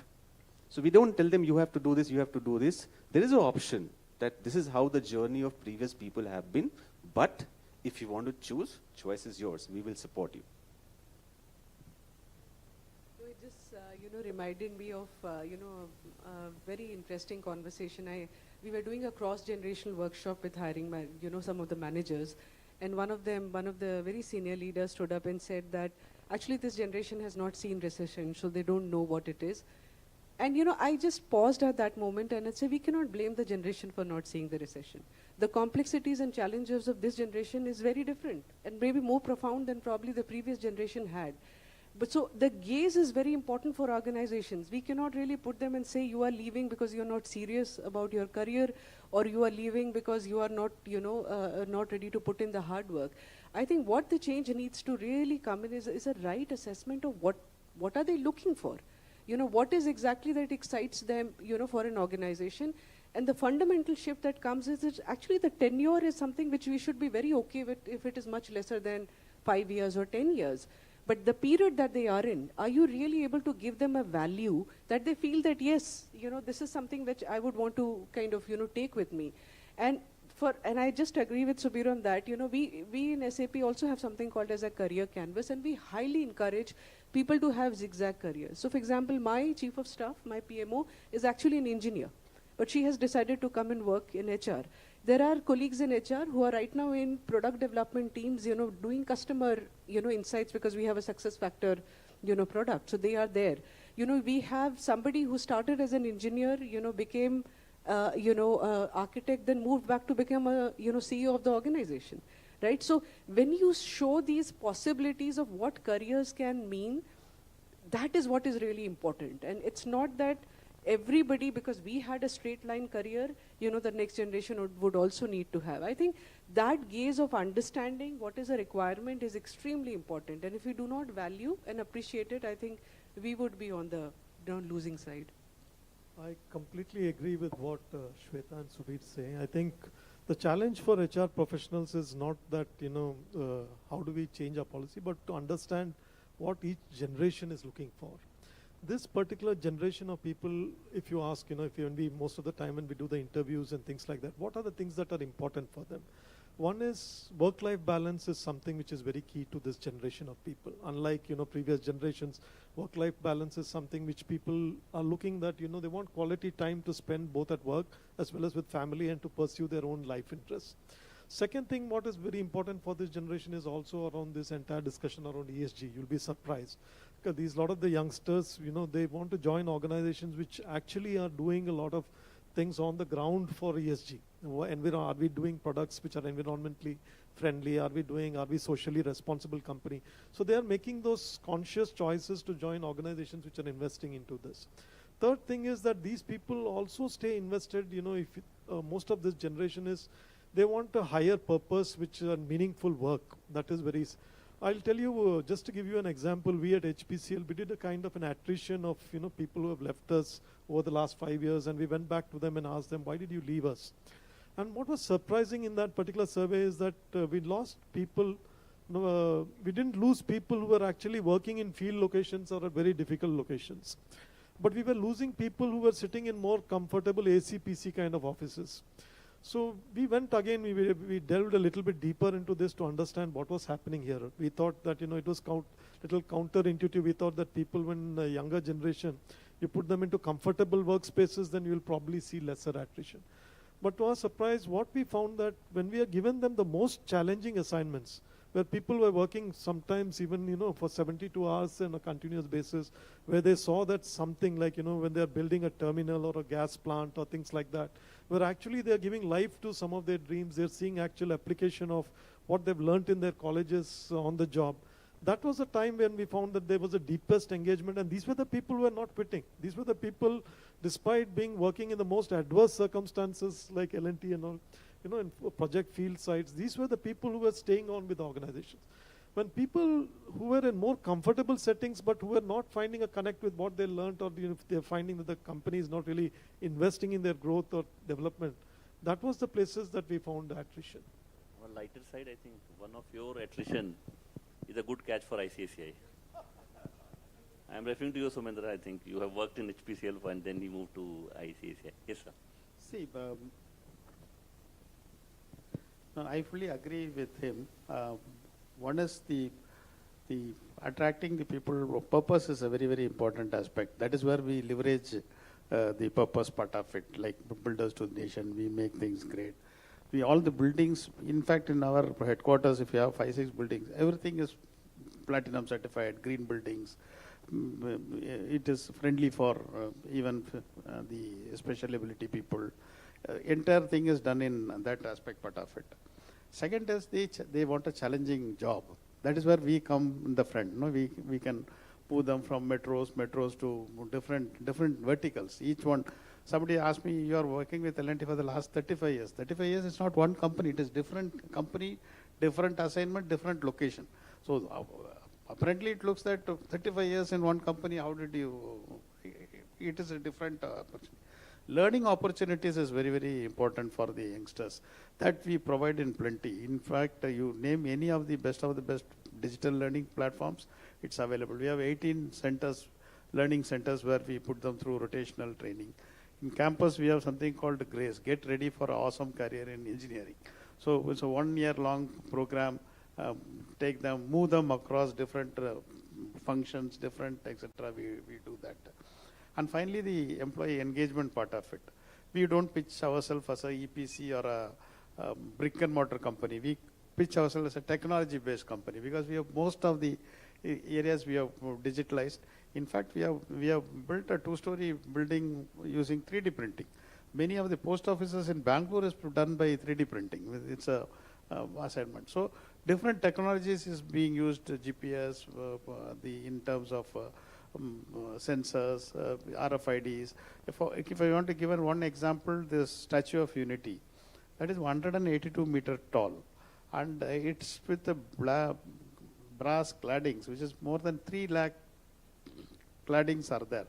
So we don't tell them you have to do this, you have to do this. There is an option that this is how the journey of previous people have been, but if you want to choose, choice is yours. We will support you. It just reminded me of a very interesting conversation. We were doing a cross-generational workshop with hiring some of the managers, and one of the very senior leaders stood up and said that actually this generation has not seen recession, so they don't know what it is. And I just paused at that moment and I said, we cannot blame the generation for not seeing the recession. The complexities and challenges of this generation is very different and maybe more profound than probably the previous generation had. But so the gaze is very important for organizations. We cannot really put them and say you are leaving because you're not serious about your career, or you are leaving because you are not, not ready to put in the hard work. I think what the change needs to really come in is a right assessment of what are they looking for. What is exactly that excites them, for an organization. And the fundamental shift that comes is that actually the tenure is something which we should be very okay with if it is much lesser than 5 years or 10 years. But the period that they are in, are you really able to give them a value that they feel that, yes, this is something which I would want to kind of, take with me. And I just agree with Subir on that. We in SAP also have something called as a career canvas, and we highly encourage people to have zigzag careers. So for example, my chief of staff, my PMO, is actually an engineer, but she has decided to come and work in HR. There are colleagues in HR who are right now in product development teams, doing customer, insights, because we have a success factor, product. So they are there. We have somebody who started as an engineer, became, architect, then moved back to become a, CEO of the organization, right? So when you show these possibilities of what careers can mean, that is what is really important. And it's not that everybody, because we had a straight line career, the next generation would also need to have. I think that gaze of understanding what is a requirement is extremely important. And if we do not value and appreciate it, I think we would be on the losing side. I completely agree with what Shweta and Subir say. I think the challenge for HR professionals is not that, how do we change our policy, but to understand what each generation is looking for. This particular generation of people, if you ask, most of the time when we do the interviews and things like that, what are the things that are important for them? One is work-life balance is something which is very key to this generation of people. Unlike, previous generations, work-life balance is something which people are looking that, they want quality time to spend both at work as well as with family and to pursue their own life interests. Second thing, what is very important for this generation is also around this entire discussion around ESG. You'll be surprised. Because a lot of the youngsters, they want to join organizations which actually are doing a lot of things on the ground for ESG. Are we doing products which are environmentally friendly? Are we socially responsible company? So they are making those conscious choices to join organizations which are investing into this. Third thing is that these people also stay invested, if most of this generation is, they want a higher purpose, which is meaningful work. That is very, I'll tell you, just to give you an example, we at HPCL, we did a kind of an attrition of, people who have left us over the last 5 years, and we went back to them and asked them, why did you leave us? And what was surprising in that particular survey is that we lost people, we didn't lose people who were actually working in field locations or at very difficult locations. But we were losing people who were sitting in more comfortable AC/PC kind of offices. So we went again, we delved a little bit deeper into this to understand what was happening here. We thought that, it was little counterintuitive. We thought that people, when the younger generation, you put them into comfortable workspaces, then you'll probably see lesser attrition. But to our surprise, what we found that when we are given them the most challenging assignments, where people were working sometimes even, for 72 hours on a continuous basis, where they saw that something like, when they're building a terminal or a gas plant or things like that, where actually they're giving life to some of their dreams, they're seeing actual application of what they've learned in their colleges on the job. That was a time when we found that there was a deepest engagement, and these were the people who were not quitting. These were the people, despite working in the most adverse circumstances like L&T and all, in project field sites, these were the people who were staying on with organizations. when people who were in more comfortable settings but who were not finding a connect with what they learned, or if they're finding that the company is not really investing in their growth or development, that was the places that we found attrition. On a lighter side, I think one of your attrition is a good catch for ICICI. I am referring to you, Sumendra. I think you have worked in HPCL and then you moved to ICICI. Yes, sir. See, no, I fully agree with him. One is the attracting the people. Purpose is a very, very important aspect. That is where we leverage the purpose part of it, like builders to the nation. We make things great. All the buildings, in fact, in our headquarters, if you have 5-6 buildings, everything is platinum certified, green buildings. It is friendly for even the special ability people. Entire thing is done in that aspect part of it. Second is they want a challenging job. That is where we come in the front. No, we can move them from metros to different verticals. Each one. Somebody asked me, you are working with L&T for the last 35 years. 35 years is not one company. It is different company, different assignment, different location. So apparently it looks that 35 years in one company, how did you, it is a different opportunity. Learning opportunities is very, very important for the youngsters. That we provide in plenty. In fact, you name any of the best digital learning platforms, it's available. We have 18 centers, learning centers, where we put them through rotational training. In campus, we have something called GRACE, Get Ready for an Awesome Career in Engineering. So it's a 1-year-long program. Take them, move them across different functions, different, etc. We do that. And finally, the employee engagement part of it. We don't pitch ourselves as a EPC or a brick and mortar company. We pitch ourselves as a technology-based company, because we have most of the areas we have digitalized. In fact, we have built a 2-story building using 3D printing. Many of the post offices in Bangalore is done by 3D printing. It's a assignment. So different technologies is being used, GPS, in terms of sensors, RFIDs. If I want to give one example, this Statue of Unity, that is 182 meter tall, and it's with the brass claddings, which is more than 3 lakh claddings are there.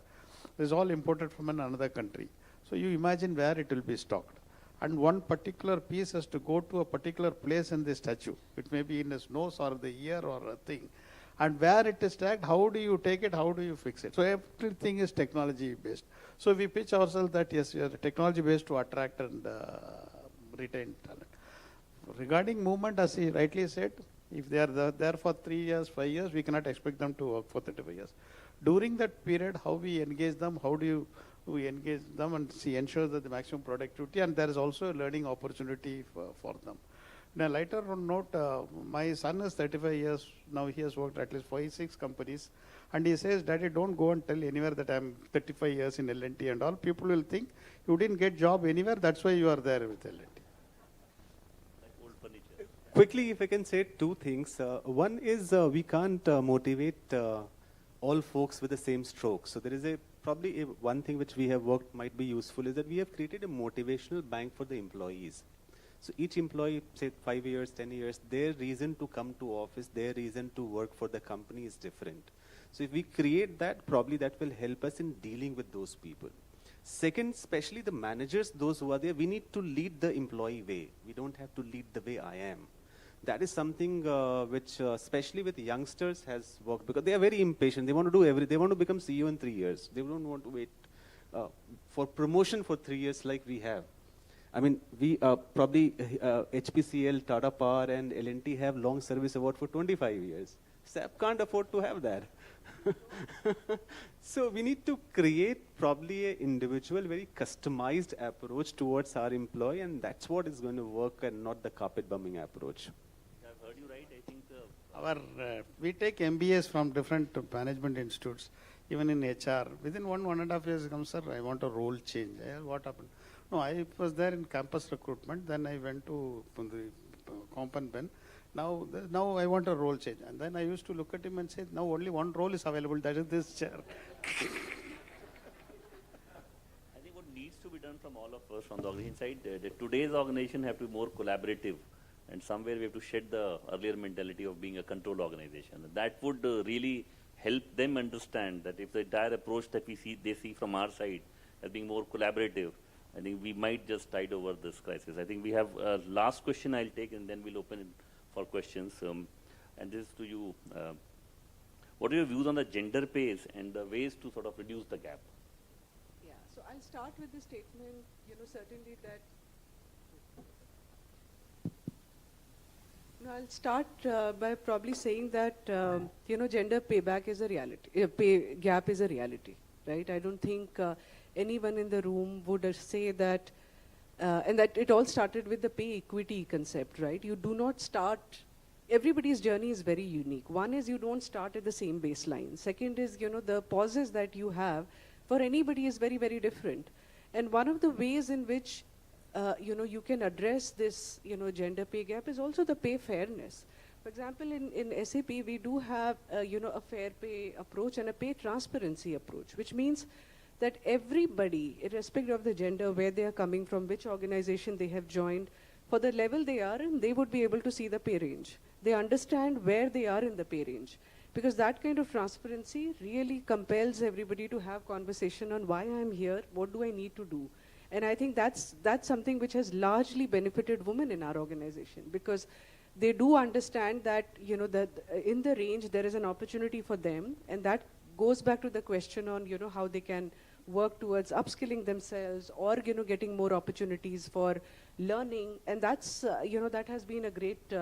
It is all imported from another country. So you imagine where it will be stocked. And one particular piece has to go to a particular place in the statue. It may be in his nose or the ear or a thing. And where it is tagged, how do you take it, how do you fix it? So everything is technology based. So we pitch ourselves that yes, we are technology based to attract and retain talent. Regarding movement, as he rightly said, if they are there for 3 years, 5 years, we cannot expect them to work for 35 years. During that period, how we engage them, how do we engage them and ensure that the maximum productivity, and there is also a learning opportunity for them. In a lighter note, my son is 35 years, now he has worked at least 5-6 companies, and he says, Daddy, don't go and tell anywhere that I'm 35 years in L&T and all. People will think you didn't get job anywhere, that's why you are there with L&T. Quickly, if I can say 2 things. One is we can't motivate all folks with the same stroke. So there is probably one thing which we have worked might be useful is that we have created a motivational bank for the employees. So each employee, say 5 years, 10 years, their reason to come to office, their reason to work for the company is different. So if we create that, probably that will help us in dealing with those people. Second, especially the managers, those who are there, we need to lead the employee way. We don't have to lead the way I am. That is something which, especially with youngsters, has worked, because they are very impatient. They want to do everything. They want to become CEO in 3 years. They don't want to wait for promotion for 3 years like we have. I mean, we probably HPCL, Tata Power, and L&T have long service award for 25 years. SAP can't afford to have that. So we need to create probably an individual, very customized approach towards our employee, and that's what is going to work, and not the carpet bombing approach. I've heard you right. I think we take MBAs from different management institutes, even in HR. Within 1.5 years, comes, sir, I want a role change. What happened? No, I was there in campus recruitment. Then I went to the Comp and Ben. Now I want a role change. And then I used to look at him and say, now only one role is available, that is this chair. I think what needs to be done from all of us on the organization side, today's organization have to be more collaborative And somewhere we have to shed the earlier mentality of being a control organization. That would really help them understand that if the entire approach that they see from our side as being more collaborative, I think we might just tide over this crisis. I think we have a last question I'll take, and then we'll open it for questions. And this is to you. What are your views on the gender pays and the ways to sort of reduce the gap? Yeah, so I'll start with the statement, certainly that I'll start by probably saying that, gender payback is a reality, pay gap is a reality, right? I don't think anyone in the room would say that, and that it all started with the pay equity concept, right? You do not start, everybody's journey is very unique. One is you don't start at the same baseline. Second is, the pauses that you have for anybody is very, very different. And one of the ways in which you can address this, gender pay gap is also the pay fairness. For example, in SAP, we do have, a fair pay approach and a pay transparency approach, which means that everybody, irrespective of the gender, where they are coming from, which organization they have joined, for the level they are in, they would be able to see the pay range. They understand where they are in the pay range. Because that kind of transparency really compels everybody to have conversation on why I'm here, what do I need to do. And I think that's something which has largely benefited women in our organization, because they do understand that, that in the range there is an opportunity for them, and that goes back to the question on, how they can work towards upskilling themselves or, getting more opportunities for learning. And that's, that has been a great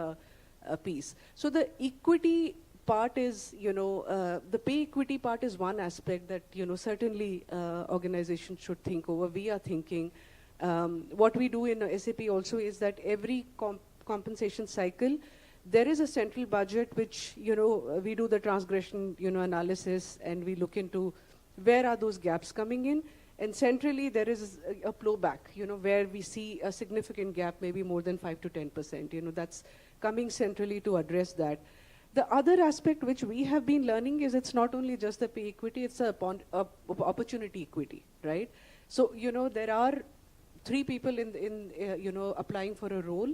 piece. So the equity part is, the pay equity part is one aspect that, certainly organizations should think over. We are thinking. What we do in SAP also is that every compensation cycle, there is a central budget which, we do the transgression, analysis, and we look into where are those gaps coming in. And centrally, there is a blowback, where we see a significant gap, maybe more than 5 to 10%. That's coming centrally to address that. The other aspect which we have been learning is it's not only just the pay equity, it's opportunity equity, right? So, there are 3 people in applying for a role.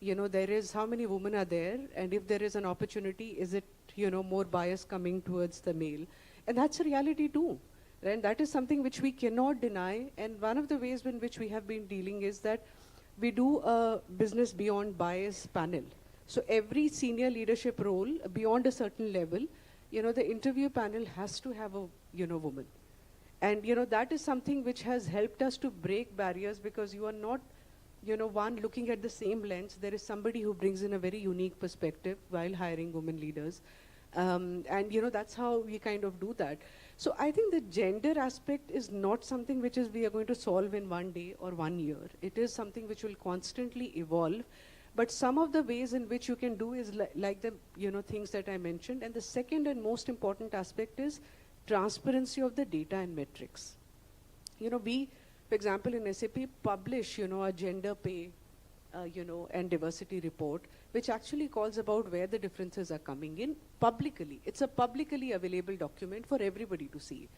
There is how many women are there, and if there is an opportunity, is it, more bias coming towards the male? And that's a reality too. And that is something which we cannot deny. And one of the ways in which we have been dealing is that we do a business beyond bias panel. So every senior leadership role beyond a certain level, the interview panel has to have a, woman. And, that is something which has helped us to break barriers, because you are not, one looking at the same lens. There is somebody who brings in a very unique perspective while hiring women leaders. And, that's how we kind of do that. So I think the gender aspect is not something which we are going to solve in one day or 1 year. It is something which will constantly evolve. But some of the ways in which you can do is like the things that I mentioned. And the second and most important aspect is transparency of the data and metrics. We, for example, in SAP publish, a gender pay, and diversity report, which actually calls about where the differences are coming in publicly. It's a publicly available document for everybody to see.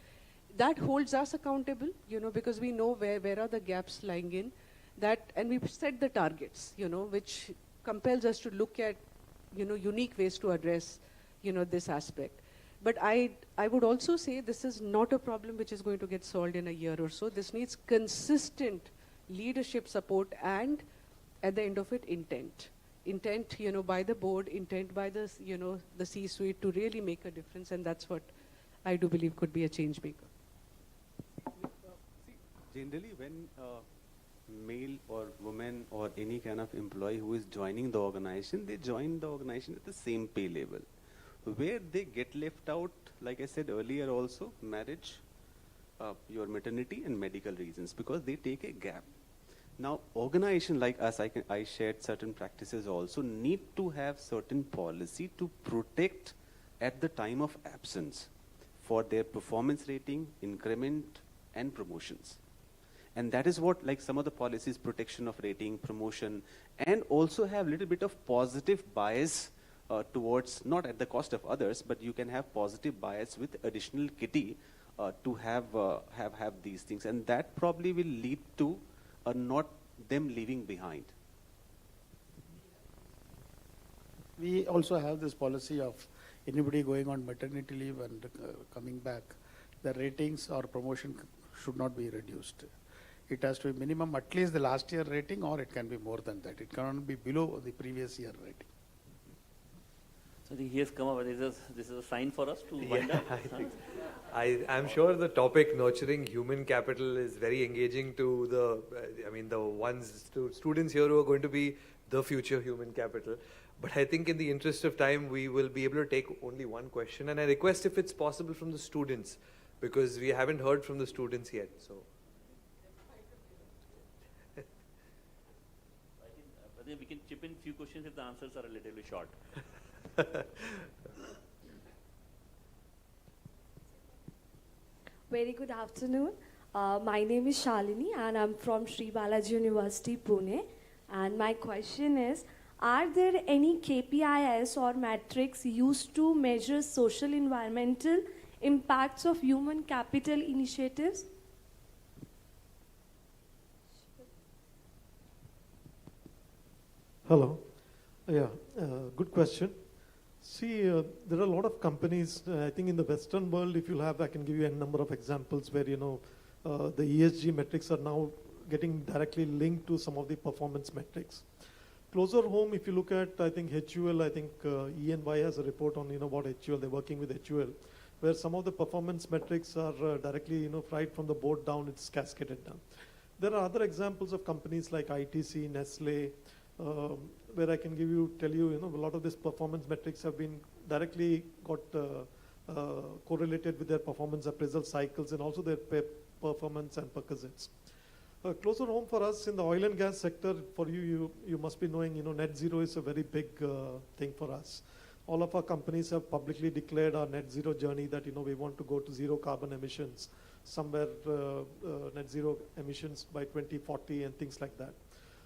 That holds us accountable, because we know where are the gaps lying in. And we set the targets, which compels us to look at, unique ways to address, this aspect. But I would also say this is not a problem which is going to get solved in a year or so. This needs consistent leadership support and, at the end of it, intent. Intent, by the board, intent by the, the C-suite to really make a difference. And that's what I do believe could be a change maker. Generally, when male or woman or any kind of employee who is joining the organization, they join the organization at the same pay level. Where they get left out, like I said earlier also, marriage, your maternity and medical reasons, because they take a gap. Now, organization like us, I shared certain practices also, need to have certain policy to protect at the time of absence for their performance rating, increment and promotions. And that is what, like some of the policies, protection of rating, promotion, and also have a little bit of positive bias towards, not at the cost of others, but you can have positive bias with additional kitty to have these things. And that probably will lead to not them leaving behind. We also have this policy of anybody going on maternity leave and coming back, the ratings or promotion should not be reduced. It has to be minimum at least the last year rating, or it can be more than that. It cannot be below the previous year rating. So I think he has come up. This is a sign for us to wind up. I'm sure the topic nurturing human capital is very engaging to the students here who are going to be the future human capital. But I think in the interest of time, we will be able to take only one question. And I request if it's possible from the students, because we haven't heard from the students yet. So. I think we can chip in few questions if the answers are a little bit short. Very good afternoon. My name is Shalini and I'm from Sri Balaji University, Pune. And my question is, are there any KPIs or metrics used to measure social environmental impacts of human capital initiatives? Hello. Yeah, good question. See, there are a lot of companies, I think in the Western world, if you'll have, I can give you a number of examples where, the ESG metrics are now getting directly linked to some of the performance metrics. Closer home, if you look at, I think HUL, I think E&Y has a report on, what HUL, they're working with HUL, where some of the performance metrics are directly, right from the board down, it's cascaded down. There are other examples of companies like ITC, Nestle, where I can tell you, a lot of these performance metrics have been directly got correlated with their performance appraisal cycles and also their performance and perquisites. Closer home for us in the oil and gas sector, for you must be knowing, net zero is a very big thing for us. All of our companies have publicly declared our net zero journey that, we want to go to zero carbon emissions, somewhere net zero emissions by 2040 and things like that.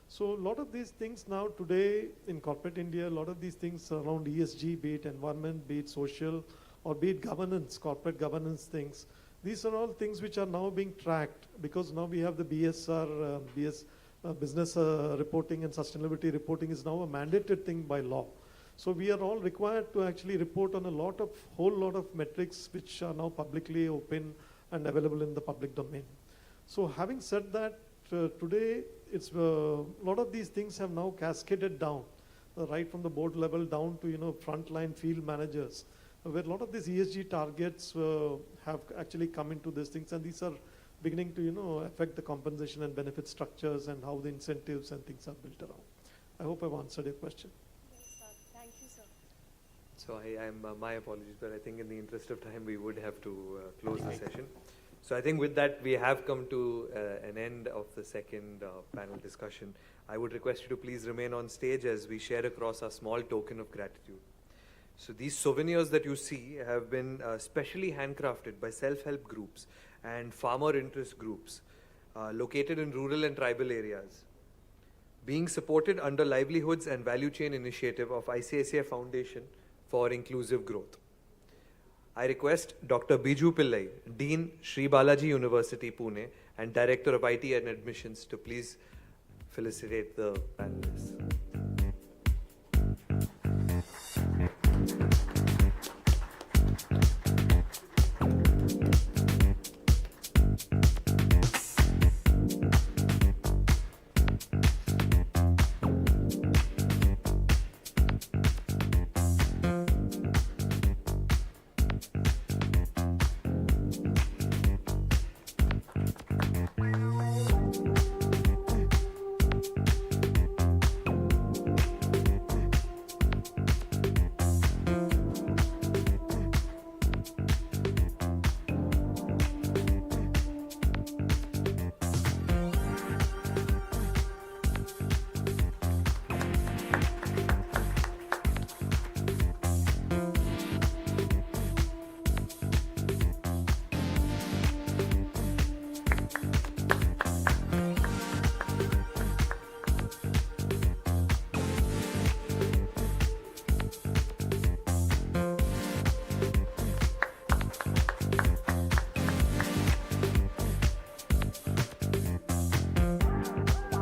So a lot of these things now today in corporate India, a lot of these things around ESG, be it environment, be it social, or be it governance, corporate governance things, these are all things which are now being tracked because now we have the BSR, business reporting and sustainability reporting is now a mandated thing by law. So we are all required to actually report on whole lot of metrics which are now publicly open and available in the public domain. So having said that, today it's a lot of these things have now cascaded down, right from the board level down to frontline field managers, where a lot of these ESG targets have actually come into these things, and these are beginning to affect the compensation and benefit structures and how the incentives and things are built around. I hope I've answered your question. Yes, sir. Thank you, sir. So my apologies, but I think in the interest of time, we would have to close the session. So I think with that, we have come to an end of the second panel discussion. I would request you to please remain on stage as we share across our small token of gratitude. So these souvenirs that you see have been specially handcrafted by self-help groups and farmer interest groups located in rural and tribal areas, being supported under Livelihoods and Value Chain Initiative of ICICI Foundation for Inclusive Growth. I request Dr. Biju Pillai, Dean, Sri Balaji University, Pune, and Director of IT and Admissions to please felicitate the panelists.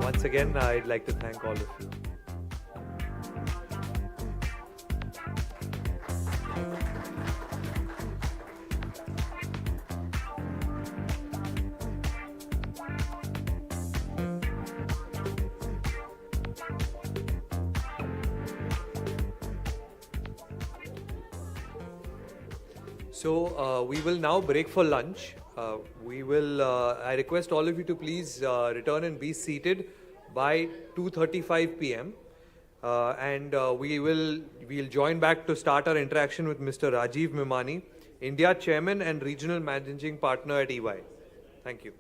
Once again, I'd like to thank all of you. So we will now break for lunch. I request all of you to please return and be seated by 2:35 p.m. We'll join back to start our interaction with Mr. Rajiv Mimani, India Chairman and Regional Managing Partner at EY. Thank you.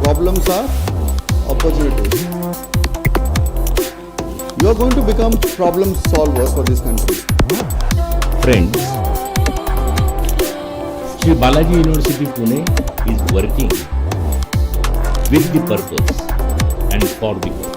Problems are opportunities. You are going to become problem solvers for this country. Friends, Sri Balaji University Pune is working with the purpose and for the purpose.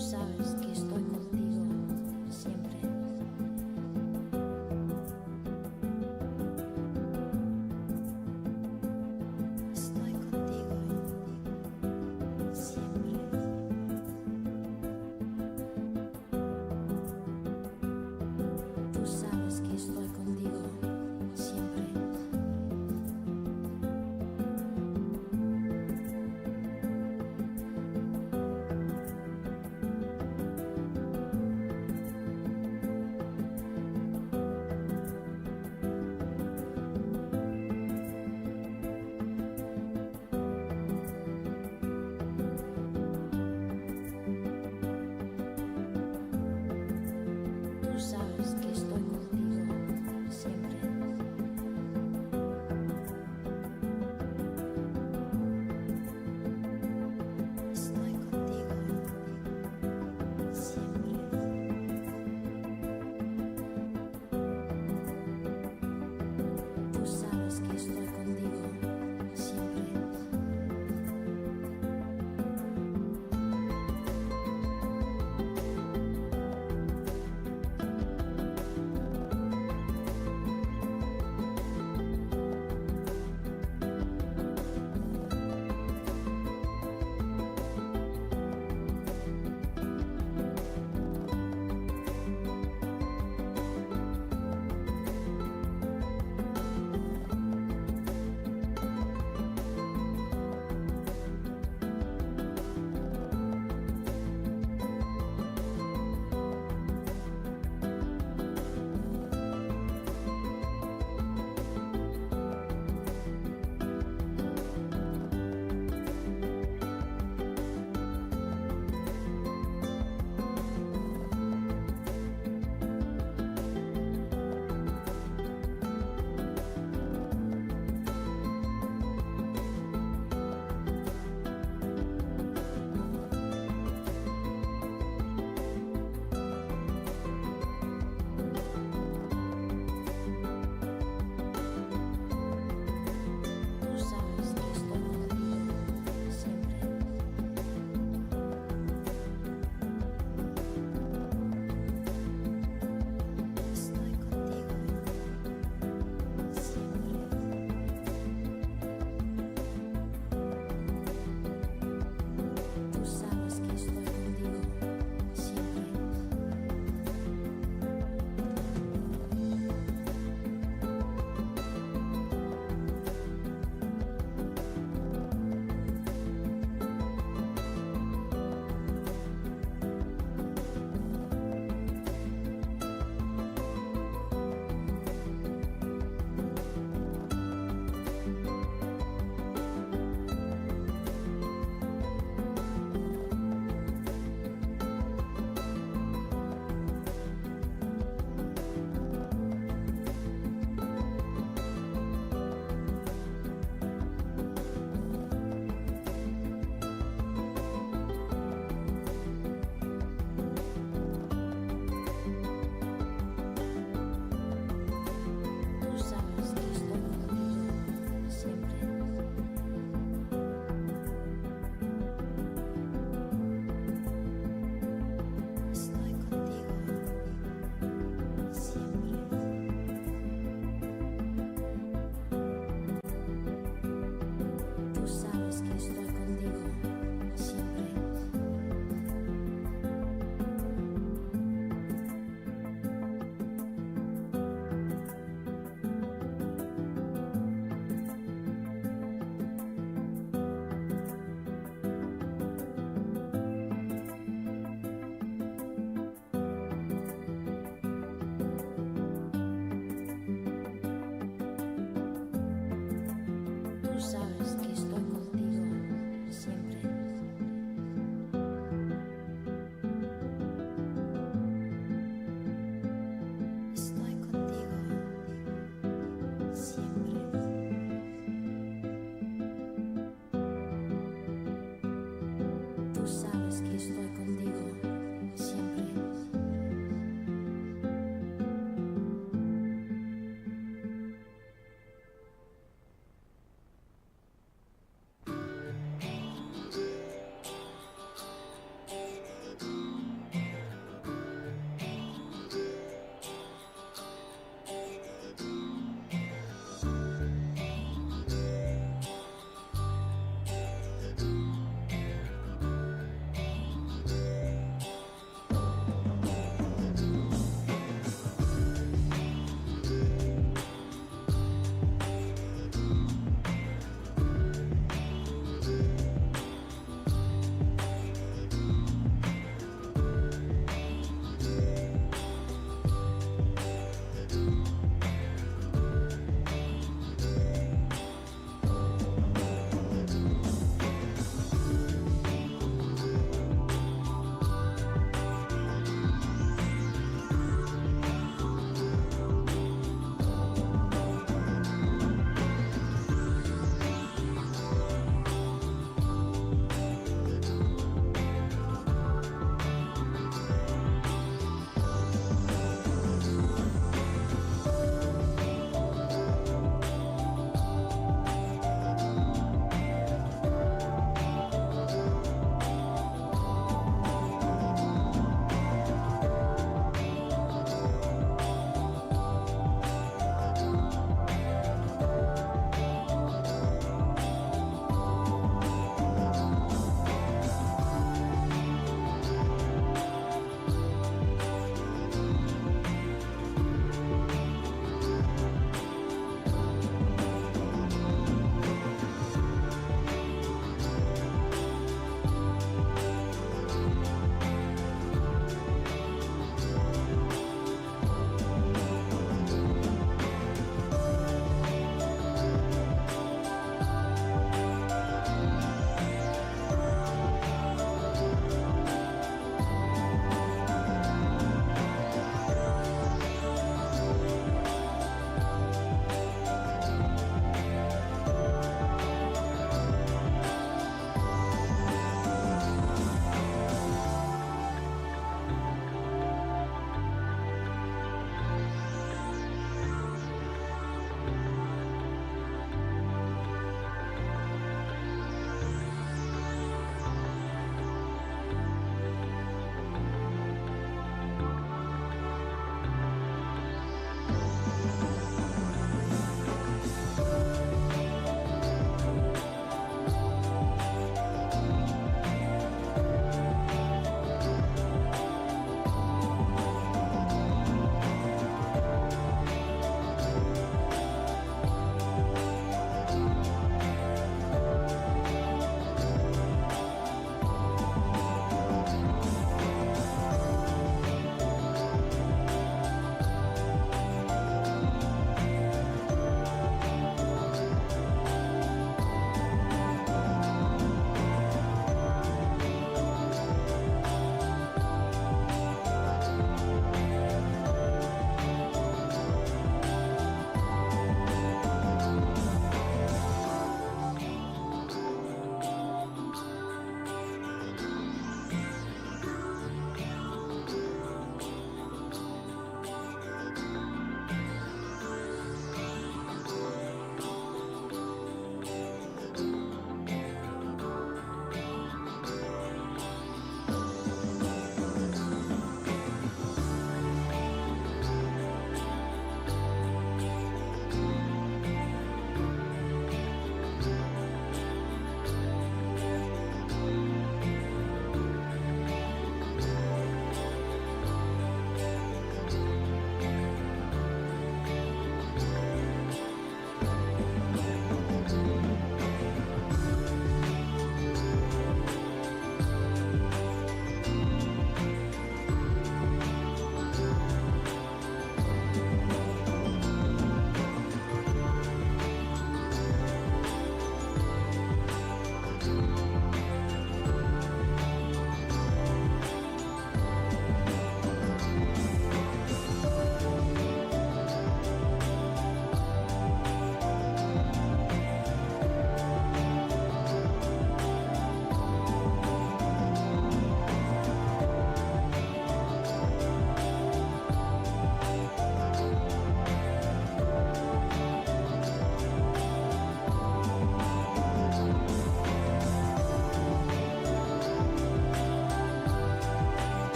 sabes que estoy contigo siempre. Estoy contigo siempre. Tú sabes que estoy contigo siempre. Tú sabes que estoy contigo siempre. Estoy contigo siempre. Tú sabes que estoy contigo siempre.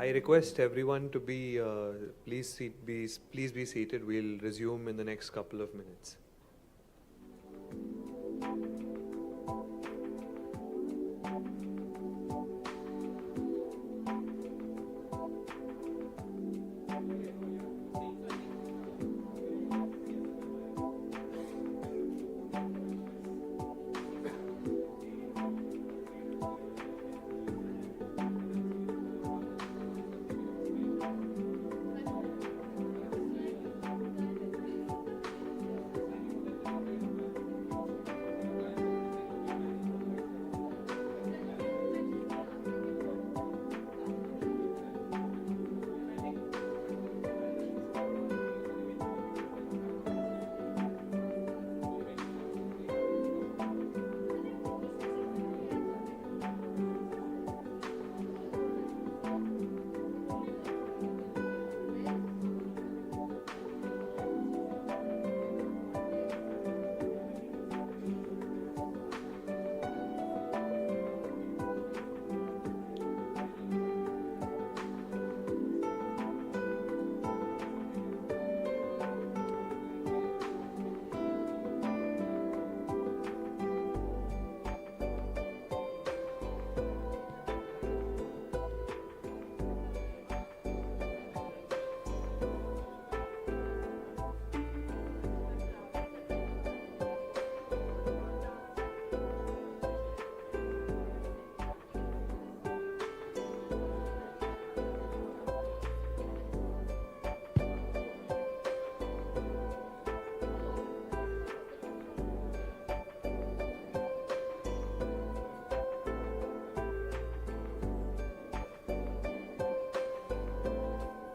I request everyone to be, please be seated. We'll resume in the next couple of minutes.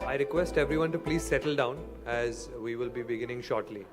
I request everyone to please settle down as we will be beginning shortly.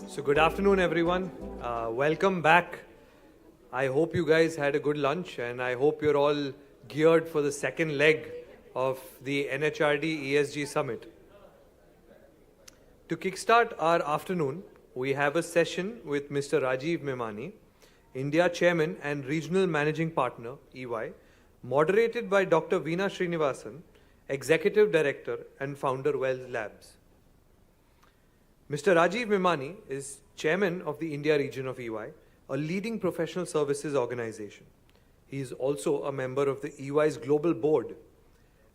So good afternoon, everyone. Welcome back. I hope you guys had a good lunch and I hope you're all geared for the second leg of the NHRD ESG Summit. To kickstart our afternoon, we have a session with Mr. Rajiv Memani, India Chairman and Regional Managing Partner, EY, moderated by Dr. Veena Srinivasan, Executive Director and Founder, Wells Labs. Mr. Rajiv Memani is Chairman of the India region of EY, a leading professional services organization. He is also a member of the EY's Global Board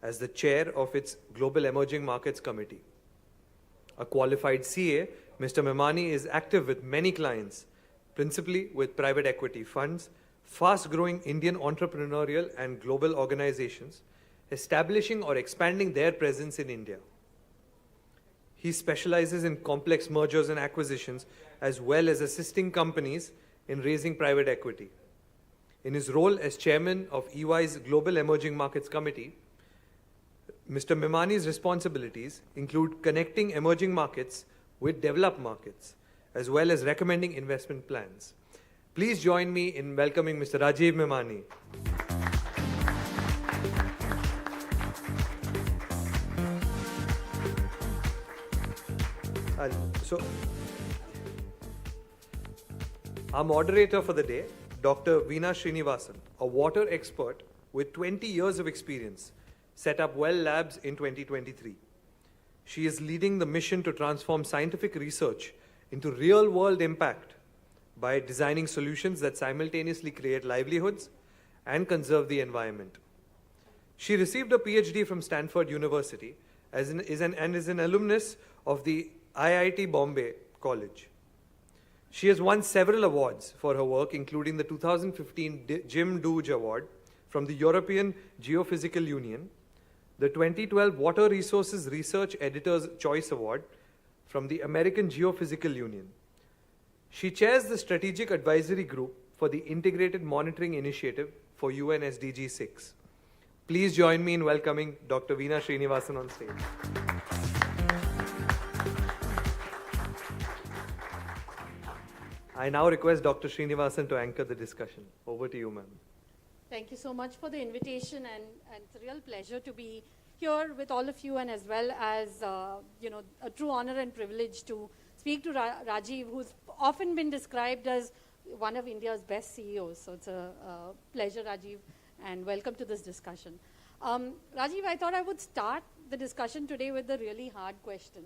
as the Chair of its Global Emerging Markets Committee. A qualified CA, Mr. Memani is active with many clients, principally with private equity funds, fast-growing Indian entrepreneurial and global organizations, establishing or expanding their presence in India. He specializes in complex mergers and acquisitions, as well as assisting companies in raising private equity. In his role as chairman of EY's Global Emerging Markets Committee, Mr. Memani's responsibilities include connecting emerging markets with developed markets, as well as recommending investment plans. Please join me in welcoming Mr. Rajiv Memani. So, our moderator for the day, Dr. Veena Srinivasan, a water expert with 20 years of experience, set up Well Labs in 2023. She is leading the mission to transform scientific research into real-world impact by designing solutions that simultaneously create livelihoods and conserve the environment. She received a PhD from Stanford University and is an alumnus of the IIT Bombay College. She has won several awards for her work, including the 2015 Jim Dooge Award from the European Geophysical Union, the 2012 Water Resources Research Editor's Choice Award from the American Geophysical Union. She chairs the Strategic Advisory Group for the Integrated Monitoring Initiative for UN SDG 6. Please join me in welcoming Dr. Veena Srinivasan on stage. I now request Dr. Srinivasan to anchor the discussion. Over to you, ma'am. Thank you so much for the invitation, and it's a real pleasure to be here with all of you, and as well as, a true honor and privilege to speak to Rajiv, who's often been described as one of India's best CEOs. So it's a pleasure, Rajiv, and welcome to this discussion. Rajiv, I thought I would start the discussion today with a really hard question,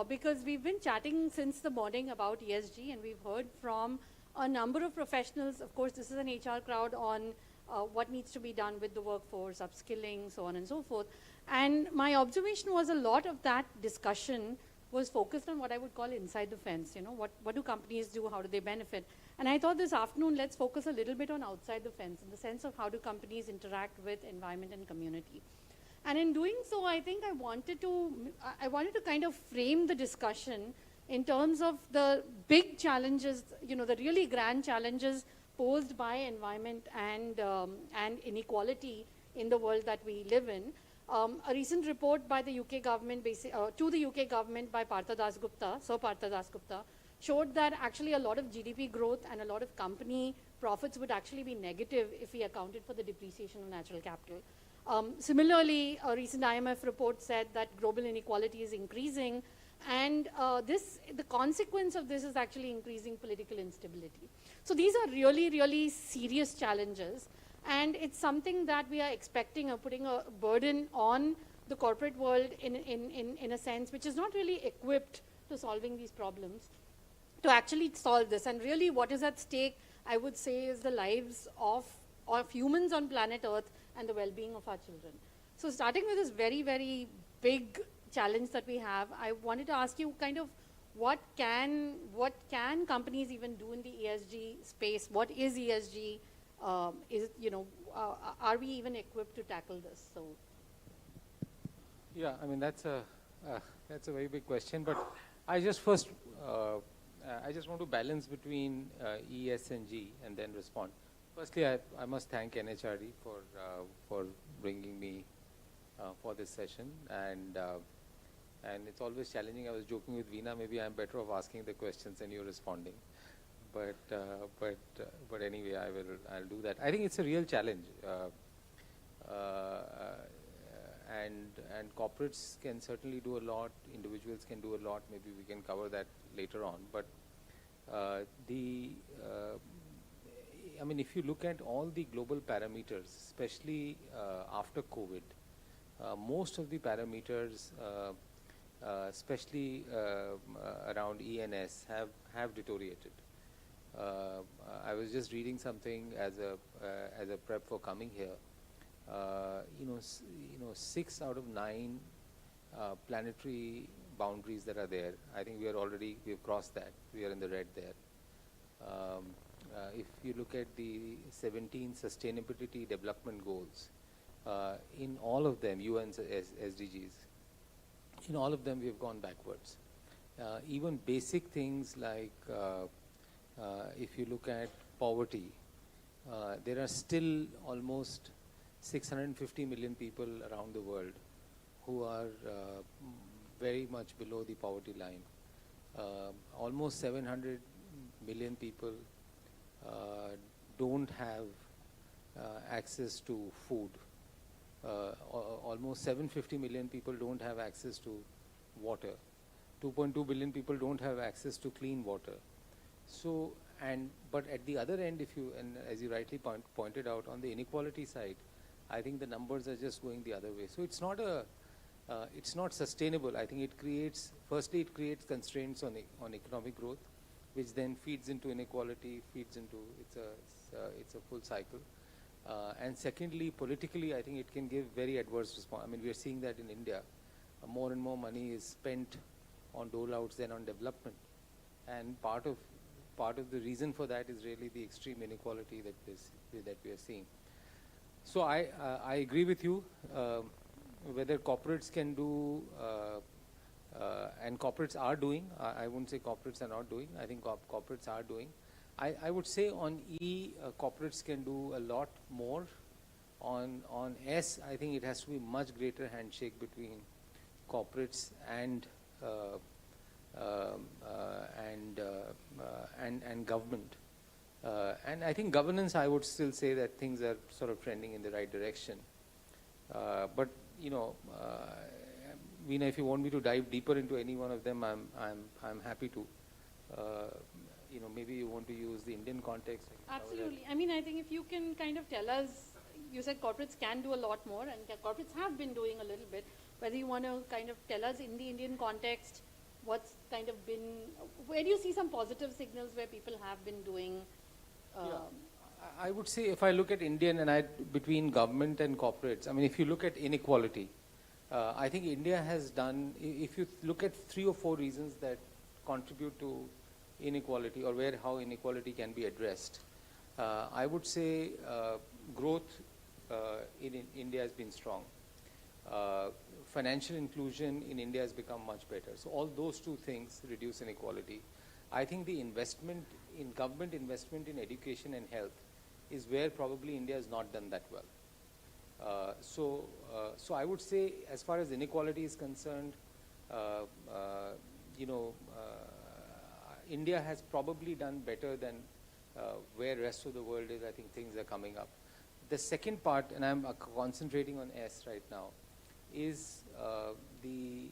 because we've been chatting since the morning about ESG, and we've heard from a number of professionals. Of course, this is an HR crowd on what needs to be done with the workforce, upskilling, so on and so forth. And my observation was a lot of that discussion was focused on what I would call inside the fence. What do companies do? How do they benefit? And I thought this afternoon, let's focus a little bit on outside the fence, in the sense of how do companies interact with environment and community. And in doing so, I think I wanted to kind of frame the discussion in terms of the big challenges, the really grand challenges posed by environment and inequality in the world that we live in. A recent report by the UK government, to the UK government by Partha Dasgupta, showed that actually a lot of GDP growth and a lot of company profits would actually be negative if we accounted for the depreciation of natural capital. Similarly, a recent IMF report said that global inequality is increasing, and the consequence of this is actually increasing political instability. So these are really, really serious challenges, and it's something that we are expecting or putting a burden on the corporate world in a sense which is not really equipped to solving these problems, to actually solve this. And really what is at stake, I would say, is the lives of humans on planet Earth and the well-being of our children. So starting with this very, very big challenge that we have, I wanted to ask you kind of what can companies even do in the ESG space? What is ESG? Are we even equipped to tackle this? So, yeah, I mean that's a very big question. But I just first I just want to balance between E, S, and G, and then respond. Firstly, I must thank NHRD for bringing me for this session, and it's always challenging. I was joking with Veena, maybe I'm better off asking the questions than you responding. But anyway, I'll do that. I think it's a real challenge, and corporates can certainly do a lot. Individuals can do a lot. Maybe we can cover that later on. But I mean, if you look at all the global parameters, especially after COVID, most of the parameters, especially around ENS, have deteriorated. I was just reading something as a prep for coming here. 6 out of 9 planetary boundaries that are there, I think we've crossed that. We are in the red there. If you look at the 17 sustainability development goals, in all of them, UN's SDGs, in all of them we've gone backwards. Even basic things like, if you look at poverty, there are still almost 650 million people around the world who are very much below the poverty line. Almost 700 million people don't have access to food. Almost 750 million people don't have access to water. 2.2 billion people don't have access to clean water. So, but at the other end, and as you rightly pointed out, on the inequality side, I think the numbers are just going the other way. So it's not sustainable. I think it creates constraints on economic growth, which then feeds into inequality, it's a full cycle. And secondly, politically, I think it can give very adverse response. I mean, we are seeing that in India. More and more money is spent on dole-outs than on development. And part of the reason for that is really the extreme inequality that we are seeing. So I agree with you. Whether corporates can do, and corporates are doing, I wouldn't say corporates are not doing. I think corporates are doing. I would say on E, corporates can do a lot more. On S, I think it has to be much greater handshake between corporates and government. And I think governance, I would still say that things are sort of trending in the right direction. But Veena, if you want me to dive deeper into any one of them, I'm happy to. Maybe you want to use the Indian context. Absolutely. I mean, I think if you can kind of tell us, you said corporates can do a lot more, and corporates have been doing a little bit. Whether you want to kind of tell us in the Indian context, what's kind of been, where do you see some positive signals where people have been doing? I would say if I look at between government and corporates, I mean, if you look at inequality, I think India has done, if you look at 3 or 4 reasons that contribute to inequality or how inequality can be addressed, I would say growth in India has been strong. Financial inclusion in India has become much better. So all those 2 things reduce inequality. I think the government investment in education and health is where probably India has not done that well. So I would say, as far as inequality is concerned, India has probably done better than where rest of the world is. I think things are coming up. The second part, and I'm concentrating on S right now, is the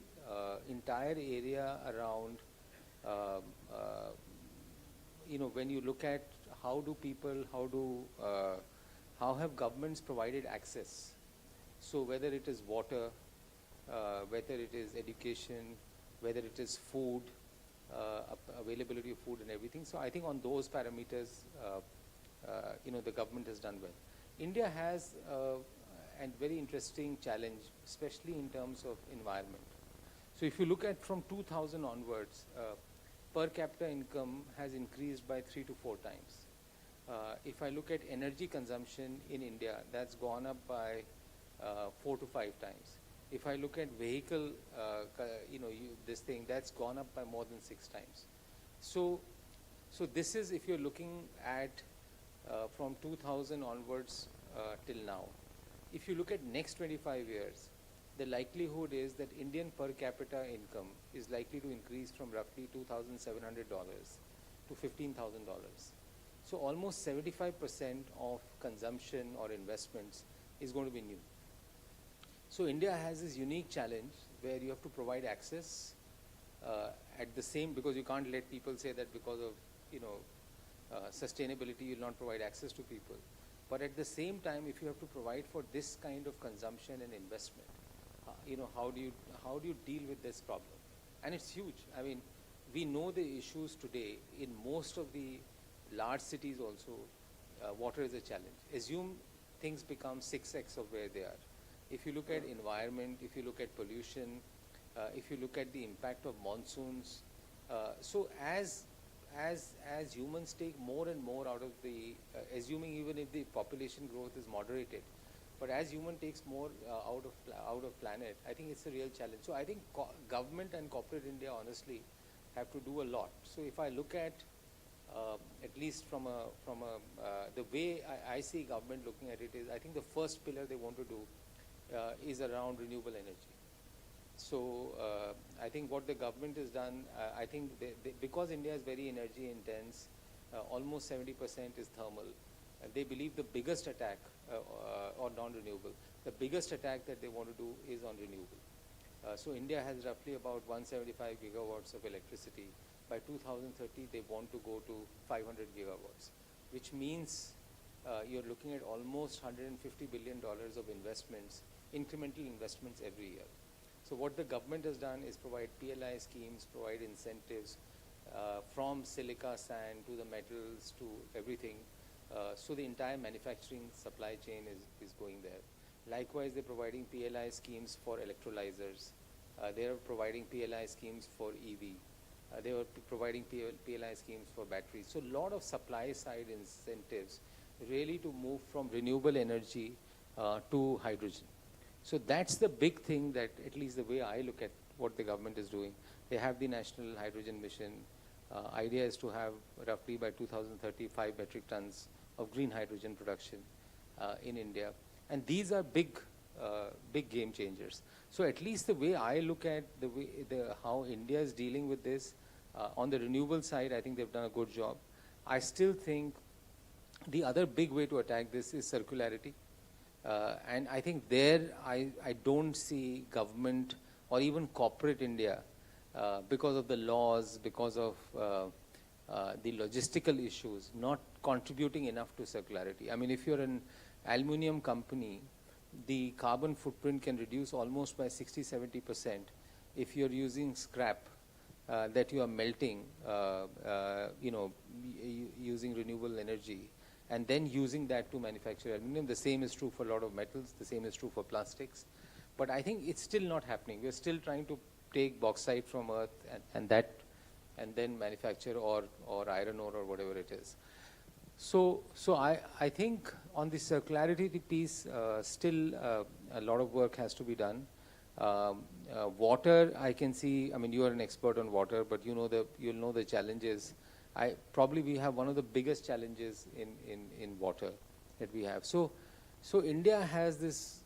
entire area around, when you look at how have governments provided access? So whether it is water, whether it is education, whether it is food, availability of food and everything. So I think on those parameters, the government has done well. India has a very interesting challenge, especially in terms of environment. So if you look at from 2000 onwards, per capita income has increased by 3 to 4 times. If I look at energy consumption in India, that's gone up by 4 to 5 times. If I look at vehicle, that's gone up by more than 6 times. So this is if you're looking at from 2000 onwards till now. If you look at next 25 years, the likelihood is that Indian per capita income is likely to increase from roughly $2,700 to $15,000. So almost 75% of consumption or investments is going to be new. So India has this unique challenge where you have to provide access at the same, because you can't let people say that because of sustainability you'll not provide access to people. But at the same time, if you have to provide for this kind of consumption and investment, how do you deal with this problem? And it's huge. I mean, we know the issues today in most of the large cities also. Water is a challenge. Assume things become 6x of where they are. If you look at environment, if you look at pollution, if you look at the impact of monsoons, so as humans take more and more out of the, assuming even if the population growth is moderated, but as human takes more out of planet, I think it's a real challenge. So I think government and corporate India honestly have to do a lot. So if I look at least from the way I see government looking at it is, I think the first pillar they want to do is around renewable energy. So I think what the government has done, I think because India is very energy intense, almost 70% is thermal. They believe the biggest attack, or non-renewable, the biggest attack that they want to do is on renewable. So India has roughly about 175 gigawatts of electricity. By 2030, they want to go to 500 gigawatts, which means you're looking at almost $150 billion of investments, incremental investments every year. So what the government has done is provide PLI schemes, provide incentives from silica sand to the metals to everything. So the entire manufacturing supply chain is going there. Likewise, they're providing PLI schemes for electrolyzers. They are providing PLI schemes for EV. They were providing PLI schemes for batteries. So a lot of supply side incentives really to move from renewable energy to hydrogen. So that's the big thing that, at least the way I look at what the government is doing. They have the National Hydrogen Mission. Idea is to have roughly by 2030, 5 metric tons of green hydrogen production in India. And these are big game changers. So at least the way I look at how India is dealing with this, on the renewable side, I think they've done a good job. I still think the other big way to attack this is circularity. And I think there I don't see government or even corporate India, because of the laws, because of the logistical issues, not contributing enough to circularity. I mean, if you're an aluminum company, the carbon footprint can reduce almost by 60-70% if you're using scrap that you are melting, using renewable energy, and then using that to manufacture aluminum. The same is true for a lot of metals. The same is true for plastics. But I think it's still not happening. We're still trying to take bauxite from earth and then manufacture or iron ore or whatever it is. So I think on the circularity piece, still a lot of work has to be done. Water, I can see, I mean, you are an expert on water, but you'll know the challenges. Probably we have one of the biggest challenges in water that we have. So India has this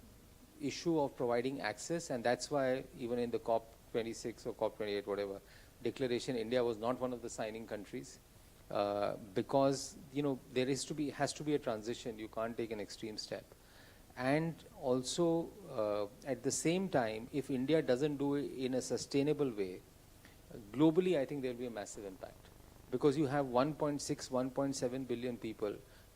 issue of providing access, and that's why even in the COP26 or COP28, whatever, declaration, India was not one of the signing countries. Because there has to be a transition. You can't take an extreme step. And also, at the same time, if India doesn't do it in a sustainable way, globally, I think there will be a massive impact. Because you have 1.6, 1.7 billion people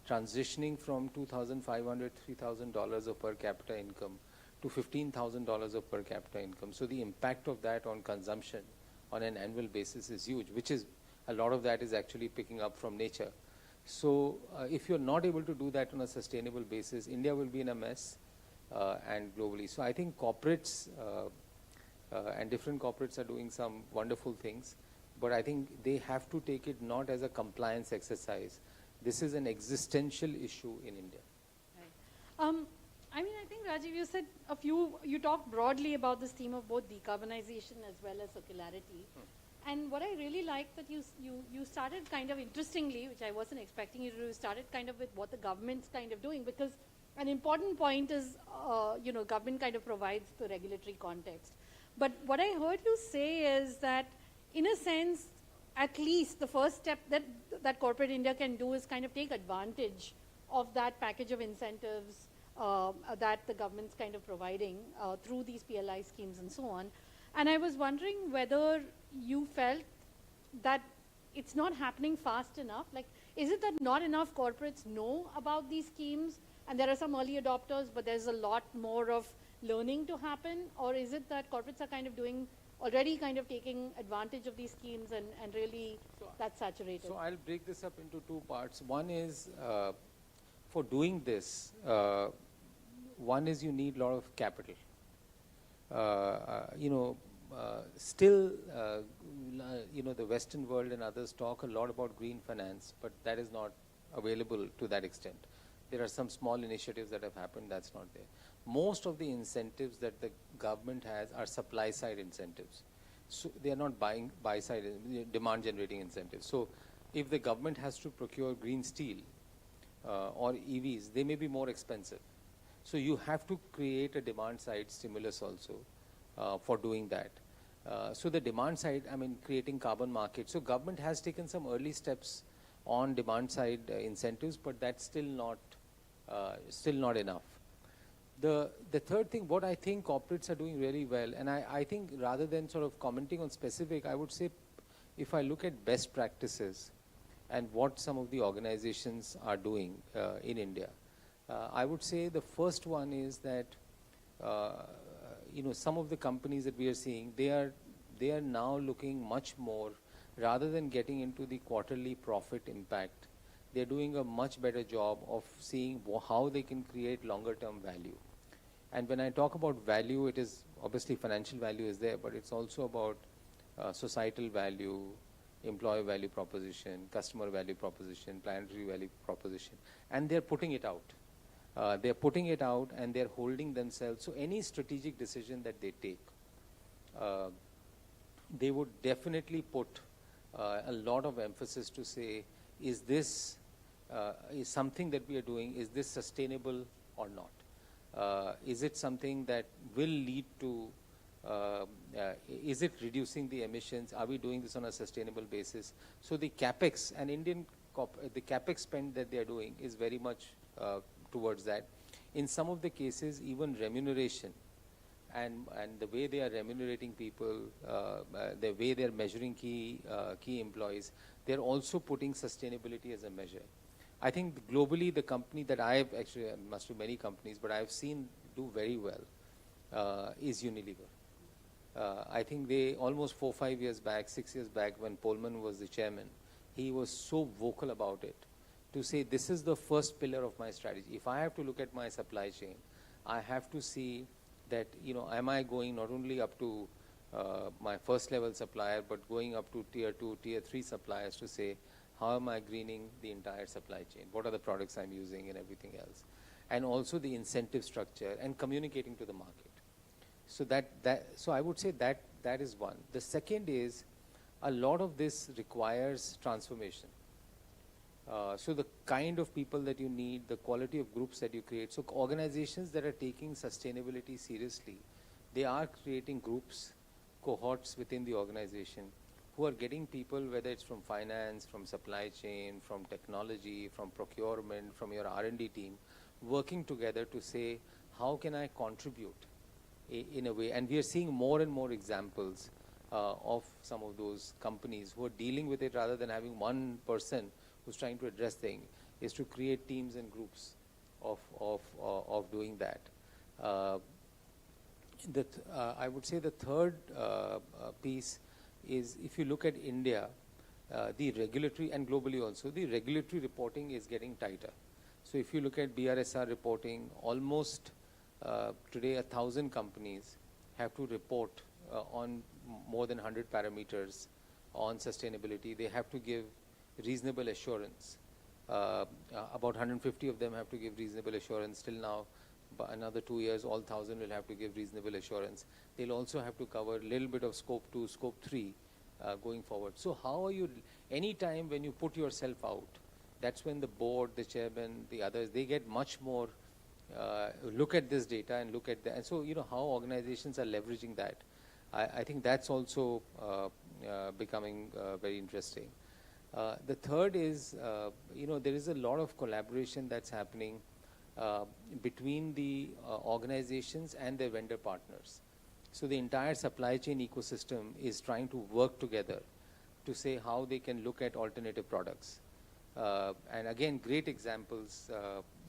transitioning from $2,500, $3,000 of per capita income to $15,000 of per capita income. So the impact of that on consumption on an annual basis is huge, which is a lot of that is actually picking up from nature. So if you're not able to do that on a sustainable basis, India will be in a mess, and globally. So I think corporates and different corporates are doing some wonderful things, but I think they have to take it not as a compliance exercise. This is an existential issue in India. Right. I mean, I think, Rajiv, you said you talked broadly about this theme of both decarbonization as well as circularity. And what I really like that you started kind of interestingly, which I wasn't expecting you to do, started kind of with what the government's kind of doing, because an important point is, government kind of provides the regulatory context. But what I heard you say is that, in a sense, at least the first step that corporate India can do is kind of take advantage of that package of incentives that the government's kind of providing through these PLI schemes and so on. And I was wondering whether you felt that it's not happening fast enough. Like, is it that not enough corporates know about these schemes and there are some early adopters, but there's a lot more of learning to happen? Or is it that corporates are kind of already kind of taking advantage of these schemes and really that's saturated? So I'll break this up into two parts. One is, for doing this, one is you need a lot of capital. Still, the Western world and others talk a lot about green finance, but that is not available to that extent. There are some small initiatives that have happened, that's not there. Most of the incentives that the government has are supply side incentives. So they are not buy side, demand generating incentives. So if the government has to procure green steel or EVs, they may be more expensive. So you have to create a demand side stimulus also for doing that. So the demand side, I mean, creating carbon markets. So government has taken some early steps on demand side incentives, but that's still not enough. The third thing, what I think corporates are doing really well, and I think rather than sort of commenting on specific, I would say if I look at best practices and what some of the organizations are doing in India, I would say the first one is that some of the companies that we are seeing, they are now looking much more, rather than getting into the quarterly profit impact, they're doing a much better job of seeing how they can create longer term value. And when I talk about value, it is obviously financial value is there, but it's also about societal value, employee value proposition, customer value proposition, planetary value proposition, and they're putting it out. They're putting it out and they're holding themselves. So any strategic decision that they take, they would definitely put a lot of emphasis to say, is this is something that we are doing, is this sustainable or not? Is it something that will lead to, is it reducing the emissions? Are we doing this on a sustainable basis? So the CapEx, and the CapEx spend that they are doing is very much towards that. In some of the cases, even remuneration and the way they are remunerating people, the way they are measuring key employees, they are also putting sustainability as a measure. I think globally, the company that I have actually, must be many companies, but I have seen do very well is Unilever. I think they almost 4-5 years back, 6 years back, when Polman was the chairman, he was so vocal about it to say, this is the first pillar of my strategy. If I have to look at my supply chain, I have to see that, am I going not only up to my first level supplier, but going up to tier 2, tier 3 suppliers to say, how am I greening the entire supply chain? What are the products I'm using and everything else? And also the incentive structure and communicating to the market. So so I would say that is one. The second is, a lot of this requires transformation. So the kind of people that you need, the quality of groups that you create. So organizations that are taking sustainability seriously, they are creating groups, cohorts within the organization who are getting people, whether it's from finance, from supply chain, from technology, from procurement, from your R&D team, working together to say, how can I contribute in a way? And we are seeing more and more examples of some of those companies who are dealing with it rather than having one person who's trying to address things, is to create teams and groups of doing that. I would say the third piece is, if you look at India, the regulatory, and globally also, the regulatory reporting is getting tighter. So if you look at BRSR reporting, almost today 1,000 companies have to report on more than 100 parameters on sustainability. They have to give reasonable assurance. About 150 of them have to give reasonable assurance till now. But another 2 years, all 1,000 will have to give reasonable assurance. They'll also have to cover a little bit of scope 2, scope 3 going forward. So how are you, any time when you put yourself out, that's when the board, the chairman, the others, they get much more, look at this data and look at that. And so, how organizations are leveraging that. I think that's also becoming very interesting. The third is, there is a lot of collaboration that's happening between the organizations and their vendor partners. So the entire supply chain ecosystem is trying to work together to say how they can look at alternative products. And again, great examples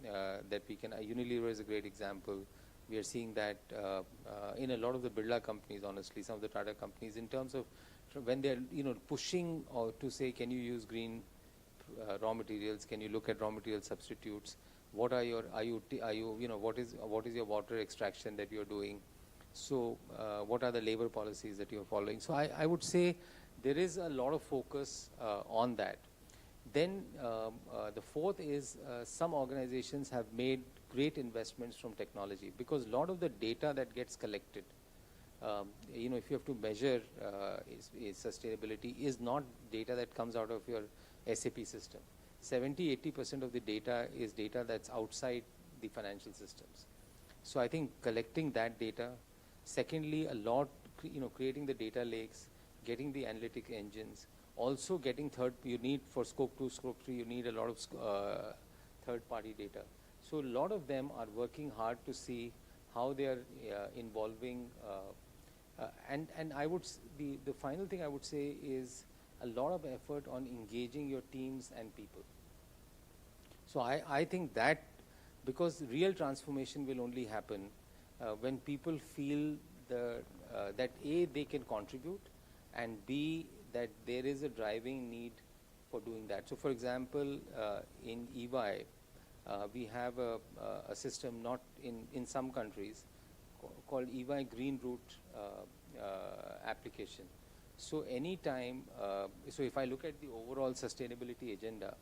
that we can, Unilever is a great example. We are seeing that in a lot of the Birla companies, honestly, some of the Tata companies, in terms of when they're, pushing or to say, can you use green raw materials? Can you look at raw material substitutes? What are your, what is your water extraction that you're doing? So what are the labor policies that you're following? So I would say there is a lot of focus on that. Then the fourth is some organizations have made great investments from technology, because a lot of the data that gets collected, if you have to measure sustainability, is not data that comes out of your SAP system. 70-80% of the data is data that's outside the financial systems. So I think collecting that data. Secondly, a lot, creating the data lakes, getting the analytic engines, also getting you need for scope 2, scope 3, you need a lot of third-party data. So a lot of them are working hard to see how they are involving, and I would, the final thing I would say is a lot of effort on engaging your teams and people. So I think that, because real transformation will only happen when people feel that A, they can contribute, and B, that there is a driving need for doing that. So for example, in EY, we have a system not in some countries called EY Green Route application. So anytime, so if I look at the overall sustainability agenda,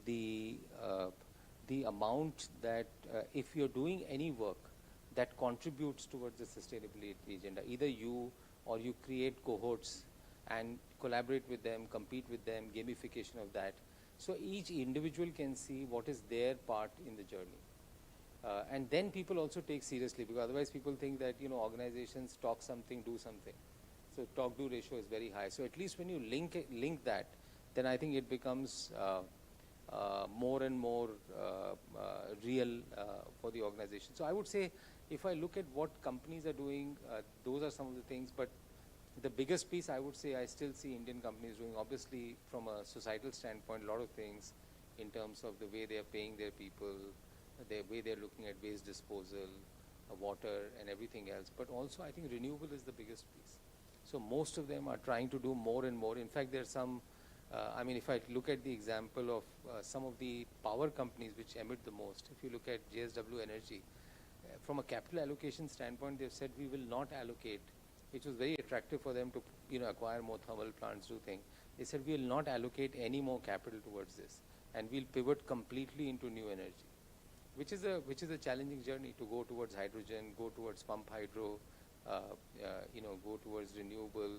the amount that if you're doing any work that contributes towards the sustainability agenda, either you or you create cohorts and collaborate with them, compete with them, gamification of that. So each individual can see what is their part in the journey. And then people also take seriously, because otherwise people think that, you know, organizations talk something, do something. So talk-do ratio is very high. So at least when you link that, then I think it becomes more and more real for the organization. So I would say, if I look at what companies are doing, those are some of the things. But the biggest piece, I would say, I still see Indian companies doing, obviously from a societal standpoint, a lot of things in terms of the way they are paying their people, the way they're looking at waste disposal, water and everything else. But also I think renewable is the biggest piece. So most of them are trying to do more and more. In fact, there's some, I mean, if I look at the example of some of the power companies which emit the most, if you look at JSW Energy, from a capital allocation standpoint, they've said we will not allocate, which was very attractive for them to, you know, acquire more thermal plants, do things. They said we will not allocate any more capital towards this, and we'll pivot completely into new energy, which is a challenging journey to go towards hydrogen, go towards pump hydro, you know, go towards renewable,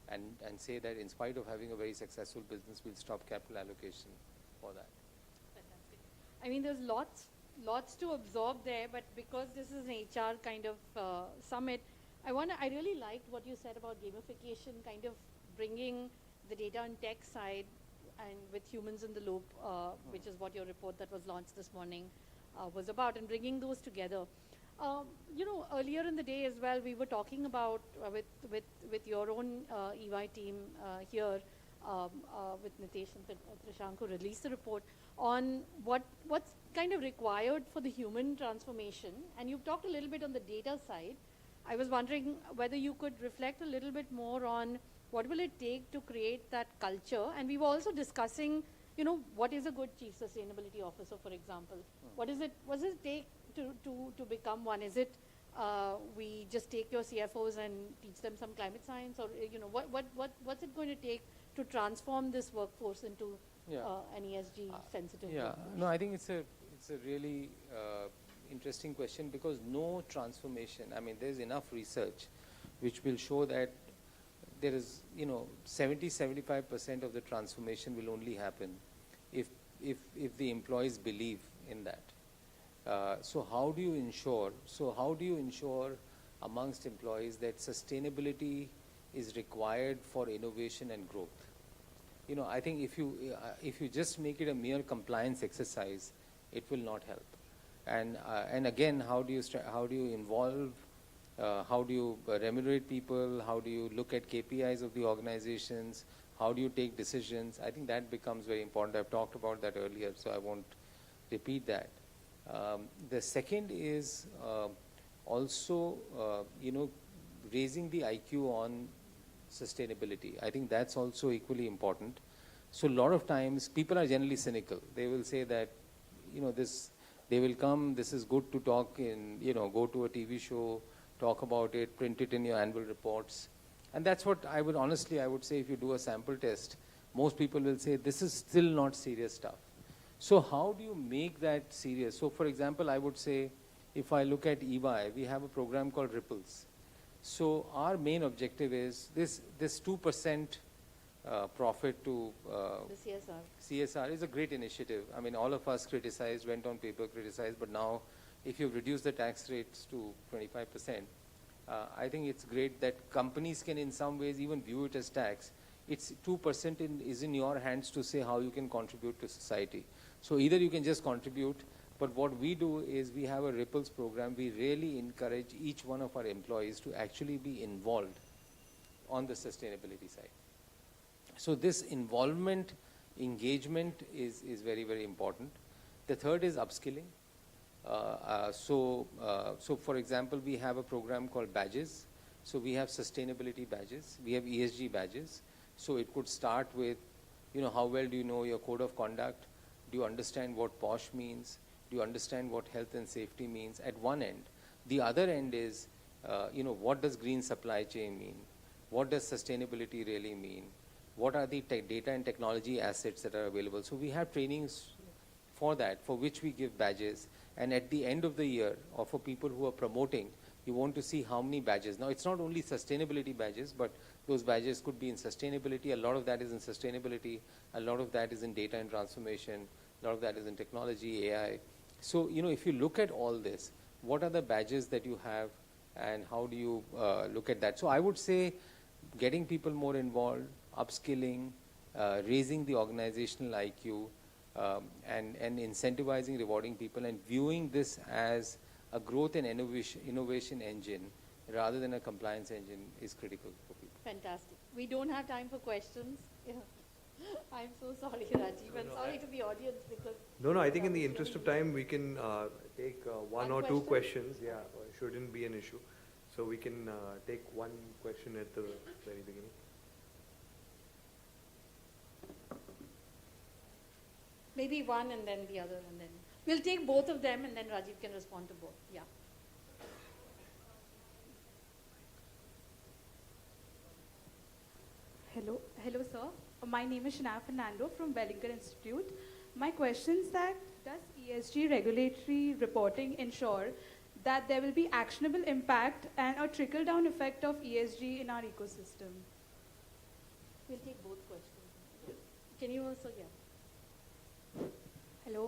and say that in spite of having a very successful business, we'll stop capital allocation for that. Fantastic. I mean, there's lots to absorb there, but because this is an HR kind of summit, I really liked what you said about gamification, kind of bringing the data and tech side and with humans in the loop, which is what your report that was launched this morning was about, and bringing those together. You know, earlier in the day as well, we were talking about with your own EY team here, with Nitesh and Shang, who released the report on what's kind of required for the human transformation. And you've talked a little bit on the data side. I was wondering whether you could reflect a little bit more on what will it take to create that culture. And we were also discussing, you know, what is a good chief sustainability officer, for example? What does it take to become one? Is it we just take your CFOs and teach them some climate science, or you know, what's it going to take to transform this workforce into an ESG sensitive? Yeah, no, I think it's a really interesting question, because no transformation, I mean, there's enough research which will show that there is, you know, 70-75% of the transformation will only happen if the employees believe in that. So how do you ensure amongst employees that sustainability is required for innovation and growth? You know, I think if you just make it a mere compliance exercise, it will not help. And again, how do you involve? How do you remunerate people? How do you look at KPIs of the organizations? How do you take decisions? I think that becomes very important. I've talked about that earlier, so I won't repeat that. The second is also, you know, raising the IQ on sustainability. I think that's also equally important. So a lot of times people are generally cynical. They will say that, you know, they will come, this is good to talk in, you know, go to a TV show, talk about it, print it in your annual reports. And that's what I would say, if you do a sample test, most people will say this is still not serious stuff. So how do you make that serious? So for example, I would say, if I look at EY, we have a program called Ripples. So our main objective is this 2% profit to the CSR is a great initiative. I mean, all of us criticized, went on paper, criticized, but now if you reduce the tax rates to 25%, I think it's great that companies can in some ways even view it as tax. It's 2% is in your hands to say how you can contribute to society. So either you can just contribute, but what we do is we have a Ripples program. We really encourage each one of our employees to actually be involved on the sustainability side. So this involvement, engagement is very, very important. The third is upskilling. So for example, we have a program called badges. So we have sustainability badges. We have ESG badges. So it could start with, how well do you know your code of conduct? Do you understand what POSH means? Do you understand what health and safety means at one end? The other end is, what does green supply chain mean? What does sustainability really mean? What are the data and technology assets that are available? So we have trainings for that, for which we give badges. And at the end of the year, or for people who are promoting, you want to see how many badges. Now, it's not only sustainability badges, but those badges could be in sustainability. A lot of that is in sustainability. A lot of that is in data and transformation. A lot of that is in technology, AI. So, if you look at all this, what are the badges that you have and how do you look at that? So I would say getting people more involved, upskilling, raising the organizational IQ, and incentivizing, rewarding people, and viewing this as a growth and innovation engine rather than a compliance engine is critical for people. Fantastic. We don't have time for questions. Yeah. I'm so sorry, Rajiv, and sorry to the audience because... No, I think in the interest of time, we can take one or two questions. Yeah, shouldn't be an issue. So we can take one question at the very beginning. Maybe one and then the other, and then... We'll take both of them and then Rajiv can respond to both. Yeah. Hello, sir. My name is Shang Fernando from Bellinger Institute. My question is that does ESG regulatory reporting ensure that there will be actionable impact and a trickle-down effect of ESG in our ecosystem? We'll take both questions. Can you also, yeah. Hello,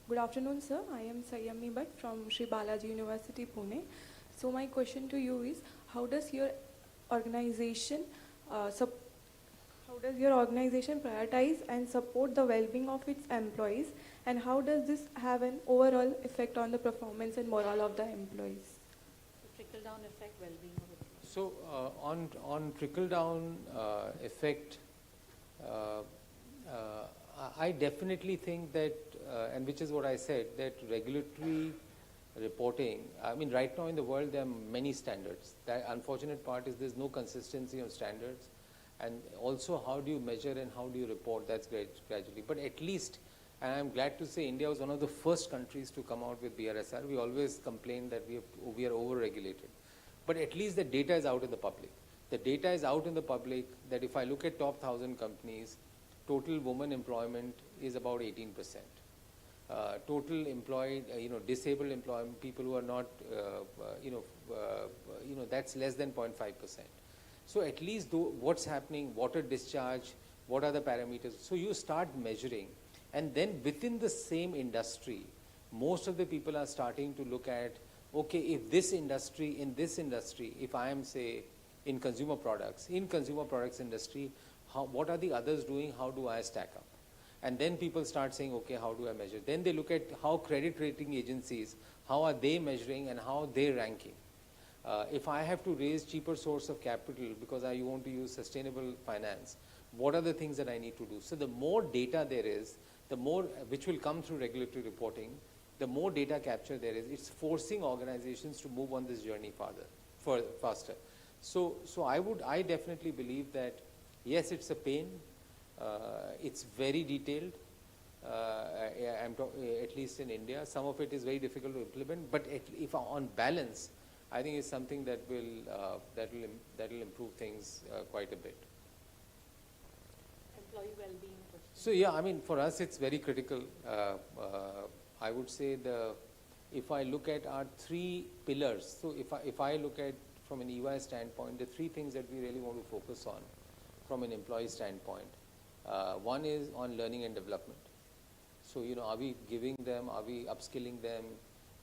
good afternoon, sir. I am Sayami Bhatt from Sri Balaji University, Pune. So my question to you is, how does your organization prioritize and support the well-being of its employees, and how does this have an overall effect on the performance and morale of the employees? The trickle-down effect, well-being of employees. So on trickle-down effect, I definitely think that, and which is what I said, that regulatory reporting, I mean, right now in the world there are many standards. The unfortunate part is there's no consistency on standards, and also how do you measure and how do you report, that's gradually. But at least, and I'm glad to say India was one of the first countries to come out with BRSR. We always complain that we are over-regulated. But at least the data is out in the public. The data is out in the public that if I look at top 1,000 companies, total women employment is about 18%. Total employed, disabled employment, people who are not, that's less than 0.5%. So at least what's happening, water discharge, what are the parameters? So you start measuring, and then within the same industry, most of the people are starting to look at, okay, if this industry, if I am, say, in consumer products industry, what are the others doing? How do I stack up? And then people start saying, okay, how do I measure? Then they look at how credit rating agencies, how are they measuring and how they're ranking. If I have to raise cheaper source of capital because I want to use sustainable finance, what are the things that I need to do? So the more data there is, the more, which will come through regulatory reporting, the more data capture there is, it's forcing organizations to move on this journey faster. So I definitely believe that, yes, it's a pain. It's very detailed, at least in India. Some of it is very difficult to implement, but if on balance, I think it's something that will improve things quite a bit. Employee well-being. So yeah, I mean, for us it's very critical. I would say if I look at our three pillars, so if I look at from an EY standpoint, the three things that we really want to focus on from an employee standpoint. One is on learning and development. So, are we giving them, are we upskilling them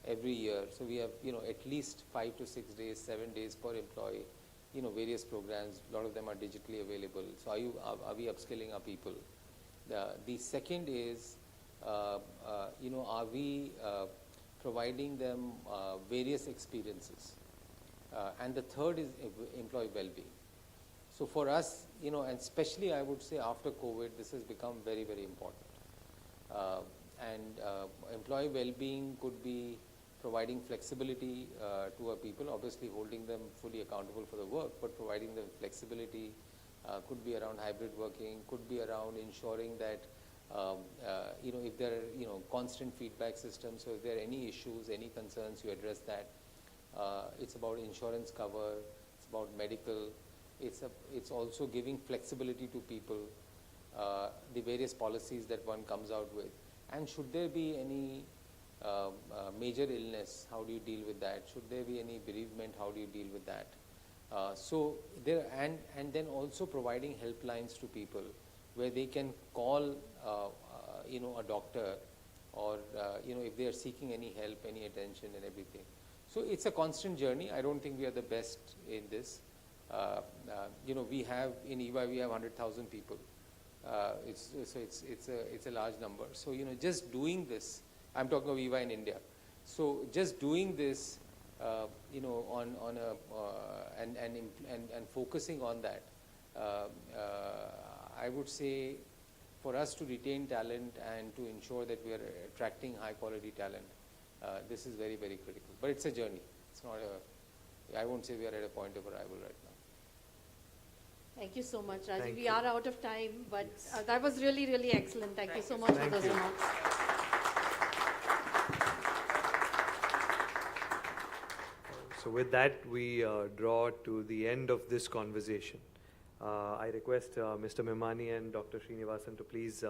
every year? So we have, at least 5 to 6 days, 7 days per employee, various programs. A lot of them are digitally available. So are we upskilling our people? The second is are we providing them various experiences? And the third is employee well-being. So for us, and especially I would say after COVID, this has become very, very important. Employee well-being could be providing flexibility to our people, obviously holding them fully accountable for the work, but providing them flexibility could be around hybrid working, could be around ensuring that if there are constant feedback systems, so if there are any issues, any concerns, you address that. It's about insurance cover, it's about medical, it's also giving flexibility to people, the various policies that one comes out with. And should there be any major illness, how do you deal with that? Should there be any bereavement, how do you deal with that? So there, and then also providing helplines to people where they can call a doctor, or if they are seeking any help, any attention and everything. So it's a constant journey. I don't think we are the best in this. We have in EY we have 100,000 people. It's a large number. So just doing this, I'm talking of EY in India. So just doing this, and focusing on that, I would say for us to retain talent and to ensure that we are attracting high quality talent, this is very, very critical. But it's a journey. It's not I won't say we are at a point of arrival right now. Thank you so much, Rajiv. Thank We you. are out of time, but that was really, really excellent. Thank you so much for those remarks. So with that, we draw to the end of this conversation. I request Mr. Memani and Dr. Srinivasan to please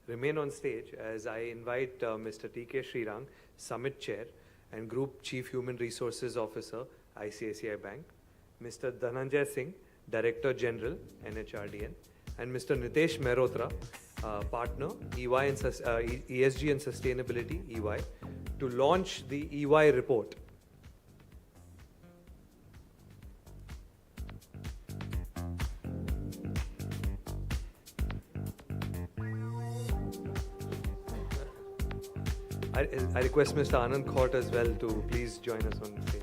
remain on stage as I invite Mr. T.K. Srirang, Summit Chair and Group Chief Human Resources Officer, ICICI Bank, Mr. Dhananjay Singh, Director General, NHRDN, and Mr. Nitesh Mehrotra, Partner, EY and ESG and Sustainability, EY, to launch the EY report. I request Mr. Anand Khot as well to please join us on stage.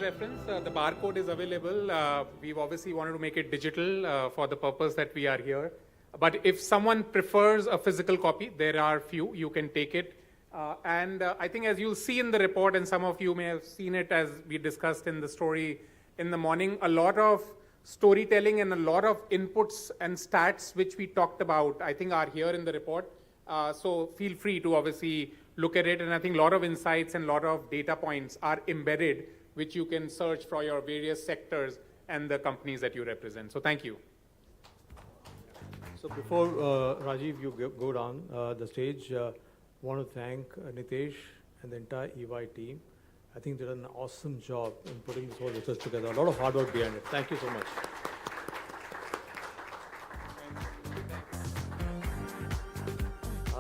Reference, the barcode is available. We've obviously wanted to make it digital for the purpose that we are here. But if someone prefers a physical copy, there are few, you can take it. I think as you'll see in the report, and some of you may have seen it as we discussed in the story in the morning, a lot of storytelling and a lot of inputs and stats which we talked about, I think are here in the report. So feel free to obviously look at it. And I think a lot of insights and a lot of data points are embedded, which you can search for your various sectors and the companies that you represent. So thank you. So before Rajiv, you go down the stage, want to thank Nitesh and the entire EY team. I think they did an awesome job in putting this whole research together. A lot of hard work behind it. Thank you so much.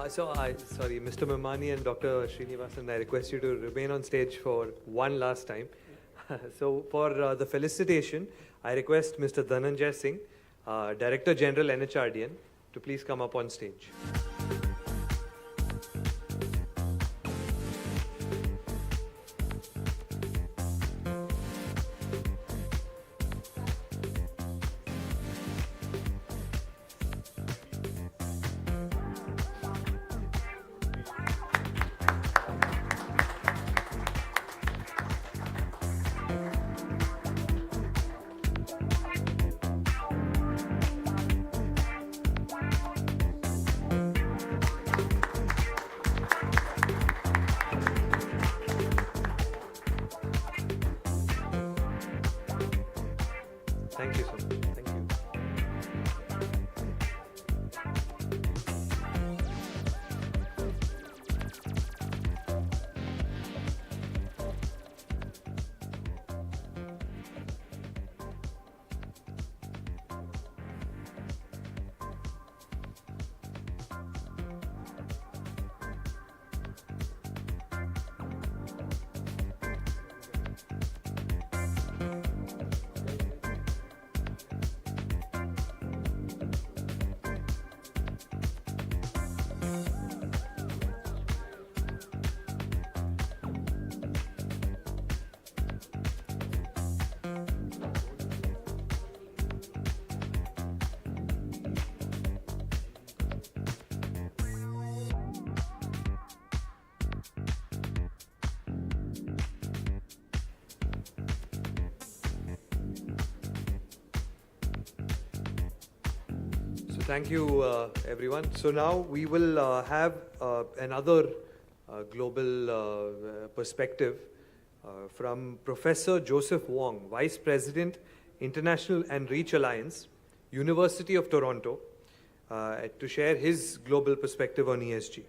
Sorry, Mr. Memani and Dr. Srinivasan, I request you to remain on stage for one last time. So for the felicitation, I request Mr. Dhananjay Singh, Director General, NHRDN, to please come up on stage. Thank you, everyone. So now we will have another global perspective from Professor Joseph Wong, Vice President, International and Reach Alliance, University of Toronto, to share his global perspective on ESG.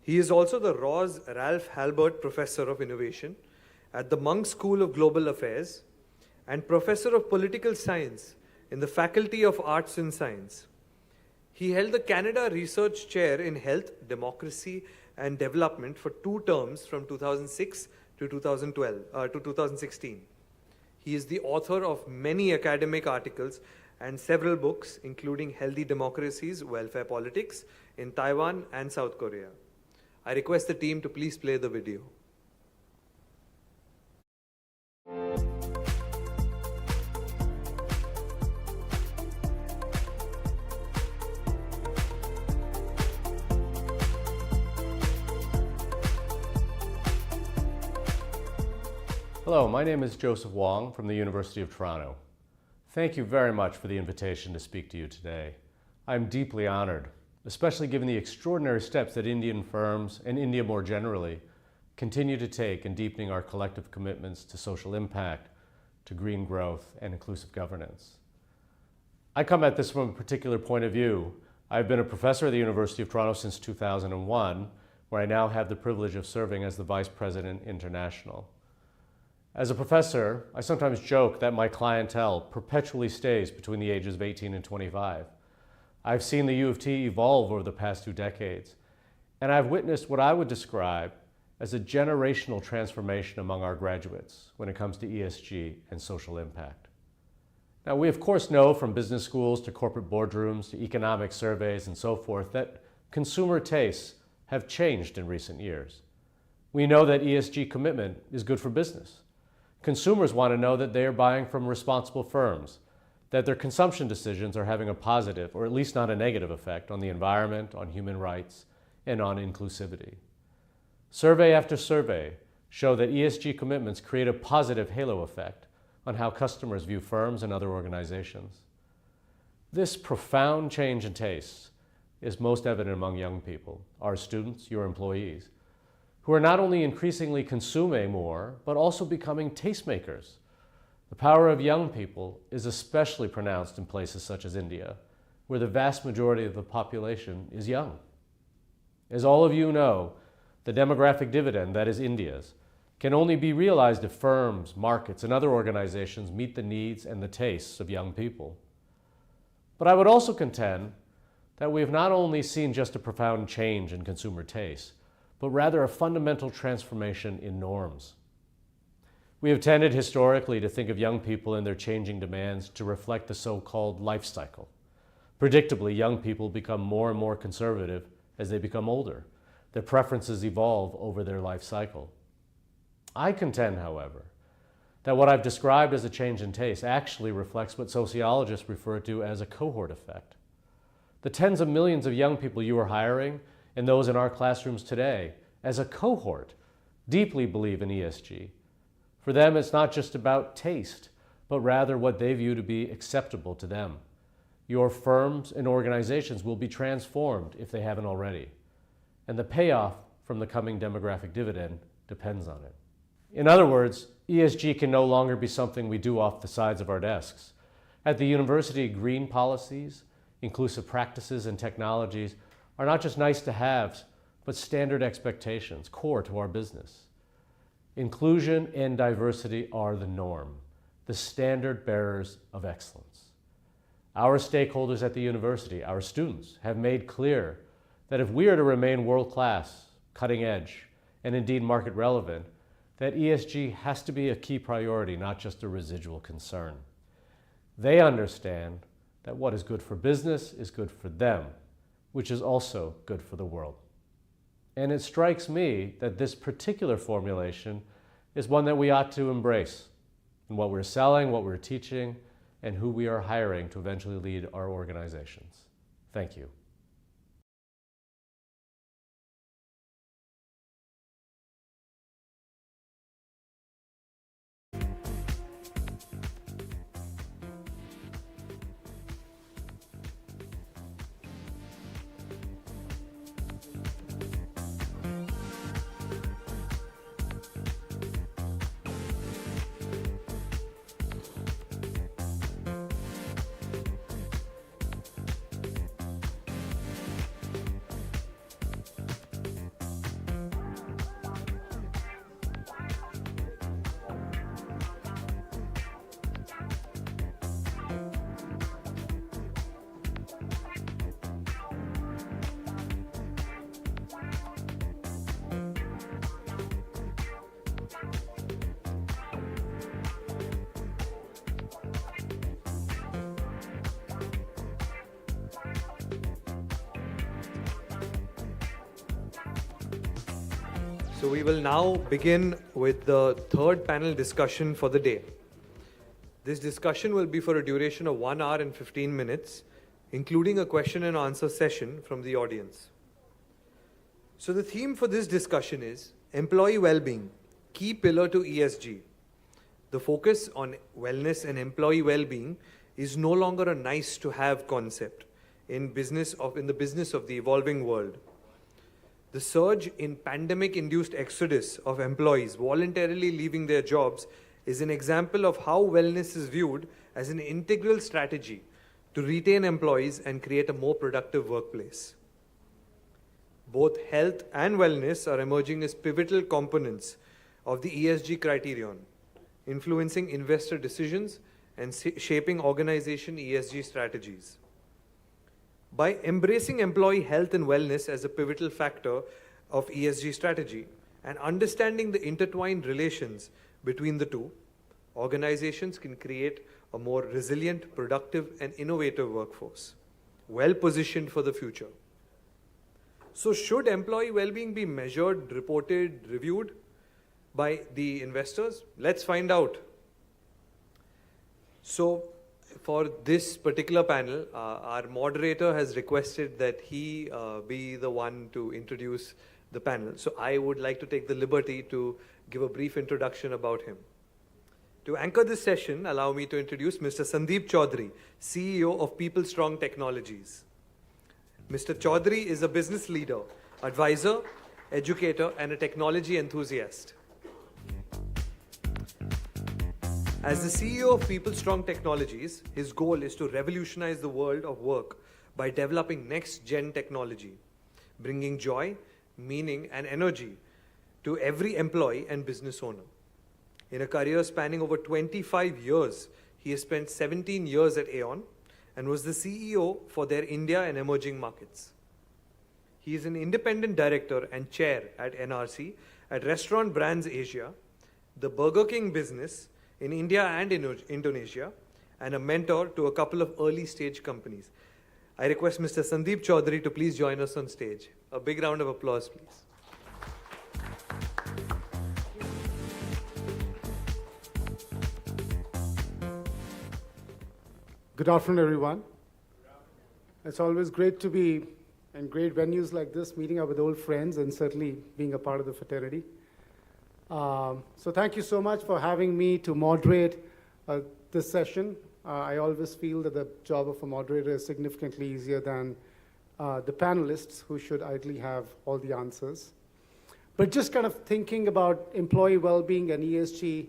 He is also the Ross Ralph Halbert Professor of Innovation at the Munk School of Global Affairs and Professor of Political Science in the Faculty of Arts and Science. He held the Canada Research Chair in Health, Democracy and Development for 2 terms from 2006 to 2016. He is the author of many academic articles and several books, including Healthy Democracies, Welfare Politics in Taiwan and South Korea. I request the team to please play the video. Hello, my name is Joseph Wong from the University of Toronto. Thank you very much for the invitation to speak to you today. I'm deeply honored, especially given the extraordinary steps that Indian firms, and India more generally, continue to take in deepening our collective commitments to social impact, to green growth, and inclusive governance. I come at this from a particular point of view. I've been a professor at the University of Toronto since 2001, where I now have the privilege of serving as the Vice President International. As a professor, I sometimes joke that my clientele perpetually stays between the ages of 18 and 25. I've seen the U of T evolve over the past 2 decades, and I've witnessed what I would describe as a generational transformation among our graduates when it comes to ESG and social impact. Now, we of course know from business schools to corporate boardrooms to economic surveys and so forth that consumer tastes have changed in recent years. We know that ESG commitment is good for business. Consumers want to know that they are buying from responsible firms, that their consumption decisions are having a positive, or at least not a negative effect on the environment, on human rights, and on inclusivity. Survey after survey show that ESG commitments create a positive halo effect on how customers view firms and other organizations. This profound change in tastes is most evident among young people, our students, your employees, who are not only increasingly consuming more, but also becoming tastemakers. The power of young people is especially pronounced in places such as India, where the vast majority of the population is young. As all of you know, the demographic dividend, that is India's, can only be realized if firms, markets, and other organizations meet the needs and the tastes of young people. But I would also contend that we have not only seen just a profound change in consumer tastes, but rather a fundamental transformation in norms. We have tended historically to think of young people and their changing demands to reflect the so-called life cycle. Predictably, young people become more and more conservative as they become older. Their preferences evolve over their life cycle. I contend, however, that what I've described as a change in taste actually reflects what sociologists refer to as a cohort effect. The tens of millions of young people you are hiring and those in our classrooms today, as a cohort, deeply believe in ESG. For them, it's not just about taste, but rather what they view to be acceptable to them. Your firms and organizations will be transformed if they haven't already, and the payoff from the coming demographic dividend depends on it. In other words, ESG can no longer be something we do off the sides of our desks. At the university, green policies, inclusive practices, and technologies are not just nice to haves, but standard expectations, core to our business. Inclusion and diversity are the norm, the standard bearers of excellence. Our stakeholders at the university, our students, have made clear that if we are to remain world-class, cutting edge, and indeed market relevant, that ESG has to be a key priority, not just a residual concern. They understand that what is good for business is good for them, which is also good for the world. And it strikes me that this particular formulation is one that we ought to embrace in what we're selling, what we're teaching, and who we are hiring to eventually lead our organizations. Thank you. So we will now begin with the third panel discussion for the day. This discussion will be for a duration of 1 hour and 15 minutes, including a question and answer session from the audience. So the theme for this discussion is employee well-being, key pillar to ESG. The focus on wellness and employee well-being is no longer a nice to have concept in the business of the evolving world. The surge in pandemic-induced exodus of employees voluntarily leaving their jobs is an example of how wellness is viewed as an integral strategy to retain employees and create a more productive workplace. Both health and wellness are emerging as pivotal components of the ESG criterion, influencing investor decisions and shaping organization ESG strategies. By embracing employee health and wellness as a pivotal factor of ESG strategy and understanding the intertwined relations between the two, organizations can create a more resilient, productive, and innovative workforce, well positioned for the future. So should employee well-being be measured, reported, reviewed by the investors? Let's find out. So for this particular panel, our moderator has requested that he be the one to introduce the panel. So I would like to take the liberty to give a brief introduction about him. To anchor this session, allow me to introduce Mr. Sandeep Chaudhary, CEO of People Strong Technologies. Mr. Chaudhary is a business leader, advisor, educator, and a technology enthusiast. As the CEO of People Strong Technologies, his goal is to revolutionize the world of work by developing next-gen technology, bringing joy, meaning, and energy to every employee and business owner. In a career spanning over 25 years, he has spent 17 years at Aon and was the CEO for their India and emerging markets. He is an independent director and chair at NRC, at Restaurant Brands Asia, the Burger King business in India and in Indonesia, and a mentor to a couple of early stage companies. I request Mr. Sandeep Chaudhary to please join us on stage. A big round of applause, please. Good afternoon, everyone. It's always great to be in great venues like this, meeting up with old friends and certainly being a part of the fraternity. So thank you so much for having me to moderate this session. I always feel that the job of a moderator is significantly easier than the panelists who should ideally have all the answers. But just kind of thinking about employee well-being and ESG,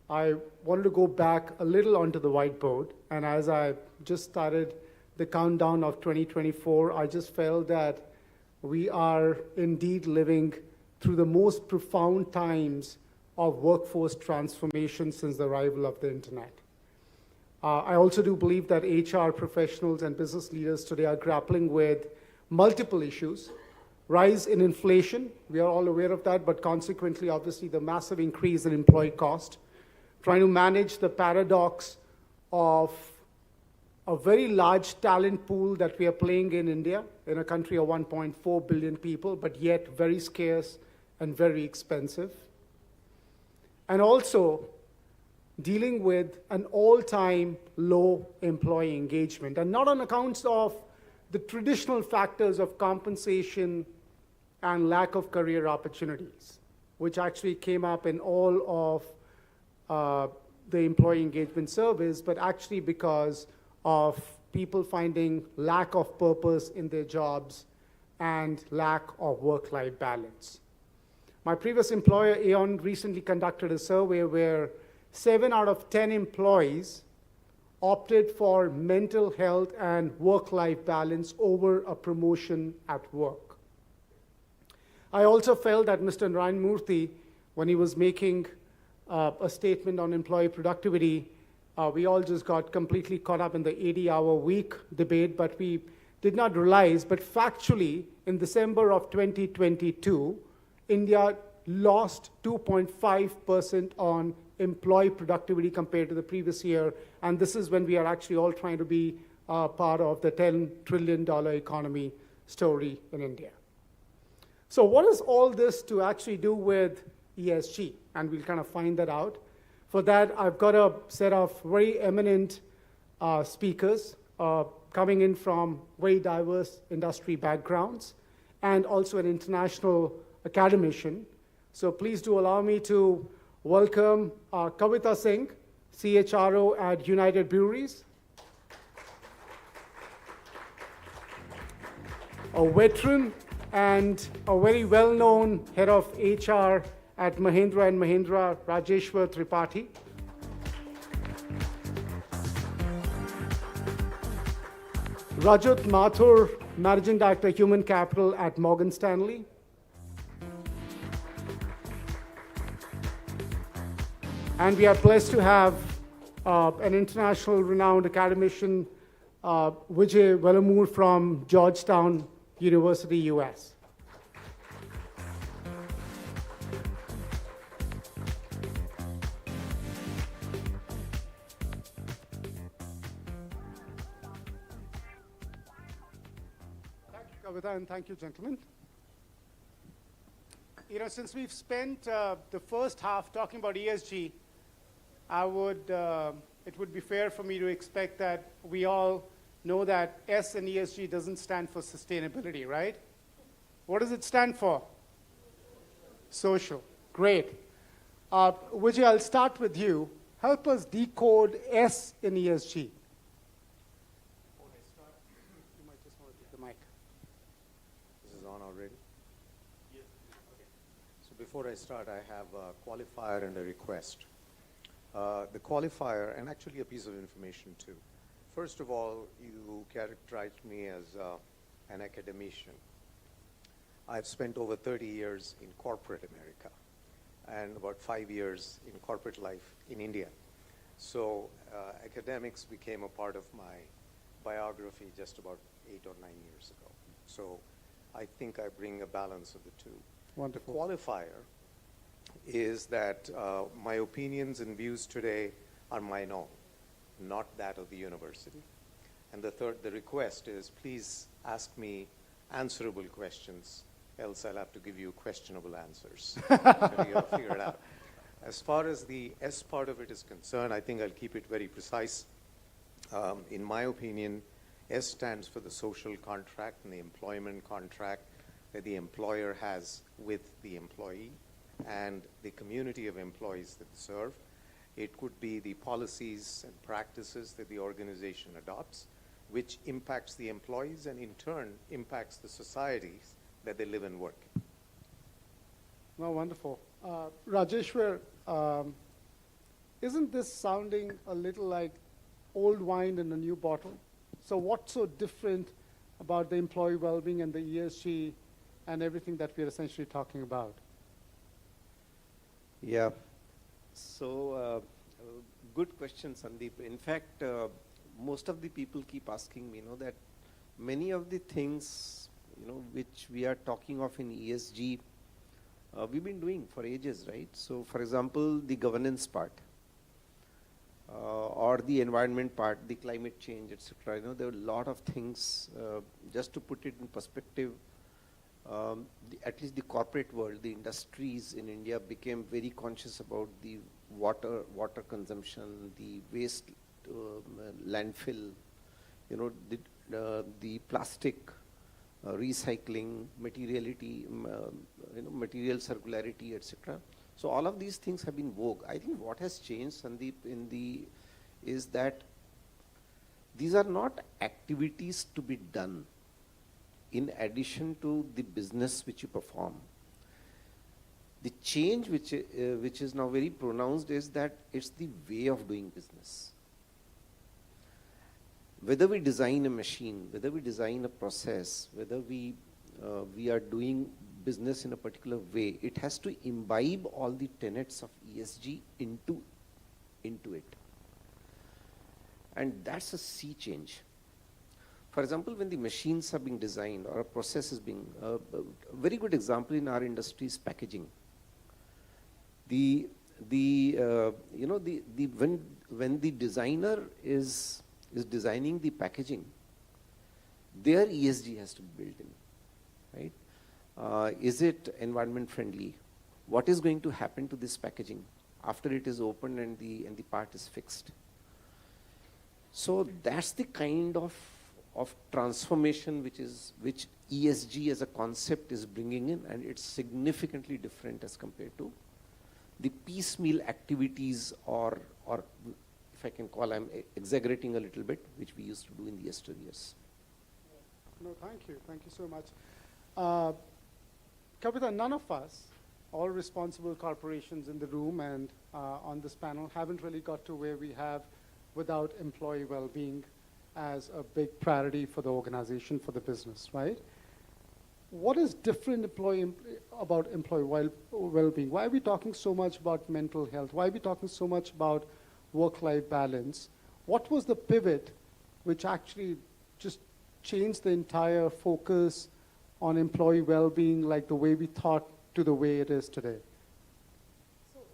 I wanted to go back a little onto the whiteboard. And as I just started the countdown of 2024, I just felt that we are indeed living through the most profound times of workforce transformation since the arrival of the internet. I also do believe that HR professionals and business leaders today are grappling with multiple issues. Rise in inflation, we are all aware of that, but consequently, obviously, the massive increase in employee cost. Trying to manage the paradox of a very large talent pool that we are playing in India, in a country of 1.4 billion people, but yet very scarce and very expensive. And also dealing with an all-time low employee engagement, and not on accounts of the traditional factors of compensation and lack of career opportunities, which actually came up in all of the employee engagement surveys, but actually because of people finding lack of purpose in their jobs and lack of work-life balance. My previous employer, Aon, recently conducted a survey where 7 out of 10 employees opted for mental health and work-life balance over a promotion at work. I also felt that Mr. Narayan Murthy, when he was making a statement on employee productivity, we all just got completely caught up in the 80-hour week debate, but we did not realize, but factually, in December of 2022, India lost 2.5% on employee productivity compared to the previous year, and this is when we are actually all trying to be part of the $10 trillion economy story in India. So what is all this to actually do with ESG? And we'll kind of find that out. For that, I've got a set of very eminent speakers coming in from very diverse industry backgrounds and also an international academician. So please do allow me to welcome Kavita Singh, CHRO at United Breweries, a veteran and a very well-known head of HR at Mahindra & Mahindra, Rajeshwar Tripathi. Rajat Mathur, Managing Director, Human Capital at Morgan Stanley. And we are blessed to have an international renowned academician, Vijay Velamur from Georgetown University, US. Thank you, Kavita, and thank you, gentlemen. You know, since we've spent the first half talking about ESG, it would be fair for me to expect that we all know that S in ESG doesn't stand for sustainability, right? What does it stand for? Social. Great. Vijay, I'll start with you. Help us decode S in ESG. You might just want to take the mic. This is on already? Yes. Okay. So before I start, I have a qualifier and a request. The qualifier, and actually a piece of information too. First of all, you characterized me as an academician. I've spent over 30 years in corporate America and about 5 years in corporate life in India. So academics became a part of my biography just about 8 or 9 years ago. So I think I bring a balance of the two. Wonderful. The qualifier is that my opinions and views today are mine own, not that of the university. And the request is please ask me answerable questions, else I'll have to give you questionable answers. So you have to figure it out. As far as the S part of it is concerned, I think I'll keep it very precise. In my opinion, S stands for the social contract and the employment contract that the employer has with the employee and the community of employees that they serve. It could be the policies and practices that the organization adopts, which impacts the employees and in turn impacts the societies that they live and work in. No, wonderful. Rajeshwar, isn't this sounding a little like old wine in a new bottle? So what's so different about the employee well-being and the ESG and everything that we're essentially talking about? Yeah. So good question, Sandeep. In fact, most of the people keep asking me, that many of the things, which we are talking of in ESG, we've been doing for ages, right? So, for example, the governance part, or the environment part, the climate change, etc. There are a lot of things. Just to put it in perspective, at least the corporate world, the industries in India became very conscious about the water consumption, the waste landfill, the plastic recycling, materiality, material circularity, etc. So all of these things have been vogue. I think what has changed, Sandeep, is that these are not activities to be done in addition to the business which you perform. The change which is now very pronounced is that it's the way of doing business. Whether we design a machine, whether we design a process, whether we are doing business in a particular way, it has to imbibe all the tenets of ESG into it. And that's a sea change. For example, when the machines are being designed or a process is being, a very good example in our industry is packaging. When the designer is designing the packaging, their ESG has to be built in, right? Is it environment friendly? What is going to happen to this packaging after it is opened and the part is fixed? So that's the kind of transformation which ESG as a concept is bringing in, and it's significantly different as compared to the piecemeal activities, or if I can call, I'm exaggerating a little bit, which we used to do in the yesteryears. No, thank you so much. Kavita, none of us, all responsible corporations in the room and on this panel, haven't really got to where we have without employee well-being as a big priority for the organization, for the business, right? What is different about employee well-being? Why are we talking so much about mental health? Why are we talking so much about work-life balance? What was the pivot which actually just changed the entire focus on employee well-being, like the way we thought to the way it is today?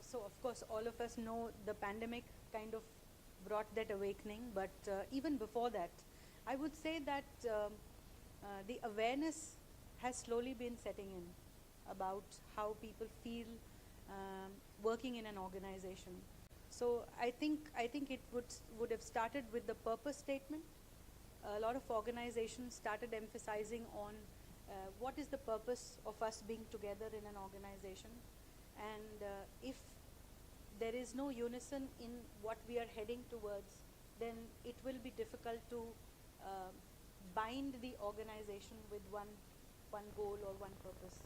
So of course, all of us know the pandemic kind of brought that awakening, but even before that, I would say that the awareness has slowly been setting in about how people feel working in an organization. So I think it would have started with the purpose statement. A lot of organizations started emphasizing on what is the purpose of us being together in an organization, and if there is no unison in what we are heading towards, then it will be difficult to bind the organization with one goal or one purpose.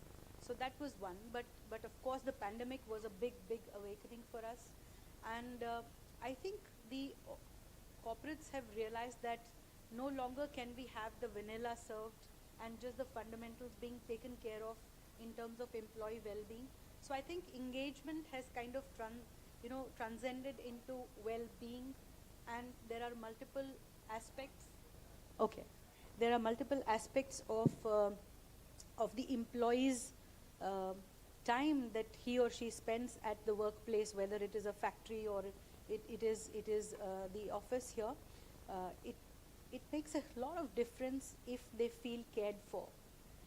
So that was one, but of course the pandemic was a big awakening for us, and I think the corporates have realized that no longer can we have the vanilla served and just the fundamentals being taken care of in terms of employee well-being. So I think engagement has kind of transcended into well-being, and there are multiple aspects. Okay, there are multiple aspects of the employee's time that he or she spends at the workplace, whether it is a factory or it is the office here. It makes a lot of difference if they feel cared for.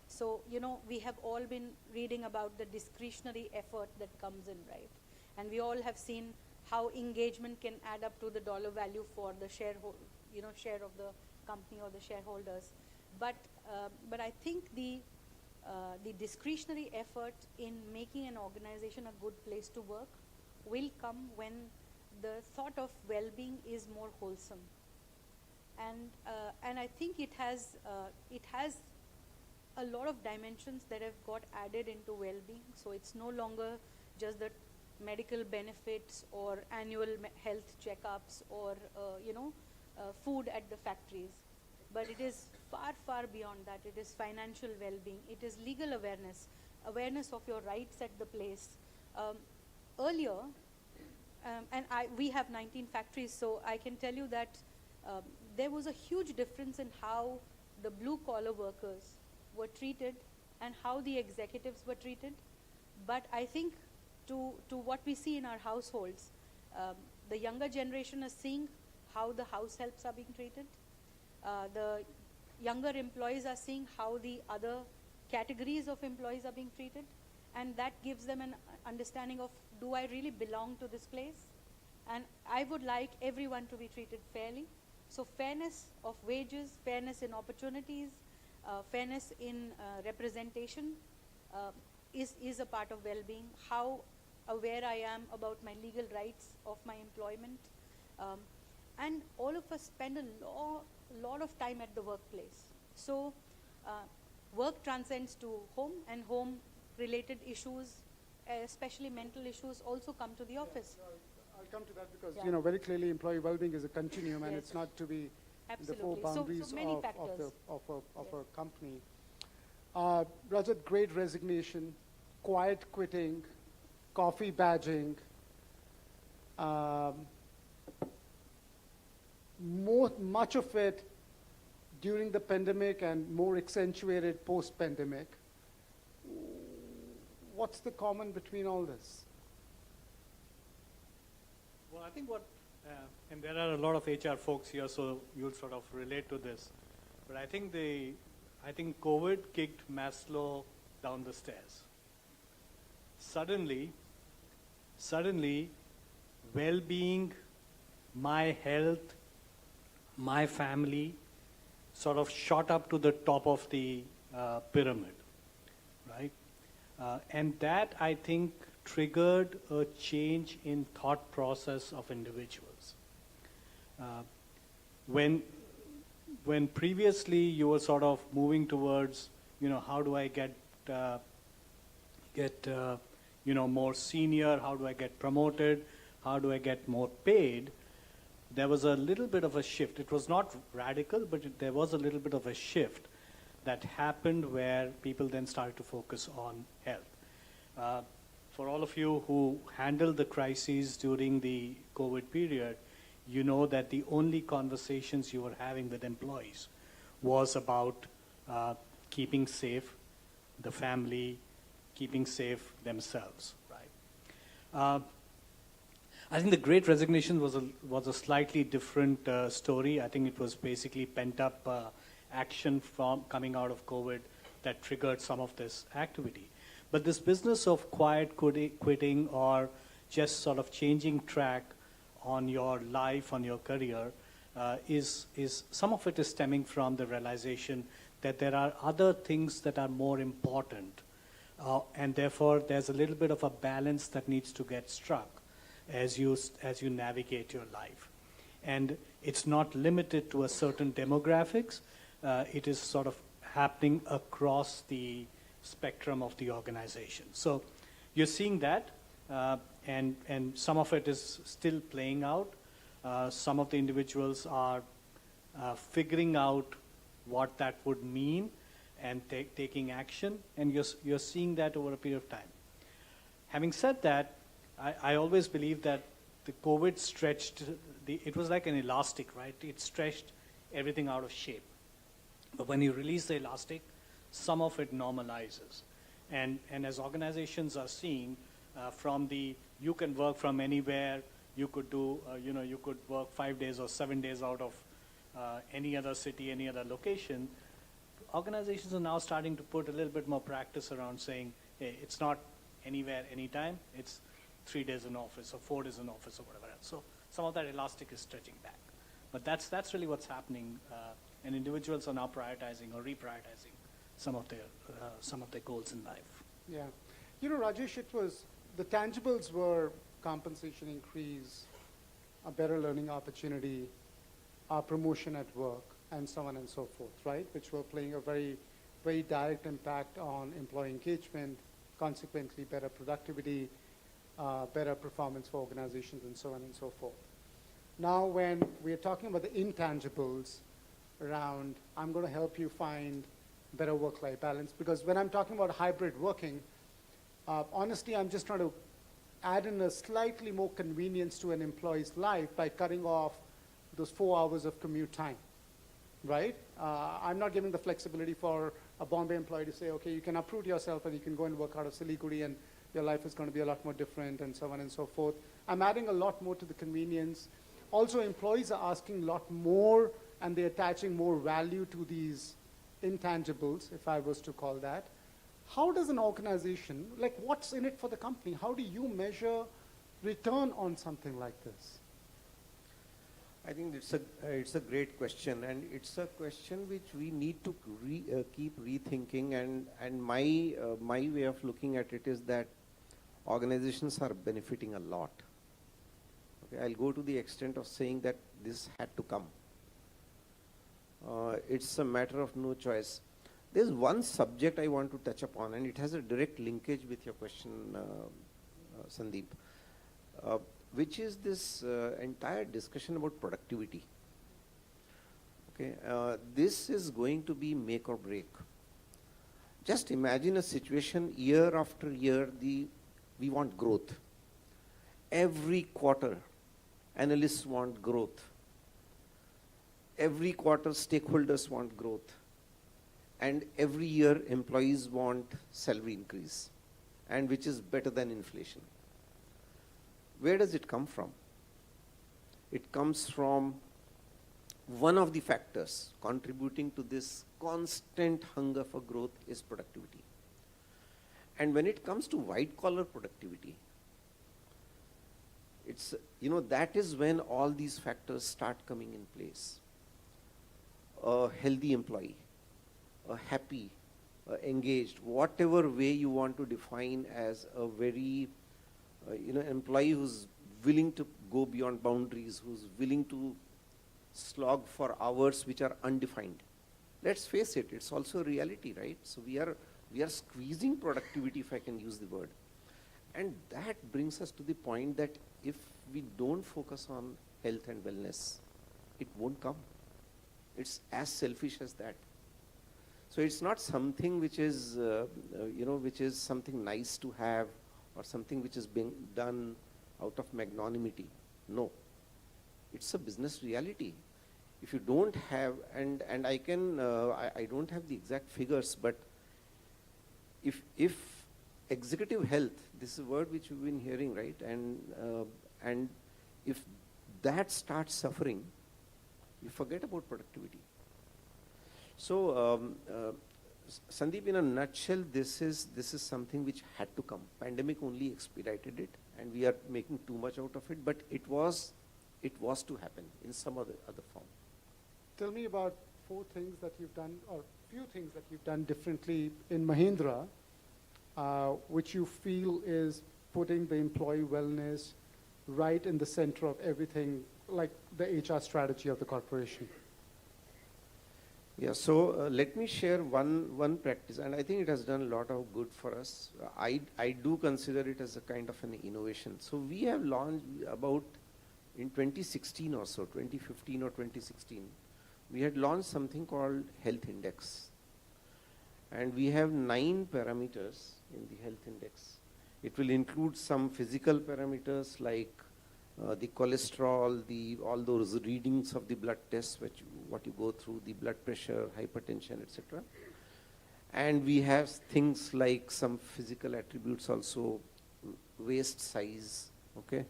So, we have all been reading about the discretionary effort that comes in, right? And we all have seen how engagement can add up to the dollar value for the share of the company or the shareholders. But I think the discretionary effort in making an organization a good place to work will come when the thought of well-being is more wholesome. And I think it has a lot of dimensions that have got added into well-being. So it's no longer just the medical benefits or annual health checkups or food at the factories, but it is far beyond that. It is financial well-being. It is legal awareness of your rights at the place. Earlier, and we have 19 factories, so I can tell you that there was a huge difference in how the blue-collar workers were treated and how the executives were treated. But I think to what we see in our households, the younger generation is seeing how the house helps are being treated. The younger employees are seeing how the other categories of employees are being treated, and that gives them an understanding of, do I really belong to this place? And I would like everyone to be treated fairly. So fairness of wages, fairness in opportunities, fairness in representation is a part of well-being. How aware I am about my legal rights of my employment. And all of us spend a lot of time at the workplace. So work transcends to home, and home-related issues, especially mental issues, also come to the office. I'll come to that because, very clearly employee well-being is a continuum, and it's not to be in the four boundaries of a company. Rajat, great resignation, quiet quitting, coffee badging, much of it during the pandemic and more accentuated post-pandemic. What's the common between all this? Well, I think and there are a lot of HR folks here, so you'll sort of relate to this. But I think COVID kicked Maslow down the stairs. Suddenly, well-being, my health, my family sort of shot up to the top of the pyramid, right? And that, I think, triggered a change in thought process of individuals. When previously you were sort of moving towards, how do I get more senior, how do I get promoted, how do I get more paid, there was a little bit of a shift. It was not radical, but there was a little bit of a shift that happened where people then started to focus on health. For all of you who handled the crises during the COVID period, you know that the only conversations you were having with employees was about keeping safe the family, keeping safe themselves, right? I think the Great Resignation was a slightly different story. I think it was basically pent-up action from coming out of COVID that triggered some of this activity. But this business of quiet quitting or just sort of changing track on your life, on your career, is some of it is stemming from the realization that there are other things that are more important, and therefore there's a little bit of a balance that needs to get struck as you navigate your life. And it's not limited to a certain demographics. It is sort of happening across the spectrum of the organization. So you're seeing that, and some of it is still playing out. Some of the individuals are figuring out what that would mean and taking action, and you're seeing that over a period of time. Having said that, I always believe that the COVID stretched, it was like an elastic, right? It stretched everything out of shape. But when you release the elastic, some of it normalizes. And as organizations are seeing you can work from anywhere, you could do, you could work 5 days or 7 days out of any other city, any other location. Organizations are now starting to put a little bit more practice around saying, hey, it's not anywhere, anytime, it's 3 days in office or 4 days in office or whatever else. So some of that elastic is stretching back. But that's really what's happening, and individuals are now prioritizing or reprioritizing some of their goals in life. Yeah. Rajesh, the tangibles were compensation increase, a better learning opportunity, a promotion at work, and so on and so forth, right? Which were playing a very, very direct impact on employee engagement, consequently better productivity, better performance for organizations, and so on and so forth. Now, when we are talking about the intangibles around, I'm going to help you find better work-life balance, because when I'm talking about hybrid working, honestly, I'm just trying to add in a slightly more convenience to an employee's life by cutting off those 4 hours of commute time, right? I'm not giving the flexibility for a Bombay employee to say, okay, you can uproot yourself and you can go and work out of Siliguri and your life is going to be a lot more different, and so on and so forth. I'm adding a lot more to the convenience. Also, employees are asking a lot more, and they're attaching more value to these intangibles, if I was to call that. How does an organization, what's in it for the company? How do you measure return on something like this? I think it's a great question, and it's a question which we need to keep rethinking. And my way of looking at it is that organizations are benefiting a lot. Okay, I'll go to the extent of saying that this had to come. It's a matter of no choice. There's one subject I want to touch upon, and it has a direct linkage with your question, Sandeep, which is this entire discussion about productivity. Okay, this is going to be make or break. Just imagine a situation year after year, we want growth. Every quarter, analysts want growth. Every quarter, stakeholders want growth. And every year, employees want salary increase, and which is better than inflation. Where does it come from? It comes from one of the factors contributing to this constant hunger for growth is productivity. And when it comes to white collar productivity, it's, that is when all these factors start coming in place. A healthy employee, a happy, engaged, whatever way you want to define as a very, employee who's willing to go beyond boundaries, who's willing to slog for hours which are undefined. Let's face it, it's also a reality, right? So we are squeezing productivity, if I can use the word. And that brings us to the point that if we don't focus on health and wellness, it won't come. It's as selfish as that. So it's not something which is, which is something nice to have or something which is being done out of magnanimity. No, it's a business reality. If you don't have, and I can, I don't have the exact figures, but if executive health, this is a word which we've been hearing, right? And if that starts suffering, you forget about productivity. So, Sandeep, in a nutshell, this is something which had to come. Pandemic only expedited it, and we are making too much out of it. But it was to happen in some other form. Tell me about 4 things that you've done, or few things that you've done differently in Mahindra, which you feel is putting the employee wellness right in the center of everything, like the HR strategy of the corporation. Yeah, so let me share one practice, and I think it has done a lot of good for us. I do consider it as a kind of an innovation. So we have launched about in 2016 or so, 2015 or 2016, we had launched something called Health Index. And we have 9 parameters in the Health Index. It will include some physical parameters like the cholesterol, all those readings of the blood tests, what you go through, the blood pressure, hypertension, etc. And we have things like some physical attributes also, waist size, okay,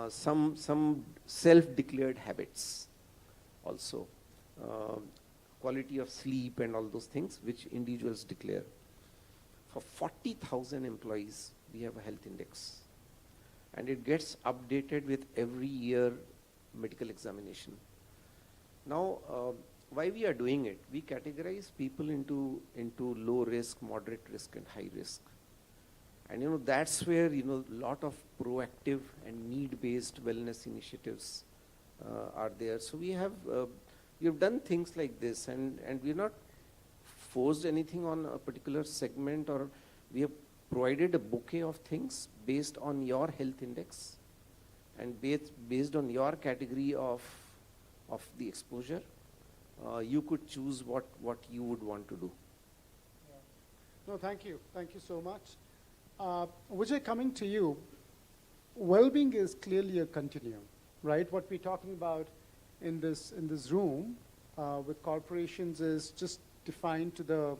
some self-declared habits also, quality of sleep and all those things which individuals declare. For 40,000 employees, we have a health index. And it gets updated with every year medical examination. Now, why we are doing it? We categorize people into low risk, moderate risk, and high risk. And that's where a lot of proactive and need-based wellness initiatives are there. So we have done things like this, and we're not forced anything on a particular segment, or we have provided a bouquet of things based on your health index and based on your category of the exposure. You could choose what you would want to do. No, thank you. Thank you so much. Vijay, coming to you, well-being is clearly a continuum, right? What we're talking about in this room with corporations is just defined to the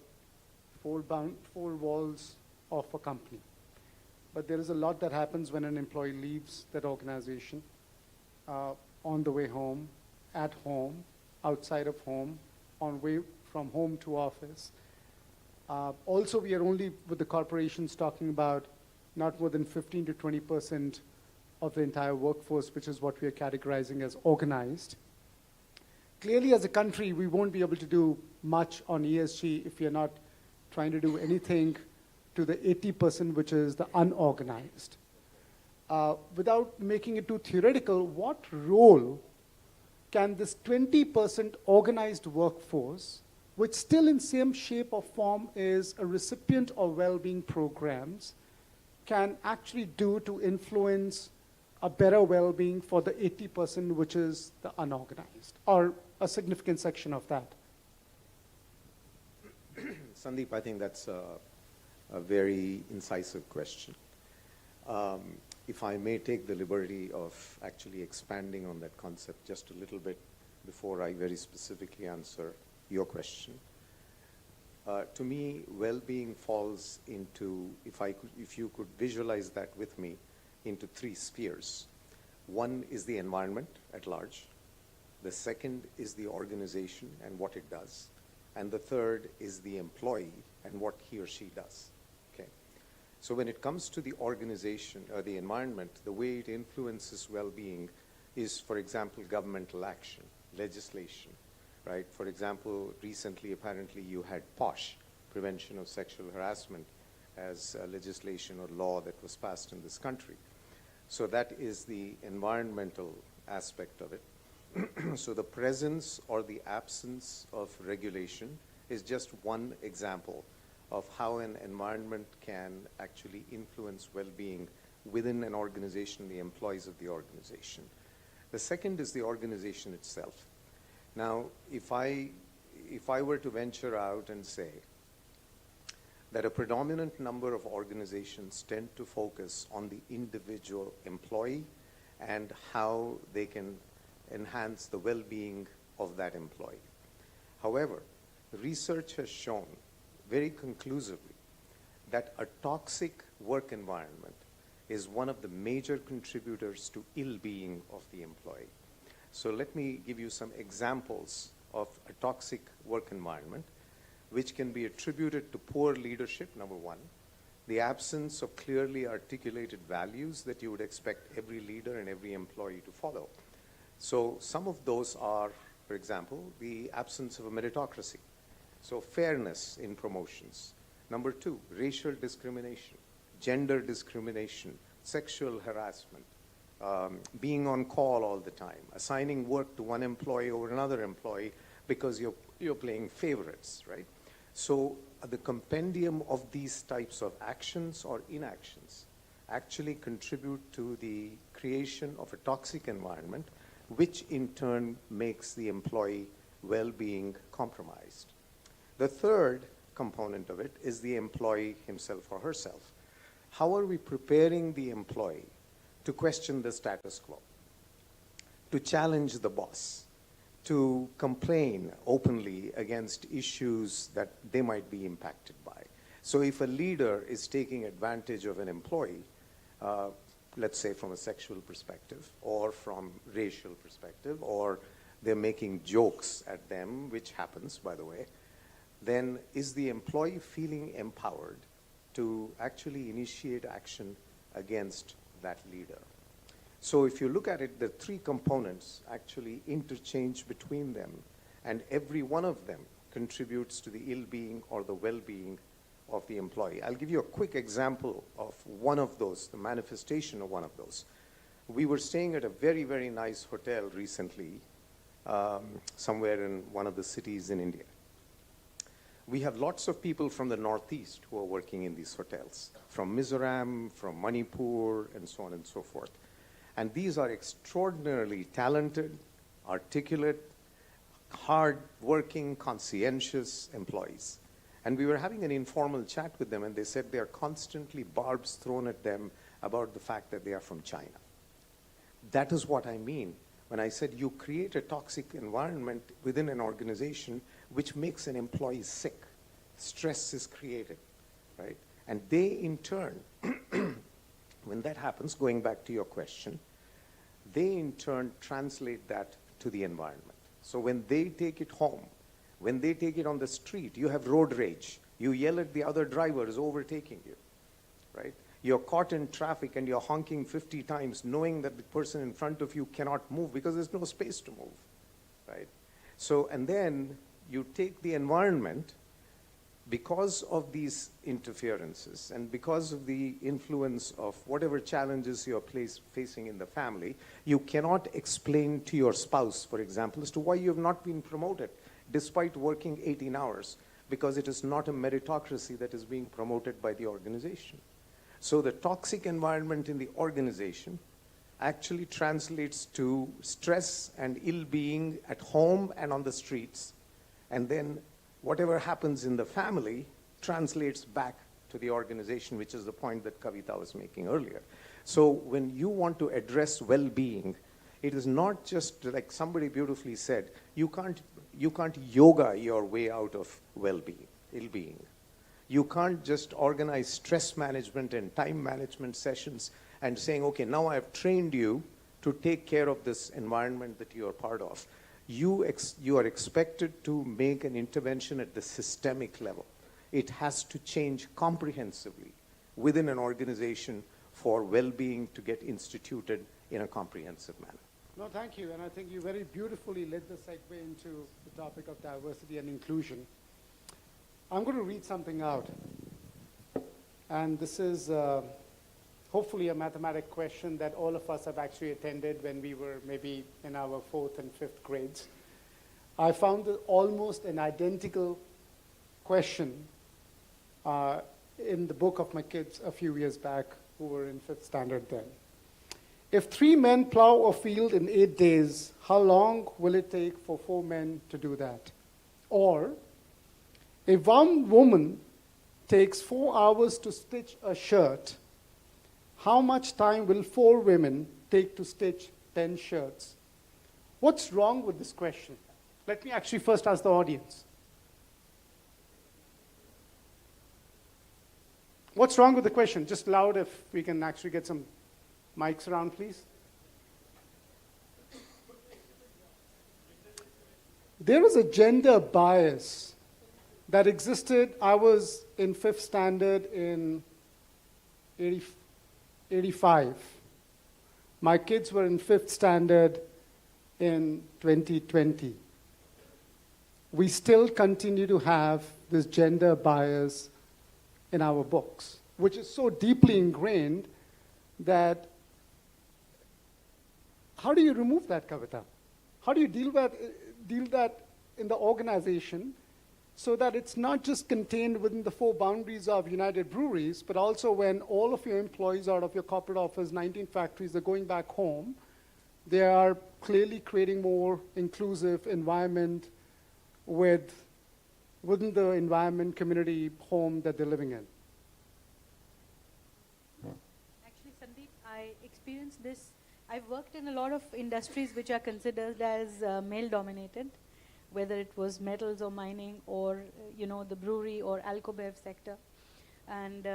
four walls of a company. But there is a lot that happens when an employee leaves that organization, on the way home, at home, outside of home, on way from home to office. Also, we are only with the corporations talking about not more than 15 to 20% of the entire workforce, which is what we are categorizing as organized. Clearly, as a country, we won't be able to do much on ESG if we are not trying to do anything to the 80%, which is the unorganized. Without making it too theoretical, what role can this 20% organized workforce, which still in some shape or form is a recipient of well-being programs, can actually do to influence a better well-being for the 80%, which is the unorganized, or a significant section of that? Sandeep, I think that's a very incisive question. If I may take the liberty of actually expanding on that concept just a little bit before I very specifically answer your question. To me, well-being falls into, if you could visualize that with me, into 3 spheres. One is the environment at large. The second is the organization and what it does. And the third is the employee and what he or she does. Okay. So when it comes to the organization or the environment, the way it influences well-being is, for example, governmental action, legislation, right? For example, recently, apparently, you had POSH, Prevention of Sexual Harassment, as legislation or law that was passed in this country. So that is the environmental aspect of it. So the presence or the absence of regulation is just one example of how an environment can actually influence well-being within an organization, the employees of the organization. The second is the organization itself. Now, if I were to venture out and say that a predominant number of organizations tend to focus on the individual employee and how they can enhance the well-being of that employee. However, research has shown very conclusively that a toxic work environment is one of the major contributors to ill-being of the employee. So let me give you some examples of a toxic work environment, which can be attributed to poor leadership, number one, the absence of clearly articulated values that you would expect every leader and every employee to follow. So some of those are, for example, the absence of a meritocracy. So fairness in promotions. Number two, racial discrimination, gender discrimination, sexual harassment, being on call all the time, assigning work to one employee over another employee because you're playing favorites, right? So the compendium of these types of actions or inactions actually contribute to the creation of a toxic environment, which in turn makes the employee well-being compromised. The third component of it is the employee himself or herself. How are we preparing the employee to question the status quo, to challenge the boss, to complain openly against issues that they might be impacted by? So if a leader is taking advantage of an employee, let's say from a sexual perspective or from racial perspective, or they're making jokes at them, which happens, by the way, then is the employee feeling empowered to actually initiate action against that leader? So if you look at it, the three components actually interchange between them, and every one of them contributes to the ill-being or the well-being of the employee. I'll give you a quick example of one of those, the manifestation of one of those. We were staying at a very, very nice hotel recently, somewhere in one of the cities in India. We have lots of people from the Northeast who are working in these hotels, from Mizoram, from Manipur, and so on and so forth. And these are extraordinarily talented, articulate, hard-working, conscientious employees. And we were having an informal chat with them, and they said there are constantly barbs thrown at them about the fact that they are from China. That is what I mean when I said you create a toxic environment within an organization which makes an employee sick. Stress is created, right? And they, in turn, when that happens, going back to your question, they, in turn, translate that to the environment. So when they take it home, when they take it on the street, you have road rage. You yell at the other drivers overtaking you, right? You're caught in traffic and you're honking 50 times knowing that the person in front of you cannot move because there's no space to move, right? So, and then you take the environment because of these interferences and because of the influence of whatever challenges you're facing in the family, you cannot explain to your spouse, for example, as to why you have not been promoted despite working 18 hours, because it is not a meritocracy that is being promoted by the organization. So the toxic environment in the organization actually translates to stress and ill-being at home and on the streets. And then whatever happens in the family translates back to the organization, which is the point that Kavita was making earlier. So when you want to address well-being, it is not just like somebody beautifully said, you can't yoga your way out of well-being, ill-being. You can't just organize stress management and time management sessions and saying, okay, now I've trained you to take care of this environment that you are part of. You are expected to make an intervention at the systemic level. It has to change comprehensively within an organization for well-being to get instituted in a comprehensive manner. No, thank you. And I think you very beautifully led the segue into the topic of diversity and inclusion. I'm going to read something out. And this is hopefully a mathematic question that all of us have actually attended when we were maybe in our 4th and 5th grades. I found almost an identical question in the book of my kids a few years back who were in 5th standard then. If 3 men plow a field in 8 days, how long will it take for 4 men to do that? Or, if one woman takes 4 hours to stitch a shirt, how much time will 4 women take to stitch 10 shirts? What's wrong with this question? Let me actually first ask the audience. What's wrong with the question? Just loud if we can actually get some mics around, please. There is a gender bias that existed. I was in 5th standard in 85. My kids were in 5th standard in 2020. We still continue to have this gender bias in our books, which is so deeply ingrained that how do you remove that, Kavita? How do you deal that in the organization so that it's not just contained within the 4 boundaries of United Breweries, but also when all of your employees out of your corporate office, 19 factories, are going back home, they are clearly creating more inclusive environment within the environment, community, home that they're living in. Actually, Sandeep, I experienced this. I've worked in a lot of industries which are considered as male-dominated, whether it was metals or mining or, the brewery or alcobev sector. And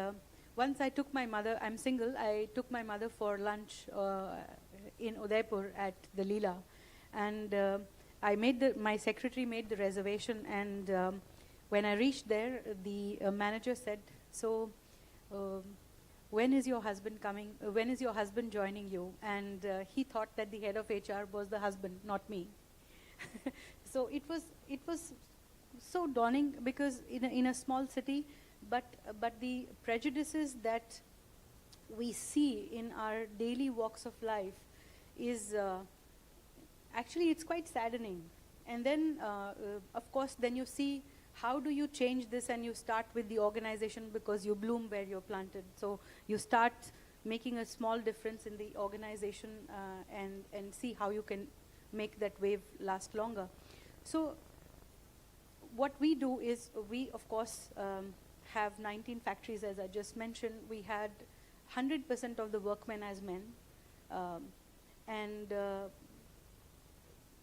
once I took my mother, I'm single, I took my mother for lunch in Udaipur at the Leela. And my secretary made the reservation, and when I reached there, the manager said, so when is your husband coming? When is your husband joining you? And he thought that the head of HR was the husband, not me. So it was so dawning, because in a small city, but the prejudices that we see in our daily walks of life is actually, it's quite saddening. And then, of course, then you see how do you change this, and you start with the organization, because you bloom where you're planted. So you start making a small difference in the organization and see how you can make that wave last longer. So what we do is we, of course, have 19 factories, as I just mentioned. We had 100% of the workmen as men. And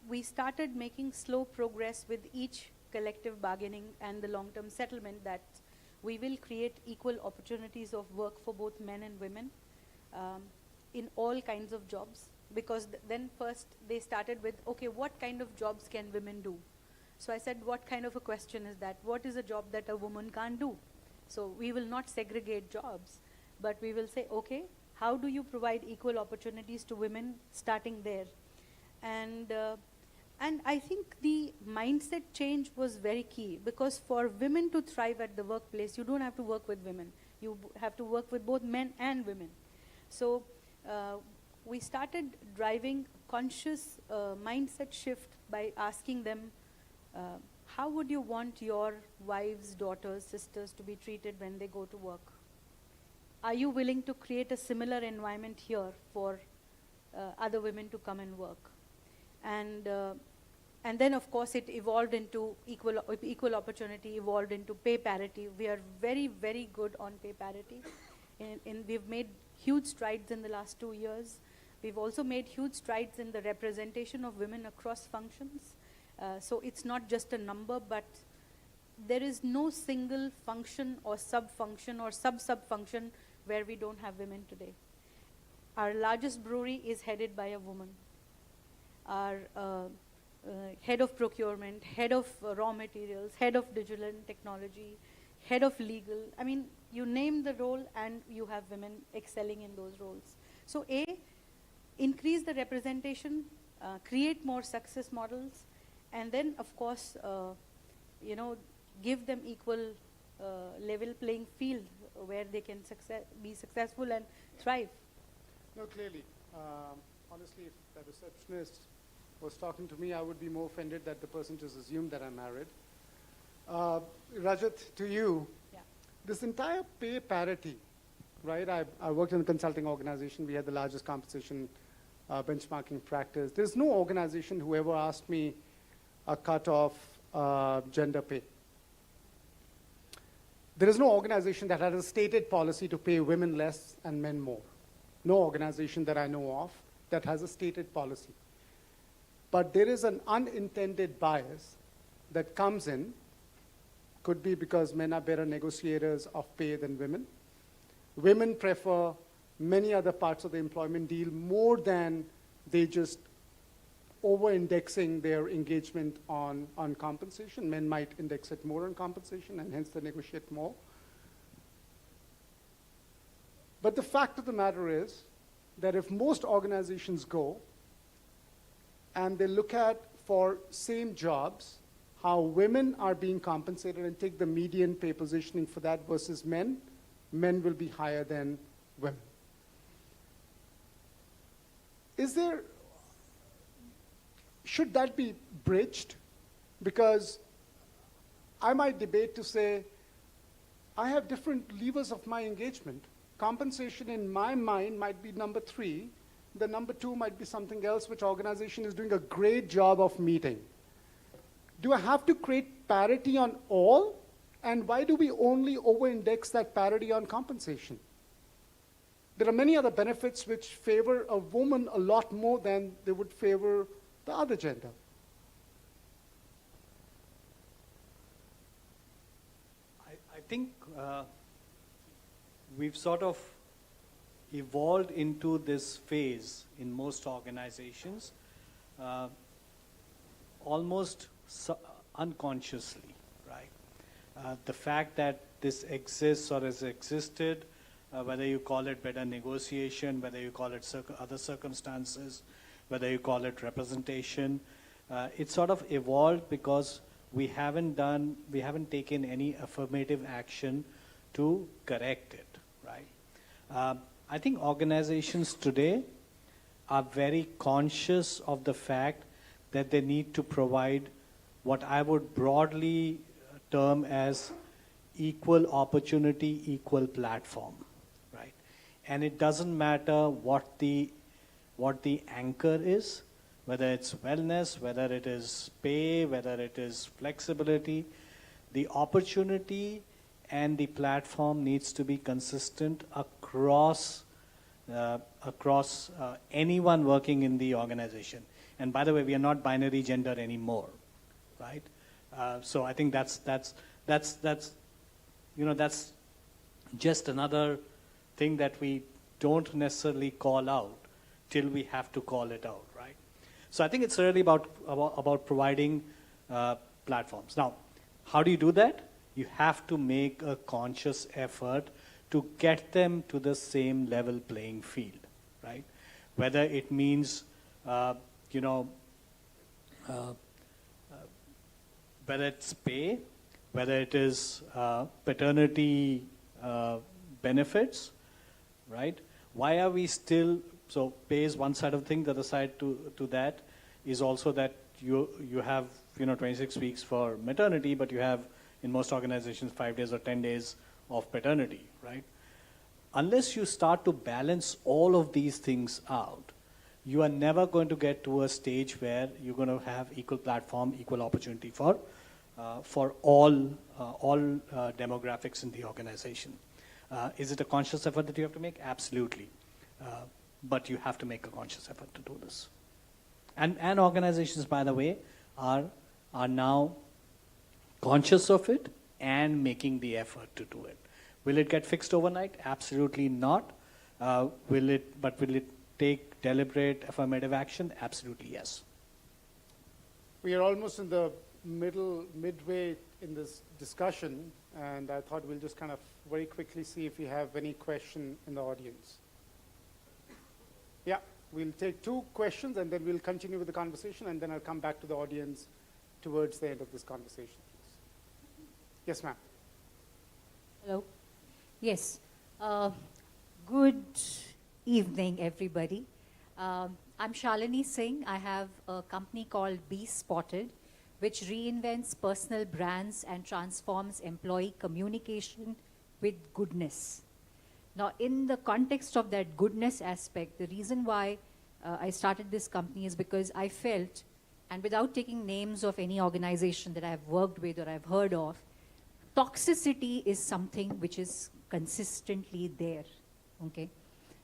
we started making slow progress with each collective bargaining and the long-term settlement that we will create equal opportunities of work for both men and women in all kinds of jobs. Because then first they started with, okay, what kind of jobs can women do? So I said, what kind of a question is that? What is a job that a woman can't do? So we will not segregate jobs, but we will say, okay, how do you provide equal opportunities to women starting there? And I think the mindset change was very key, because for women to thrive at the workplace, you don't have to work with women. You have to work with both men and women. So we started driving conscious mindset shift by asking them, how would you want your wives, daughters, sisters to be treated when they go to work? Are you willing to create a similar environment here for other women to come and work? And then, of course, it evolved into equal opportunity, evolved into pay parity. We are very, very good on pay parity. And we've made huge strides in the last 2 years. We've also made huge strides in the representation of women across functions. So it's not just a number, but there is no single function or sub-function or sub-sub-function where we don't have women today. Our largest brewery is headed by a woman. Our head of procurement, head of raw materials, head of digital and technology, head of legal. I mean, you name the role and you have women excelling in those roles. So A, increase the representation, create more success models, and then of course, you know, give them equal level playing field where they can be successful and thrive. No, clearly. Honestly, if the receptionist was talking to me, I would be more offended that the person just assumed that I'm married. Rajat, to you, this entire pay parity, right? I worked in a consulting organization. We had the largest compensation benchmarking practice. There's no organization who ever asked me a cut of gender pay. There is no organization that has a stated policy to pay women less and men more. No organization that I know of that has a stated policy. But there is an unintended bias that comes in. Could be because men are better negotiators of pay than women. Women prefer many other parts of the employment deal more than they just over-indexing their engagement on compensation. Men might index it more on compensation, and hence they negotiate more. But the fact of the matter is that if most organizations go and they look at, for same jobs, how women are being compensated and take the median pay positioning for that versus men, men will be higher than women. Should that be bridged? Because I might debate to say, I have different levers of my engagement. Compensation in my mind might be number 3. The number 2 might be something else which organization is doing a great job of meeting. Do I have to create parity on all? And why do we only over-index that parity on compensation? There are many other benefits which favor a woman a lot more than they would favor the other gender. I think we've sort of evolved into this phase in most organizations almost unconsciously, right? The fact that this exists or has existed, whether you call it better negotiation, whether you call it other circumstances, whether you call it representation, it sort of evolved because we haven't taken any affirmative action to correct it, right? I think organizations today are very conscious of the fact that they need to provide what I would broadly term as equal opportunity, equal platform, right? And it doesn't matter what the anchor is, whether it's wellness, whether it is pay, whether it is flexibility. The opportunity and the platform needs to be consistent across anyone working in the organization. And by the way, we are not binary gender anymore, right? So I think that's just another thing that we don't necessarily call out till we have to call it out, right? So I think it's really about providing platforms. Now, how do you do that? You have to make a conscious effort to get them to the same level playing field, right? Whether it means, whether it's pay, whether it is paternity benefits, right? Why are we still, so pay is one side of the thing, the other side to that is also that you have 26 weeks for maternity, but you have in most organizations 5 days or 10 days of paternity, right? Unless you start to balance all of these things out, you are never going to get to a stage where you're going to have equal platform, equal opportunity for all demographics in the organization. Is it a conscious effort that you have to make? Absolutely. But you have to make a conscious effort to do this. And organizations, by the way, are now conscious of it and making the effort to do it. Will it get fixed overnight? Absolutely not. Will it take deliberate affirmative action? Absolutely yes. We are almost in the midway in this discussion. and I thought we'll just kind of very quickly see if we have any question in the audience. Yeah, we'll take 2 questions and then we'll continue with the conversation, and then I'll come back to the audience towards the end of this conversation. Yes, ma'am. Hello. Yes. Good evening, everybody. I'm Shalini Singh. I have a company called Be Spotted, which reinvents personal brands and transforms employee communication with goodness. Now, in the context of that goodness aspect, the reason why I started this company is because I felt, and without taking names of any organization that I've worked with or I've heard of, toxicity is something which is consistently there, okay?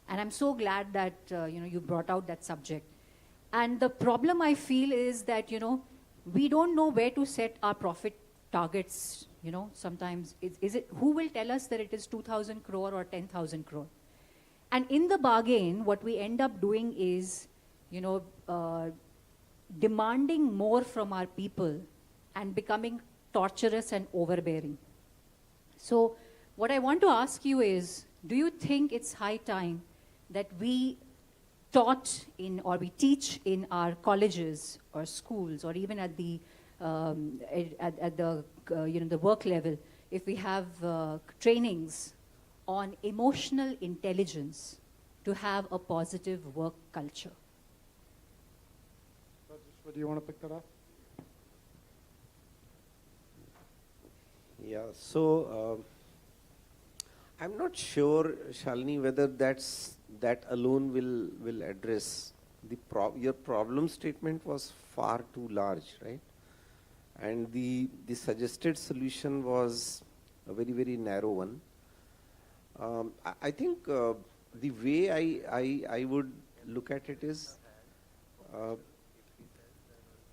And I'm so glad that, you brought out that subject. And the problem I feel is that, we don't know where to set our profit targets, sometimes. Who will tell us that it is 2,000 crore or 10,000 crore? And in the bargain, what we end up doing is, demanding more from our people and becoming torturous and overbearing. So what I want to ask you is, do you think it's high time that we teach in our colleges or schools, or even at the the work level, if we have trainings on emotional intelligence to have a positive work culture? Do you want to pick that up? Yeah, so I'm not sure, Shalini, whether that alone will address your problem statement was far too large, right? And the suggested solution was a very, very narrow one. I think the way I would look at it is,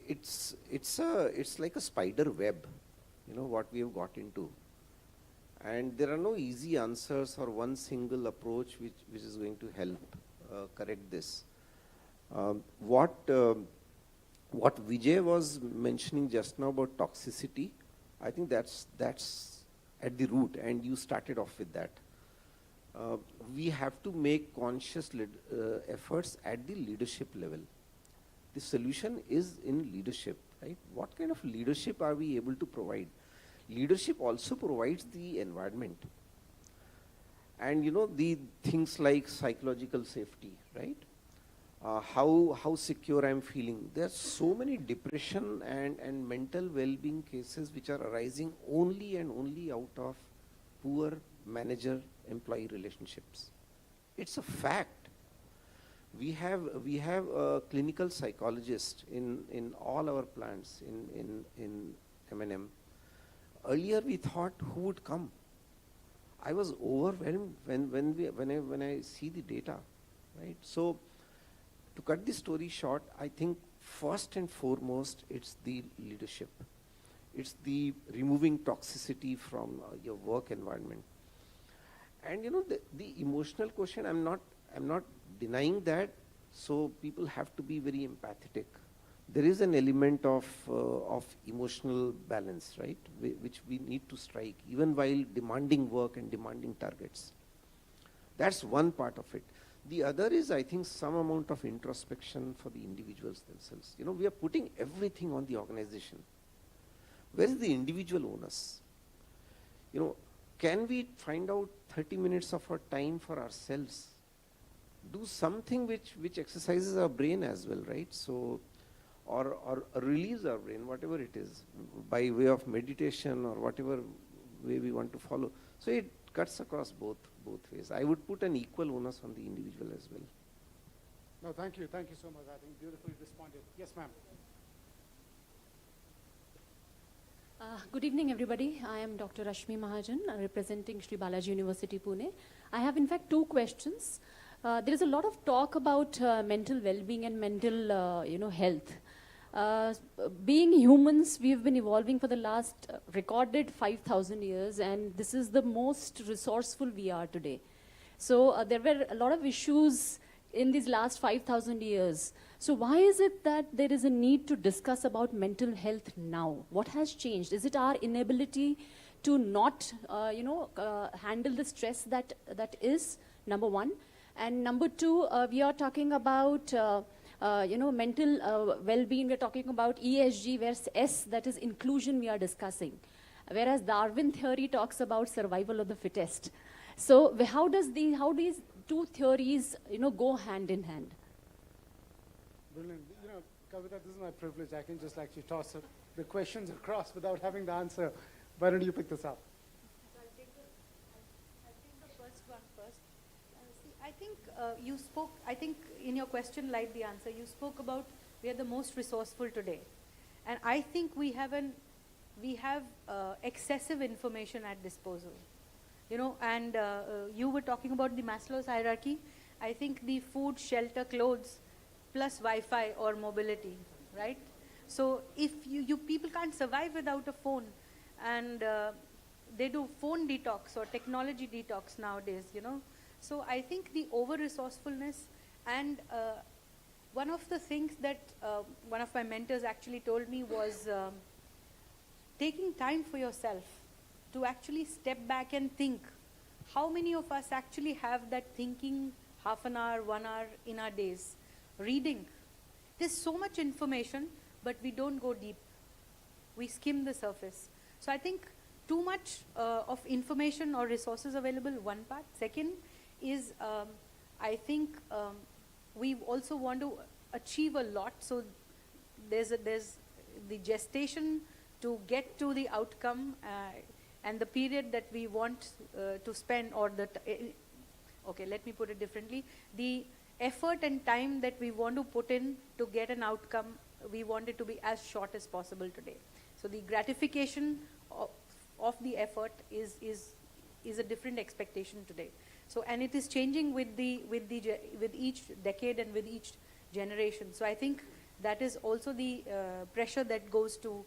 it's like a spider web, what we have got into. And there are no easy answers or one single approach which is going to help correct this. What Vijay was mentioning just now about toxicity, I think that's at the root, and you started off with that. We have to make conscious efforts at the leadership level. The solution is in leadership, right? What kind of leadership are we able to provide? Leadership also provides the environment. And the things like psychological safety, right? How secure I'm feeling. There are so many depression and mental well-being cases which are arising only and only out of poor manager-employee relationships. It's a fact. We have a clinical psychologist in all our plants in M&M. Earlier we thought who would come. I was overwhelmed when I see the data, right? So to cut the story short, I think first and foremost it's the leadership. It's the removing toxicity from your work environment. And the emotional quotient, I'm not denying that. So people have to be very empathetic. There is an element of emotional balance, right, which we need to strike, even while demanding work and demanding targets. That's one part of it. The other is, I think, some amount of introspection for the individuals themselves. We are putting everything on the organization. Where is the individual onus? Can we find out 30 minutes of our time for ourselves? Do something which exercises our brain as well, right? So, or release our brain, whatever it is, by way of meditation or whatever way we want to follow. So it cuts across both ways. I would put an equal onus on the individual as well. No, thank you. Thank you so much. I think beautifully responded. Yes, ma'am. Good evening, everybody. I am Dr. Rashmi Mahajan, representing Sri Balaji University, Pune. I have, in fact, 2 questions. There is a lot of talk about mental well-being and mental, health. Being humans, we have been evolving for the last recorded 5,000 years, and this is the most resourceful we are today. So there were a lot of issues in these last 5,000 years. So why is it that there is a need to discuss about mental health now? What has changed? Is it our inability to not, handle the stress that is, number one. And number two, we are talking about, mental well-being. We're talking about ESG, where S, that is inclusion, we are discussing. Whereas Darwin theory talks about survival of the fittest. So how these two theories, go hand in hand? Brilliant. Kavita, this is my privilege. I can just actually toss the questions across without having the answer. Why don't you pick this up? I'll take the first one first. I think in your question lied the answer. You spoke about we are the most resourceful today. And I think we have excessive information at disposal. And you were talking about the Maslow's hierarchy. I think the food, shelter, clothes, plus Wi-Fi or mobility, right? So if you people can't survive without a phone, and they do phone detox or technology detox nowadays, So I think the over-resourcefulness, and one of the things that one of my mentors actually told me was taking time for yourself to actually step back and think. How many of us actually have that thinking half an hour, 1 hour in our days? Reading. There's so much information, but we don't go deep. We skim the surface. So I think too much of information or resources available, one part. Second is, I think we also want to achieve a lot. So there's the gestation to get to the outcome and the period that we want to spend, or okay, let me put it differently. The effort and time that we want to put in to get an outcome, we want it to be as short as possible today. So the gratification of the effort is a different expectation today. So, and it is changing with each decade and with each generation. So I think that is also the pressure that goes to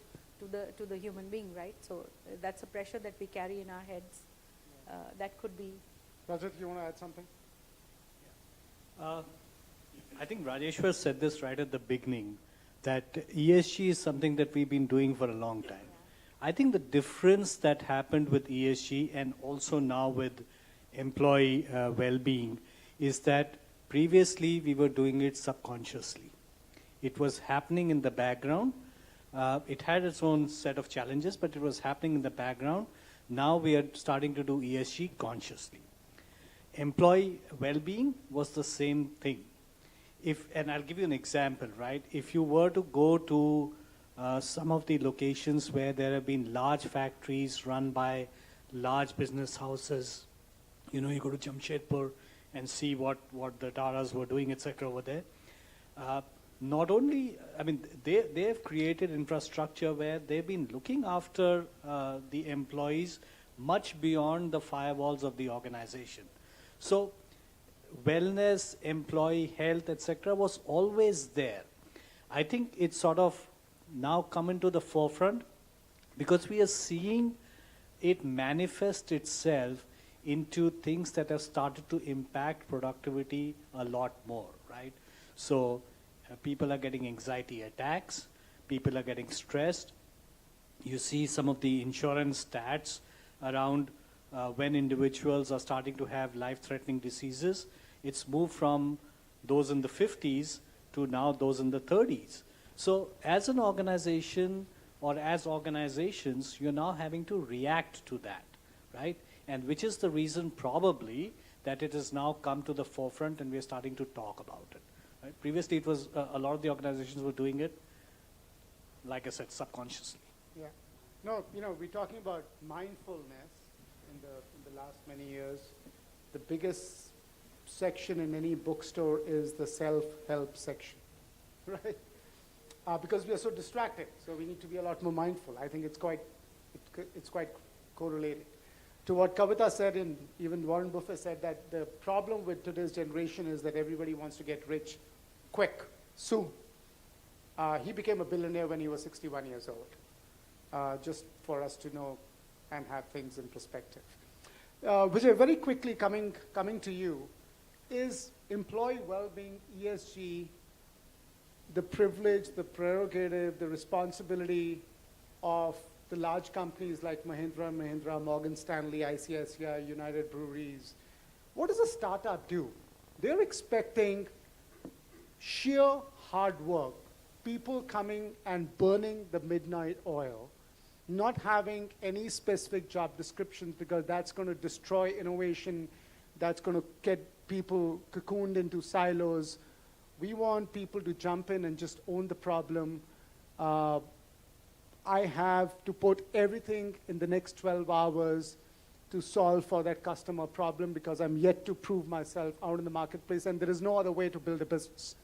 the human being, right? So that's a pressure that we carry in our heads. That could be. Rajat, you want to add something? I think Rajeshwar said this right at the beginning, that ESG is something that we've been doing for a long time. I think the difference that happened with ESG and also now with employee well-being is that previously we were doing it subconsciously. It was happening in the background. It had its own set of challenges, but it was happening in the background. Now we are starting to do ESG consciously. Employee well-being was the same thing. And I'll give you an example, right? If you were to go to some of the locations where there have been large factories run by large business houses, you go to Jamshedpur and see what the Taras were doing, etc. over there. Not only, they have created infrastructure where they've been looking after the employees much beyond the firewalls of the organization. So wellness, employee health, etc. was always there. I think it's sort of now come into the forefront because we are seeing it manifest itself into things that have started to impact productivity a lot more, right? So people are getting anxiety attacks, people are getting stressed. You see some of the insurance stats around when individuals are starting to have life-threatening diseases. It's moved from those in the 50s to now those in the 30s. So as an organization or as organizations, you're now having to react to that, right? And which is the reason probably that it has now come to the forefront and we're starting to talk about it. Right? Previously it was, a lot of the organizations were doing it, like I said, subconsciously. Yeah. No, we're talking about mindfulness in the last many years. The biggest section in any bookstore is the self-help section, right? Because we are so distracted, so we need to be a lot more mindful. I think it's quite correlated to what Kavita said, and even Warren Buffett said that the problem with today's generation is that everybody wants to get rich quick, soon. He became a billionaire when he was 61 years old, just for us to know and have things in perspective. Vijay, very quickly coming to you, is employee well-being, ESG, the privilege, the prerogative, the responsibility of the large companies like Mahindra & Mahindra, Morgan Stanley, ICICI, United Breweries, what does a startup do? They're expecting sheer hard work, people coming and burning the midnight oil, not having any specific job descriptions because that's going to destroy innovation, that's going to get people cocooned into silos. We want people to jump in and just own the problem. I have to put everything in the next 12 hours to solve for that customer problem because I'm yet to prove myself out in the marketplace, and there is no other way to build a business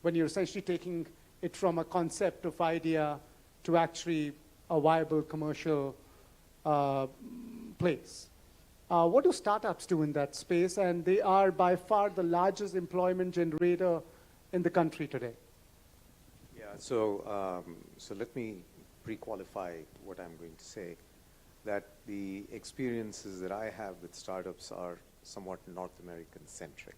when you're essentially taking it from a concept of idea to actually a viable commercial place. What do startups do in that space? And they are by far the largest employment generator in the country today. Yeah, so let me pre-qualify what I'm going to say, that the experiences that I have with startups are somewhat North American centric.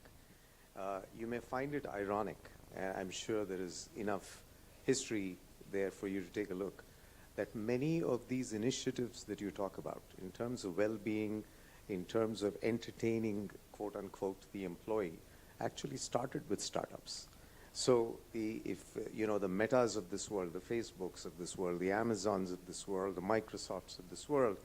You may find it ironic, and I'm sure there is enough history there for you to take a look, that many of these initiatives that you talk about in terms of well-being, in terms of entertaining, quote unquote, the employee, actually started with startups. So if the Metas of this world, the Facebooks of this world, the Amazons of this world, the Microsofts of this world,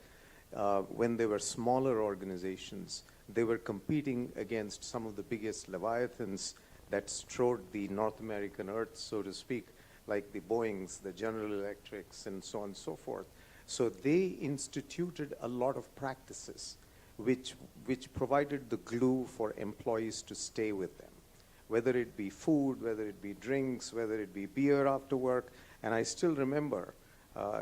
when they were smaller organizations, they were competing against some of the biggest leviathans that strode the North American earth, so to speak, like the Boeings, the General Electrics, and so on and so forth. So they instituted a lot of practices which provided the glue for employees to stay with them, whether it be food, whether it be drinks, whether it be beer after work. And I still remember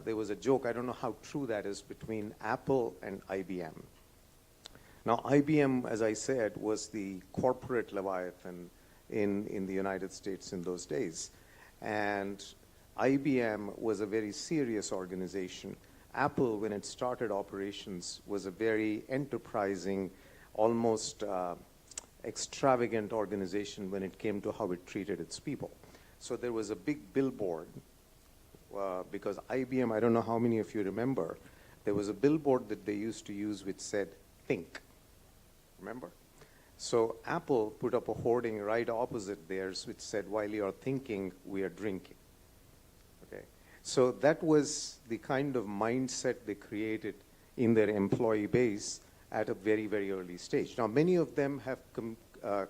there was a joke, I don't know how true that is, between Apple and IBM. Now, IBM, as I said, was the corporate leviathan in the United States in those days. And IBM was a very serious organization. Apple, when it started operations, was a very enterprising, almost extravagant organization when it came to how it treated its people. So there was a big billboard, because IBM, I don't know how many of you remember, there was a billboard that they used to use which said, think. Remember? So Apple put up a hoarding right opposite theirs which said, while you're thinking, we are drinking. Okay. So that was the kind of mindset they created in their employee base at a very, very early stage. Now, many of them have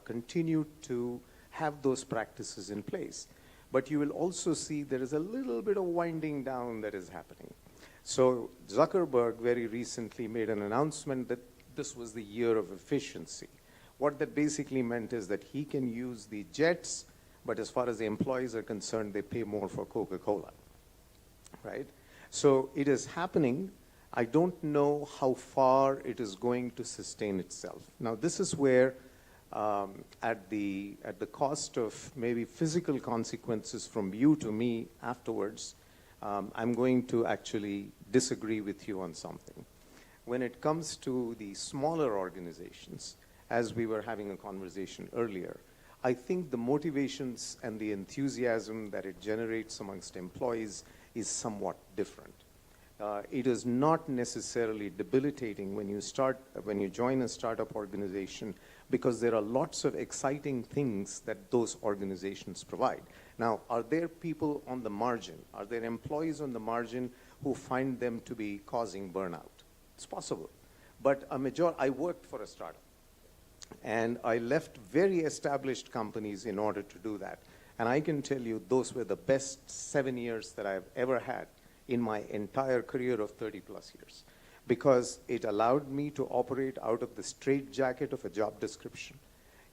continued to have those practices in place. But you will also see there is a little bit of winding down that is happening. So Zuckerberg very recently made an announcement that this was the year of efficiency. What that basically meant is that he can use the jets, but as far as the employees are concerned, they pay more for Coca-Cola, right? So it is happening. I don't know how far it is going to sustain itself. Now, this is where, at the cost of maybe physical consequences from you to me afterwards, I'm going to actually disagree with you on something. When it comes to the smaller organizations, as we were having a conversation earlier, I think the motivations and the enthusiasm that it generates amongst employees is somewhat different. It is not necessarily debilitating when you join a startup organization, because there are lots of exciting things that those organizations provide. Now, are there people on the margin? Are there employees on the margin who find them to be causing burnout? It's possible. But I worked for a startup. And I left very established companies in order to do that. And I can tell you those were the best 7 years that I've ever had in my entire career of 30 plus years, because it allowed me to operate out of the straitjacket of a job description.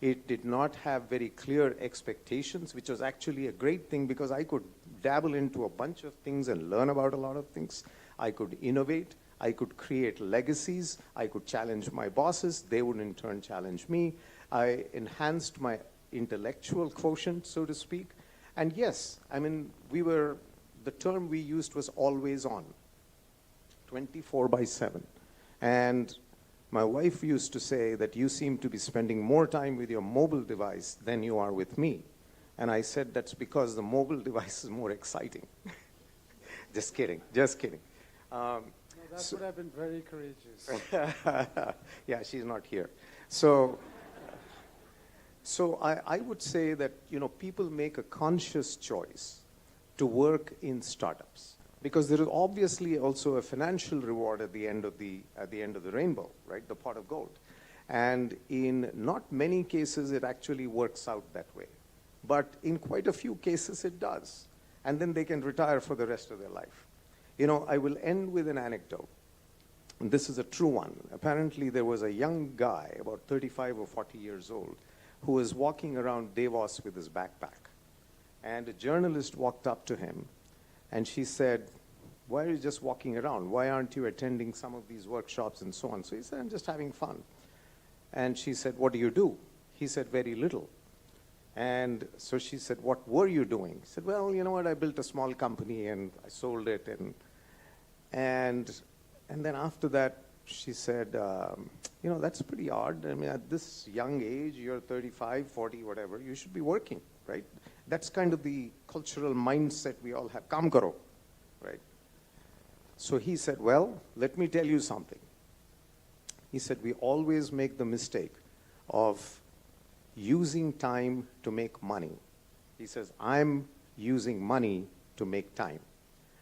It did not have very clear expectations, which was actually a great thing because I could dabble into a bunch of things and learn about a lot of things. I could innovate. I could create legacies. I could challenge my bosses. They would in turn challenge me. I enhanced my intellectual quotient, so to speak. And yes, I mean, the term we used was always on, 24/7. And my wife used to say that you seem to be spending more time with your mobile device than you are with me. And I said that's because the mobile device is more exciting. Just kidding, just kidding. That would have been very courageous. Yeah, she's not here. So I would say that, people make a conscious choice to work in startups because there is obviously also a financial reward at the end of the rainbow, right? The pot of gold. And in not many cases, it actually works out that way. But in quite a few cases, it does. And then they can retire for the rest of their life. I will end with an anecdote. And this is a true one. Apparently, there was a young guy, about 35 or 40 years old, who was walking around Davos with his backpack. And a journalist walked up to him, and she said, "Why are you just walking around? Why aren't you attending some of these workshops and so on?" So he said, "I'm just having fun." And she said, "What do you do?" He said, "Very little." And so she said, "What were you doing?" He said, "Well, you know what, I built a small company and I sold it. And then after that, she said, that's pretty odd. I mean, at this young age, you're 35, 40, whatever, you should be working, right? That's kind of the cultural mindset we all have. Kaam karo, right? So he said, "Well, let me tell you something." He said, "We always make the mistake of using time to make money." He says, "I'm using money to make time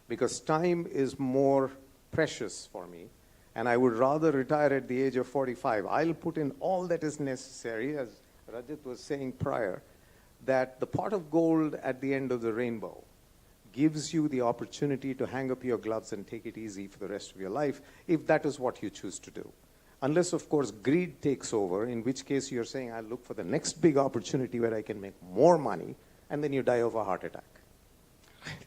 because time is more precious for me, and I would rather retire at the age of 45. I'll put in all that is necessary," as Rajat was saying prior, that the pot of gold at the end of the rainbow gives you the opportunity to hang up your gloves and take it easy for the rest of your life, if that is what you choose to do. Unless, of course, greed takes over, in which case you're saying, "I'll look for the next big opportunity where I can make more money," and then you die of a heart attack. I don't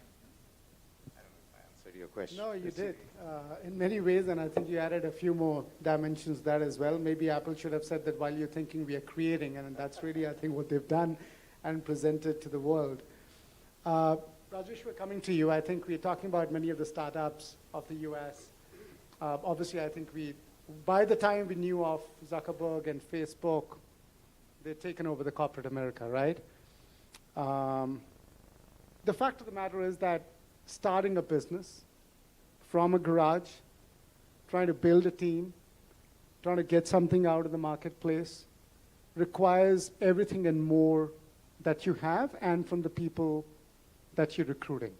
know if I answered your question. No, you did, in many ways, and I think you added a few more dimensions there as well. Maybe Apple should have said that while you're thinking, we are creating, and that's really, I think, what they've done and presented to the world. Rajesh, we're coming to you. I think we're talking about many of the startups of the US. Obviously, I think by the time we knew of Zuckerberg and Facebook, they'd taken over the corporate America, right? The fact of the matter is that starting a business from a garage, trying to build a team, trying to get something out of the marketplace, requires everything and more that you have and from the people that you're recruiting.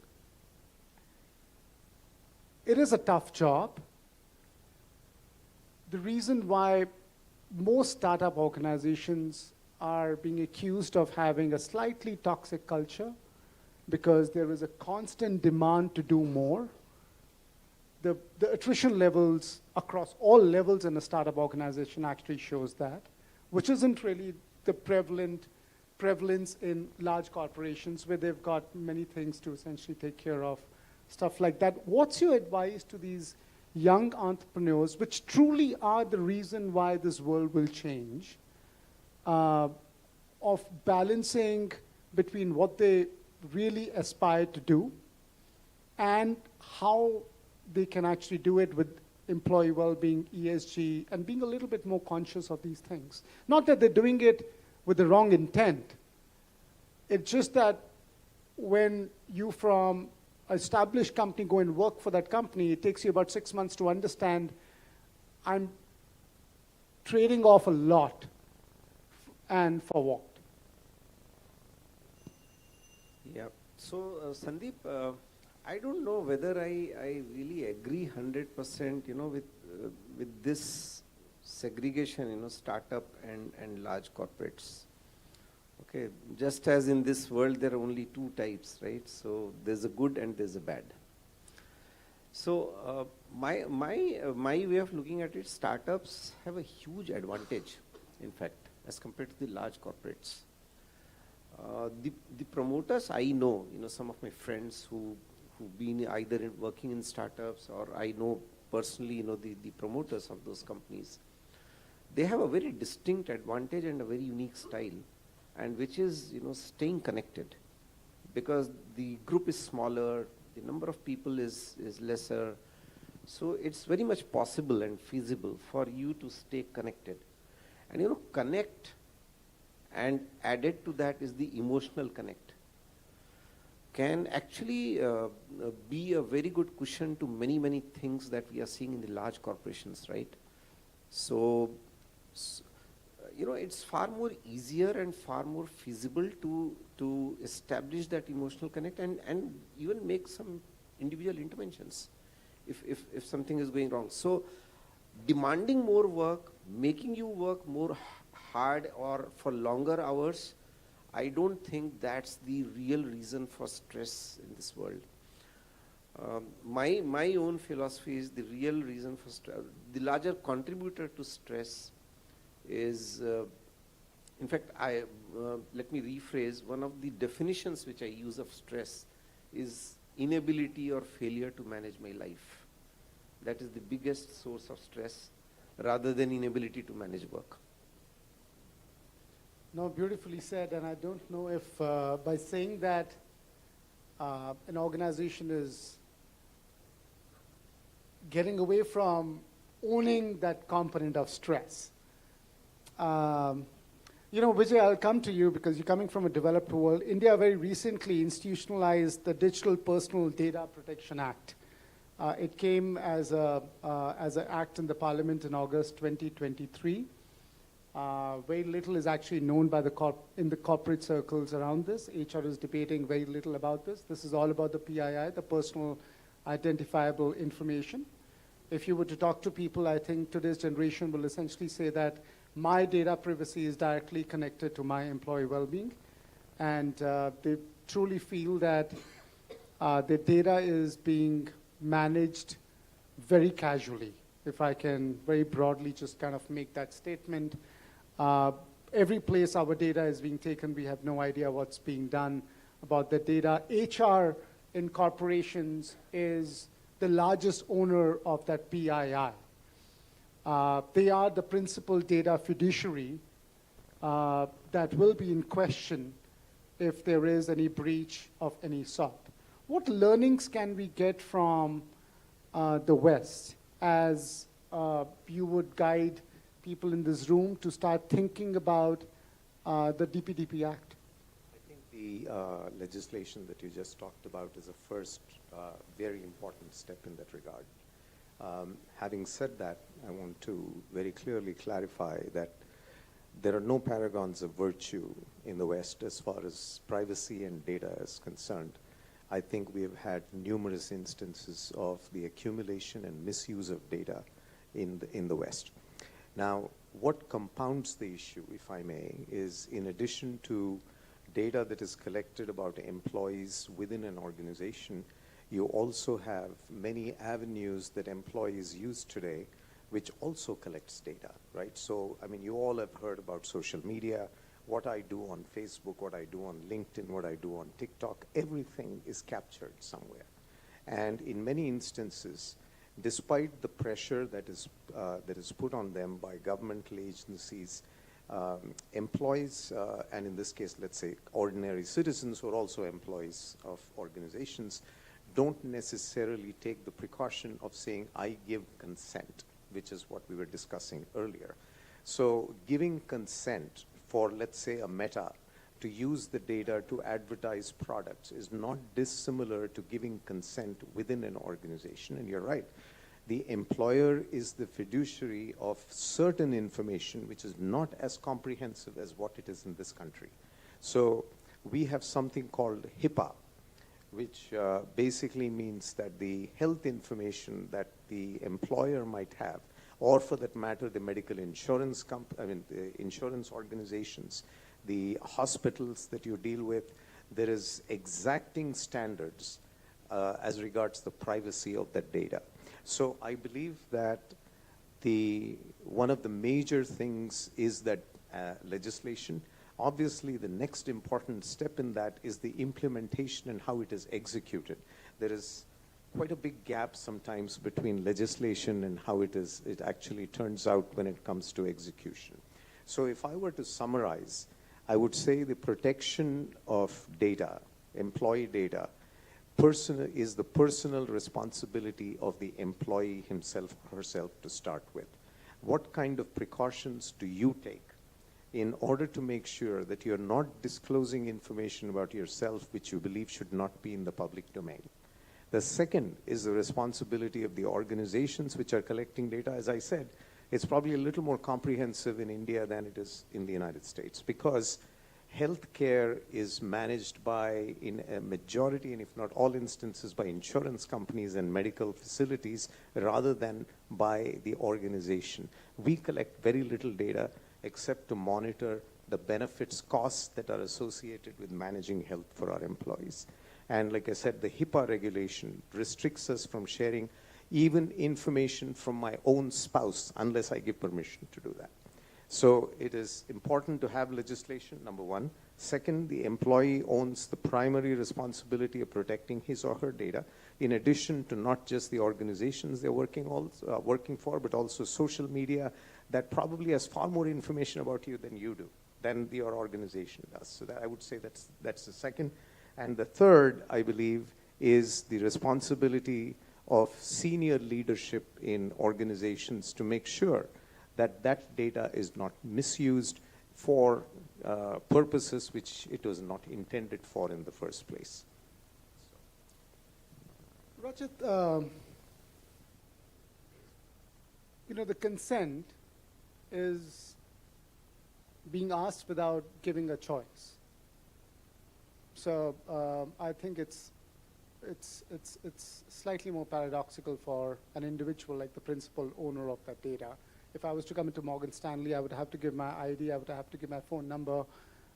It is a tough job. The reason why most startup organizations are being accused of having a slightly toxic culture because there is a constant demand to do more. The attrition levels across all levels in a startup organization actually shows that, which isn't really the prevalence in large corporations where they've got many things to essentially take care of, stuff like that. What's your advice to these young entrepreneurs, which truly are the reason why this world will change, of balancing between what they really aspire to do and how they can actually do it with employee well-being, ESG, and being a little bit more conscious of these things? Not that they're doing it with the wrong intent. It's just that when you from an established company go and work for that company, it takes you about 6 months to understand I'm trading off a lot and for what? Yeah. So, Sandeep, I don't know whether I really agree 100%, with this segregation, startup and large corporates. Okay, just as in this world there are only two types, right? So there's a good and there's a bad. So my way of looking at it, startups have a huge advantage, in fact, as compared to the large corporates. The promoters I know, some of my friends who've been either working in startups, or I know personally, the promoters of those companies. They have a very distinct advantage and a very unique style, and which is, staying connected, because the group is smaller, the number of people is lesser. So it's very much possible and feasible for you to stay connected. And connect, and added to that is the emotional connect. can actually be a very good cushion to many, many things that we are seeing in the large corporations, right? So, it's far more easier and far more feasible to establish that emotional connect and even make some individual interventions if something is going wrong. So, demanding more work, making you work more hard or for longer hours, I don't think that's the real reason for stress in this world. My own philosophy is the real reason for stress. The larger contributor to stress is, in fact, let me rephrase, one of the definitions which I use of stress is inability or failure to manage my life. That is the biggest source of stress rather than inability to manage work. No, beautifully said, and I don't know if by saying that an organization is getting away from owning that component of stress. Vijay, I'll come to you because you're coming from a developed world. India very recently institutionalized the Digital Personal Data Protection Act. It came as an act in the Parliament in August 2023. Very little is actually known by in the corporate circles around this. HR is debating very little about this. This is all about the PII, the personal identifiable information. If you were to talk to people, I think today's generation will essentially say that my data privacy is directly connected to my employee well-being. And they truly feel that their data is being managed very casually. If I can very broadly just kind of make that statement. Every place our data is being taken, we have no idea what's being done about the data. HR in corporations is the largest owner of that PII. They are the principal data fiduciary that will be in question if there is any breach of any sort. What learnings can we get from the West as you would guide people in this room to start thinking about the DPDP Act? I think the legislation that you just talked about is a first very important step in that regard. Having said that, I want to very clearly clarify that there are no paragons of virtue in the West as far as privacy and data is concerned. I think we have had numerous instances of the accumulation and misuse of data in the West. Now, what compounds the issue, if I may, is in addition to data that is collected about employees within an organization, you also have many avenues that employees use today, which also collects data, right? So, I mean, you all have heard about social media, what I do on Facebook, what I do on LinkedIn, what I do on TikTok, everything is captured somewhere. And in many instances, despite the pressure that is put on them by governmental agencies, employees, and in this case, let's say ordinary citizens who are also employees of organizations, don't necessarily take the precaution of saying, I give consent, which is what we were discussing earlier. So giving consent for, let's say, a Meta to use the data to advertise products is not dissimilar to giving consent within an organization. And you're right, the employer is the fiduciary of certain information which is not as comprehensive as what it is in this country. So we have something called HIPAA, which basically means that the health information that the employer might have, or for that matter, the medical insurance the insurance organizations, the hospitals that you deal with, there is exacting standards as regards the privacy of that data. So I believe that one of the major things is that legislation. Obviously, the next important step in that is the implementation and how it is executed. There is quite a big gap sometimes between legislation and how it actually turns out when it comes to execution. So if I were to summarize, I would say the protection of data, employee data, is the personal responsibility of the employee himself or herself to start with. What kind of precautions do you take in order to make sure that you're not disclosing information about yourself which you believe should not be in the public domain. The second is the responsibility of the organizations which are collecting data. As I said, it's probably a little more comprehensive in India than it is in the United States, because healthcare is managed by, in a majority and if not all instances, by insurance companies and medical facilities rather than by the organization. We collect very little data except to monitor the benefits, costs that are associated with managing health for our employees. And like I said, the HIPAA regulation restricts us from sharing even information from my own spouse unless I give permission to do that. So it is important to have legislation, number one. Second, the employee owns the primary responsibility of protecting his or her data, in addition to not just the organizations they're working for, but also social media that probably has far more information about you than you do, than your organization does. So that I would say that's the second. And the third, I believe, is the responsibility of senior leadership in organizations to make sure that that data is not misused for purposes which it was not intended for in the first place. Rajat, the consent is being asked without giving a choice. So I think it's slightly more paradoxical for an individual like the principal owner of that data. If I was to come into Morgan Stanley, I would have to give my ID, I would have to give my phone number.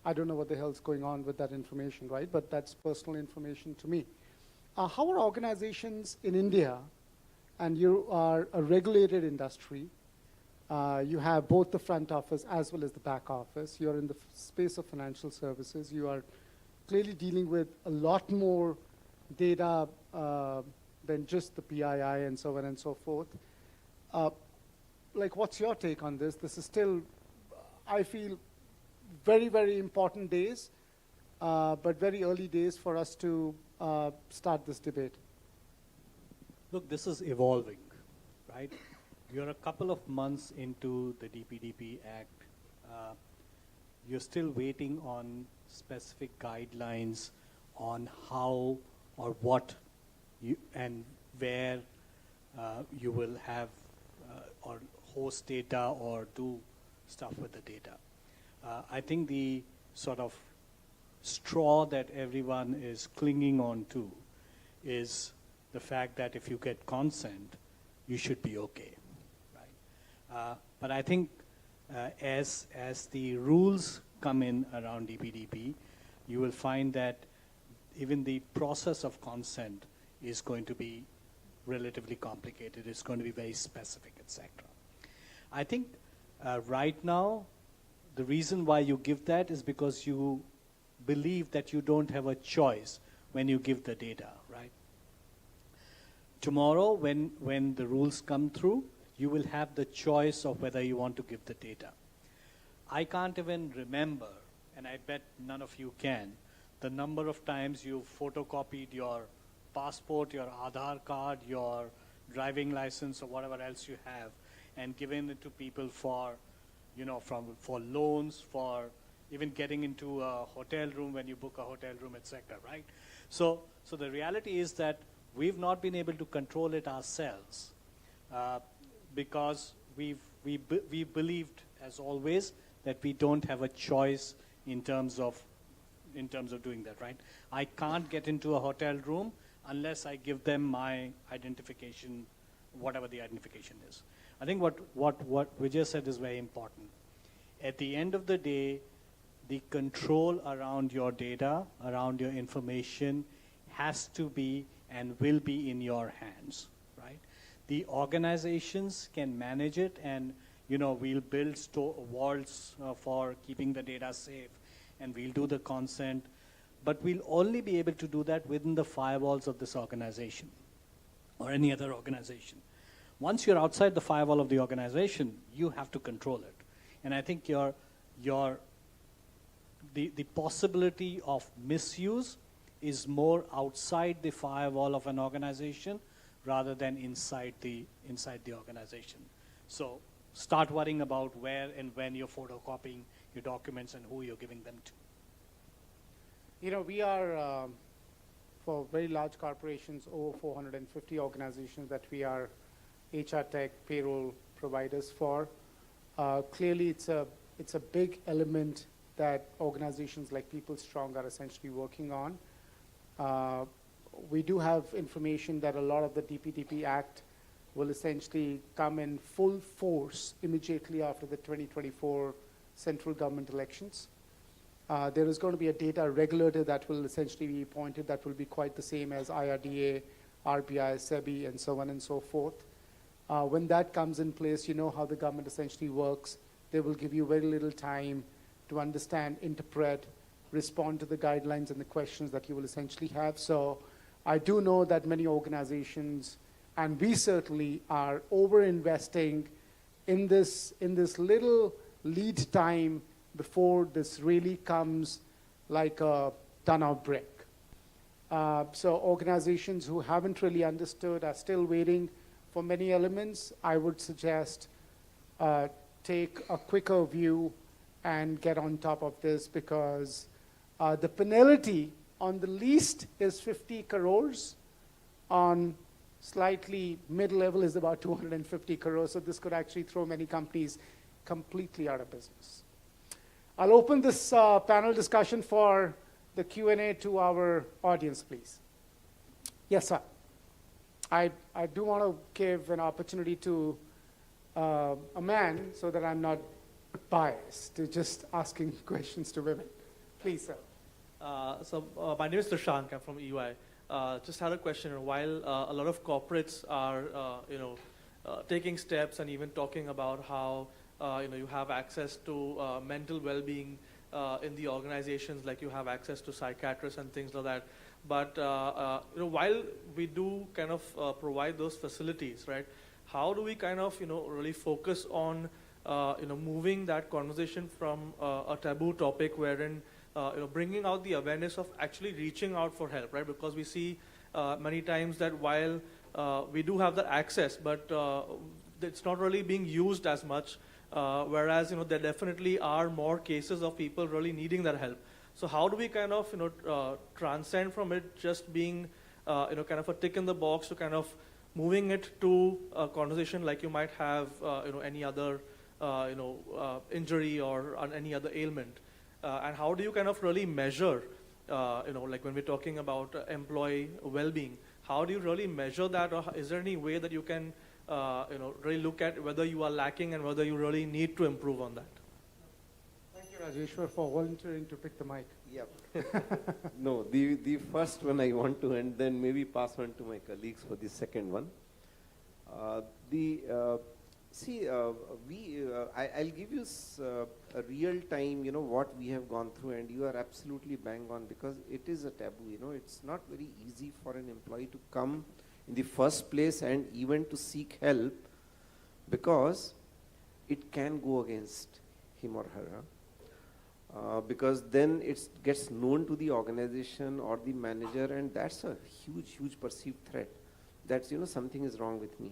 I don't know what the hell's going on with that information, right? But that's personal information to me. How are organizations in India, and you are a regulated industry, you have both the front office as well as the back office, you're in the space of financial services, you are clearly dealing with a lot more data than just the PII and so on and so forth. What's your take on this? This is still, I feel, very, very important days, but very early days for us to start this debate. Look, this is evolving, right? You're a couple of months into the DPDP Act. You're still waiting on specific guidelines on how or what you and where you will have or host data or do stuff with the data. I think the sort of straw that everyone is clinging on to is the fact that if you get consent, you should be okay, right? But I think as the rules come in around DPDP, you will find that even the process of consent is going to be relatively complicated. It's going to be very specific, etc. I think right now, the reason why you give that is because you believe that you don't have a choice when you give the data, right? Tomorrow, when the rules come through, you will have the choice of whether you want to give the data. I can't even remember, and I bet none of you can, the number of times you've photocopied your passport, your Aadhaar card, your driving license, or whatever else you have, and given it to people for, for loans, for even getting into a hotel room when you book a hotel room, etc., right? So the reality is that we've not been able to control it ourselves because we believed, as always, that we don't have a choice in terms of doing that, right? I can't get into a hotel room unless I give them my identification, whatever the identification is. I think what Vijay said is very important. At the end of the day, the control around your data, around your information, has to be and will be in your hands, right? The organizations can manage it, and we'll build walls for keeping the data safe, and we'll do the consent, but we'll only be able to do that within the firewalls of this organization or any other organization. Once you're outside the firewall of the organization, you have to control it. And I think the possibility of misuse is more outside the firewall of an organization rather than inside the organization. So start worrying about where and when you're photocopying your documents and who you're giving them to? You know, we are, for very large corporations, over 450 organizations that we are HR tech payroll providers for. Clearly, it's a big element that organizations like People Strong are essentially working on. We do have information that a lot of the DPDP Act will essentially come in full force immediately after the 2024 central government elections. There is going to be a data regulator that will essentially be appointed that will be quite the same as IRDA, RBI, SEBI, and so on and so forth. When that comes in place, you know how the government essentially works. They will give you very little time to understand, interpret, respond to the guidelines and the questions that you will essentially have. So I do know that many organizations, and we certainly are over-investing in this little lead time before this really comes like a ton-of brick. So organizations who haven't really understood are still waiting for many elements. I would suggest take a quicker view and get on top of this, because the penalty on the least is 50 crores, on slightly mid-level is about 250 crores, so this could actually throw many companies completely out of business. I'll open this panel discussion for the Q&A to our audience, please. Yes, sir. I do want to give an opportunity to a man so that I'm not biased to just asking questions to women. Please, sir. My name is Shang. I'm from EY. Just had a question. While a lot of corporates are, taking steps and even talking about how you have access to mental well-being in the organizations, like you have access to psychiatrists and things like that. But while we do kind of provide those facilities, right? How do we kind of really focus on moving that conversation from a taboo topic, wherein bringing out the awareness of actually reaching out for help, right? Because we see many times that while we do have the access, but it's not really being used as much. Whereas there definitely are more cases of people really needing that help. So how do we kind of transcend from it just being kind of a tick in the box to kind of moving it to a conversation like you might have any other injury or any other ailment, and how do you kind of really measure like when we're talking about employee well-being, how do you really measure that, or is there any way that you can really look at whether you are lacking and whether you really need to improve on that? Thank you, Rajeshwar, for volunteering to pick the mic. Yeah. No, the first one I want to, and then maybe pass on to my colleagues for the second one. I'll give you a real time, what we have gone through, and you are absolutely bang on, because it is a taboo. It's not very easy for an employee to come in the first place and even to seek help, because it can go against him or her. Because then it gets known to the organization or the manager, and that's a huge perceived threat that something is wrong with me.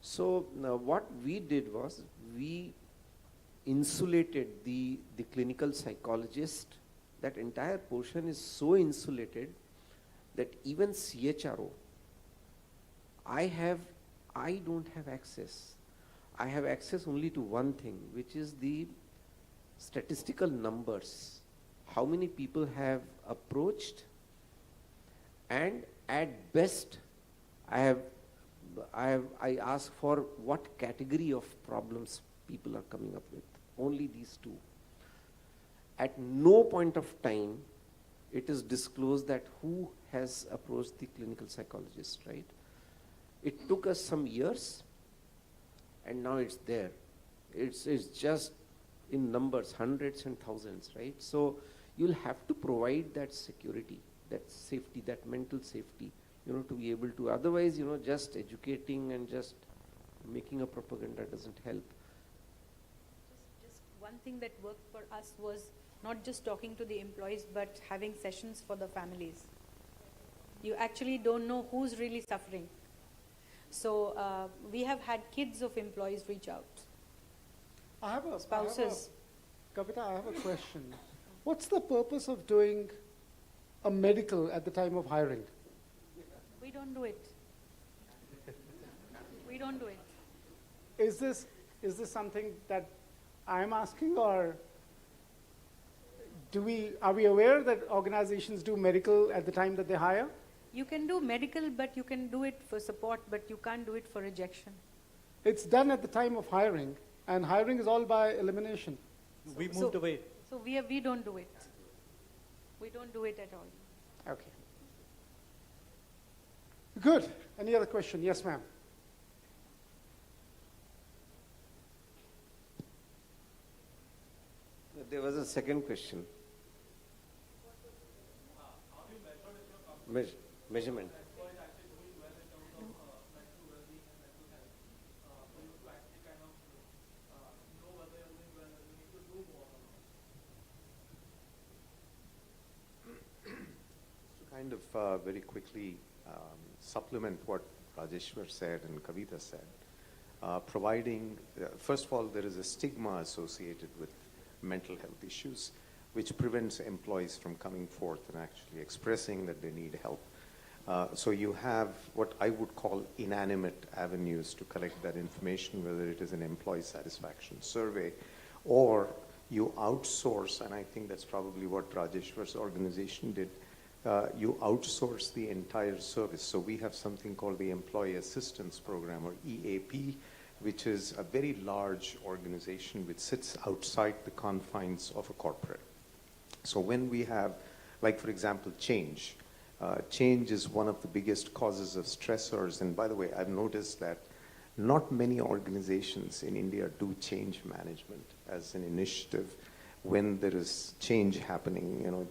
So what we did was we insulated the clinical psychologist. That entire portion is so insulated that even CHRO, I don't have access. I have access only to one thing, which is the statistical numbers. How many people have approached, and at best I ask for what category of problems people are coming up with. Only these two. At no point of time it is disclosed that who has approached the clinical psychologist, right? It took us some years, and now it's there. It's just in numbers, hundreds and thousands, right? So you'll have to provide that security, that safety, that mental safety, to be able to. Otherwise, just educating and just making a propaganda doesn't help. Just one thing that worked for us was not just talking to the employees, but having sessions for the families. You actually don't know who's really suffering. So we have had kids of employees reach out. I have a spouses. Kavita, I have a question. What's the purpose of doing a medical at the time of hiring? We don't do it. We don't do it. Is this something that I'm asking, or are we aware that organizations do medical at the time that they hire? You can do medical, but you can do it for support, but you can't do it for rejection. It's done at the time of hiring, and hiring is all by elimination. We moved away. So we don't do it. We don't do it at all. Okay. Good. Any other question? Yes, ma'am. There was a second question. Measurement. Kind of very quickly supplement what Rajeshwar said and Kavita said, providing, first of all, there is a stigma associated with mental health issues, which prevents employees from coming forth and actually expressing that they need help. So you have what I would call inanimate avenues to collect that information, whether it is an employee satisfaction survey or you outsource, and I think that's probably what Rajeshwar's organization did, you outsource the entire service. So we have something called the Employee Assistance Program, or EAP, which is a very large organization which sits outside the confines of a corporate. So when we have, like for example, change. Change is one of the biggest causes of stressors. And by the way, I've noticed that not many organizations in India do change management as an initiative when there is change happening,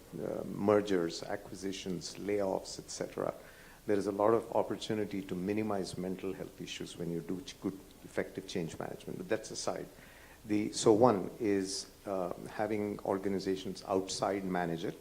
mergers, acquisitions, layoffs, etc. There is a lot of opportunity to minimize mental health issues when you do good, effective change management. But that's aside. So one is having organizations outside manage it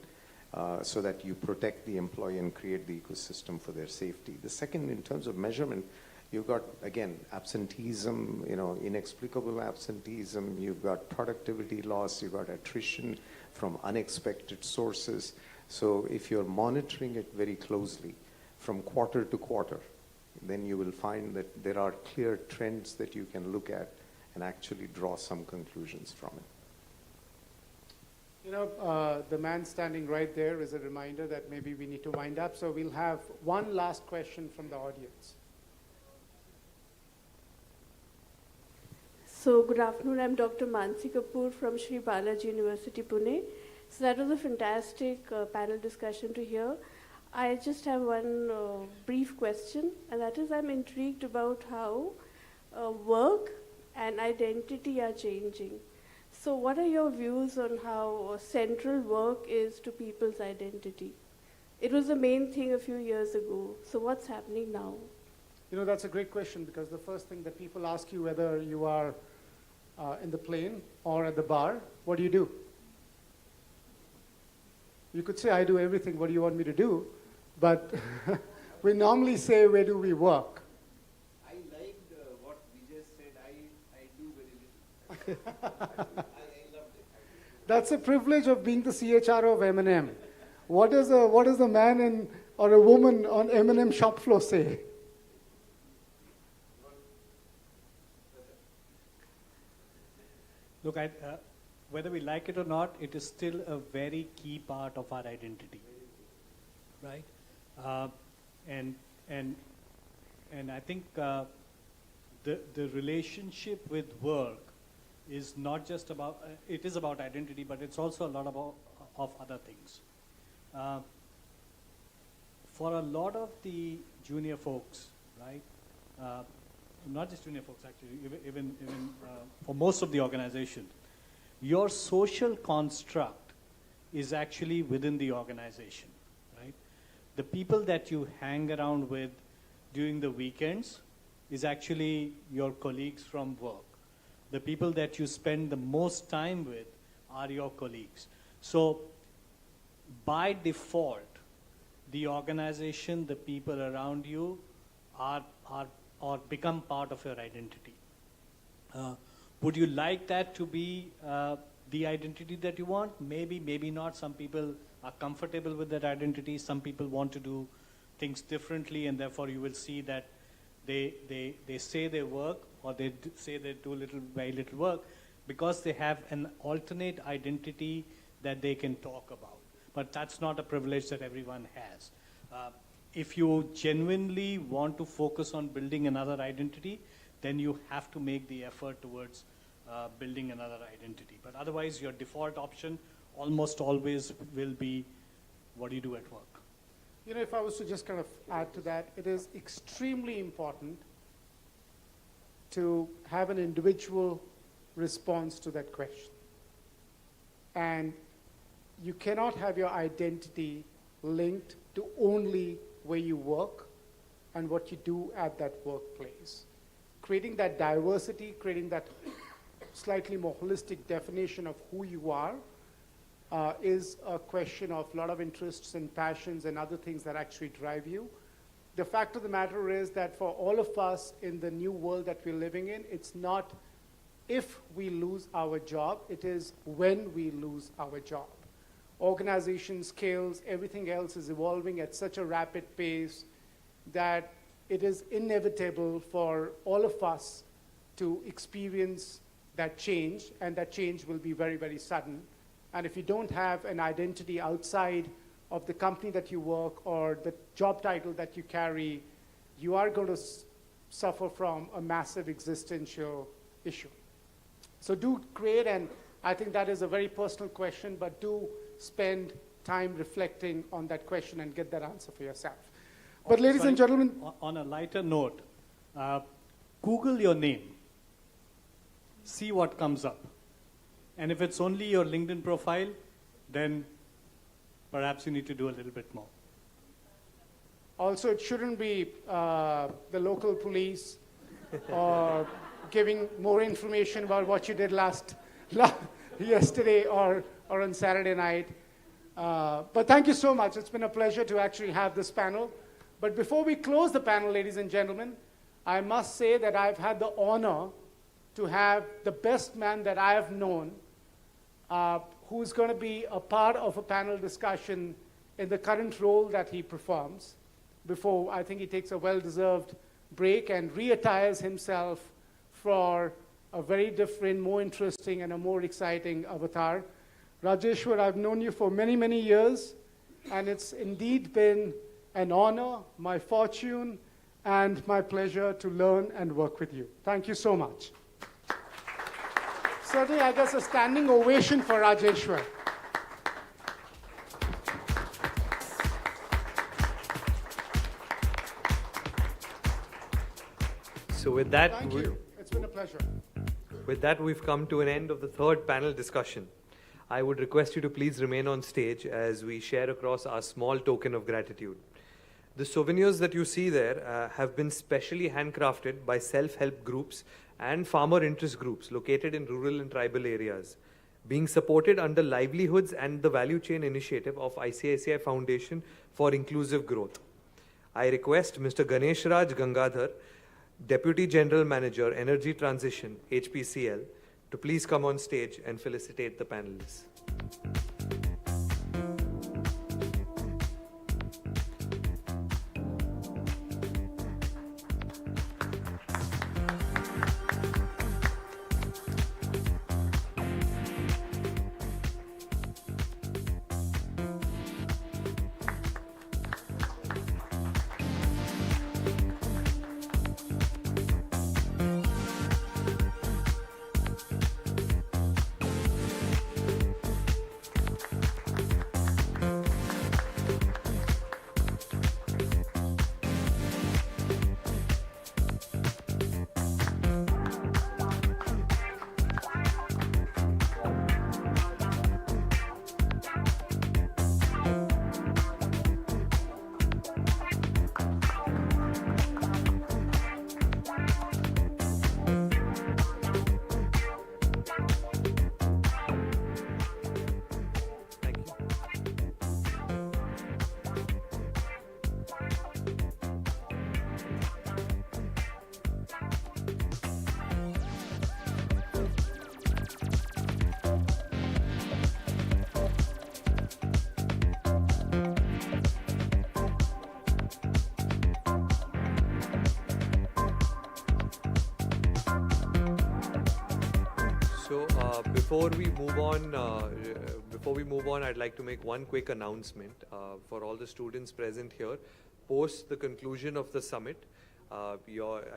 so that you protect the employee and create the ecosystem for their safety. The second, in terms of measurement, you've got, again, absenteeism, inexplicable absenteeism, you've got productivity loss, you've got attrition from unexpected sources. So if you're monitoring it very closely from quarter to quarter, then you will find that there are clear trends that you can look at and actually draw some conclusions from it. The man standing right there is a reminder that maybe we need to wind up. So we'll have one last question from the audience. So good afternoon, I'm Dr. Mansi Kapoor from Sri Balaji University, Pune. So that was a fantastic panel discussion to hear. I just have one brief question, and that is I'm intrigued about how work and identity are changing. So what are your views on how central work is to people's identity? It was the main thing a few years ago. So what's happening now? That's a great question, because the first thing that people ask you, whether you are in the plane or at the bar, what do you do? You could say, I do everything, what do you want me to do? But we normally say, where do we work? I liked what Vijay said, I do very little. I loved it. That's a privilege of being the CHRO of M&M. What does a man or a woman on M&M shop floor say? Look, whether we like it or not, it is still a very key part of our identity, right? And I think the relationship with work is not just about, it is about identity, but it's also a lot of other things. For a lot of the junior folks, right? Not just junior folks, actually, even for most of the organization, your social construct is actually within the organization, right? The people that you hang around with during the weekends is actually your colleagues from work. The people that you spend the most time with are your colleagues. So by default, the organization, the people around you are or become part of your identity. Would you like that to be the identity that you want. Maybe, maybe not. Some people are comfortable with that identity. Some people want to do things differently, and therefore you will see that they say they work, or they say they do very little work, because they have an alternate identity that they can talk about. But that's not a privilege that everyone has. If you genuinely want to focus on building another identity, then you have to make the effort towards building another identity. But otherwise, your default option almost always will be, what do you do at work? You know, if I was to just kind of add to that, it is extremely important to have an individual response to that question. And you cannot have your identity linked to only where you work and what you do at that workplace. Creating that diversity, creating that slightly more holistic definition of who you are is a question of a lot of interests and passions and other things that actually drive you. The fact of the matter is that for all of us in the new world that we're living in, it's not if we lose our job, it is when we lose our job. Organization skills, everything else is evolving at such a rapid pace that it is inevitable for all of us to experience that change, and that change will be very, very sudden. And if you don't have an identity outside of the company that you work or the job title that you carry, you are going to suffer from a massive existential issue. So do create, and I think that is a very personal question, but do spend time reflecting on that question and get that answer for yourself. But ladies and gentlemen, on a lighter note, Google your name. See what comes up. And if it's only your LinkedIn profile, then perhaps you need to do a little bit more. also it shouldn't be the local police or giving more information about what you did yesterday or on Saturday night. But thank you so much. It's been a pleasure to actually have this panel. But before we close the panel, ladies and gentlemen, I must say that I've had the honor to have the best man that I have known, who's going to be a part of a panel discussion in the current role that he performs, before I think he takes a well-deserved break and reattires himself for a very different, more interesting, and a more exciting avatar. Rajeshwar, I've known you for many, many years, and it's indeed been an honor, my fortune, and my pleasure to learn and work with you. Thank you so much. Certainly, I guess a standing ovation for Rajeshwar. So with that, Thank you. It's been a pleasure. With that, we've come to an end of the third panel discussion. I would request you to please remain on stage as we share across our small token of gratitude. The souvenirs that you see there have been specially handcrafted by self-help groups and farmer interest groups located in rural and tribal areas, being supported under Livelihoods and the Value Chain Initiative of ICICI Foundation for Inclusive Growth. I request Mr. Ganesh Raj Gangadhar, Deputy General Manager, Energy Transition, HPCL, to please come on stage and felicitate the panelists. Before we move on, I'd like to make one quick announcement for all the students present here. Post the conclusion of the summit, I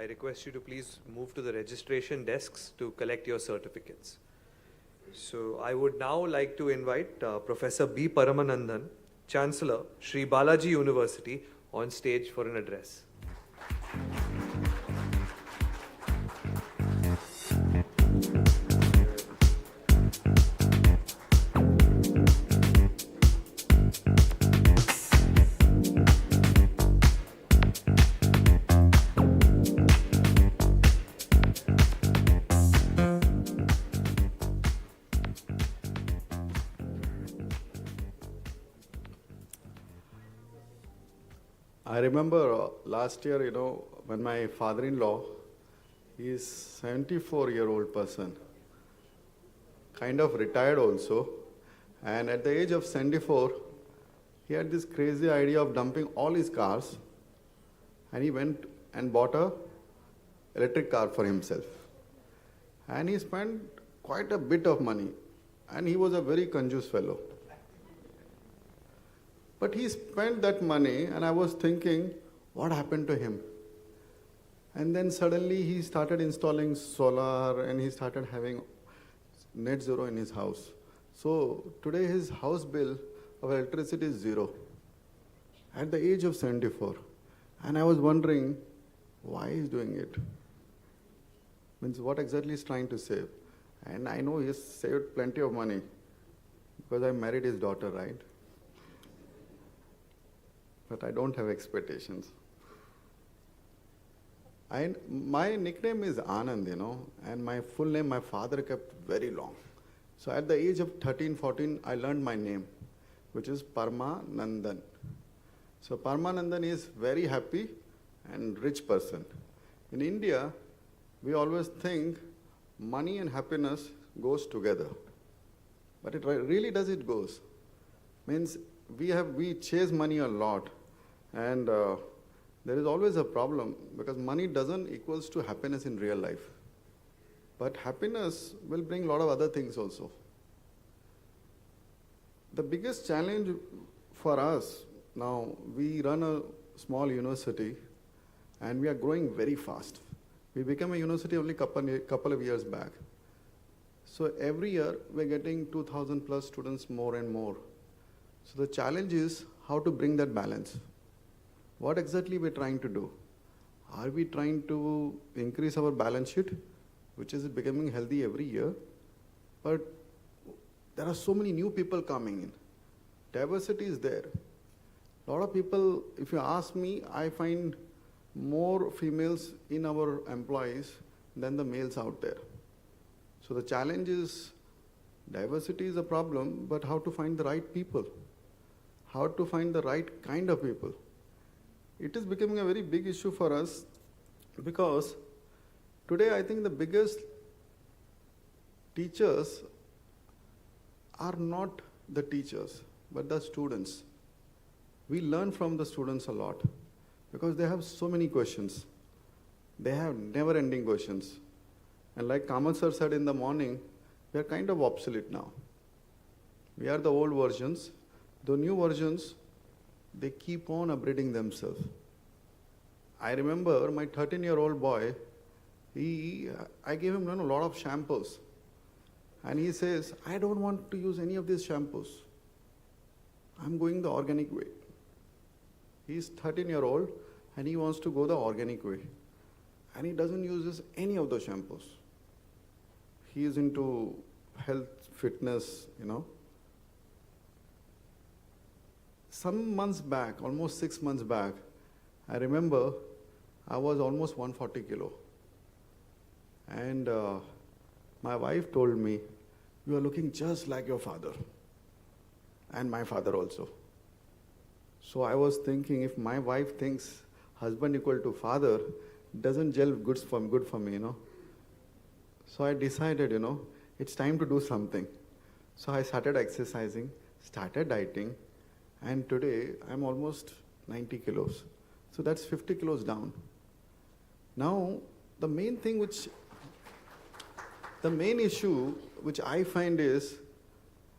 request you to please move to the registration desks to collect your certificates. So I would now like to invite Professor B. Paramanandan, Chancellor, Sri Balaji University, on stage for an address. I remember last year, when my father-in-law, he is 74-year-old person, kind of retired also, and at the age of 74, he had this crazy idea of dumping all his cars, and he went and bought a electric car for himself. And he spent quite a bit of money, and he was a very conjuice fellow. But he spent that money, and I was thinking, what happened to him? And then suddenly he started installing solar, and he started having net zero in his house. So today his house bill of electricity is 0 at the age of 74. And I was wondering why he's doing it. Means what exactly he's trying to save. And I know he's saved plenty of money because I married his daughter, right? But I don't have expectations. My nickname is Anand, and my full name my father kept very long. So at the age of 13, 14, I learned my name, which is Paramanandan. So Paramanandan is very happy and rich person. In India, we always think money and happiness goes together. But it really does it goes. Means we chase money a lot, and there is always a problem because money doesn't equals to happiness in real life. But happiness will bring a lot of other things also. The biggest challenge for us now, we run a small university and we are growing very fast. We became a university only couple of years back. So every year we're getting 2,000 plus students more and more. So the challenge is how to bring that balance. What exactly we're trying to do? Are we trying to increase our balance sheet, which is becoming healthy every year? But there are so many new people coming in. Diversity is there. A lot of people, if you ask me, I find more females in our employees than the males out there. So the challenge is, diversity is a problem, but how to find the right people? How to find the right kind of people? It is becoming a very big issue for us because today I think the biggest teachers are not the teachers, but the students. We learn from the students a lot because they have so many questions. They have never-ending questions. And like Kamath sir said in the morning, we are kind of obsolete now. We are the old versions. The new versions, they keep on upgrading themselves. I remember my 13-year-old boy, I gave him a lot of shampoos. And he says, I don't want to use any of these shampoos. I'm going the organic way. He's 13-year-old and he wants to go the organic way. And he doesn't use any of the shampoos. He is into health, fitness, Some months back, almost 6 months back, I remember I was almost 140 kilo. And my wife told me, you are looking just like your father. And my father also. So I was thinking, if my wife thinks husband equal to father, doesn't gel good for me, So I decided, it's time to do something. So I started exercising, started dieting, and today I'm almost 90 kilos. So that's 50 kilos down. Now, the main issue which I find is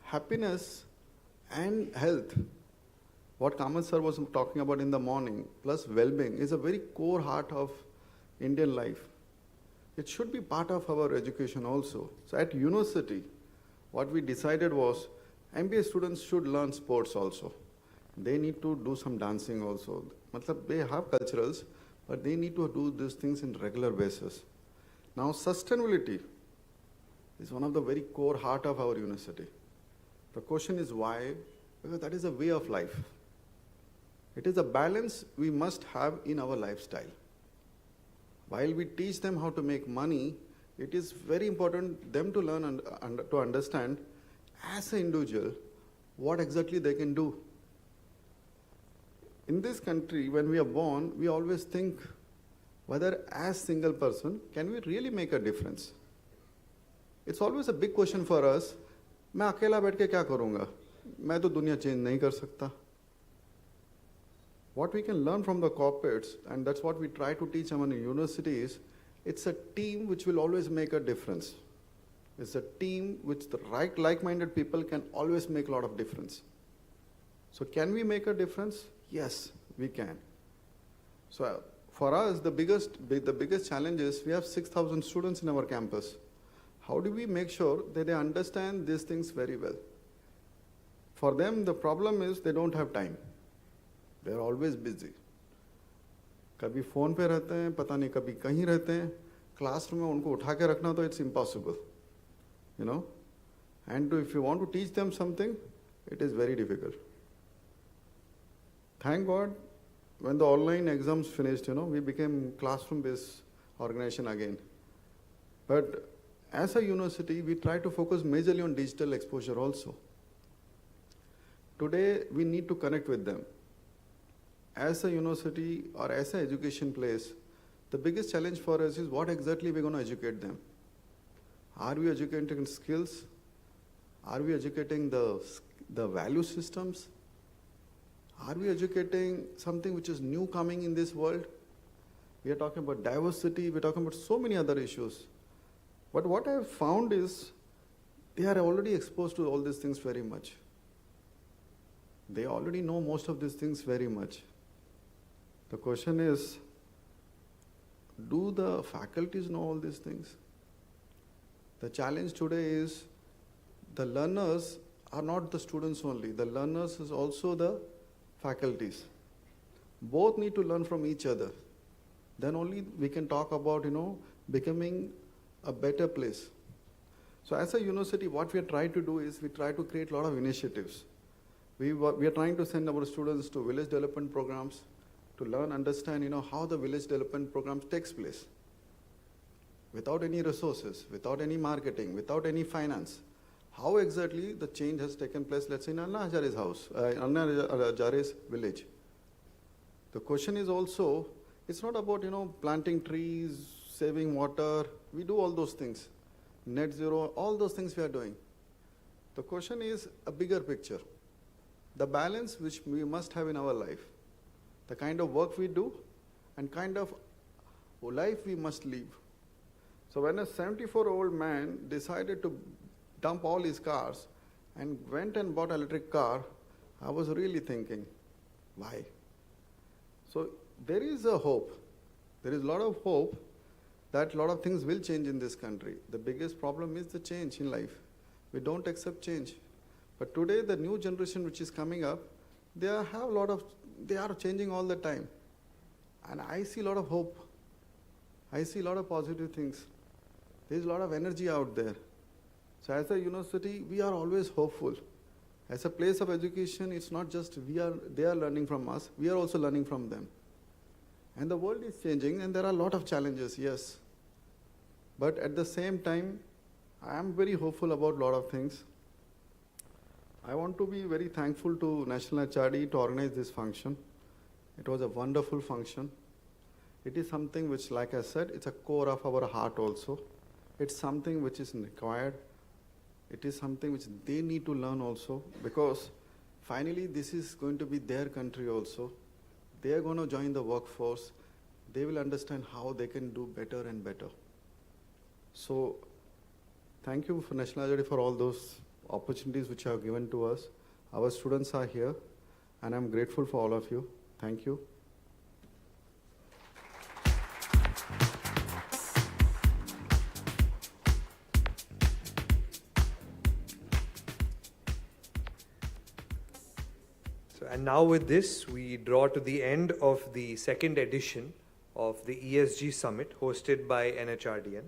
happiness and health. What Kamath sir was talking about in the morning, plus well-being, is a very core heart of Indian life. It should be part of our education also. So at university, what we decided was MBA students should learn sports also. They need to do some dancing also. Matlab, they have culturals, but they need to do these things in regular basis. Now sustainability is one of the very core heart of our university. The question is why? Because that is a way of life. It is a balance we must have in our lifestyle. While we teach them how to make money, it is very important them to learn and to understand as an individual what exactly they can do. In this country, when we are born, we always think whether as single person, can we really make a difference? It's always a big question for us. मैं अकेला बैठ के क्या करूँगा? मैं तो दुनिया change नहीं कर सकता. What we can learn from the corporates, and that's what we try to teach them in universities, it's a team which will always make a difference. It's a team which the right like-minded people can always make a lot of difference. So can we make a difference? Yes, we can. So for us, the biggest challenge is we have 6,000 students in our campus. How do we make sure that they understand these things very well? For them, the problem is they don't have time. They're always busy. कभी phone पे रहते हैं, पता नहीं कभी कहीं रहते हैं. क्लासरूम में उनको उठा के रखना तो it's impossible, you know. And if you want to teach them something, it is very difficult. Thank God, when the online exams finished, you know, we became classroom-based organization again. But as a university, we try to focus majorly on digital exposure also. Today, we need to connect with them. As a university or as an education place, the biggest challenge for us is what exactly we're going to educate them. Are we educating skills? Are we educating the value systems? Are we educating something which is new coming in this world? We are talking about diversity, we're talking about so many other issues. But what I have found is they are already exposed to all these things very much. They already know most of these things very much. The question is, do the faculties know all these things? The challenge today is the learners are not the students only. The learners is also the faculties. Both need to learn from each other. Then only we can talk about, you know, becoming a better place. So as a university, what we are trying to do is we try to create a lot of initiatives. We are trying to send our students to village development programs to learn, understand, you know, how the village development programs takes place. Without any resources, without any marketing, without any finance. How exactly the change has taken place, let's say in Anna Hazare's house, Anna Hazare's village. The question is also, it's not about, you know, planting trees, saving water. We do all those things. Net zero, all those things we are doing. The question is a bigger picture. The balance which we must have in our life. The kind of work we do and kind of life we must live. So when a 74-year-old man decided to dump all his cars and went and bought an electric car, I was really thinking, why? So there is a hope. There is a lot of hope that a lot of things will change in this country. The biggest problem is the change in life. We don't accept change. But today, the new generation which is coming up, they are changing all the time. And I see a lot of hope. I see a lot of positive things. There is a lot of energy out there. So as a university, we are always hopeful. As a place of education, it's not just they are learning from us, we are also learning from them. And the world is changing and there are a lot of challenges, yes. But at the same time, I am very hopeful about a lot of things. I want to be very thankful to National NHRDN to organize this function. It was a wonderful function. It is something which, like I said, it's a core of our heart also. It's something which is required. It is something which they need to learn also, because finally this is going to be their country also. They are going to join the workforce. They will understand how they can do better and better. So thank you for National Ajadi for all those opportunities which you have given to us. Our students are here, and I'm grateful for all of you. Thank you. And now with this, we draw to the end of the second edition of the ESG Summit hosted by NHRDN.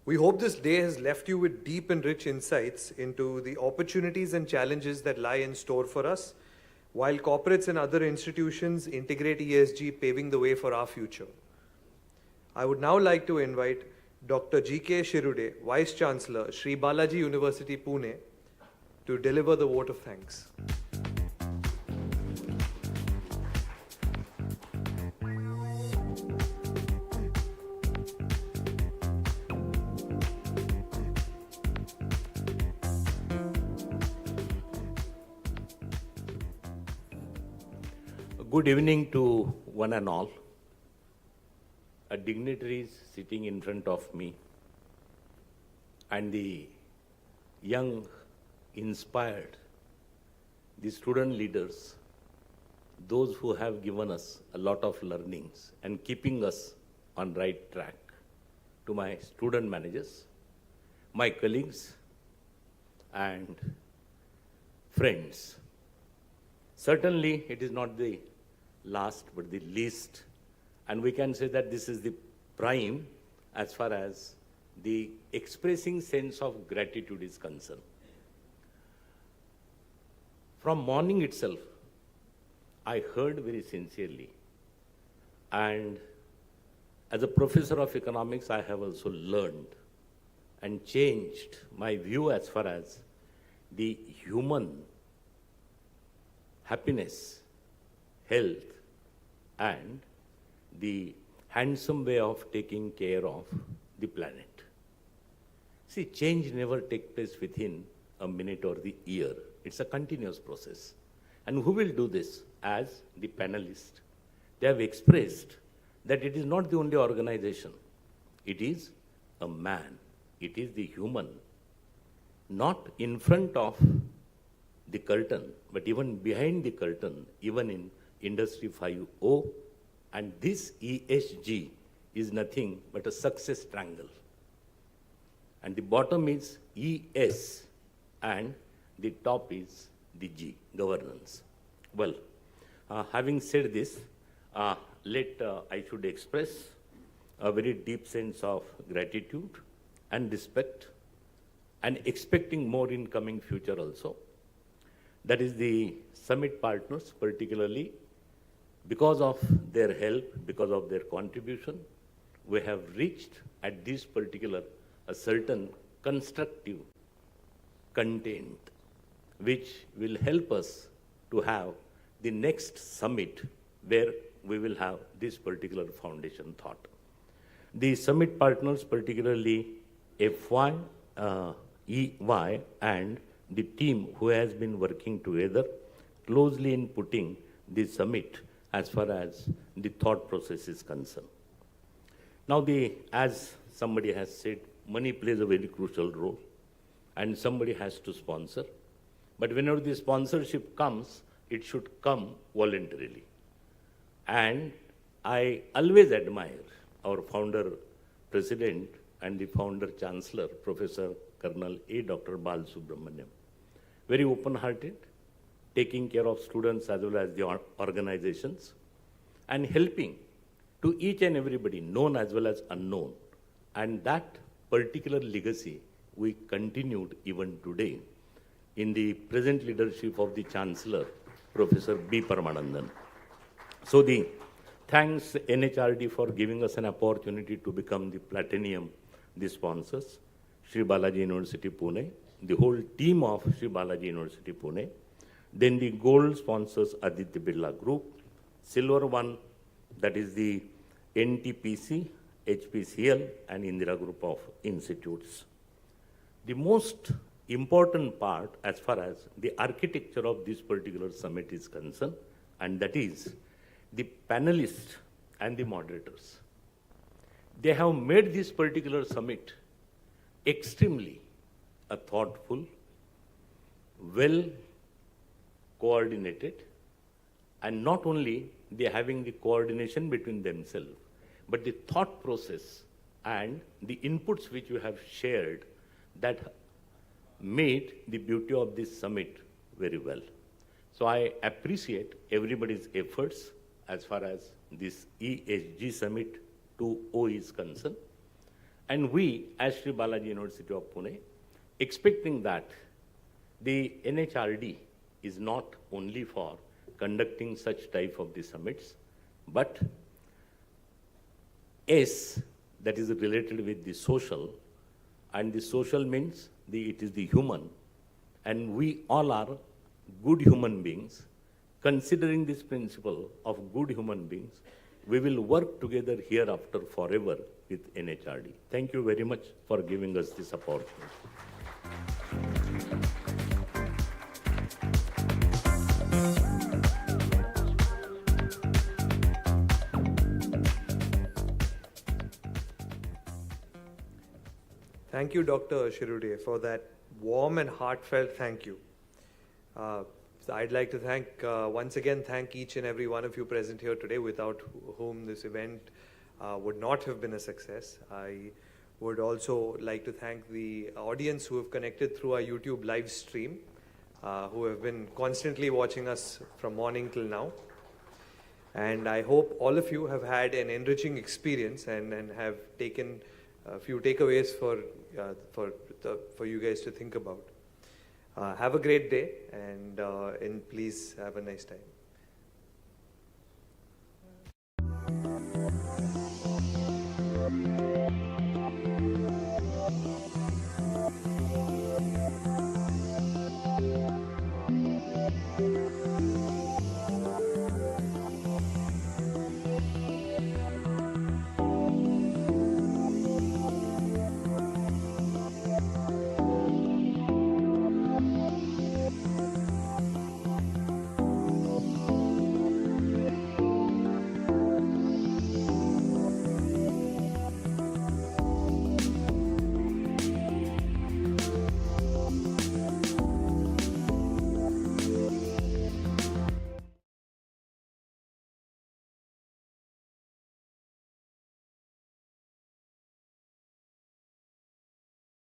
We hope this day has left you with deep and rich insights into the opportunities and challenges that lie in store for us, while corporates and other institutions integrate ESG, paving the way for our future. I would now like to invite Dr. G.K. Shirude, Vice Chancellor, Sri Balaji University, Pune, to deliver the vote of thanks. Good evening to one and all. Dignitaries sitting in front of me and the young, inspired, the student leaders, those who have given us a lot of learnings and keeping us on right track, to my student managers, my colleagues and friends. Certainly it is not the last but the least, and we can say that this is the prime as far as the expressing sense of gratitude is concerned. From morning itself, I heard very sincerely, and as a professor of economics, I have also learned and changed my view as far as the human happiness, health, and the handsome way of taking care of the planet. See, change never takes place within a minute or the year. It's a continuous process. And who will do this? As the panelists, they have expressed that it is not the only organization. It is a man. It is the human. Not in front of the curtain, but even behind the curtain, even in Industry 5.0, and this ESG is nothing but a success triangle. And the bottom is ES, and the top is the G, governance. Well, having said this, I should express a very deep sense of gratitude and respect, and expecting more in coming future also. That is the summit partners, particularly because of their help, because of their contribution, we have reached at this particular a certain constructive content which will help us to have the next summit where we will have this particular foundation thought. The summit partners, particularly FY, EY, and the team who has been working together closely in putting the summit as far as the thought process is concerned. Now, as somebody has said, money plays a very crucial role, and somebody has to sponsor. But whenever the sponsorship comes, it should come voluntarily. And I always admire our founder president and the founder chancellor, Professor Colonel A. Dr. Bal Subramaniam. Very open-hearted, taking care of students as well as the organizations, and helping to each and everybody, known as well as unknown. And that particular legacy we continued even today in the present leadership of the Chancellor, Professor B. Paramanandan. So the thanks NHRD for giving us an opportunity to become the platinum, the sponsors, Sri Balaji University Pune, the whole team of Sri Balaji University Pune, then the gold sponsors Aditya Birla Group, silver one, that is the NTPC, HPCL, and Indira Group of Institutes. The most important part as far as the architecture of this particular summit is concerned, and that is the panelists and the moderators. They have made this particular summit extremely a thoughtful, well coordinated, and not only they having the coordination between themselves, but the thought process and the inputs which you have shared that made the beauty of this summit very well. So I appreciate everybody's efforts as far as this ESG Summit 2.0 is concerned. And we, as Sri Balaji University of Pune, expecting that the NHRD is not only for conducting such type of the summits, but S, that is related with the social, and the social means it is the human, and we all are good human beings. Considering this principle of good human beings, we will work together hereafter forever with NHRD. Thank you very much for giving us this opportunity. Thank you, Dr. Shirude, for that warm and heartfelt thank you. So I'd like to once again thank each and every one of you present here today, without whom this event would not have been a success. I would also like to thank the audience who have connected through our YouTube live stream, who have been constantly watching us from morning till now. And I hope all of you have had an enriching experience and have taken a few takeaways for you guys to think about. Have a great day, and please have a nice time.